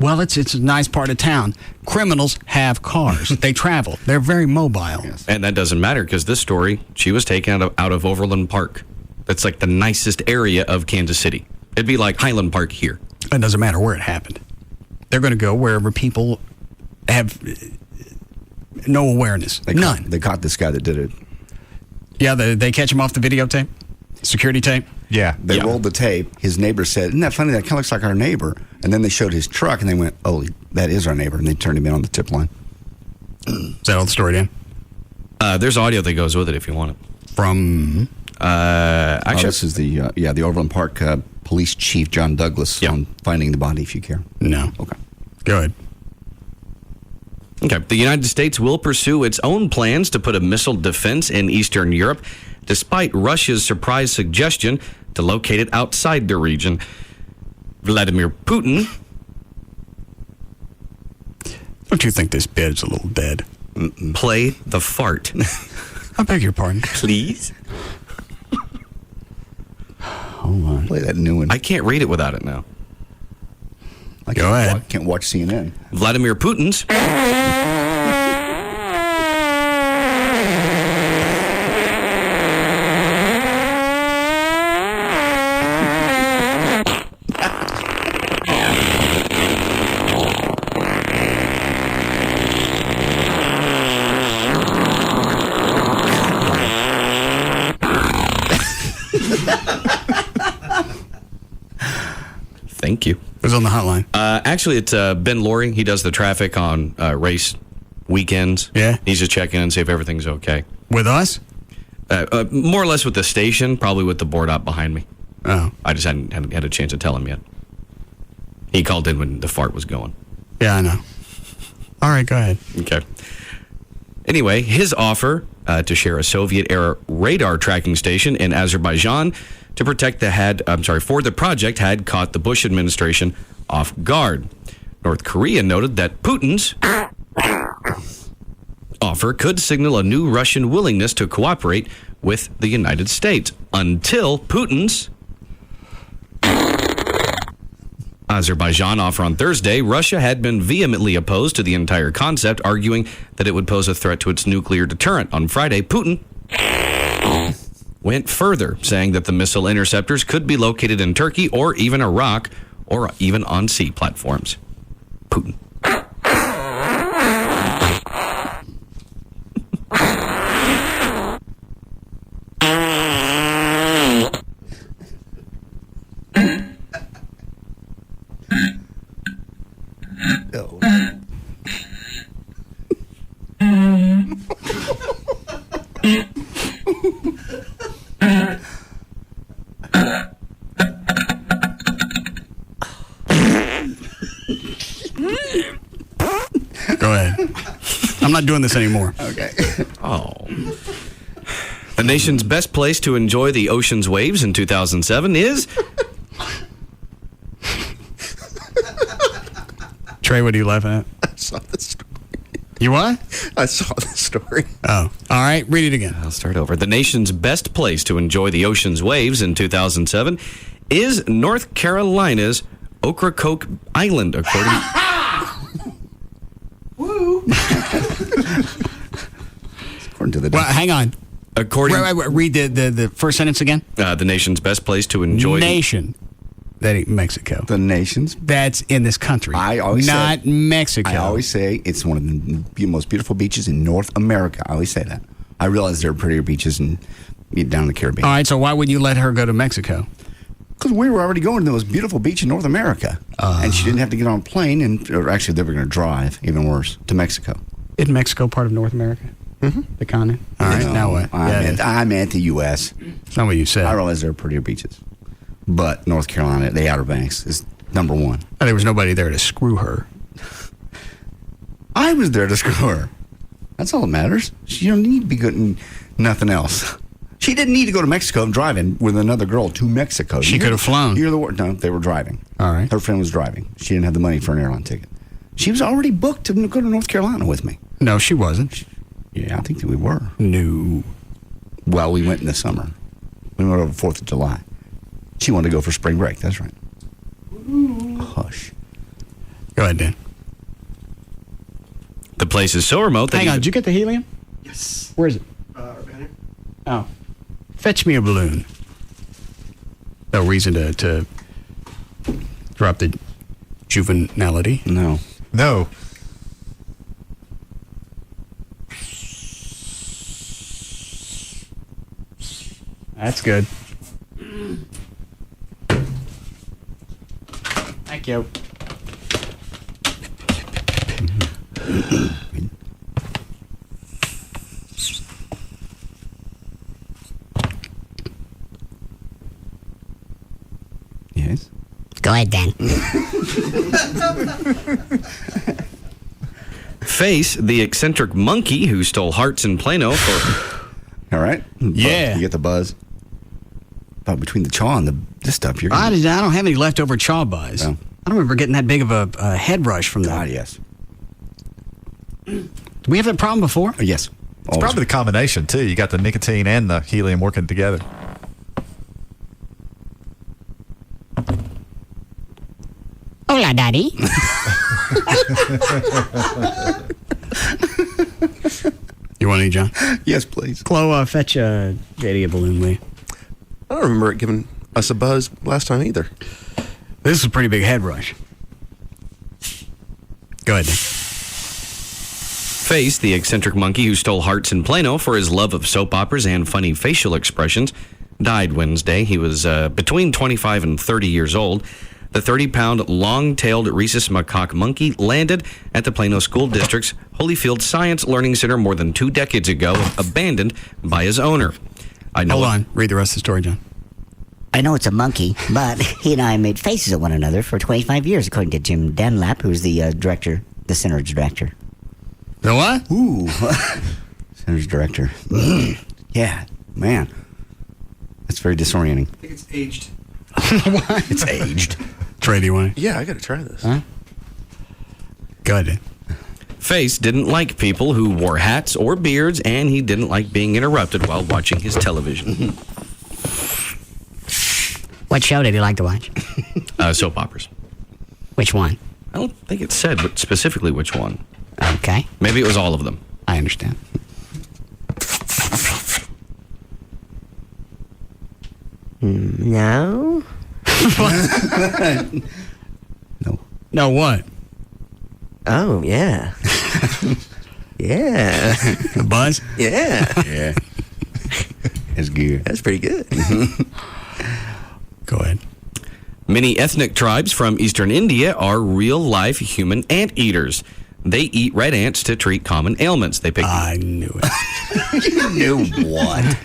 Well, it's a nice part of town. Criminals have cars. They travel. They're very mobile. Yes. And that doesn't matter because this story, she was taken out of Overland Park. That's like the nicest area of Kansas City. It'd be like Highland Park here. It doesn't matter where it happened. They're going to go wherever people have no awareness. None. They caught this guy that did it. Yeah, they catch him off the videotape? Security tape? Yeah. They rolled the tape. His neighbor said, "Isn't that funny? That kind of looks like our neighbor." And then they showed his truck, and they went, "Oh, that is our neighbor." And they turned him in on the tip line. Is that all the story, Dan? There's audio that goes with it if you want it. From? Actually, this is the Overland Park Police Chief John Douglas on finding the body, if you care. No. Okay. Go ahead. Okay. The United States will pursue its own plans to put a missile defense in Eastern Europe, despite Russia's surprise suggestion to locate it outside the region. Vladimir Putin. Don't you think this bed's a little dead? Play the fart. I beg your pardon. Please? Hold on. Play that new one. I can't read it without it now. Go ahead. I can't watch CNN. Vladimir Putin's. Thank you. Who's on the hotline? Actually, it's Ben Laurie. He does the traffic on race weekends. Yeah? He's just checking in and see if everything's okay. With us? More or less with the station, probably with the board out behind me. Oh. I just hadn't had a chance to tell him yet. He called in when the fart was going. Yeah, I know. All right, go ahead. Okay. Anyway, his offer to share a Soviet-era radar tracking station in Azerbaijan to protect for the project had caught the Bush administration off guard. North Korea noted that Putin's offer could signal a new Russian willingness to cooperate with the United States until Putin's Azerbaijan offer on Thursday. Russia had been vehemently opposed to the entire concept, arguing that it would pose a threat to its nuclear deterrent. On Friday, Putin went further, saying that the missile interceptors could be located in Turkey or even Iraq or even on sea platforms. Putin. Go ahead. I'm not doing this anymore. Okay. Oh. The nation's best place to enjoy the ocean's waves in 2007 is... Trey, what are you laughing at? I saw the story. You what? I saw the story. Oh. All right, read it again. I'll start over. The nation's best place to enjoy the ocean's waves in 2007 is North Carolina's Ocracoke Island, according... Woo! According to the... Well, hang on. According... Wait, read the first sentence again. The nation's best place to enjoy... Nation. That ain't Mexico. The nation's... That's in this country. I always not say... Mexico. I always say it's one of the most beautiful beaches in North America. I always say that. I realize there are prettier beaches down in the Caribbean. All right, so why wouldn't you let her go to Mexico? Because we were already going to the most beautiful beach in North America. And she didn't have to get on a plane, or actually they were going to drive, even worse, to Mexico. Isn't Mexico part of North America? Mm-hmm. The continent? All right, now what? I meant the U.S. That's not what you said. I realize there are prettier beaches. But North Carolina, the Outer Banks, is number one. There was nobody there to screw her. I was there to screw her. That's all that matters. She don't need to be good in nothing else. She didn't need to go to Mexico and drive in with another girl to Mexico. She could have flown. No, they were driving. All right. Her friend was driving. She didn't have the money for an airline ticket. She was already booked to go to North Carolina with me. No, she wasn't. Yeah, I think that we were. No. Well, we went in the summer. We went over 4th of July. She wanted to go for spring break. That's right. Hush. Go ahead, Dan. The place is so remote that Hang on, did you get the helium? Yes. Where is it? Right here. Oh. Fetch me a balloon. No reason to drop the juvenility. No. No. That's good. Thank you. Yes. Go ahead, Dan. Face the eccentric monkey who stole hearts in Plano for... All right. Yeah. You get the buzz. But between the chaw and this stuff, you're I don't have any leftover chaw buzz. No. I don't remember getting that big of a head rush from that. God, yes. Did we have that problem before? Yes. It's probably the combination, too. You got the nicotine and the helium working together. Hola, Daddy. You want any, John? Yes, please. Chloe, fetch JD a balloon, will you? I don't remember it giving us a buzz last time either. This is a pretty big head rush. Go ahead, Dan. Face, the eccentric monkey who stole hearts in Plano for his love of soap operas and funny facial expressions, died Wednesday. He was between 25 and 30 years old. The 30-pound, long-tailed rhesus macaque monkey landed at the Plano School District's Holyfield Science Learning Center more than 2 decades ago, abandoned by his owner. Hold on. Read the rest of the story, John. I know it's a monkey, but he and I made faces at one another for 25 years, according to Jim Dunlap, who's the director, the center's director. The what? Ooh. Center's director. Yeah, man. That's very disorienting. I think it's aged. What? It's aged. Trey, do you want it? Yeah, I got to try this. Huh? Go ahead, Dan. Face didn't like people who wore hats or beards, and he didn't like being interrupted while watching his television. What show did he like to watch? Soap operas. Which one? I don't think it said, but specifically which one. Okay. Maybe it was all of them. I understand. No. No. No, what? Oh, yeah. Yeah. A buzz? Yeah. Yeah. That's good. That's pretty good. Go ahead. Many ethnic tribes from eastern India are real-life human anteaters. They eat red ants to treat common ailments. I knew it. You knew what?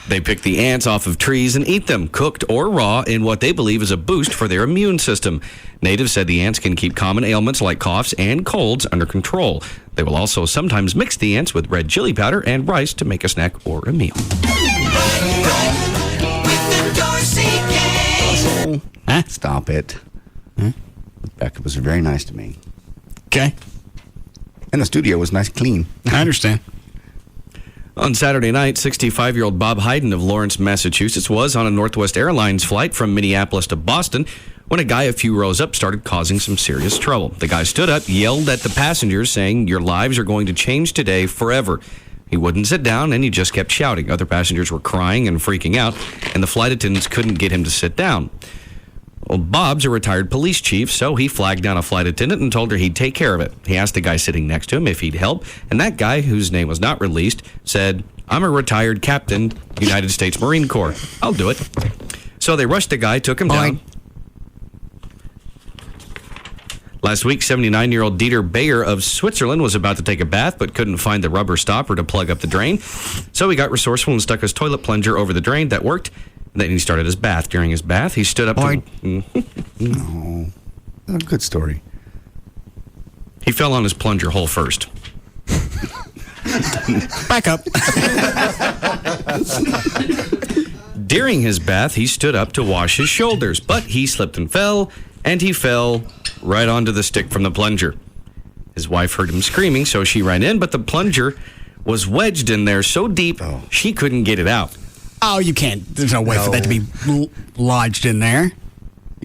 They pick the ants off of trees and eat them, cooked or raw, in what they believe is a boost for their immune system. Natives said the ants can keep common ailments like coughs and colds under control. They will also sometimes mix the ants with red chili powder and rice to make a snack or a meal. Huh? Stop it. Huh? Becca was very nice to me. Okay. And the studio was nice and clean. I understand. On Saturday night, 65-year-old Bob Hayden of Lawrence, Massachusetts, was on a Northwest Airlines flight from Minneapolis to Boston when a guy a few rows up started causing some serious trouble. The guy stood up, yelled at the passengers, saying, "Your lives are going to change today forever." He wouldn't sit down, and he just kept shouting. Other passengers were crying and freaking out, and the flight attendants couldn't get him to sit down. Well, Bob's a retired police chief, so he flagged down a flight attendant and told her he'd take care of it. He asked the guy sitting next to him if he'd help, and that guy, whose name was not released, said, "I'm a retired captain, United States Marine Corps. I'll do it." So they rushed the guy, took him down. Last week, 79-year-old Dieter Bayer of Switzerland was about to take a bath but couldn't find the rubber stopper to plug up the drain. So he got resourceful and stuck his toilet plunger over the drain. That worked. Then he started his bath. During his bath, he stood up No. A good story. He fell on his plunger hole first. Back up. During his bath, he stood up to wash his shoulders, but he slipped and he fell right onto the stick from the plunger. His wife heard him screaming, so she ran in, but the plunger was wedged in there so deep, she couldn't get it out. Oh, you can't. There's no way for that to be lodged in there.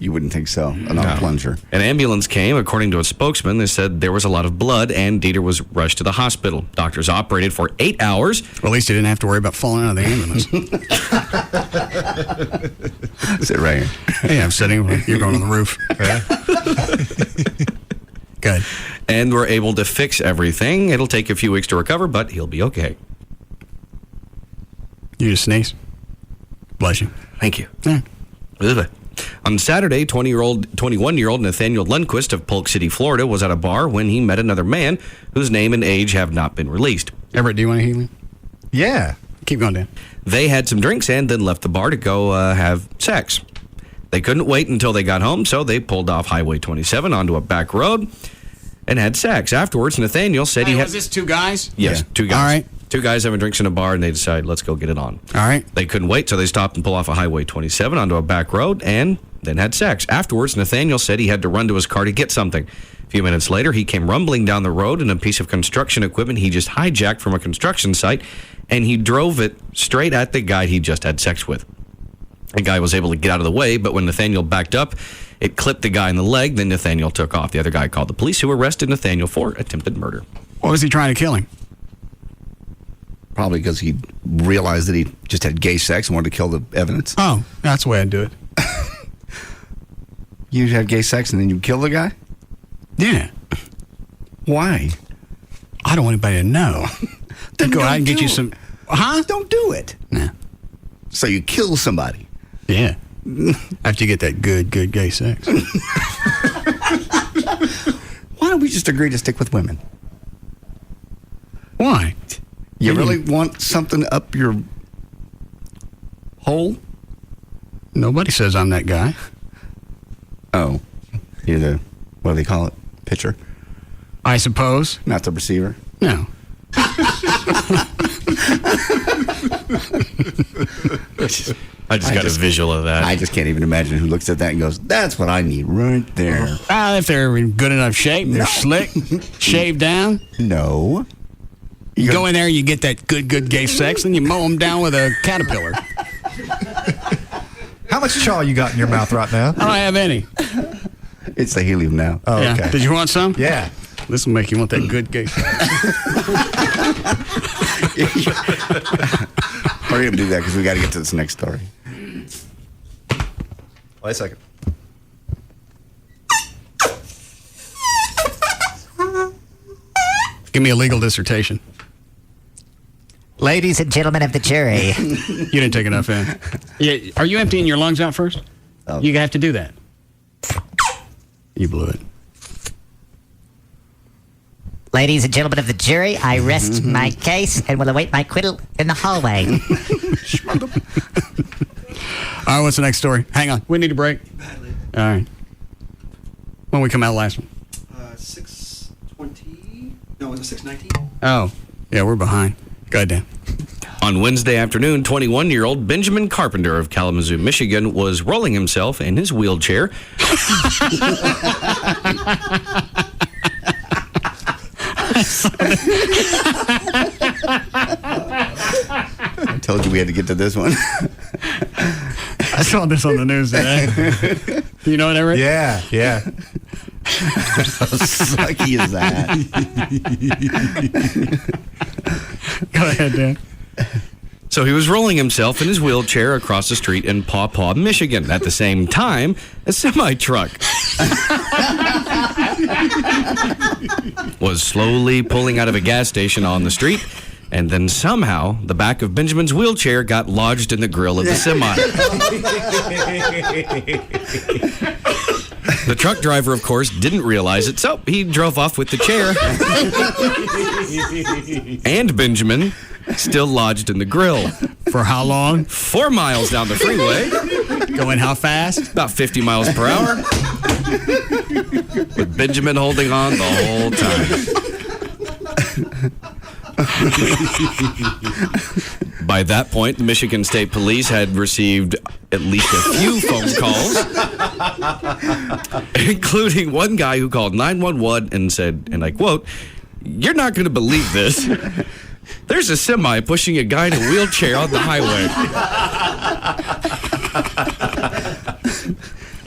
You wouldn't think so. A plunger. An ambulance came. According to a spokesman, they said there was a lot of blood, and Dieter was rushed to the hospital. Doctors operated for 8 hours. Well, at least he didn't have to worry about falling out of the ambulance. Sit right here. Hey, I'm sitting. You're going on the roof. Good. And we're able to fix everything. It'll take a few weeks to recover, but he'll be okay. You just sneeze. Bless you. Thank you. Yeah. On Saturday, 21-year-old Nathaniel Lundquist of Polk City, Florida, was at a bar when he met another man whose name and age have not been released. Everett, do you want a helium? Yeah. Keep going, Dan. They had some drinks and then left the bar to go have sex. They couldn't wait until they got home, so they pulled off Highway 27 onto a back road and had sex. Afterwards, Nathaniel said he had... Was this two guys? Yes, two guys. All right. Two guys having drinks in a bar, and they decided, let's go get it on. All right. They couldn't wait, so they stopped and pulled off a Highway 27 onto a back road and then had sex. Afterwards, Nathaniel said he had to run to his car to get something. A few minutes later, he came rumbling down the road in a piece of construction equipment he just hijacked from a construction site, and he drove it straight at the guy he just had sex with. The guy was able to get out of the way, but when Nathaniel backed up, it clipped the guy in the leg. Then Nathaniel took off. The other guy called the police, who arrested Nathaniel for attempted murder. What was he trying to kill him? Probably because he realized that he just had gay sex and wanted to kill the evidence. Oh, that's the way I'd do it. You had gay sex and then you kill the guy? Yeah. Why? I don't want anybody to know. Then go out and get you some... Huh? Don't do it. Nah. So you kill somebody. Yeah. After you get that good gay sex. Why don't we just agree to stick with women? Why? You really want something up your hole? Nobody says I'm that guy. Oh. You're the, what do they call it? Pitcher? I suppose. Not the receiver? No. I just got a visual of that. I just can't even imagine who looks at that and goes, that's what I need right there. If they're in good enough shape, they're slick, shaved down. No. You go in there, you get that good gay sex, and you mow them down with a caterpillar. How much chaw you got in your mouth right now? I don't have any. It's the helium now. Oh, yeah. okay. Did you want some? Yeah. This will make you want that good gay sex. Hurry up and do that because we got to get to this next story. Wait a second. Give me a legal dissertation. Ladies and gentlemen of the jury. You didn't take enough in. Yeah, are you emptying your lungs out first? Oh. You have to do that. You blew it. Ladies and gentlemen of the jury, I rest my case and will await my acquittal in the hallway. All right, what's the next story? Hang on. We need a break. All right. When we come out last one? 6:20. No, it was 6:19. Oh, yeah, we're behind. Go ahead, Dan. On Wednesday afternoon, 21-year-old Benjamin Carpenter of Kalamazoo, Michigan, was rolling himself in his wheelchair. I told you we had to get to this one. I saw this on the news today. Do you know what I read? Yeah. How sucky is that? Go ahead, Dan. So he was rolling himself in his wheelchair across the street in Paw Paw, Michigan. At the same time, a semi-truck was slowly pulling out of a gas station on the street, and then somehow the back of Benjamin's wheelchair got lodged in the grill of the semi. The truck driver, of course, didn't realize it, so he drove off with the chair. And Benjamin still lodged in the grill. For how long? 4 miles down the freeway. Going how fast? About 50 miles per hour. With Benjamin holding on the whole time. By that point, the Michigan State Police had received at least a few phone calls, including one guy who called 911 and said, and I quote, "You're not going to believe this. There's a semi pushing a guy in a wheelchair on the highway."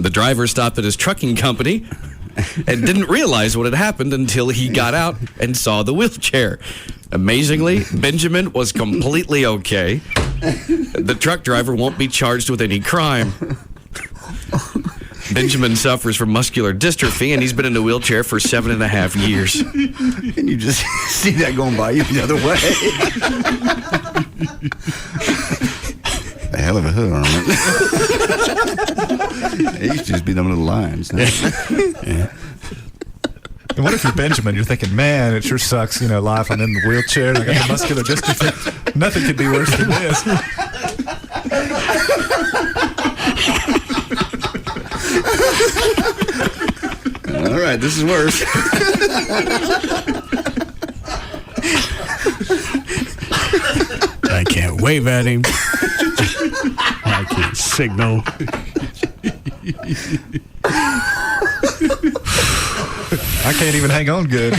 The driver stopped at his trucking company and didn't realize what had happened until he got out and saw the wheelchair. Amazingly, Benjamin was completely okay. The truck driver won't be charged with any crime. Benjamin suffers from muscular dystrophy, and he's been in a wheelchair for 7.5 years. And you just see that going by you the other way. A hell of a hood ornament. It used to just be them little lines. Yeah. And what if you're Benjamin? You're thinking, man, it sure sucks, life. I'm in the wheelchair. I got the muscular dystrophy. Nothing could be worse than this. All right, this is worse. I can't wave at him. I can't signal. I can't even hang on good.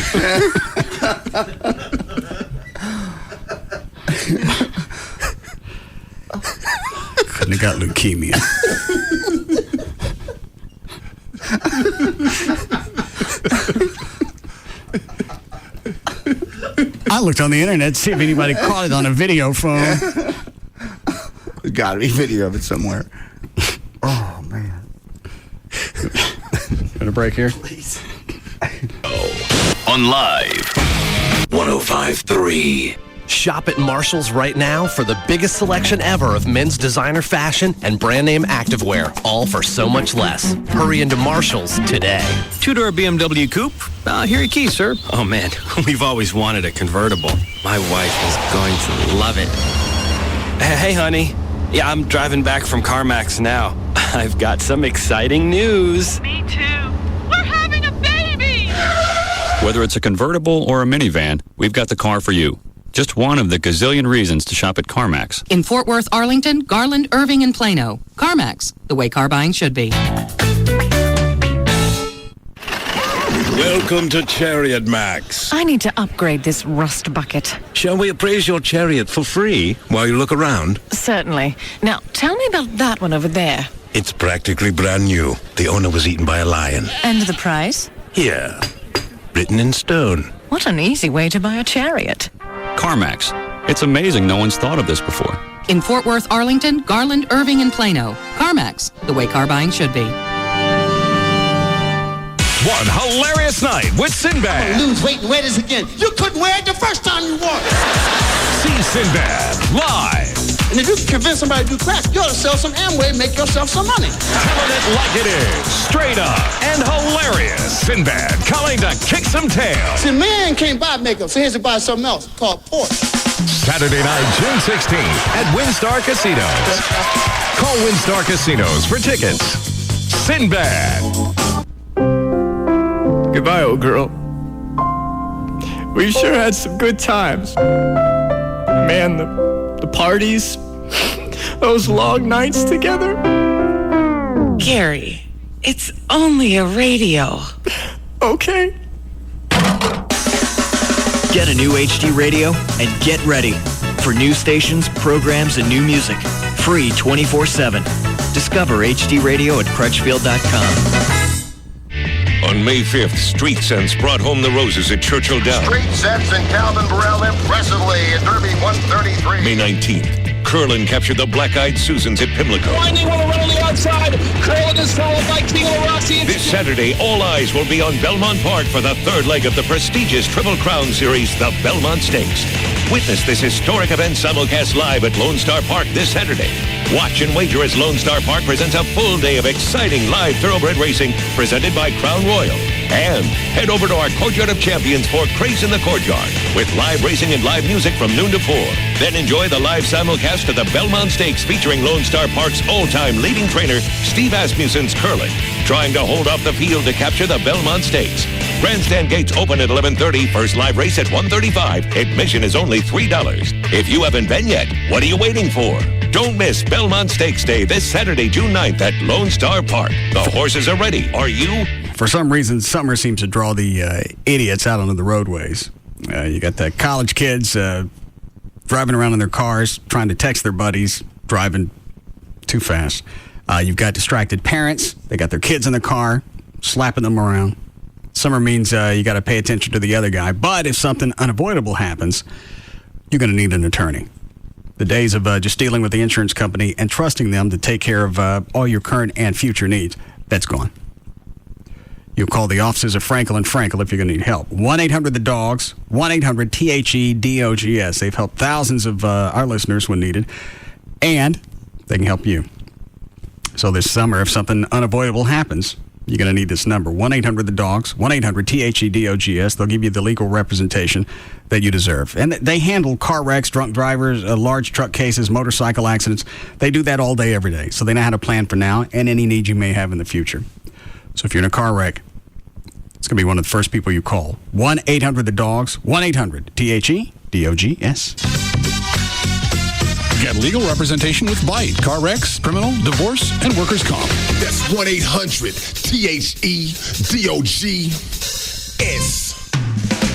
Couldn't have got leukemia. I looked on the internet to see if anybody caught it on a video phone. There's got to be video of it somewhere. Oh, man. Got a break here? Please. On Live 105.3. Shop at Marshall's right now for the biggest selection ever of men's designer fashion and brand name activewear, all for so much less. Hurry into Marshall's today. Two-door BMW coupe? Here are your keys, sir. Oh, man, we've always wanted a convertible. My wife is going to love it. Hey, honey. Yeah, I'm driving back from CarMax now. I've got some exciting news. Me too. We're having a baby! Whether it's a convertible or a minivan, we've got the car for you. Just one of the gazillion reasons to shop at CarMax. In Fort Worth, Arlington, Garland, Irving, and Plano. CarMax, the way car buying should be. Welcome to Chariot Max. I need to upgrade this rust bucket. Shall we appraise your chariot for free while you look around? Certainly. Now, tell me about that one over there. It's practically brand new. The owner was eaten by a lion. And the price? Here, written in stone. What an easy way to buy a chariot. CarMax. It's amazing no one's thought of this before. In Fort Worth, Arlington, Garland, Irving, and Plano. CarMax, the way car buying should be. One hilarious night with Sinbad. I'm gonna lose weight and wear this again. You couldn't wear it the first time you wore it. See Sinbad live. And if you can convince somebody to do crack, you ought to sell some Amway and make yourself some money. Telling it like it is. Straight up and hilarious. Sinbad coming to kick some tail. See, man can't buy makeup, so he has to buy something else called Porsche. Saturday night, June 16th at WinStar Casinos. Call WinStar Casinos for tickets. Sinbad. Goodbye, old girl. We sure had some good times. Man, the parties, those long nights together. Gary, it's only a radio. Okay. Get a new HD radio and get ready for new stations, programs, and new music. Free 24/7. Discover HD radio at Crutchfield.com. On May 5th, Street Sense brought home the roses at Churchill Downs. Street Sense and Calvin Burrell impressively at Derby 133. May 19th, Curlin captured the Black-Eyed Susans at Pimlico. Winding one around the outside. Curlin is followed by King Rossi. This Saturday, all eyes will be on Belmont Park for the third leg of the prestigious Triple Crown Series, the Belmont Stakes. Witness this historic event simulcast live at Lone Star Park this Saturday. Watch and wager as Lone Star Park presents a full day of exciting live thoroughbred racing presented by Crown Royal. And head over to our Courtyard of Champions for Craze in the Courtyard with live racing and live music from noon to 4. Then enjoy the live simulcast of the Belmont Stakes featuring Lone Star Park's all-time leading trainer, Steve Asmussen's Curlin, trying to hold off the field to capture the Belmont Stakes. Grandstand gates open at 11:30. First live race at 1:35. Admission is only $3. If you haven't been yet, what are you waiting for? Don't miss Belmont Stakes Day this Saturday, June 9th at Lone Star Park. The horses are ready. Are you? For some reason, summer seems to draw the idiots out onto the roadways. You got the college kids driving around in their cars, trying to text their buddies, driving too fast. You've got distracted parents. They got their kids in the car, slapping them around. Summer means you got to pay attention to the other guy. But if something unavoidable happens, you're going to need an attorney. The days of just dealing with the insurance company and trusting them to take care of all your current and future needs, that's gone. You'll call the offices of Frankel and Frankel if you're going to need help. 1-800-THE-DOGS, 1-800-THE-DOGS. They've helped thousands of our listeners when needed, and they can help you. So this summer, if something unavoidable happens, you're going to need this number, 1-800-THE-DOGS, 1-800-THE-DOGS. They'll give you the legal representation that you deserve. And they handle car wrecks, drunk drivers, large truck cases, motorcycle accidents. They do that all day, every day. So they know how to plan for now and any need you may have in the future. So if you're in a car wreck, it's going to be one of the first people you call. 1-800-THE-DOGS, 1-800-THE-DOGS. Get legal representation with Byte, car wrecks, criminal, divorce, and workers' comp. That's 1-800-THE-DOGS.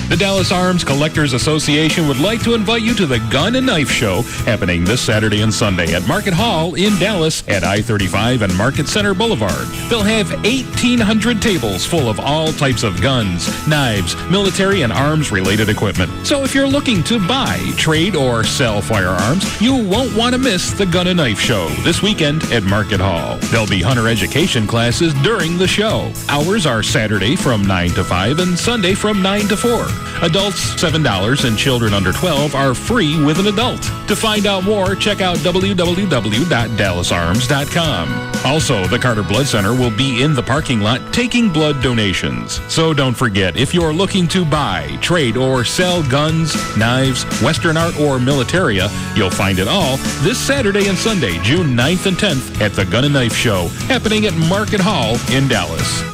The Dallas Arms Collectors Association would like to invite you to the Gun and Knife Show happening this Saturday and Sunday at Market Hall in Dallas at I-35 and Market Center Boulevard. They'll have 1,800 tables full of all types of guns, knives, military and arms-related equipment. So if you're looking to buy, trade, or sell firearms, you won't want to miss the Gun and Knife Show this weekend at Market Hall. There'll be hunter education classes during the show. Hours are Saturday from 9 to 5 and Sunday from 9 to 4. Adults, $7, and children under 12 are free with an adult. To find out more, check out www.dallasarms.com. Also, the Carter Blood Center will be in the parking lot taking blood donations. So don't forget, if you're looking to buy, trade, or sell guns, knives, Western art, or militaria, you'll find it all this Saturday and Sunday, June 9th and 10th at the Gun and Knife Show, happening at Market Hall in Dallas.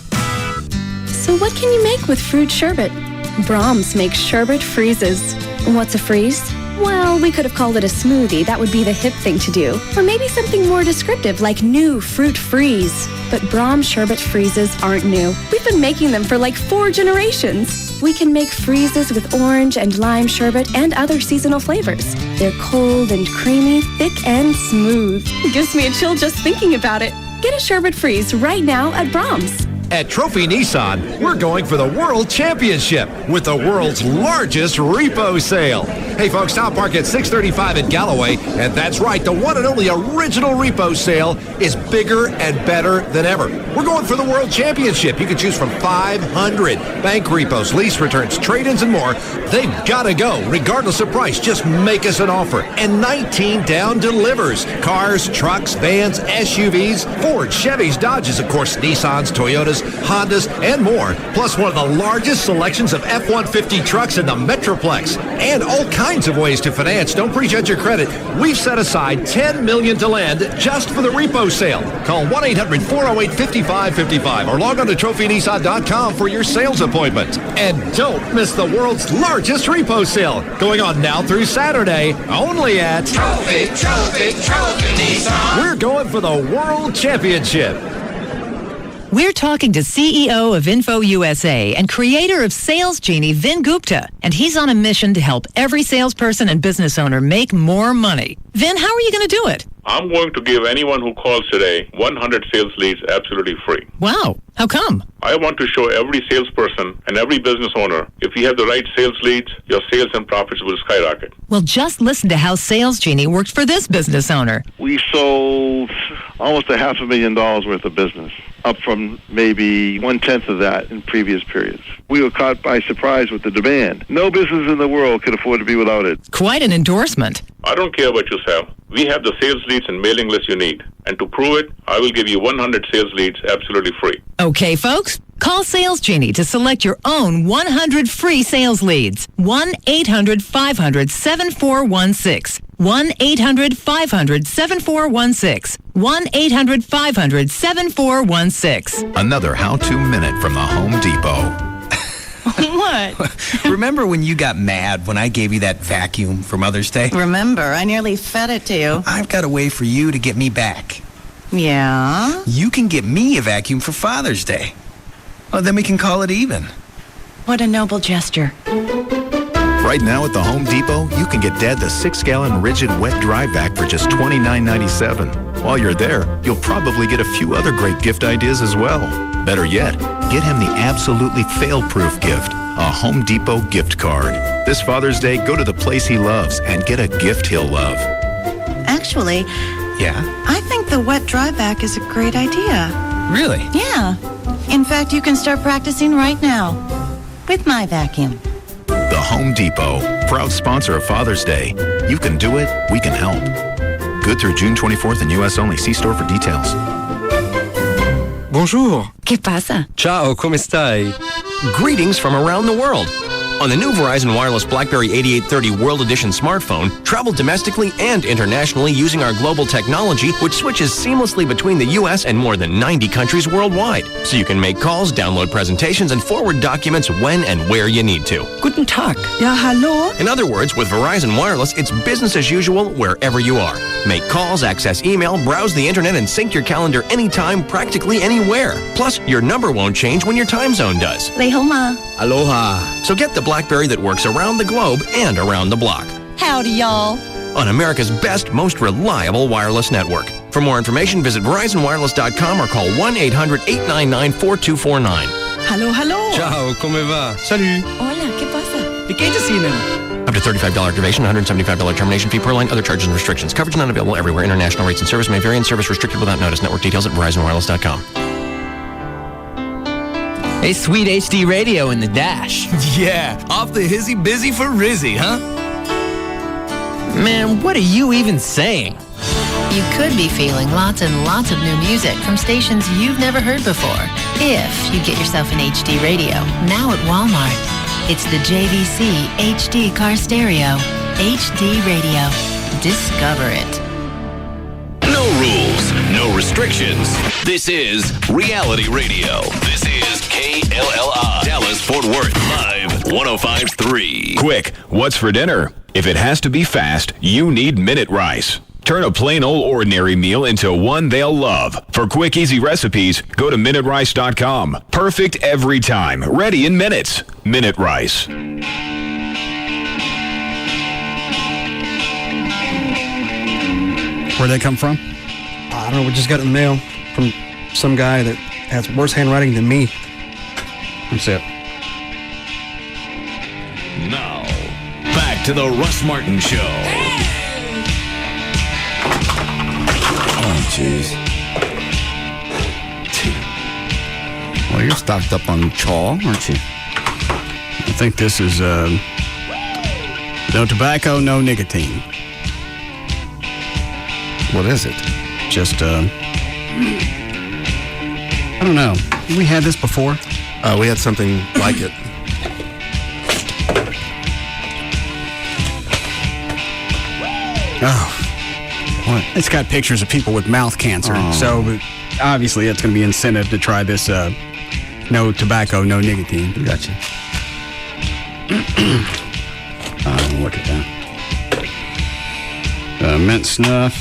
So what can you make with fruit sherbet? Brahms makes sherbet freezes. What's a freeze? Well, we could have called it a smoothie. That would be the hip thing to do. Or maybe something more descriptive like new fruit freeze. But Brahms sherbet freezes aren't new. We've been making them for like 4 generations. We can make freezes with orange and lime sherbet and other seasonal flavors. They're cold and creamy, thick and smooth. It gives me a chill just thinking about it. Get a sherbet freeze right now at Brahms. At Trophy Nissan, we're going for the World Championship with the world's largest repo sale. Hey folks, Tom Park at 635 at Galloway, and that's right, the one and only original repo sale is bigger and better than ever. We're going for the World Championship. You can choose from 500 bank repos, lease returns, trade-ins, and more. They've got to go, regardless of price. Just make us an offer. And 19 down delivers. Cars, trucks, vans, SUVs, Ford, Chevys, Dodges, of course, Nissans, Toyotas, Hondas, and more. Plus one of the largest selections of F-150 trucks in the Metroplex. And all kinds of ways to finance. Don't prejudge your credit. We've set aside $10 million to land just for the repo sale. Call 1-800-408-5555 or log on to TrophyNissan.com for your sales appointment. And don't miss the world's largest repo sale, going on now through Saturday, only at Trophy Nissan. We're going for the World Championship. We're talking to CEO of Info USA and creator of Sales Genie, Vin Gupta, and he's on a mission to help every salesperson and business owner make more money. Vin, how are you going to do it? I'm going to give anyone who calls today 100 sales leads absolutely free. Wow. How come? I want to show every salesperson and every business owner, if you have the right sales leads, your sales and profits will skyrocket. Well, just listen to how Sales Genie worked for this business owner. We sold almost $500,000 worth of business, up from maybe 1/10 of that in previous periods. We were caught by surprise with the demand. No business in the world could afford to be without it. Quite an endorsement. I don't care what you sell. We have the sales leads and mailing list you need. And to prove it, I will give you 100 sales leads absolutely free. Okay, folks, call Sales Genie to select your own 100 free sales leads. 1-800-500-7416. 1-800-500-7416. 1-800-500-7416. Another how-to minute from the Home Depot. What? Remember when you got mad when I gave you that vacuum for Mother's Day? Remember, I nearly fed it to you. I've got a way for you to get me back. Yeah? You can get me a vacuum for Father's Day. Well, then we can call it even. What a noble gesture. Right now at the Home Depot, you can get Dad the 6-gallon rigid wet dry vac for just $29.97. While you're there, you'll probably get a few other great gift ideas as well. Better yet, get him the absolutely fail-proof gift, a Home Depot gift card. This Father's Day, go to the place he loves and get a gift he'll love. Actually, Yeah? I think the wet dry vac is a great idea. Really? Yeah. In fact, you can start practicing right now with my vacuum. The Home Depot, proud sponsor of Father's Day. You can do it, we can help. Good through June 24th in U.S. only. See store for details. Bonjour. ¿Qué pasa? Ciao, come stai? Greetings from around the world. On the new Verizon Wireless BlackBerry 8830 World Edition smartphone, travel domestically and internationally using our global technology, which switches seamlessly between the U.S. and more than 90 countries worldwide. So you can make calls, download presentations, and forward documents when and where you need to. Guten Tag. Ja, hallo? In other words, with Verizon Wireless, it's business as usual wherever you are. Make calls, access email, browse the internet, and sync your calendar anytime, practically anywhere. Plus, your number won't change when your time zone does. Lehoma. Aloha. So get the BlackBerry that works around the globe and around the block. Howdy, y'all. On America's best, most reliable wireless network. For more information, visit VerizonWireless.com or call 1-800-899-4249. Hallo, hallo. Ciao, come va? Salut. Hola, ¿qué pasa? Wie geht es Ihnen? Up to $35 activation, $175 termination fee per line, other charges and restrictions. Coverage not available everywhere. International rates and service may vary and service restricted without notice. Network details at VerizonWireless.com. Hey, sweet HD radio in the dash. Yeah, off the hizzy busy for Rizzy, huh? Man, what are you even saying? You could be feeling lots and lots of new music from stations you've never heard before. If you get yourself an HD radio, now at Walmart. It's the JVC HD car stereo. HD radio. Discover it. No rules, no restrictions. This is Reality Radio. This is KLLI, Dallas-Fort Worth, live 105.3. Quick, what's for dinner? If it has to be fast, you need Minute Rice. Turn a plain old ordinary meal into one they'll love. For quick, easy recipes, go to MinuteRice.com. Perfect every time. Ready in minutes. Minute Rice. Where'd they come from? I don't know. We just got it in the mail from some guy that has worse handwriting than me. That's it. Now, back to the Russ Martin Show. Oh, jeez. Well, you're stocked up on chaw, aren't you? I think this is no tobacco, no nicotine. What is it? Just, I don't know. We had this before? We had something like it. Oh. What? It's got pictures of people with mouth cancer. Oh. So, obviously, it's going to be incentive to try this no tobacco, no nicotine. Gotcha. Look at that. Mint snuff.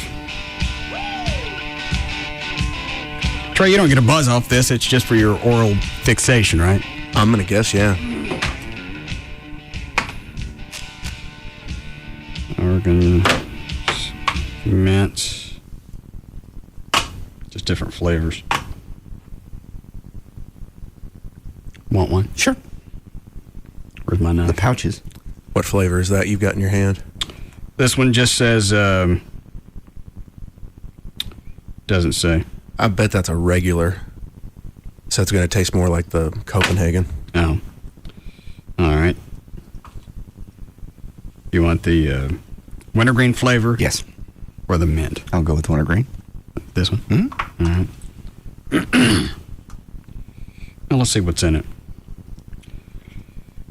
Trey, you don't get a buzz off this. It's just for your oral fixation, right? I'm going to guess, yeah. Oregon mint. Just different flavors. Want one? Sure. Where's my knife? The pouches. What flavor is that you've got in your hand? This one just says, doesn't say. I bet that's a regular. So it's going to taste more like the Copenhagen. Oh. All right. You want the wintergreen flavor? Yes. Or the mint? I'll go with wintergreen. This one? Mm-hmm. All right. Well, let's see what's in it.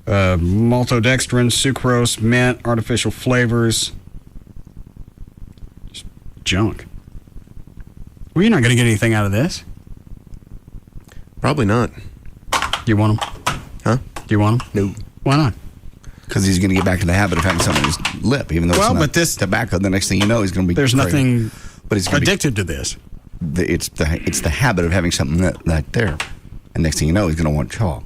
Maltodextrin, sucrose, mint, artificial flavors. Just junk. Well, you're not going to get anything out of this. Probably not. Do you want them? Huh? Do you want them? No. Why not? Because he's going to get back to the habit of having something in his lip, even though it's not tobacco. The next thing you know, he's going to be. There's nothing but he's addicted to this. It's the habit of having something that there, and next thing you know, he's going to want chaw.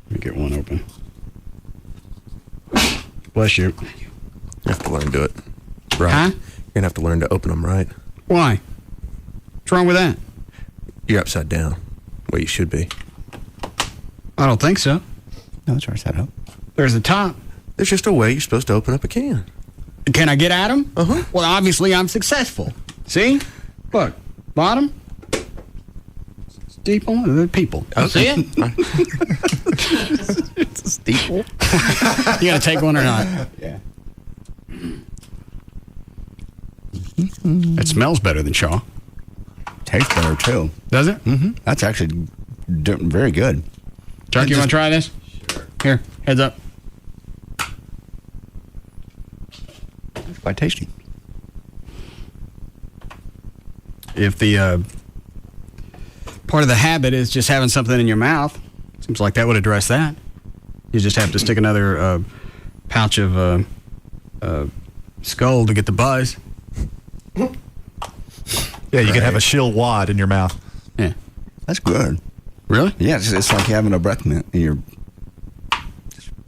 Let me get one open. Bless you. You have to learn to do it. Right. Huh? You're going to have to learn to open them right. Why? What's wrong with that? You're upside down, where you should be. I don't think so. No, it's right side up. There's the top. There's just a way you're supposed to open up a can. Can I get at them? Uh-huh. Well, obviously I'm successful. See? Look, bottom. Steeple, the people. Okay. See it? It's a steeple. You got to take one or not? Yeah. It smells better than Shaw. Tastes better, too. Does it? Mm-hmm. That's actually very good. Chuck, you want to try this? Sure. Here, heads up. It's quite tasty. If the part of the habit is just having something in your mouth, seems like that would address that. You just have to stick another pouch of Skull to get the buzz. Yeah, you can have a shill wad in your mouth. Yeah. That's good. Really? Yeah, it's like having a breath mint in your... Do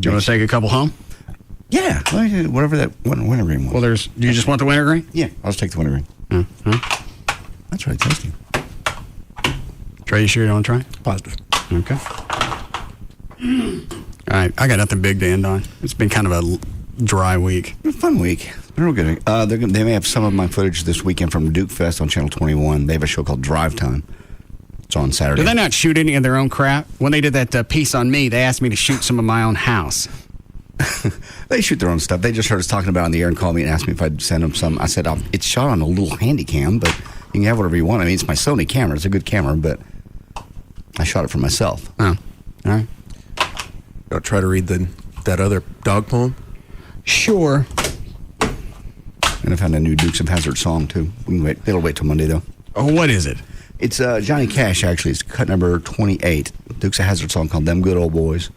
you want to take a couple home? Yeah, whatever that wintergreen was. Well, do you just want the wintergreen? Yeah, I'll just take the wintergreen. Mm-hmm. That's really tasty. Trey, you sure you don't try? Positive. Okay. All right, I got nothing big to end on. It's been kind of a dry week. A fun week. It's been real good. They may have some of my footage this weekend from Duke Fest on Channel 21. They have a show called Drive Time. It's on Saturday. Do they not shoot any of their own crap? When they did that piece on me, they asked me to shoot some of my own house. They shoot their own stuff. They just heard us talking about it on the air and called me and asked me if I'd send them some. I said, it's shot on a little handy cam, but you can have whatever you want. I mean, it's my Sony camera. It's a good camera, but I shot it for myself. Oh, all right. I'll try to read that other dog poem. Sure. And I found a new Dukes of Hazzard song, too. We can wait. It'll wait till Monday, though. Oh, what is it? It's Johnny Cash, actually. It's cut number 28. Dukes of Hazzard song called Them Good Old Boys.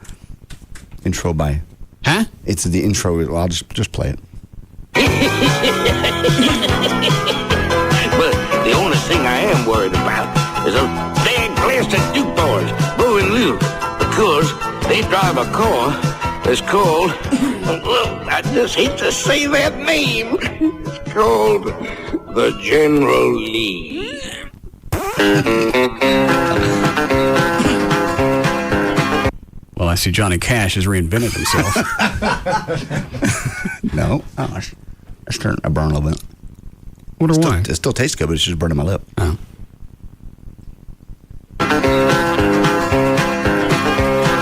Intro by... Huh? It's the intro. Well, I'll just play it. But the only thing I am worried about is those dang blasted Duke boys, Bo and Luke, because they drive a car that's called, I just hate to say that name, it's called the General Lee. Well, I see Johnny Cash has reinvented himself. No. Oh, I burn a little bit. What do I? It still tastes good, but it's just burning my lip. Oh.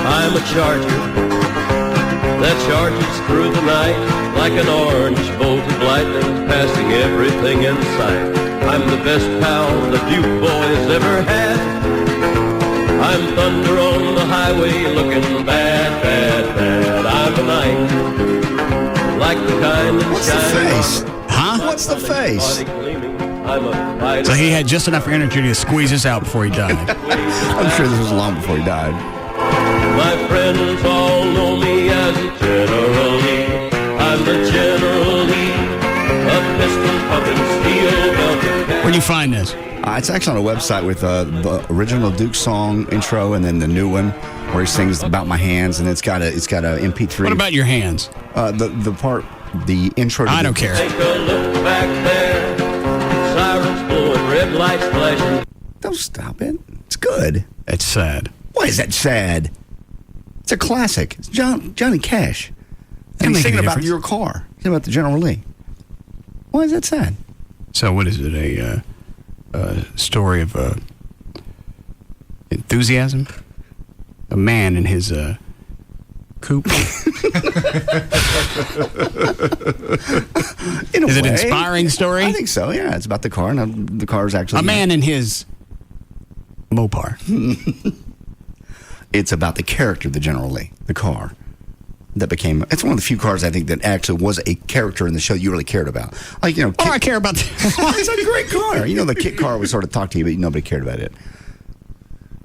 I'm a charger that charges through the night like an orange bolt of lightning, passing everything in sight. I'm the best pal the Duke boys ever had. I'm thunder on the highway looking bad, bad, bad. I'm a knight, like the kind that What's the face? Huh? What's the face? So he had just enough energy to squeeze this out before he died. I'm sure this was long before he died. My friends all know me as General Lee. I'm the General Lee, a piston pumping steel belted. Where'd you find this? It's actually on a website with the original Duke song intro and then the new one where he sings about my hands, and it's got a MP3. What about your hands? The intro. To I don't care. Take a look back there. Sirens blowing, red lights flashing. Don't stop it. It's good. It's sad. Why is that sad? It's a classic. It's Johnny Cash. And he's singing about your car. He's singing about the General Lee. Why is that sad? So what is it? A story of enthusiasm? A man in his coupe? Is it an inspiring story? I think so, yeah. It's about the car, and the car's actually... A man in his Mopar. It's about the character of the General Lee, the car. That became... It's one of the few cars, I think, that actually was a character in the show you really cared about. Like, I care about... It's a great car. The kit car would sort of talk to you, but nobody cared about it.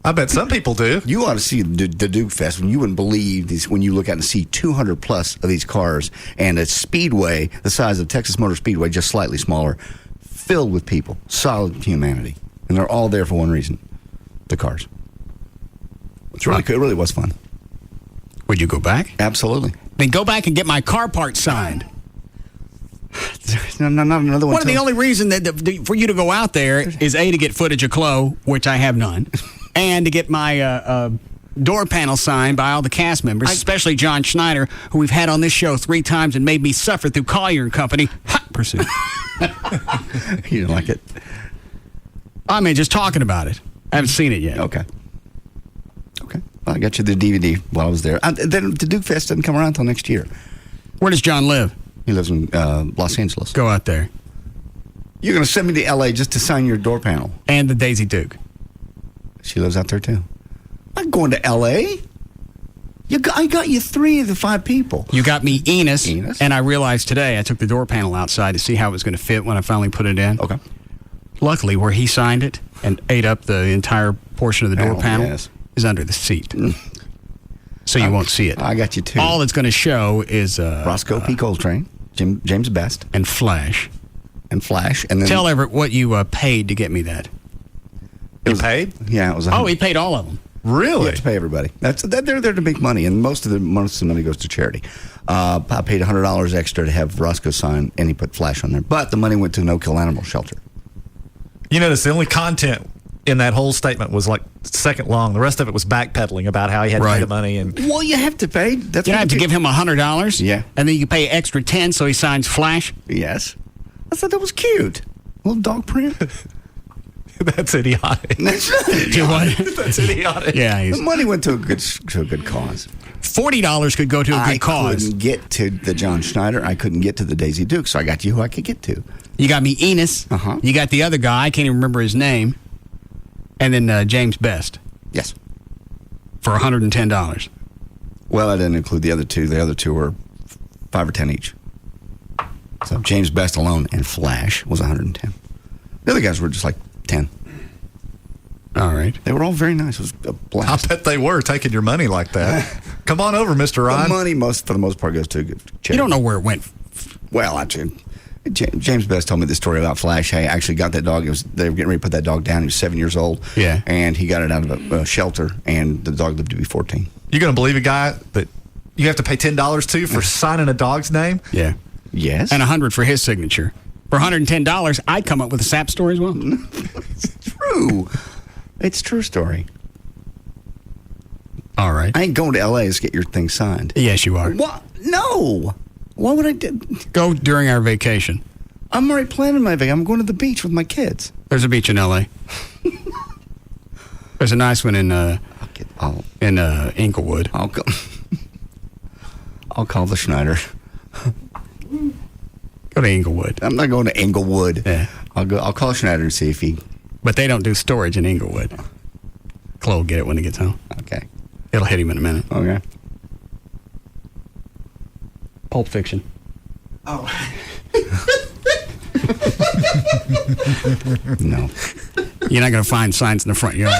I bet some people do. You ought to see the Duke Fest. When you wouldn't believe these, when you look out and see 200 plus of these cars and a speedway the size of Texas Motor Speedway, just slightly smaller, filled with people, solid humanity. And they're all there for one reason, the cars. It's really good. It really was fun. Would you go back? Absolutely. Then go back and get my car part signed. not another one. One of the only reason that for you to go out there is A, to get footage of Chloe, which I have none, and to get my door panel signed by all the cast members, especially John Schneider, who we've had on this show 3 times and made me suffer through Collier and Company. Hot pursuit. You didn't like it? I mean, just talking about it. I haven't seen it yet. Okay. Well, I got you the DVD while I was there. Then the Duke Fest doesn't come around until next year. Where does John live? He lives in Los Angeles. Go out there. You're going to send me to L.A. just to sign your door panel. And the Daisy Duke. She lives out there, too. I'm not going to L.A. I got you 3 of the 5 people. You got me Enos. And I realized today I took the door panel outside to see how it was going to fit when I finally put it in. Okay. Luckily, where he signed it and ate up the entire portion of the door panel is under the seat. So you won't see it. I got you, too. All it's going to show is Roscoe P. Coltrane, James Best. And Flash. And then tell Everett what you paid to get me that. You paid? Yeah, it was. He paid all of them. Really? You have to pay everybody. They're there to make money, and most of the money goes to charity. I paid $100 extra to have Roscoe sign, and he put Flash on there. But the money went to No Kill Animal Shelter. You notice the only content in that whole statement was like second long. The rest of it was backpedaling about how he had to pay the money. And well, you have to pay. That's you have to give him $100. Yeah, and then you pay extra 10 so he signs Flash. Yes, I thought that was cute. Little dog print. That's idiotic. That's not idiotic. That's idiotic. Yeah, the money went to a good cause. $40 could go to a good cause. I couldn't get to the John Schneider. I couldn't get to the Daisy Duke, so I got you who I could get to. You got me Enos. You got the other guy. I can't even remember his name. And then James Best. Yes. For $110. Well, I didn't include the other 2. The other 2 were 5 or 10 each. So James Best alone and Flash was 110. The other guys were just like 10. All right. They were all very nice. It was a blast. I bet they were taking your money like that. Come on over, Mr. Ryan. The money, for the most part, goes to a good charity. You don't know where it went. Well, James Best told me the story about Flash. Hey, I actually got that dog. They were getting ready to put that dog down. He was 7 years old. Yeah. And he got it out of a shelter, and the dog lived to be 14. You're going to believe a guy that you have to pay $10 to for signing a dog's name? Yeah. Yes. And $100 for his signature. For $110, I'd come up with a sap story as well. It's true. It's a true story. All right. I ain't going to L.A. to get your thing signed. Yes, you are. What? No. What would I do? Go during our vacation. I'm already planning my vacation. I'm going to the beach with my kids. There's a beach in L.A. There's a nice one in Inglewood. I'll call the Schneider. Go to Inglewood. I'm not going to Inglewood. Yeah. I'll call Schneider and see if he. But they don't do storage in Inglewood. Chloe will get it when he gets home. Okay. It'll hit him in a minute. Okay. Pulp Fiction. Oh. No. You're not going to find signs in the front yard.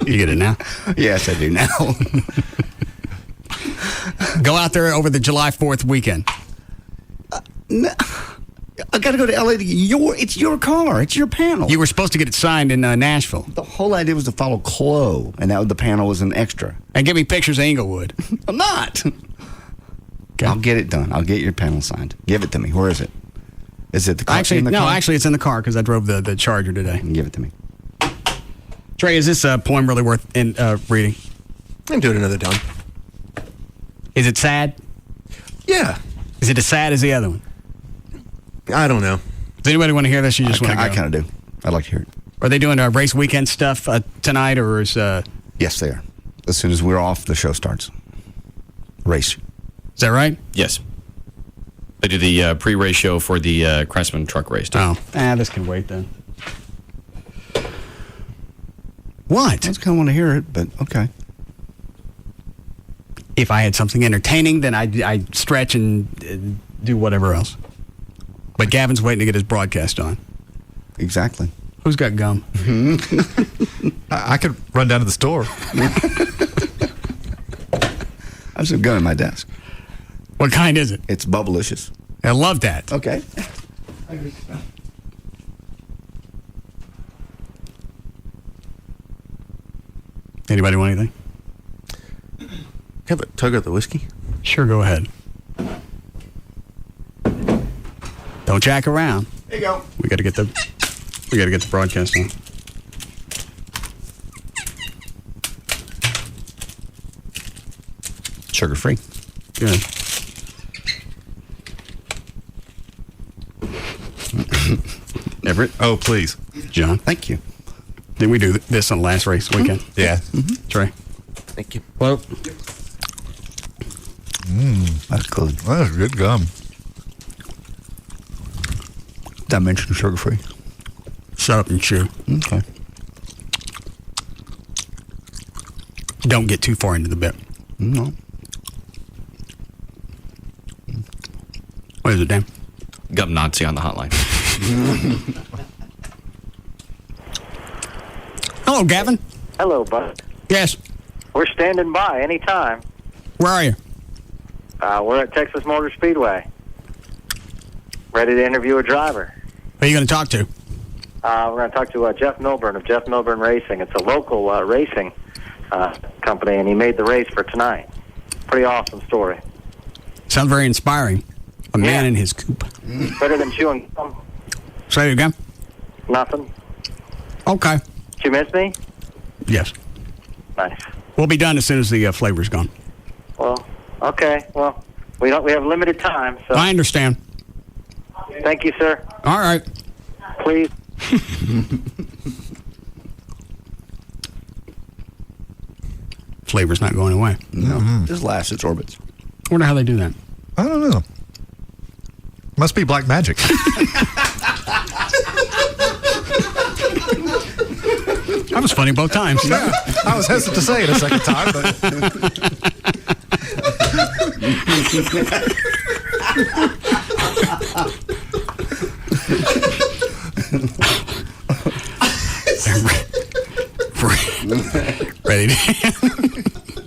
You get it now? Yes, I do now. Go out there over the July 4th weekend. No. I got to go to L.A. It's your car. It's your panel. You were supposed to get it signed in Nashville. The whole idea was to follow Chloe, and the panel was an extra. And give me pictures of Inglewood. I'm not. Okay. I'll get it done. I'll get your panel signed. Give it to me. Where is it? Is it the car? Actually, it's in the car because I drove the Charger today. Give it to me. Trey, is this poem really worth reading? I'm doing another time. Is it sad? Yeah. Is it as sad as the other one? I don't know. Does anybody want to hear this? You just want to go? I kind of do. I'd like to hear it. Are they doing race weekend stuff tonight, or is? Yes, they are. As soon as we're off, the show starts. Race. Is that right? Yes. They do the pre-race show for the Craftsman truck race. Oh, this can wait then. What? I just kind of want to hear it, but okay. If I had something entertaining, then I'd stretch and do whatever else. But Gavin's waiting to get his broadcast on. Exactly. Who's got gum? I could run down to the store. I have some gum in my desk. What kind is it? It's Bubblicious. I love that. Okay. Anybody want anything? Have a tug of the whiskey? Sure, go ahead. Don't jack around. There you go. We got to get the broadcast on. Sugar free. Good. Everett. Oh, please. John. Thank you. Did we do this on the last race weekend? Yeah. Trey. Thank you. Well, That's good. That's good gum. Did I mention sugar free? shut up and chew. Okay. Don't get too far into the bit. No. What is it, Dan? Gum Nazi on the hotline. Hello, Gavin. Hello, bud. Yes. We're standing by anytime. Where are you? We're at Texas Motor Speedway. Ready to interview a driver. Who are you going to talk to? We're going to talk to Jeff Milburn of Jeff Milburn Racing. It's a local racing company, and he made the race for tonight. Pretty awesome story. Sounds very inspiring. A man in his coupe. Better than chewing gum. Say it again. Nothing. Okay. Did you miss me? Yes. Nice. We'll be done as soon as the flavor's gone. Well, okay. Well, we have limited time, so. I understand. Thank you, sir. All right. Please. Flavor's not going away. No. Just lasts its orbits. Wonder how they do that. I don't know. Must be black magic. That was funny both times. Yeah, I was hesitant to say it a second time, but. Ready?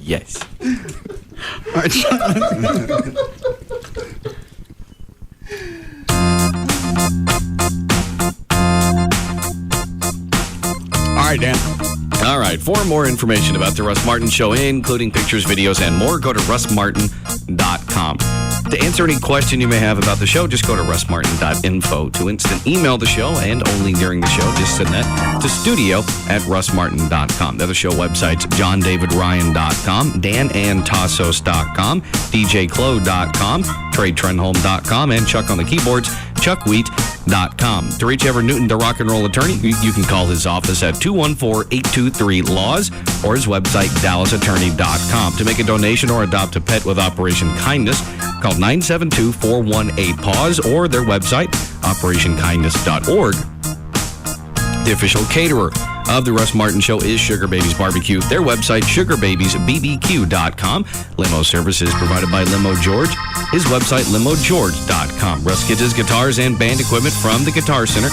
Yes. All right. All right, Dan. All right. For more information about the Russ Martin Show, including pictures, videos, and more, go to russmartin.com. To answer any question you may have about the show, just go to russmartin.info. To instant email the show, and only during the show, just send that to studio@russmartin.com. The other show websites, johndavidryan.com, danandtassos.com, djclo.com, TreyTrenholm.com, and Chuck on the keyboards, chuckwheat.com. To reach Everett Newton, the rock and roll attorney, you can call his office at 214-823-LAWS or his website, dallasattorney.com. To make a donation or adopt a pet with Operation Kindness, call 972-418-PAUSE or their website, operationkindness.org. The official caterer of the Russ Martin Show is Sugar Babies Barbecue. Their website, sugarbabiesbbq.com. Limo services provided by Limo George. His website, limogeorge.com. Russ gets his guitars and band equipment from the Guitar Center.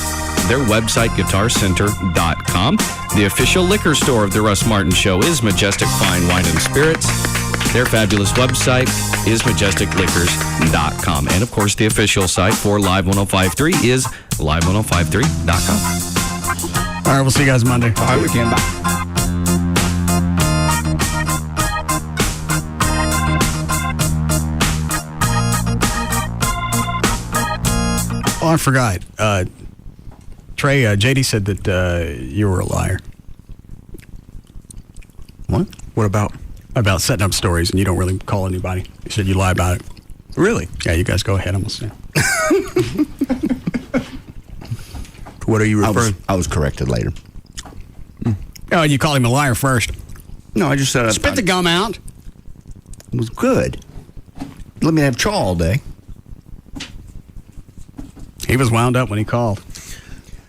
Their website, guitarcenter.com. The official liquor store of the Russ Martin Show is Majestic Fine Wine and Spirits. Their fabulous website is majesticliquors.com. And, of course, the official site for Live 105.3 is live1053.com. All right, we'll see you guys Monday. All right, we can. Bye. Oh, I forgot. Trey, JD said that you were a liar. What? What about? About setting up stories and you don't really call anybody. He said you lie about it. Really? Yeah, you guys go ahead. I'm listening. What are you referring? I was corrected later. Oh, you called him a liar first. No, I just said Spit the gum out. It was good. Let me have chaw all day. He was wound up when he called.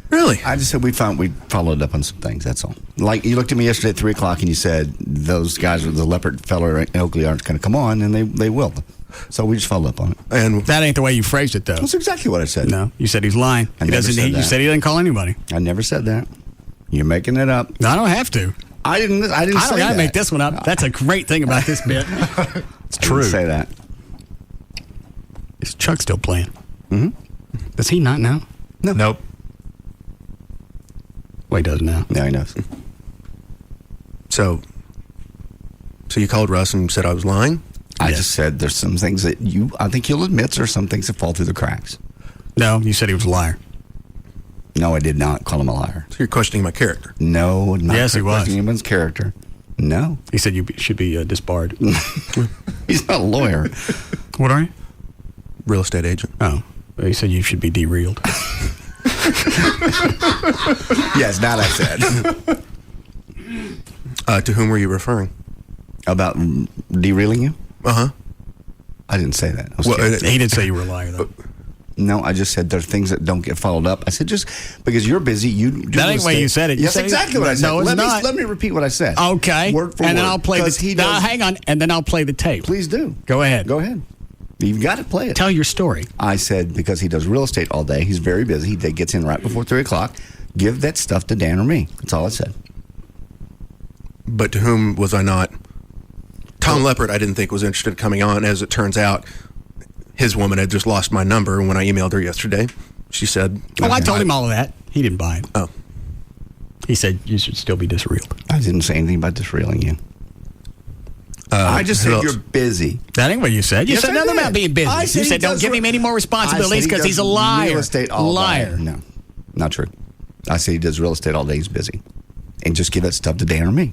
Really? I just said we followed up on some things. That's all. Like you looked at me yesterday at 3:00 and you said those guys with the leopard fella in Oakley aren't going to come on, and they will. So we just followed up on it. And that ain't the way you phrased it, though. That's exactly what I said. No, you said he's lying. I never said that. You said he didn't call anybody. I never said that. You're making it up. No, I don't have to. I didn't say that. I don't gotta make this one up. That's a great thing about this bit. It's true. I didn't say that. Is Chuck still playing? Mm-hmm. Does he not now? No. Nope. Well, he does now. Yeah, he knows. So you called Russ and said I was lying? I just said there's some things that I think you'll admit there's some things that fall through the cracks. No, you said he was a liar. No, I did not call him a liar. So you're questioning my character? No, not Yes, he was. questioning anyone's character. No. He said you should be disbarred. He's not a lawyer. What are you? Real estate agent. Oh. He said you should be derailed. Yes, that I said. To whom were you referring? About derailing you? Uh-huh. I didn't say that. He didn't say you were a liar, though. No, I just said there are things that don't get followed up. I said just because you're busy, you do that ain't the way you said it. You yes, said exactly what I said. No, it's not. Let me repeat what I said. Okay. Word for and word. then I'll play hang on, and then I'll play the tape. Please do. Go ahead. Go ahead. You've got to play it. Tell your story. I said because he does real estate all day, he's very busy. He gets in right before 3 o'clock. Give that stuff to Dan or me. That's all I said. But to whom was I not? Tom Leppert, I didn't think was interested in coming on. As it turns out, his woman had just lost my number. And when I emailed her yesterday, she said... Oh, I told him all of that. He didn't buy it. Oh. He said you should still be disreeled. I didn't say anything about disreeling you. I just said you're busy. That ain't what you said. You Yes, said I nothing did. about being busy. I You said he said don't does give him any more responsibilities because he's a liar. Real estate all liar. day. No, not true. I say he does real estate all day. He's busy. And just give that stuff to Dan or me.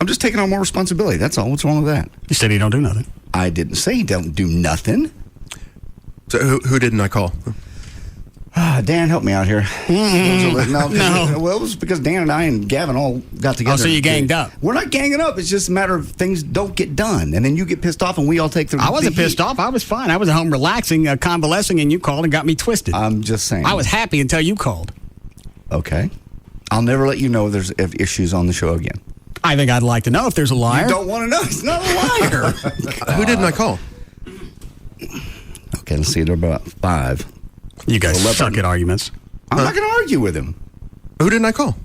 I'm just taking on more responsibility. That's all. What's wrong with that? You said he don't do nothing. I didn't say he don't do nothing. So who didn't I call? Dan, help me out here. No. Well, it was because Dan and I and Gavin all got together. Oh, so you ganged up. We're not ganging up. It's just a matter of things don't get done. And then you get pissed off and we all take the I wasn't pissed off. I was fine. I was at home relaxing, convalescing, and you called and got me twisted. I'm just saying. I was happy until you called. Okay. I'll never let you know if there's issues on the show again. I think I'd like to know if there's a liar. You don't want to know. He's not a liar. Who didn't I call? Okay, let's see. There are about 5. You guys suck at arguments. I'm not going to argue with him. Who didn't I call?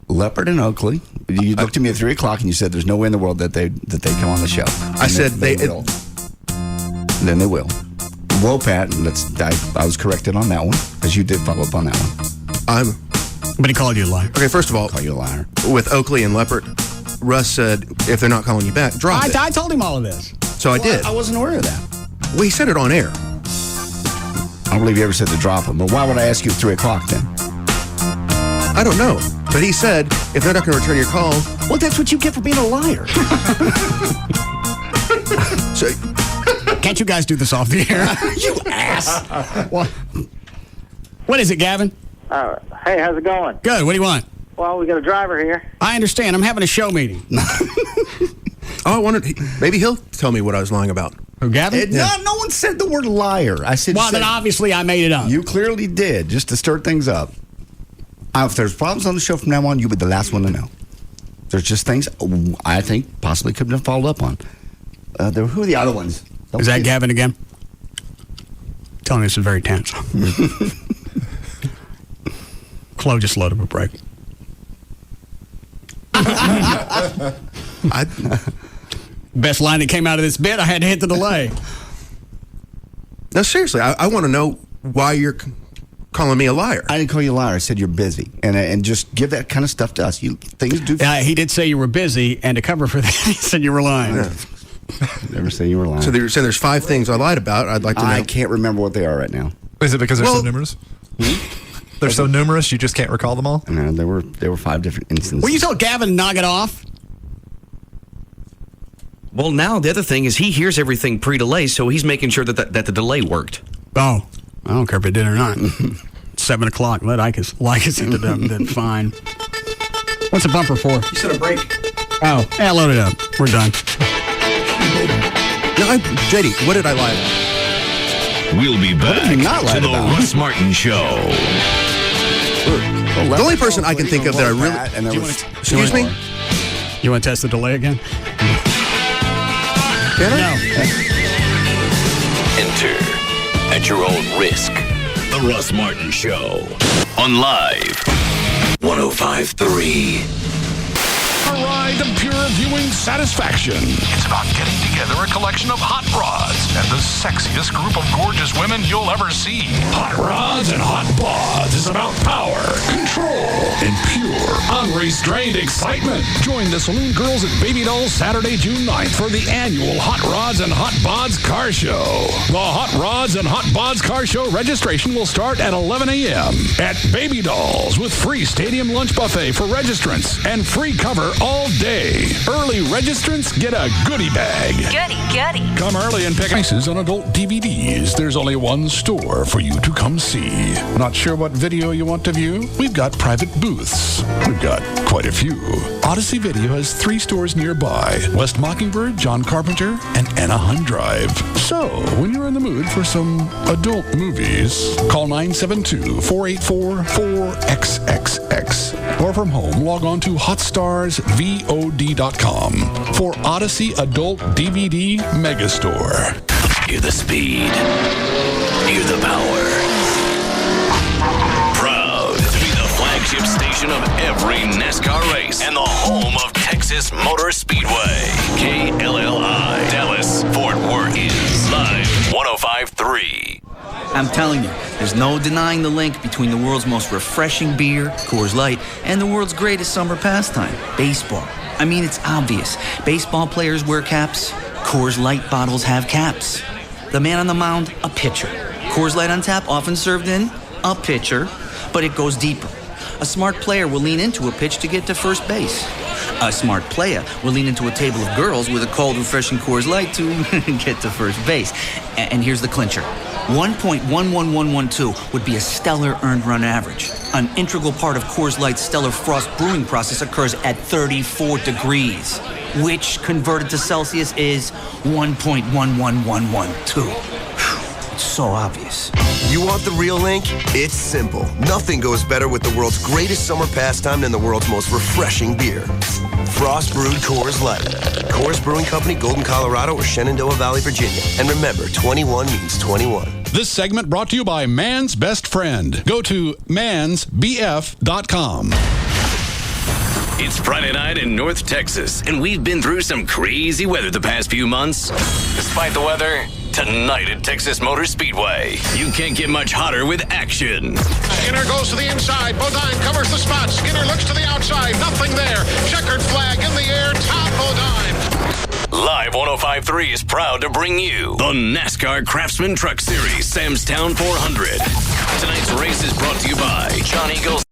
Leopard and Oakley. You looked at me at 3 o'clock and you said there's no way in the world that they come on the show. I said they will. Then they will. Wopat, I was corrected on that one because you did follow up on that one. But he called you a liar. Okay, first of all, call you a liar. With Oakley and Leopard, Russ said if they're not calling you back, drop it. I told him all of this. So I did. I wasn't aware of that. Well, he said it on air. I don't believe you ever said to drop him. But why would I ask you at 3 o'clock then? I don't know. But he said if they're not going to return your call. Well, that's what you get for being a liar. So, can't you guys do this off the air? You ass. What is it, Gavin? Hey, how's it going? Good. What do you want? Well, we got a driver here. I understand. I'm having a show meeting. I wanted. Maybe he'll tell me what I was lying about. Who, Gavin? No one said the word liar. I said. Well, then obviously I made it up. You clearly did, just to stir things up. If there's problems on the show from now on, you'll be the last one to know. There's just things I think possibly could have been followed up on. Who are the other ones? Is that Gavin again? Telling me this is very tense. Chloe just loaded up a break. Best line that came out of this bit, I had to hit the delay. No, seriously, I want to know why you're calling me a liar. I didn't call you a liar. I said you're busy. And just give that kind of stuff to us. Things do. He did say you were busy, and to cover for that, he said you were lying. Yeah. Never say you were lying. So you're saying there's 5 things I lied about. I'd like to know. I can't remember what they are right now. Is it because they're so numerous? They're so numerous, you just can't recall them all? No, there were 5 different instances. Will you tell Gavin to knock it off? Well, now the other thing is he hears everything pre-delay, so he's making sure that the delay worked. Oh, I don't care if it did or not. 7 o'clock. Let Icus hit it up. Then fine. What's a bumper for? You said a break. Oh, yeah, load it up. We're done. No, JD, what did I lie about? We'll be back to the Russ Martin Show. The only person I can think of that I really... Excuse me? You want to test the delay again? Can I? No. Enter at your own risk. The Russ Martin Show on Live 105.3. A ride of pure viewing satisfaction. It's about getting together a collection of hot rods and the sexiest group of gorgeous women you'll ever see. Hot Rods and Hot Bods is about power, control, and pure, unrestrained excitement. Join the Saloon Girls at Baby Dolls Saturday, June 9th for the annual Hot Rods and Hot Bods Car Show. The Hot Rods and Hot Bods Car Show registration will start at 11 a.m. at Baby Dolls with free stadium lunch buffet for registrants and free cover all day. Early registrants get a goodie bag. Goody. Come early and pick prices on adult DVDs. There's only one store for you to come see. Not sure what video you want to view? We've got private booths. We've got quite a few. Odyssey Video has 3 stores nearby: West Mockingbird, John Carpenter, and Anaheim Drive. So, when you're in the mood for some adult movies, call 972-484-4XXX. Or from home, log on to hotstarsvod.com for Odyssey Adult DVD Megastore. Hear the speed. Hear the power. Proud to be the flagship station of every NASCAR race and the home of Texas Motor Speedway. KLLI, Dallas, Fort Worth is live 105.3. I'm telling you, there's no denying the link between the world's most refreshing beer, Coors Light, and the world's greatest summer pastime, baseball. I mean, it's obvious. Baseball players wear caps. Coors Light bottles have caps. The man on the mound, a pitcher. Coors Light on tap, often served in a pitcher, but it goes deeper. A smart player will lean into a pitch to get to first base. A smart player will lean into a table of girls with a cold, refreshing Coors Light to get to first base. And here's the clincher. 1.11112 would be a stellar earned run average. An integral part of Coors Light's stellar frost brewing process occurs at 34 degrees, which converted to Celsius is 1.11112. It's so obvious. You want the real link? It's simple. Nothing goes better with the world's greatest summer pastime than the world's most refreshing beer. Frost brewed Coors Light. Coors Brewing Company, Golden, Colorado, or Shenandoah Valley, Virginia. And remember, 21 means 21. This segment brought to you by Man's Best Friend. Go to mansbf.com. It's Friday night in North Texas, and we've been through some crazy weather the past few months. Despite the weather, tonight at Texas Motor Speedway, you can't get much hotter with action. Skinner goes to the inside. Bodine covers the spot. Skinner looks to the outside. Nothing there. Checkered flag in the air. Tom Bodine. Live 105.3 is proud to bring you the NASCAR Craftsman Truck Series, Sam's Town 400. Tonight's race is brought to you by John Eagles.